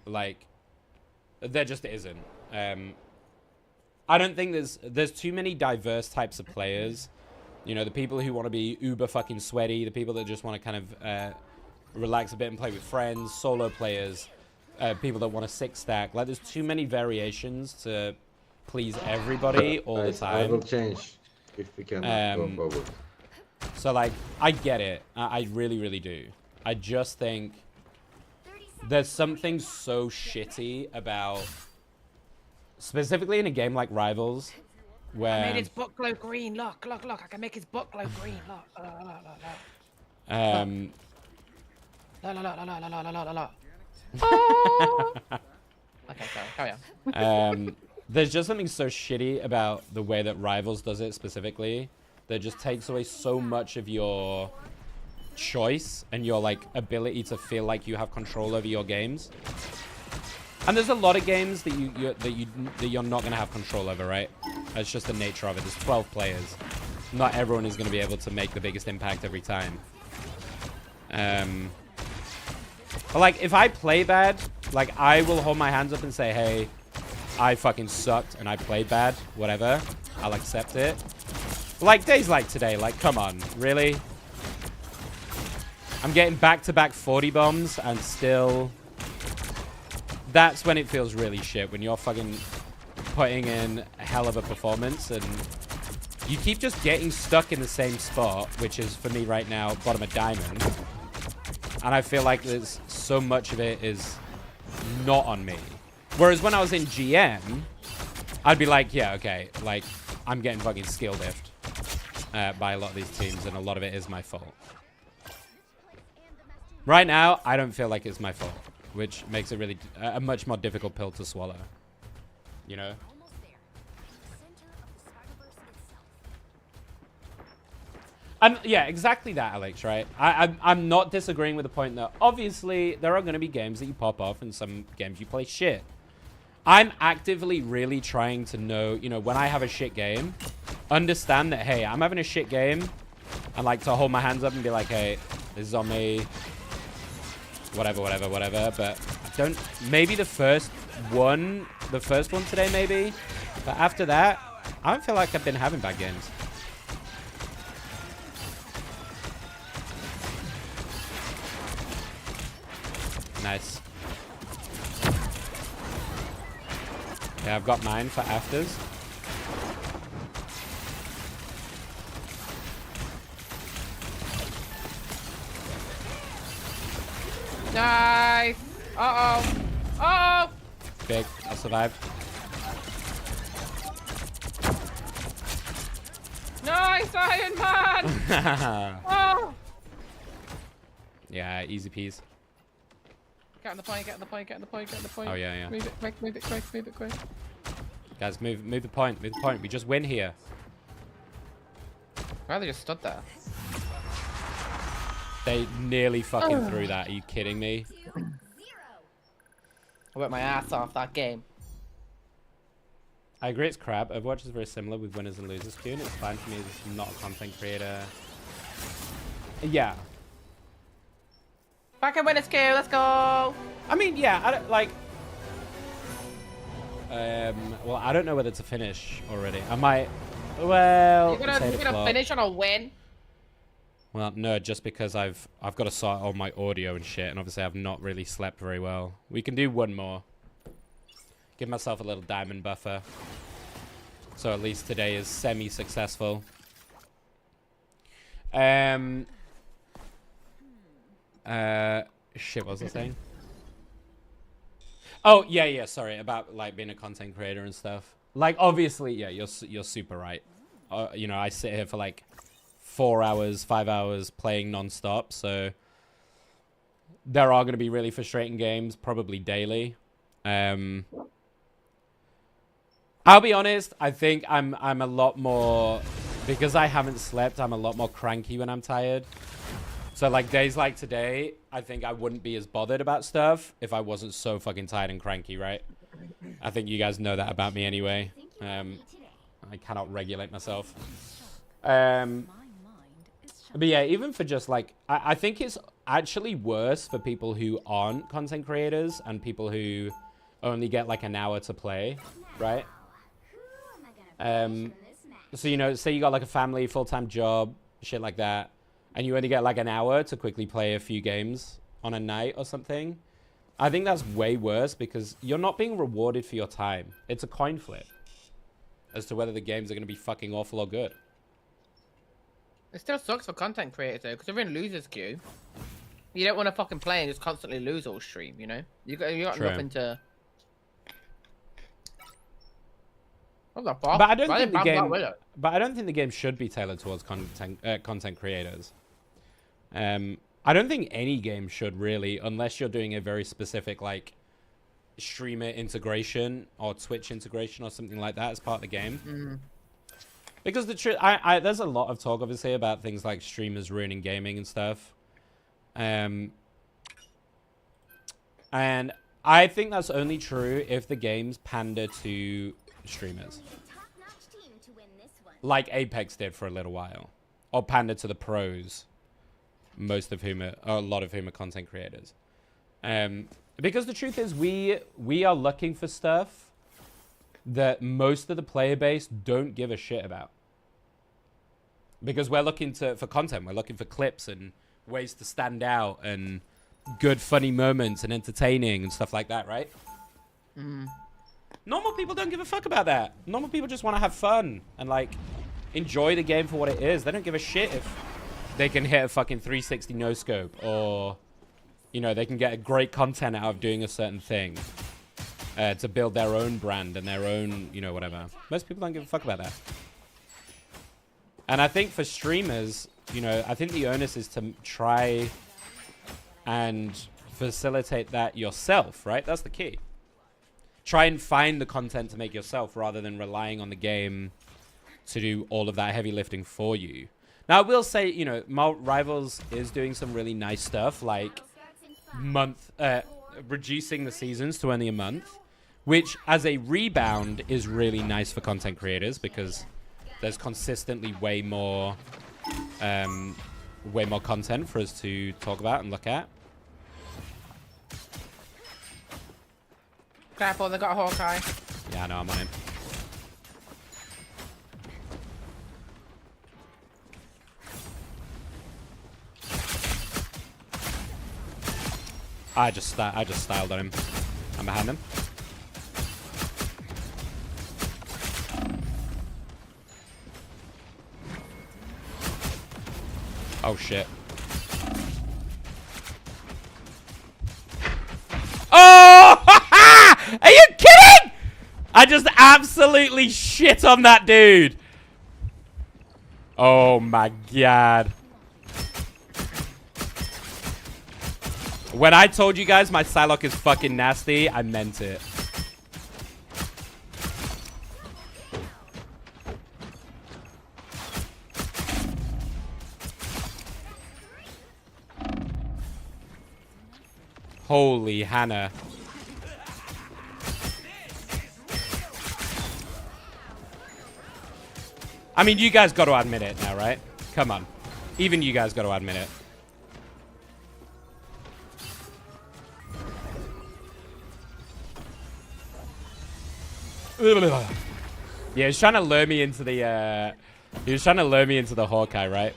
Like, there just isn't. I don't think there's too many diverse types of players. You know, the people who want to be uber fucking sweaty, the people that just want to kind of relax a bit and play with friends, solo players, people that want a 6-stack. Like, there's too many variations to please everybody all the time. I will change if we can go forward. So, like, I get it. I really, really do. I just think there's something so shitty about, specifically in a game like Rivals, where... I made his butt glow green. Look, look, look. I can make his butt glow green. Look, look, look, look, look. La la la la la la la la la. Okay, sorry. Carry on. There's just something so shitty about the way that Rivals does it specifically that just takes away so much of your choice and your like ability to feel like you have control over your games. And there's a lot of games that you're not gonna have control over, right? That's just the nature of it. There's 12 players. Not everyone is gonna be able to make the biggest impact every time. But like, if I play bad, like, I will hold my hands up and say, hey, I fucking sucked and I played bad, whatever. I'll accept it. Like, days like today, like, come on, really? I'm getting back-to-back 40 bombs and still... That's when it feels really shit, when you're fucking putting in a hell of a performance and you keep just getting stuck in the same spot, which is, for me right now, bottom of diamond. And I feel like there's so much of it is not on me. Whereas when I was in GM, I'd be like, yeah, okay, like, I'm getting fucking skill diffed by a lot of these teams, and a lot of it is my fault. Right now, I don't feel like it's my fault, which makes it really a much more difficult pill to swallow. You know? And yeah, exactly that, Alex, right? I'm not disagreeing with the point that obviously there are going to be games that you pop off and some games you play shit. I'm actively really trying to know, you know, when I have a shit game, understand that, hey, I'm having a shit game, and like to hold my hands up and be like, hey, this is on me, whatever, whatever, whatever. But don't, maybe the first one today, maybe. But after that, I don't feel like I've been having bad games. Nice. Yeah, I've got mine for afters. Nice. Uh-oh. Uh-oh. Big. I'll survive. Nice, Iron Man. Oh. Yeah, easy peas. Get on the point, get on the point, get on the point, get on the point. Oh, yeah, yeah. Move it quick, move it quick, move it quick. Guys, move the point, move the point. We just win here. Why they just stood there? They nearly fucking threw that. Are you kidding me? I worked my ass off that game. I agree, it's crap. Overwatch is very similar with winners and losers queue, and it's fine for me as not a content creator. Yeah. Back in winners queue, let's go. I mean, yeah, I don't like. Well, I don't know whether to finish already. I might. Well, you're gonna finish on a win. Well, no, just because I've got to sort all my audio and shit, and obviously I've not really slept very well. We can do one more. Give myself a little diamond buffer. So at least today is semi-successful. Shit, what was I saying? Oh, yeah, sorry, about like being a content creator and stuff. Like, obviously, yeah, you're super right. You know, I sit here for like 4 hours, 5 hours playing non-stop, so there are going to be really frustrating games, probably daily. I'll be honest, I think I'm a lot more, because I haven't slept, I'm a lot more cranky when I'm tired. So like days like today, I think I wouldn't be as bothered about stuff if I wasn't so fucking tired and cranky, right? I think you guys know that about me anyway. I cannot regulate myself. But yeah, even for just like, I think it's actually worse for people who aren't content creators and people who only get like an hour to play, right? So, you know, say you got like a family, full-time job, shit like that, and you only get like an hour to quickly play a few games on a night or something. I think that's way worse because you're not being rewarded for your time. It's a coin flip as to whether the games are going to be fucking awful or good. It still sucks for content creators though, because you're in losers queue. You don't want to fucking play and just constantly lose all stream, you know? You got nothing to. What the fuck? But I don't think the game. But I don't think the game should be tailored towards content creators. I don't think any game should really, unless you're doing a very specific like streamer integration or Twitch integration or something like that as part of the game. Because the truth, there's a lot of talk obviously about things like streamers ruining gaming and stuff. And I think that's only true if the games pander to streamers. Like Apex did for a little while. Or pander to the pros. Most of whom are, or a lot of whom are content creators. Because the truth is we are looking for stuff that most of the player base don't give a shit about. Because we're looking for content. We're looking for clips and ways to stand out and good funny moments and entertaining and stuff like that, right? Normal people don't give a fuck about that. Normal people just want to have fun and like enjoy the game for what it is. They don't give a shit if they can hit a fucking 360 no scope, or you know, they can get a great content out of doing a certain thing to build their own brand and their own, you know, whatever. Most people don't give a fuck about that. And I think for streamers, you know, I think the onus is to try and facilitate that yourself, right? That's the key. Try and find the content to make yourself rather than relying on the game to do all of that heavy lifting for you. Now, I will say, you know, Rivals is doing some really nice stuff, like reducing the seasons to only a month, which as a rebound is really nice for content creators because there's consistently way more content for us to talk about and look at. Careful, they got a Hawkeye. Yeah, I know, I'm on him. I just styled on him. I'm behind him. Oh shit. Oh! Are you kidding? I just absolutely shit on that dude. Oh my god. When I told you guys my Psylocke is fucking nasty, I meant it. Holy Hannah. I mean, you guys got to admit it now, right? Come on. Even you guys got to admit it. Yeah, he was trying to lure me into the Hawkeye, right?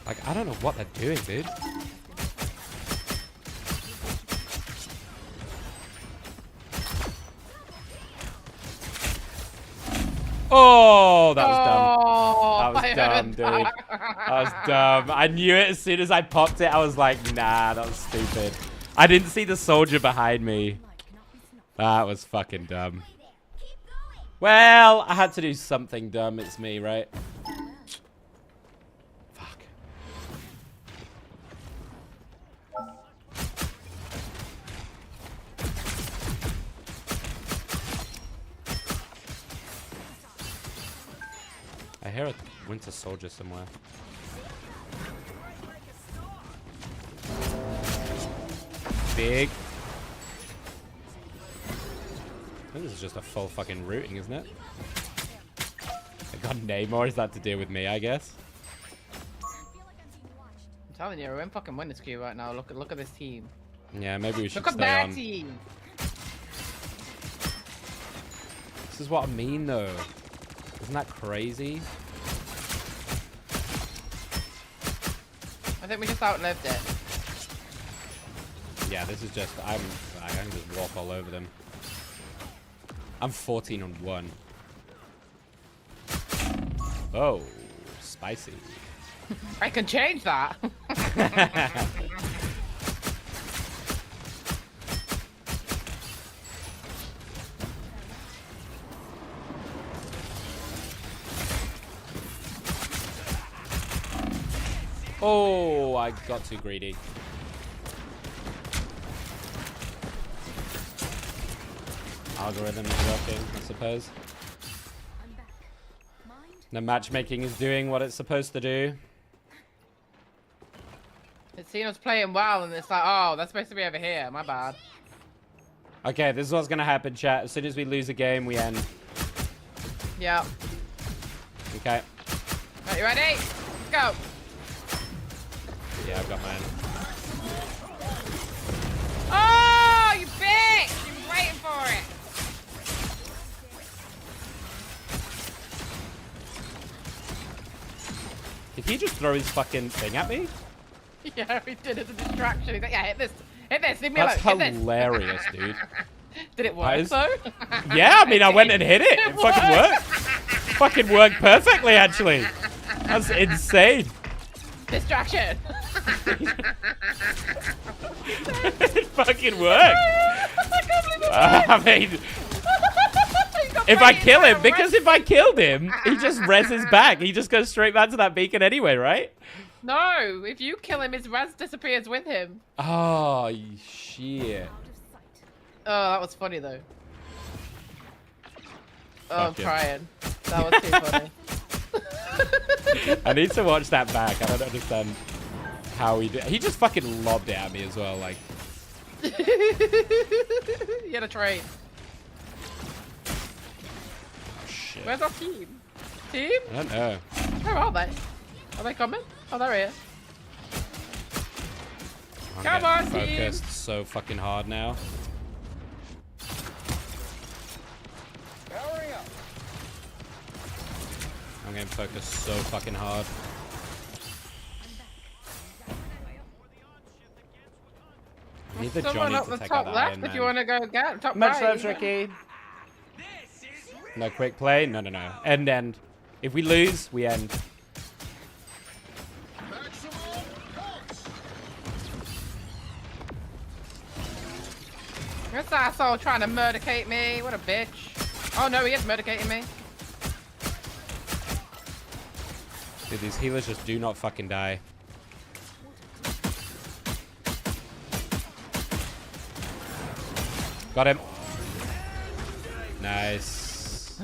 Like, I don't know what they're doing, dude. Oh, that was dumb. That was dumb, dude. That was dumb. I knew it as soon as I popped it. I was like, nah, that was stupid. I didn't see the soldier behind me. That was fucking dumb. Well, I had to do something dumb. It's me, right? Fuck. I hear a Winter Soldier somewhere. Big. I think this is just a full fucking routing, isn't it? I got Namor. Is that to do with me, I guess? I'm telling you, we're in fucking winners queue right now. Look at this team. Yeah, maybe we should Look at stay that on. team. This is what I mean, though. Isn't that crazy? I think we just outlived it. Yeah, this is just, I can just walk all over them. I'm 14-1. Oh, spicy. I can change that. Oh, I got too greedy. Algorithm is working, I suppose. The matchmaking is doing what it's supposed to do. It's seen us playing well, and it's like, oh, that's supposed to be over here. My bad. Okay, this is what's gonna happen, chat. As soon as we lose a game, we end. Yeah. Okay. Right, you ready? Let's go. Yeah, I've got mine. Oh, you bitch! You was waiting for it. Did he just throw his fucking thing at me? Yeah, he did as a distraction. He's like, yeah, hit this. Hit this. Leave me That's alone. Hit hilarious, this. dude. Did it work, though? Yeah, I mean, I went and hit it. It fucking worked. Fucking worked perfectly, actually. That's insane. Distraction. It fucking worked. I mean, if I kill him, because if I killed him, he just reses back. He just goes straight back to that beacon anyway, right? No, if you kill him, his res disappears with him. Oh, shit. Oh, that was funny, though. Oh, I'm Fuck trying. That was too funny. I need to watch that back. I don't understand how he did. He just fucking lobbed it at me as well, like. You had a trade. Oh, shit. Where's our team? Team? I don't know. Where are they? Are they coming? Oh, they're here. I'm Come on, focused team. so fucking hard now. Powering up. I'm getting focused so fucking hard. I need the Someone Johnny up to the take top out that left Iron if Man. you want to go get top Much right. love, Tricky. No quick play? No, no, no. End. If we lose, we end. This asshole trying to murdercate me. What a bitch. Oh no, he is murdercating me. Dude, these healers just do not fucking die. Got him. Nice.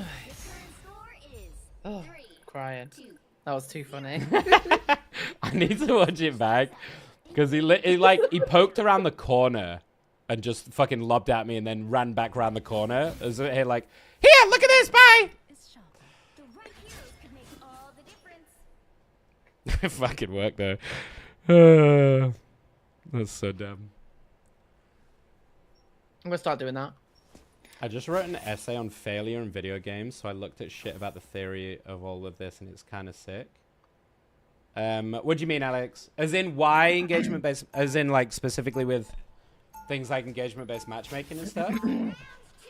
Oh, crying. That was too funny. I need to watch it back because he poked around the corner and just fucking lobbed at me and then ran back around the corner. As he like, here, look at this, bye. It fucking worked though. That's so dumb. I'm gonna start doing that. I just wrote an essay on failure in video games, so I looked at shit about the theory of all of this, and it's kind of sick. What do you mean, Alex? As in why engagement-based, as in like specifically with things like engagement-based matchmaking and stuff?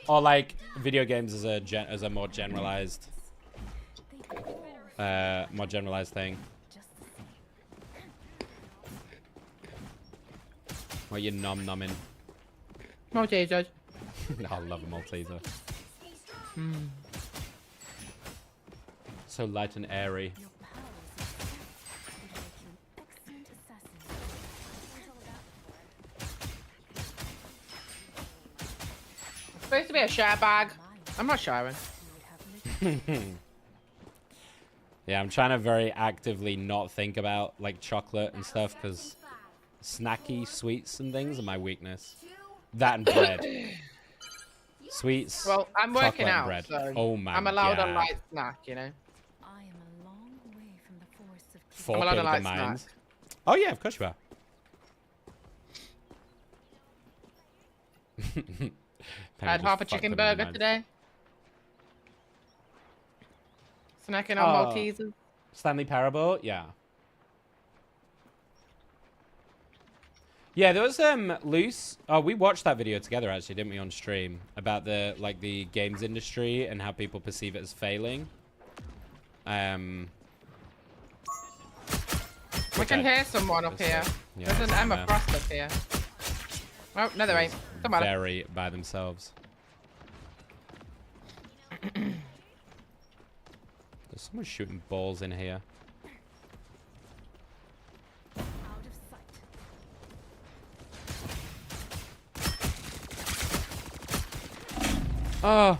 Or like video games as a more generalized thing? What you nom-nomming? Maltesers. I love a Malteser. So light and airy. It's supposed to be a share bag. I'm not sharing. Yeah, I'm trying to very actively not think about like chocolate and stuff because snacky sweets and things are my weakness. That and bread. Sweets. Well, I'm working out, bread. so Oh my I'm allowed God. a light snack, you know. I am a long way from the forest of Fork I'm allowed a over the light mines. snack. Oh yeah, of course you are. I had half a chicken burger today. Snacking on Maltesers. Stanley Parable, yeah. Yeah, there was loose. Oh, we watched that video together actually, didn't we, on stream about the the games industry and how people perceive it as failing. We can hear someone up here. Yeah, There's an Emma Frost up here. Oh, no, there ain't. Don't matter. Very by themselves. There's someone shooting balls in here. Oh.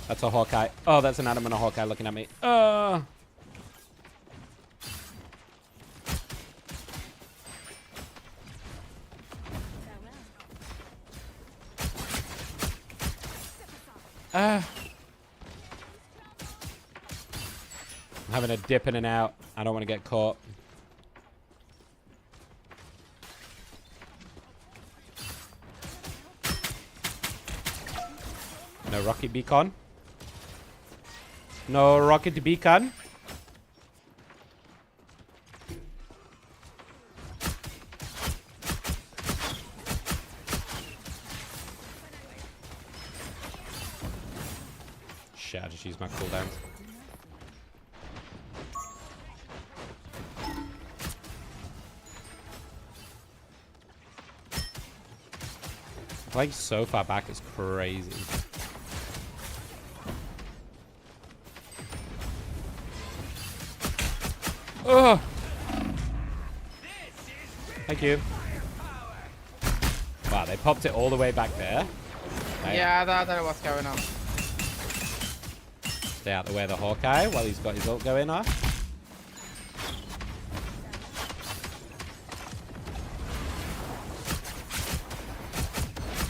That's a Hawkeye. Oh, that's an Adam and a Hawkeye looking at me. I'm having a dip in and out. I don't want to get caught. No rocket beacon. No rocket beacon. Shit, I just used my cooldowns. Like so far back, it's crazy. Oh! Thank you. Wow, they popped it all the way back there. Yeah, I don't know what's going on. Stay out the way of the Hawkeye while he's got his ult going off.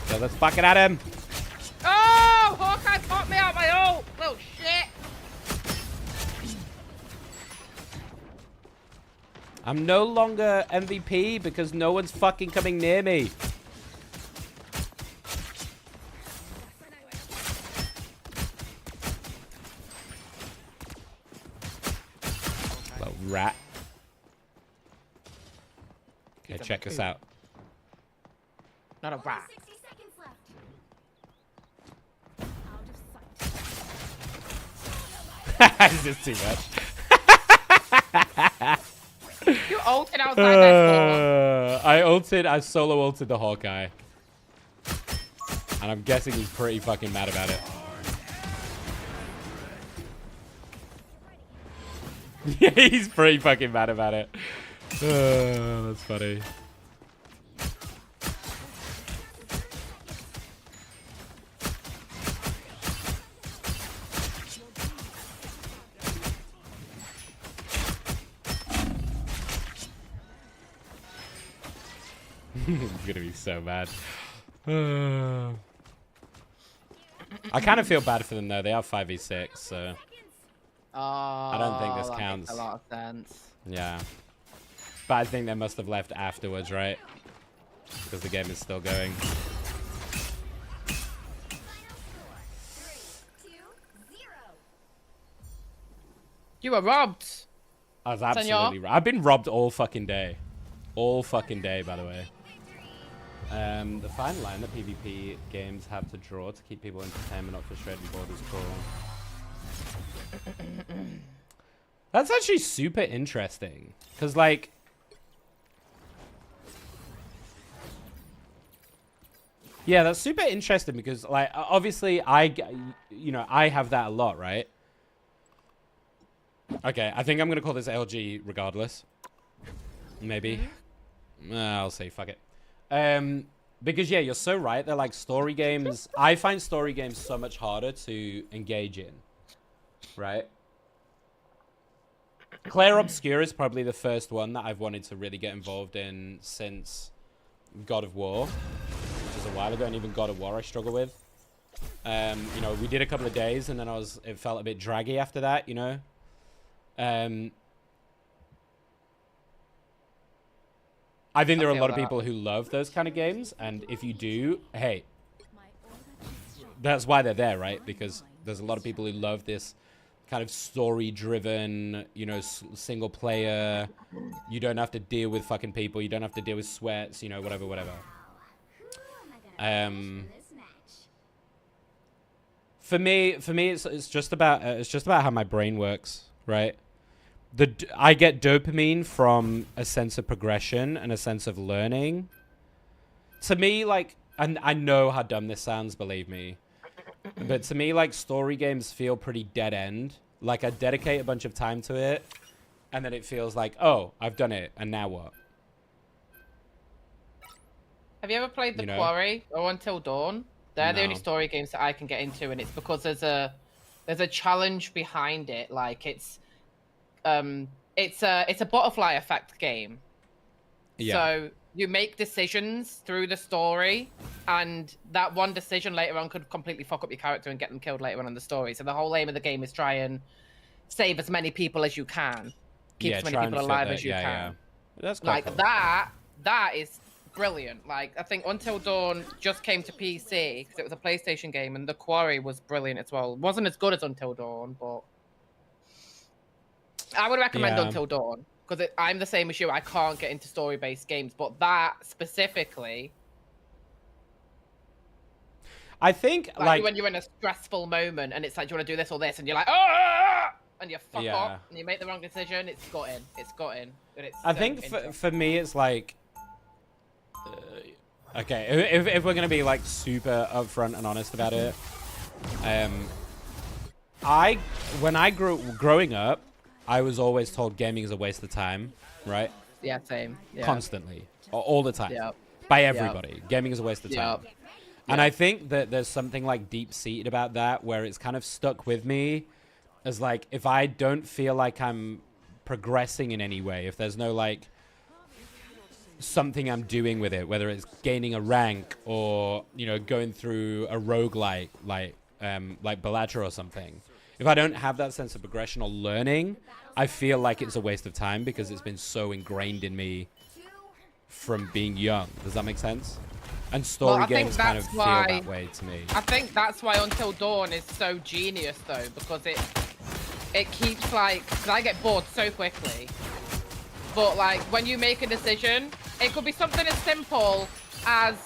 So let's fucking at him. Oh! Hawkeye popped me out my ult! Little shit! I'm no longer MVP because no one's fucking coming near me. Little rat. Okay, check this out. Not a rat. This is too much. You ulted outside that I solo ulted the Hawkeye. And I'm guessing he's pretty fucking mad about it. Yeah, he's pretty fucking mad about it. That's funny. He's gonna be so mad. I kind of feel bad for them though. They are 5v6, so I don't think this counts. Makes a lot of sense. Yeah, but I think they must have left afterwards, right? Because the game is still going. You were robbed. I was absolutely robbed. I've been robbed all fucking day. All fucking day, by the way. The fine line that PvP games have to draw to keep people entertained, not frustrated and bored is cool. That's actually super interesting. Because, like... Yeah, that's super interesting because, like, obviously I have that a lot, right? Okay, I think I'm going to call this LG regardless. Maybe. I'll say fuck it. Because yeah, you're so right. They're like story games. I find story games so much harder to engage in. Right? Claire Obscure is probably the first one that I've wanted to really get involved in since God of War, which is a while ago, and even God of War I struggle with. You know, we did a couple of days and then it felt a bit draggy after that, you know? I think there are a lot of people who love those kind of games, and if you do, hey, that's why they're there, right? Because there's a lot of people who love this kind of story-driven, you know, single player. You don't have to deal with fucking people. You don't have to deal with sweats. You know, whatever. For me, it's just about how my brain works, right? I get dopamine from a sense of progression and a sense of learning. To me, like, and I know how dumb this sounds, believe me, but to me, like, story games feel pretty dead end. Like, I dedicate a bunch of time to it, and then it feels like, oh, I've done it, and now what? Have you ever played The Quarry or Until Dawn? They're the only story games that I can get into, and it's because there's a challenge behind it. Like it's a butterfly effect game. Yeah. So you make decisions through the story, and that one decision later on could completely fuck up your character and get them killed later on in the story. So the whole aim of the game is try and save as many people as you can, keep as many people alive as you can. Yeah. That's quite cool. That is brilliant. Like, I think Until Dawn just came to PC because it was a PlayStation game, and The Quarry was brilliant as well. It wasn't as good as Until Dawn, but I would recommend Until Dawn because I'm the same as you. I can't get into story-based games, but that specifically, I think, like when you're in a stressful moment and it's like, do you want to do this or this, and you're like, oh, and you fuck up and you make the wrong decision, it's got in. I think for me, it's like, okay, if we're gonna be like super upfront and honest about it, growing up, I was always told gaming is a waste of time, right? Yeah, same. Yeah. Constantly, all the time, by everybody. Gaming is a waste of time. And I think that there's something like deep-seated about that, where it's kind of stuck with me as like, if I don't feel like I'm progressing in any way, if there's no like something I'm doing with it, whether it's gaining a rank or, you know, going through a roguelike like Balatro or something. If I don't have that sense of progression or learning, I feel like it's a waste of time because it's been so ingrained in me from being young. Does that make sense? And story games kind of feel that way to me. I think that's why Until Dawn is so genius, though, because it keeps, like, because I get bored so quickly. But, like, when you make a decision, it could be something as simple as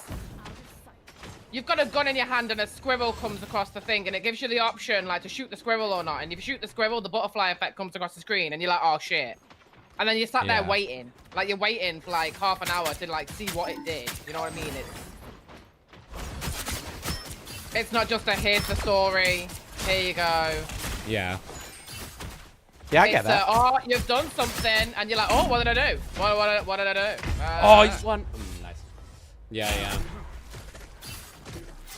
you've got a gun in your hand and a squirrel comes across the thing, and it gives you the option, like, to shoot the squirrel or not. And if you shoot the squirrel, the butterfly effect comes across the screen, and you're like, oh, shit. And then you sat there waiting. Like, you're waiting for, like, half an hour to, like, see what it did. You know what I mean? It's not just a, here's the story, here you go. Yeah. Yeah, I get that. Oh, you've done something, and you're like, oh, what did I do? What did I do? Oh, he's won. Nice. Yeah.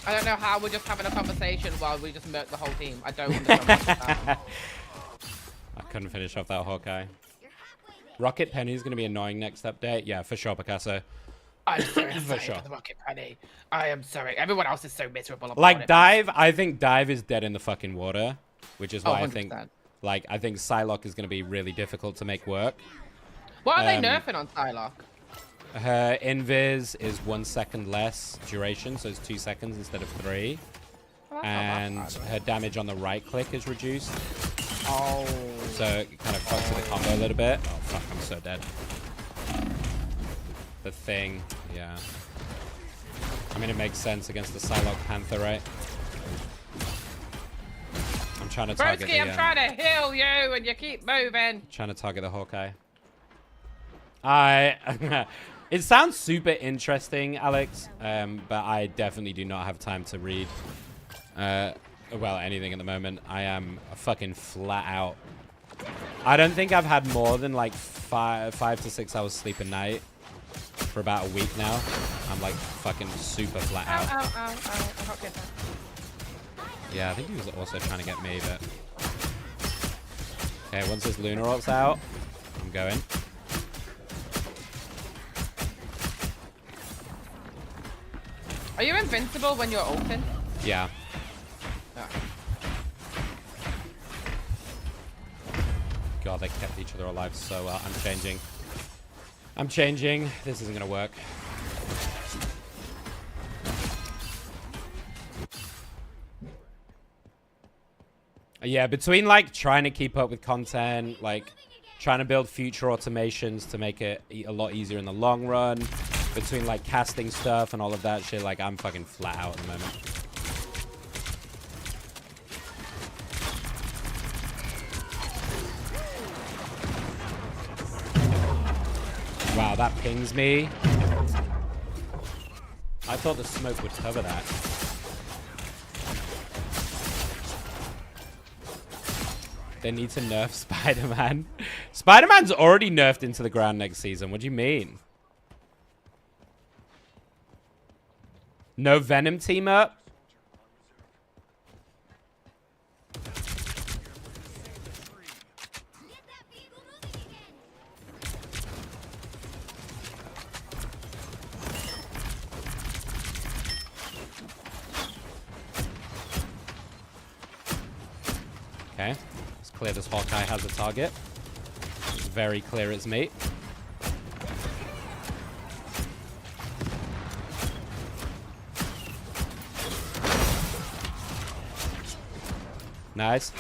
I don't know how we're just having a conversation while we just murk the whole team. I don't understand. I couldn't finish off that Hawkeye. Rocket Penny is going to be annoying next update. Yeah, for sure, Picasso. I'm so excited for the Rocket Penny. I am sorry. Everyone else is so miserable about like it. Dive, I think Dive is dead in the fucking water, which is why I think, 100%. like, I think Psylocke is going to be really difficult to make work. What are they nerfing on Psylocke? Her invis is 1 second less duration, so it's 2 seconds instead of 3. And her damage on the right click is reduced. Oh. So it kind of fucks with the combo a little bit. Oh fuck, I'm so dead. The thing, yeah. I mean, it makes sense against the Psylocke Panther, right? I'm trying to target Broski, I'm trying to heal you, and you keep moving. Trying to target the Hawkeye. It sounds super interesting, Alex, but I definitely do not have time to read, well, anything at the moment. I am fucking flat out. I don't think I've had more than like 5 to 6 hours sleep a night for about a week now. I'm like fucking super flat out. Ow. Yeah, I think he was also trying to get me, but... Okay, once this Lunar Orc's out, I'm going. Are you invincible when you're ulting? Yeah. Oh. God, they kept each other alive so well. I'm changing. This isn't gonna work. Yeah, between like trying to keep up with content, like trying to build future automations to make it a lot easier in the long run, between like casting stuff and all of that shit, like I'm fucking flat out at the moment. Wow, that pings me. I thought the smoke would cover that. They need to nerf Spider-Man. Spider-Man's already nerfed into the ground next season. What do you mean? No Venom team up? Okay. It's clear this Hawkeye has a target. It's very clear it's me. Nice.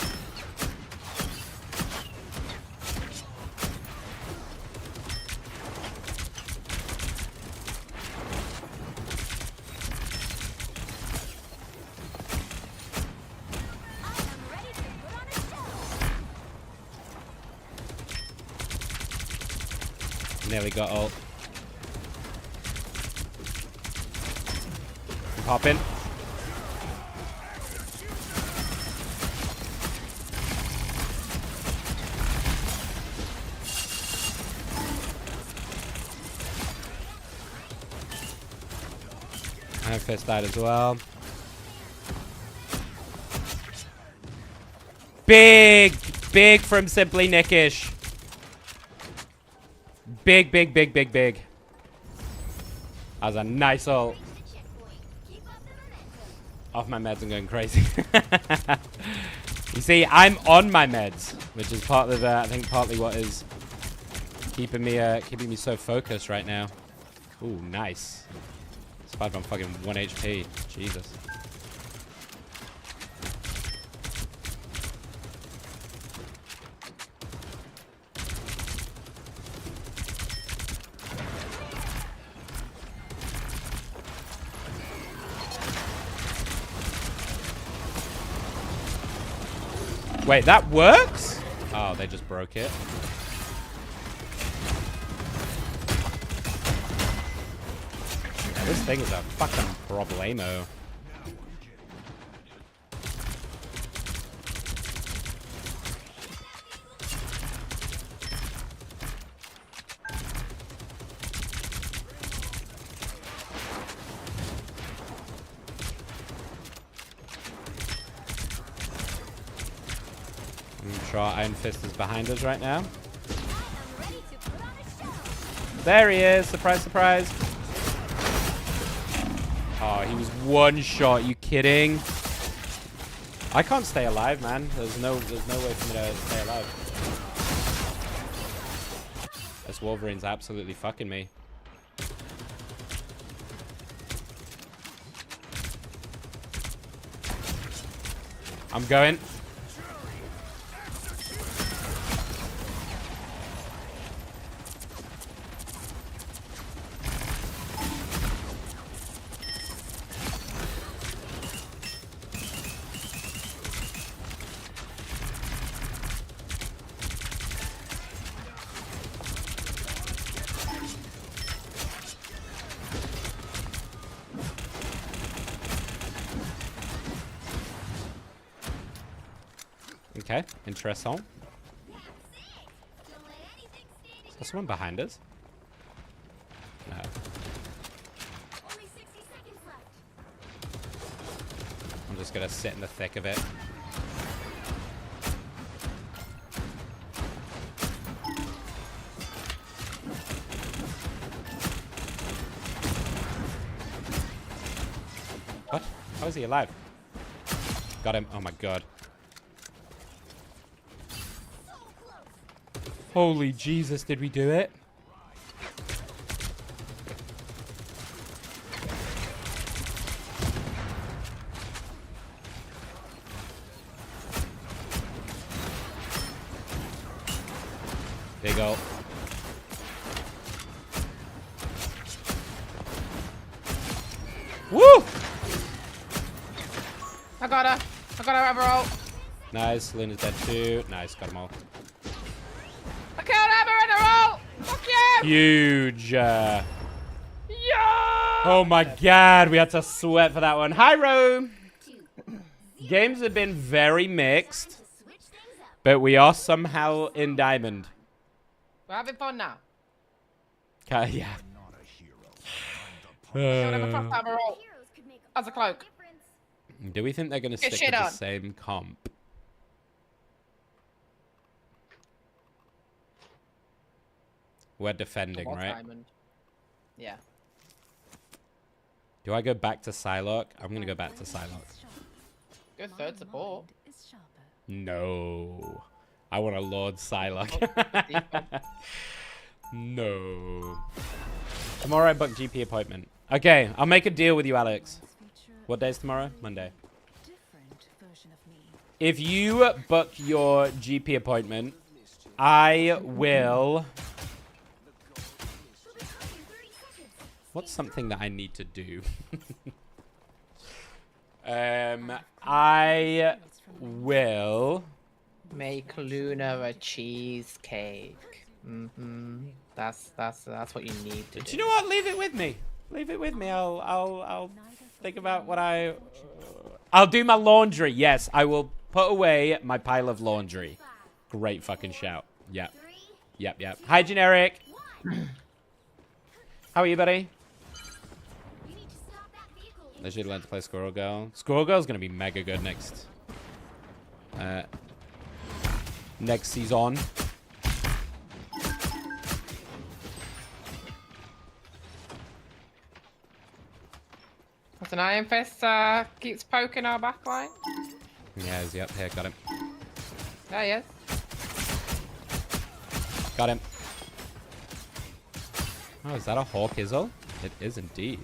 Nearly got ult. Pop in. Iron Fist died as well. Big from Simply Nickish. Big. That was a nice ult. Off my meds and going crazy. You see, I'm on my meds, which is part of I think partly what is keeping me so focused right now. Ooh, nice. Spider on fucking 1 HP. Jesus. Wait, that works? Oh, they just broke it. Yeah, this thing is a fucking problemo. Iron Fist is behind us right now. There he is. Surprise, surprise. Oh, he was one shot. You kidding? I can't stay alive, man. There's no way for me to stay alive. This Wolverine's absolutely fucking me. I'm going. Okay, interesting. Is there someone behind us? No. I'm just gonna sit in the thick of it. What? How is he alive? Got him. Oh my god. Holy Jesus, did we do it? Woo! I got her. I got her Emerald. Nice. Luna's dead too. Nice. Got them all. I killed Emerald. Fuck you. Huge. Yeah. Oh my god. We had to sweat for that one. Hi, Ro. Games have been very mixed, but we are somehow in Diamond. We're having fun now. Yeah. Emerald. As a cloak. Do we think they're going to stick with the same comp? We're defending, right? Diamond. Yeah. Do I go back to Psylocke? I'm going to go back to Psylocke. Good third support. No. I want a Lord Psylocke. No. Tomorrow I book GP appointment. Okay, I'll make a deal with you, Alex. What day is tomorrow? Monday. If you book your GP appointment, I will... What's something that I need to do? I will... Make Luna a cheesecake. That's what you need to do. Do you know what? Leave it with me. Leave it with me. I'll think about what I'll do my laundry. Yes, I will put away my pile of laundry. Great fucking shout. Yep. Yep. Hi, Generic. How are you, buddy? I should learn to play Squirrel Girl. Squirrel Girl's gonna be mega good next season. There's an Iron Fist keeps poking our backline. Yeah, he's up here. Got him. There he is. Got him. Oh, is that a HAWKEYE? It is indeed.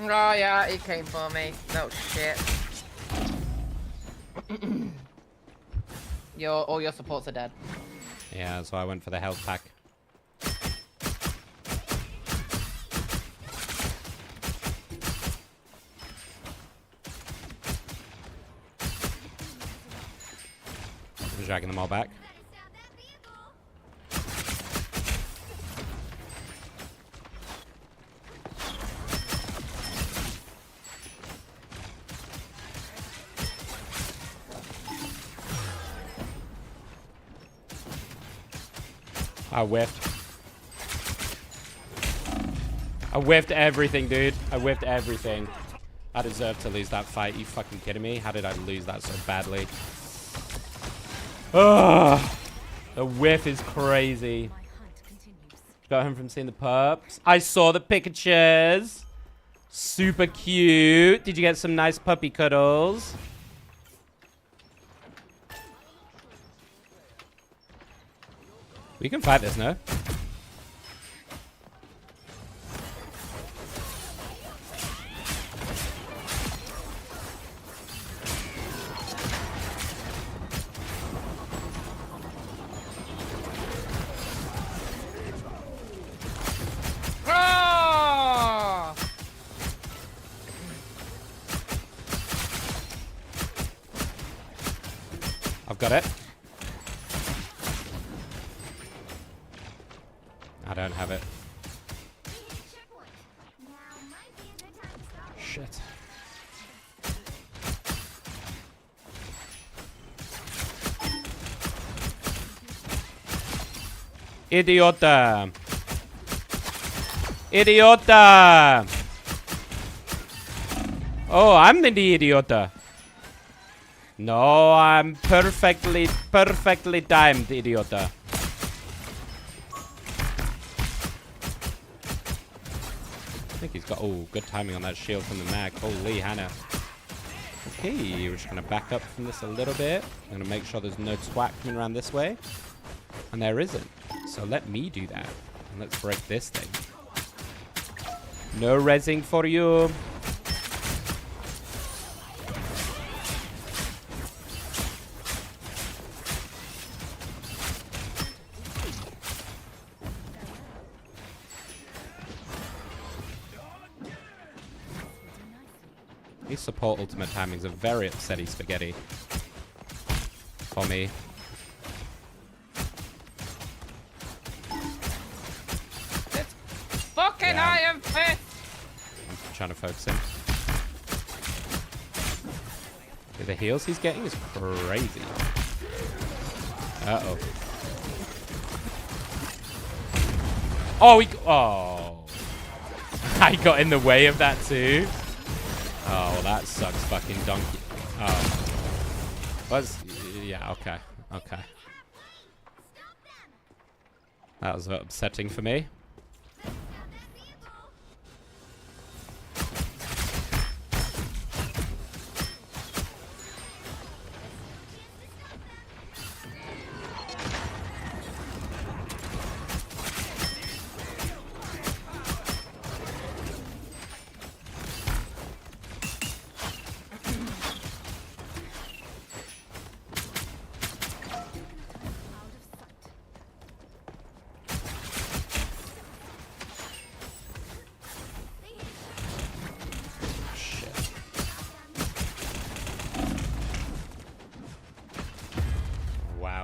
Oh yeah, he came for me. No shit. All your supports are dead. Yeah, so I went for the health pack. I'm dragging them all back. I whiffed. I whiffed everything, dude. I whiffed everything. I deserve to lose that fight. You fucking kidding me? How did I lose that so badly? Ugh. The whiff is crazy. Got home from seeing the pups. I saw the pictures. Super cute. Did you get some nice puppy cuddles? We can fight this, no? Oh! I've got it. I don't have it. Shit. Idiota. Idiota. Oh, I'm the idiota. No, I'm perfectly timed, idiota. I think he's got, oh, good timing on that shield from the mag. Holy Hannah. Okay, we're just going to back up from this a little bit. I'm going to make sure there's no twat coming around this way. And there isn't. So let me do that. And let's break this thing. No rezzing for you. These support ultimate timings are very upsetty spaghetti. For me. It's fucking Iron Fist! I'm trying to focus him. The heals he's getting is crazy. Uh-oh. Oh, oh. I got in the way of that too. Oh, well, that sucks fucking donkey. Oh. Yeah, okay. Okay. That was upsetting for me.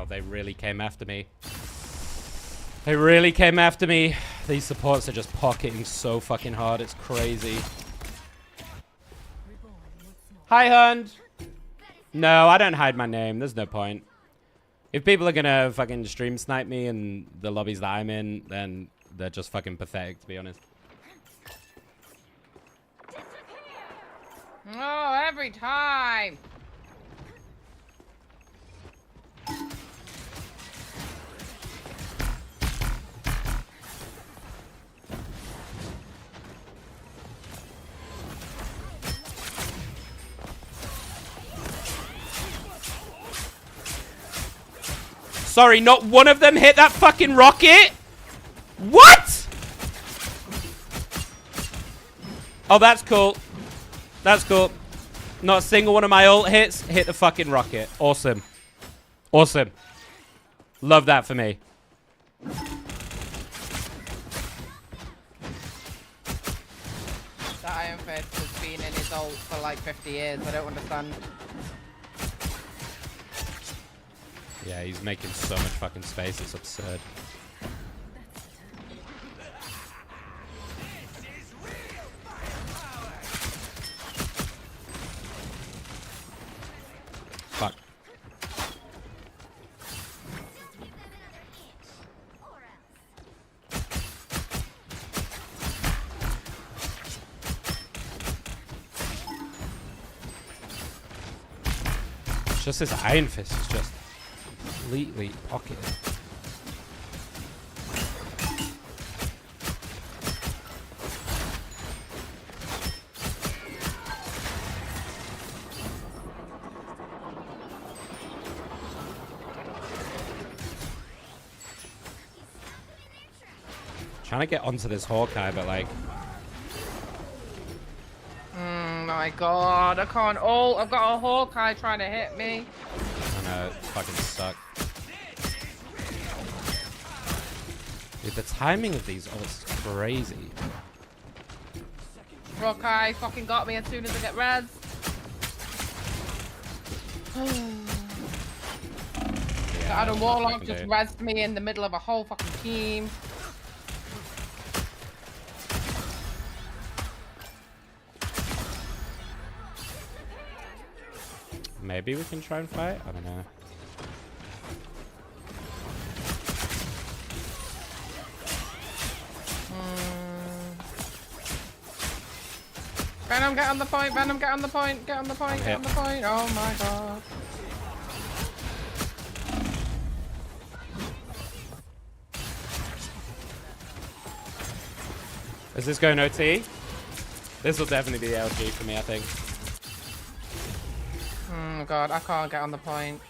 They really came after me. They really came after me. These supports are just pocketing so fucking hard. It's crazy. Hi, Hund. No, I don't hide my name. There's no point. If people are gonna fucking stream snipe me in the lobbies that I'm in, then they're just fucking pathetic, to be honest. Oh, every time. Sorry, not one of them hit that fucking rocket? What? Oh, that's cool. That's cool. Not a single one of my ult hits hit the fucking rocket. Awesome. Awesome. Love that for me. That Iron Fist has been in his ult for like 50 years. I don't understand. Yeah, he's making so much fucking space. It's absurd. Fuck. It's just this Iron Fist is just completely pocketed. Trying to get onto this Hawkeye, but like... My god, I can't ult. I've got a Hawkeye trying to hit me. I know, it fucking sucks. Dude, the timing of these ults is crazy. Hawkeye fucking got me as soon as I get res. Yeah, Adam Warlock just rezzed me in the middle of a whole fucking team. Maybe we can try and fight? I don't know. Venom, get on the point. Venom, get on the point. Get on the point. Get on the point. Oh my god. Is this going OT? This will definitely be LG for me, I think. Oh god, I can't get on the point.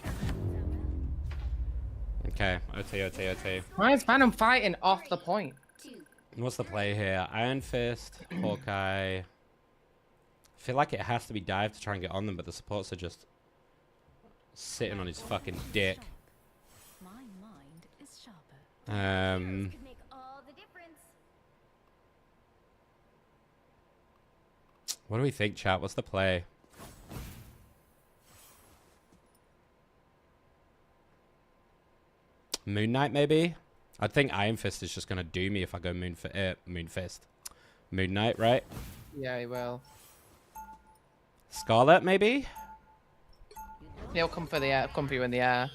Okay, OT. Why is Venom fighting off the point? What's the play here? Iron Fist, Hawkeye. I feel like it has to be dive to try and get on them, but the supports are just sitting on his fucking dick. My mind is sharper. What do we think, chat? What's the play? Moon Knight, maybe? I think Iron Fist is just going to do me if I go Moon Fist. Moon Knight, right? Yeah, he will. Scarlet, maybe? He'll come for you in the air.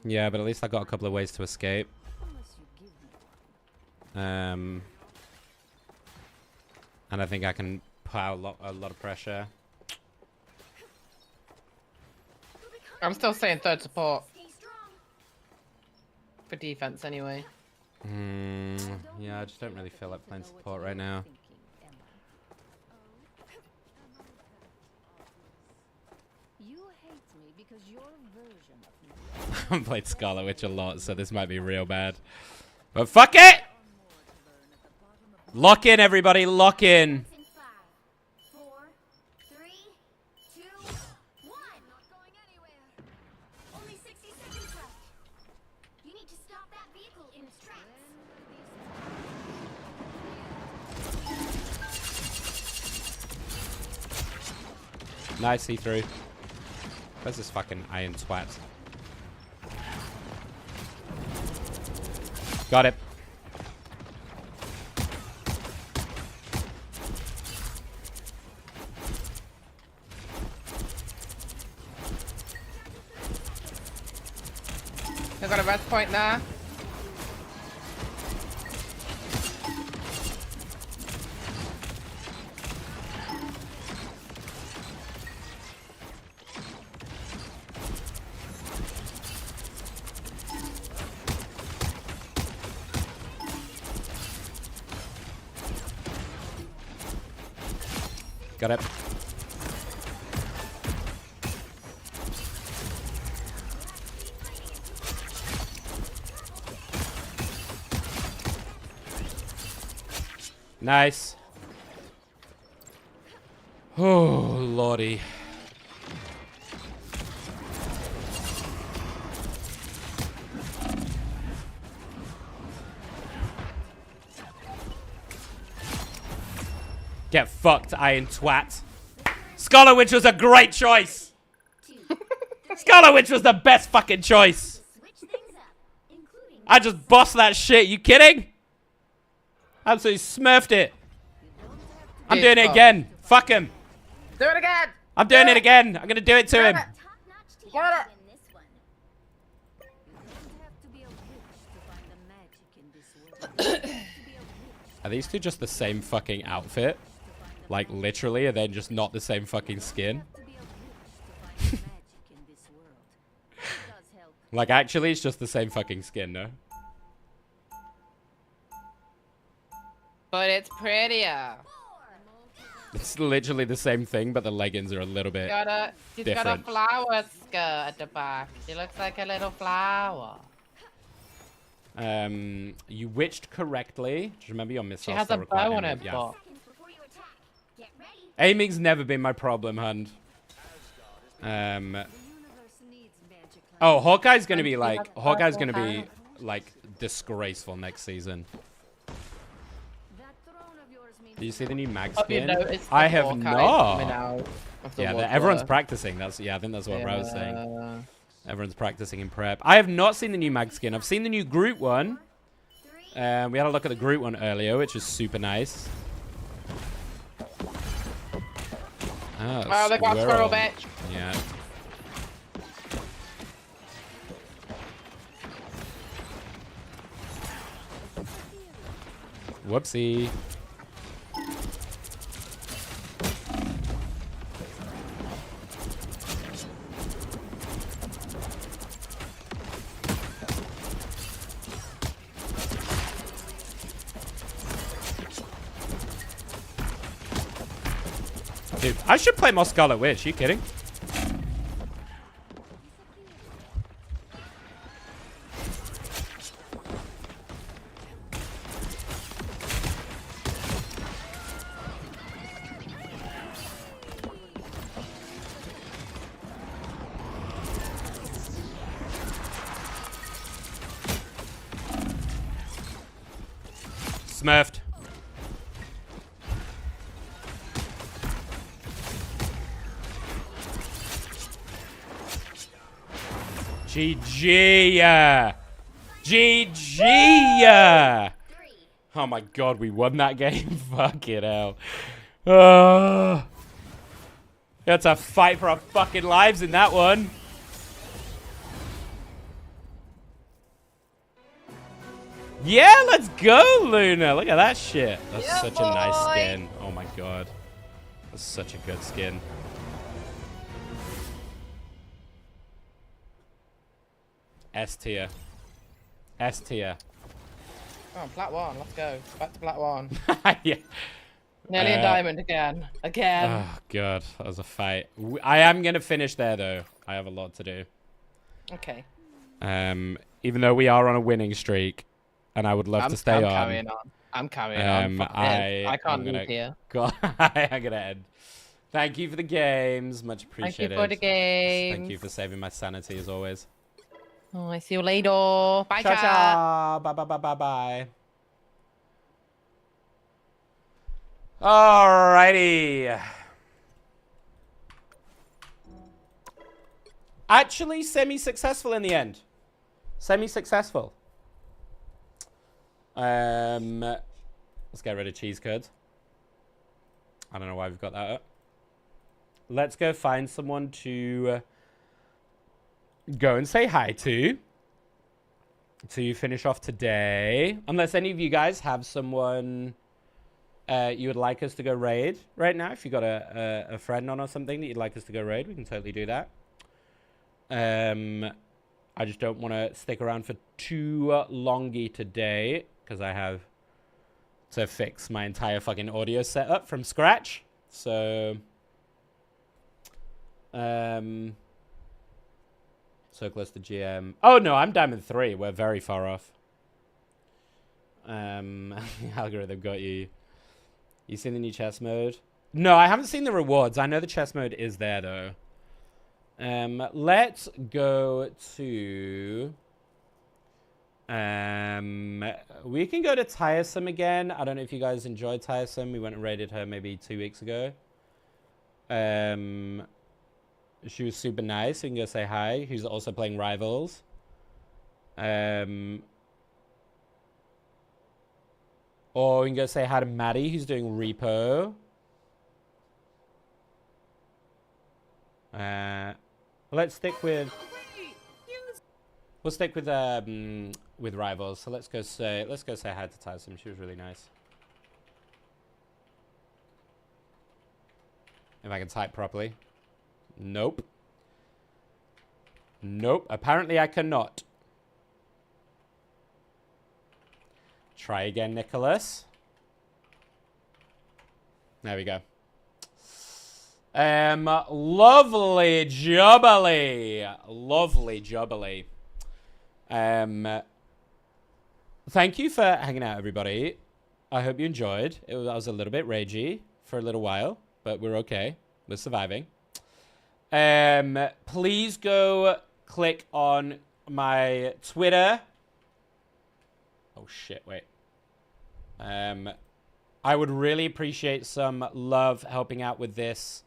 Yeah, but at least I got a couple of ways to escape. And I think I can put out a lot of pressure. I'm still saying third support. For defense, anyway. Yeah, I just don't really feel like playing support right now. I've played Scarlet Witch a lot, so this might be real bad. But fuck it! Lock in, everybody, lock in. 4, 3, 2, 1. Not going anywhere. Only 60 seconds left. You need to stop that vehicle in its tracks. Nice see-through. Where's this fucking iron twat? Got it. They got a red point there. Got it. Nice. Oh, lordy. Get fucked, iron twat. Scarlet Witch was a great choice. Scarlet Witch was the best fucking choice. I just bossed that shit. You kidding? Absolutely smurfed it. I'm doing it again. Fuck him. Do it again. I'm doing it again. I'm gonna do it to him. Get it. Are these two just the same fucking outfit? Like, literally, and then just not the same fucking skin? Like, actually, it's just the same fucking skin, no? But it's prettier. It's literally the same thing, but the leggings are a little bit She's different. got a flower skirt at the back. She looks like a little flower. You witched correctly. Just remember your missiles. She has a bow on her butt. Aiming's never been my problem, Hund. Oh, Hawkeye's gonna be like, disgraceful next season. Do you see the new mag skin? I have not. Yeah, everyone's practicing. I think that's what Bro was saying. Everyone's practicing in prep. I have not seen the new mag skin. I've seen the new Groot one. We had a look at the Groot one earlier, which is super nice. Oh, they got squirrel, bitch. Yeah. Whoopsie. Dude, I should play more Scarlet Witch. Are you kidding? Smurfed. GG. GG. Oh my god, we won that game. Fucking hell. We had to fight for our fucking lives in that one. Yeah, let's go, Luna. Look at that shit. That's such a nice skin. Oh my god. That's such a good skin. S tier. S tier. Oh, plat 1. Let's go. Back to plat 1. Yeah. Nearly a diamond again. Again. Oh god, that was a fight. I am gonna finish there though. I have a lot to do. Okay. Even though we are on a winning streak, and I would love to stay on. Carrying on. I'm carrying on. I can't leave here. I'm gonna end. Thank you for the games. Much appreciated. Thank you for the games. Thank you for saving my sanity as always. Oh, I see you later. Bye, Ciao, chat. ciao. Bye, bye, bye, bye, bye. Alrighty. Actually, semi-successful in the end. Semi-successful. Let's get rid of cheese curds. I don't know why we've got that up. Let's go find someone to go and say hi to finish off today. Unless any of you guys have someone you would like us to go raid right now. If you got a friend on or something that you'd like us to go raid, we can totally do that. I just don't want to stick around for too longy today because I have to fix my entire fucking audio setup from scratch. So, so close to GM. Oh no, I'm Diamond 3. We're very far off. Algorithm got you. You seen the new chess mode? No, I haven't seen the rewards. I know the chess mode is there though. Let's go to... we can go to Tiresome again. I don't know if you guys enjoyed Tiresome. We went and raided her maybe 2 weeks ago. She was super nice. We can go say hi. Who's also playing Rivals. Or we can go say hi to Maddie, who's doing Repo. Let's stick with... We'll stick with Rivals. So let's go say hi to Tyson. She was really nice. If I can type properly. Nope. Nope. Apparently I cannot. Try again, Nicholas. There we go. Lovely jubbly. Lovely jubbly. Thank you for hanging out, everybody. I hope you enjoyed. I was a little bit ragey for a little while, but we're okay. We're surviving. Please go click on my Twitter. Oh shit, wait. I would really appreciate some love helping out with this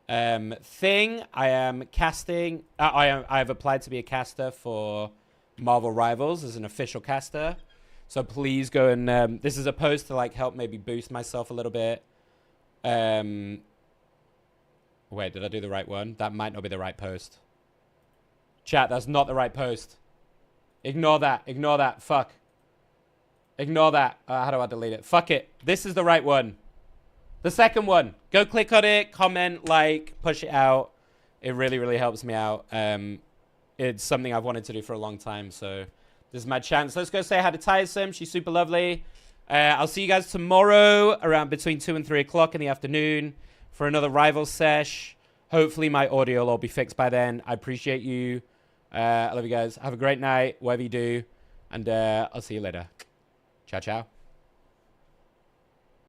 thing. I am casting. I've applied to be a caster for Marvel Rivals as an official caster. So please go and this is a post to like help maybe boost myself a little bit. Wait, did I do the right one? That might not be the right post. Chat, that's not the right post. Ignore that. Ignore that. Fuck. Ignore that. How do I delete it? Fuck it. This is the right one. The second one. Go click on it, comment, like, push it out. It really, really helps me out. It's something I've wanted to do for a long time, so this is my chance. Let's go say hi to Tyson. She's super lovely. I'll see you guys tomorrow around between 2 and 3 o'clock in the afternoon for another Rivals sesh. Hopefully my audio will all be fixed by then. I appreciate you. I love you guys. Have a great night, whatever you do. And I'll see you later. Ciao, ciao.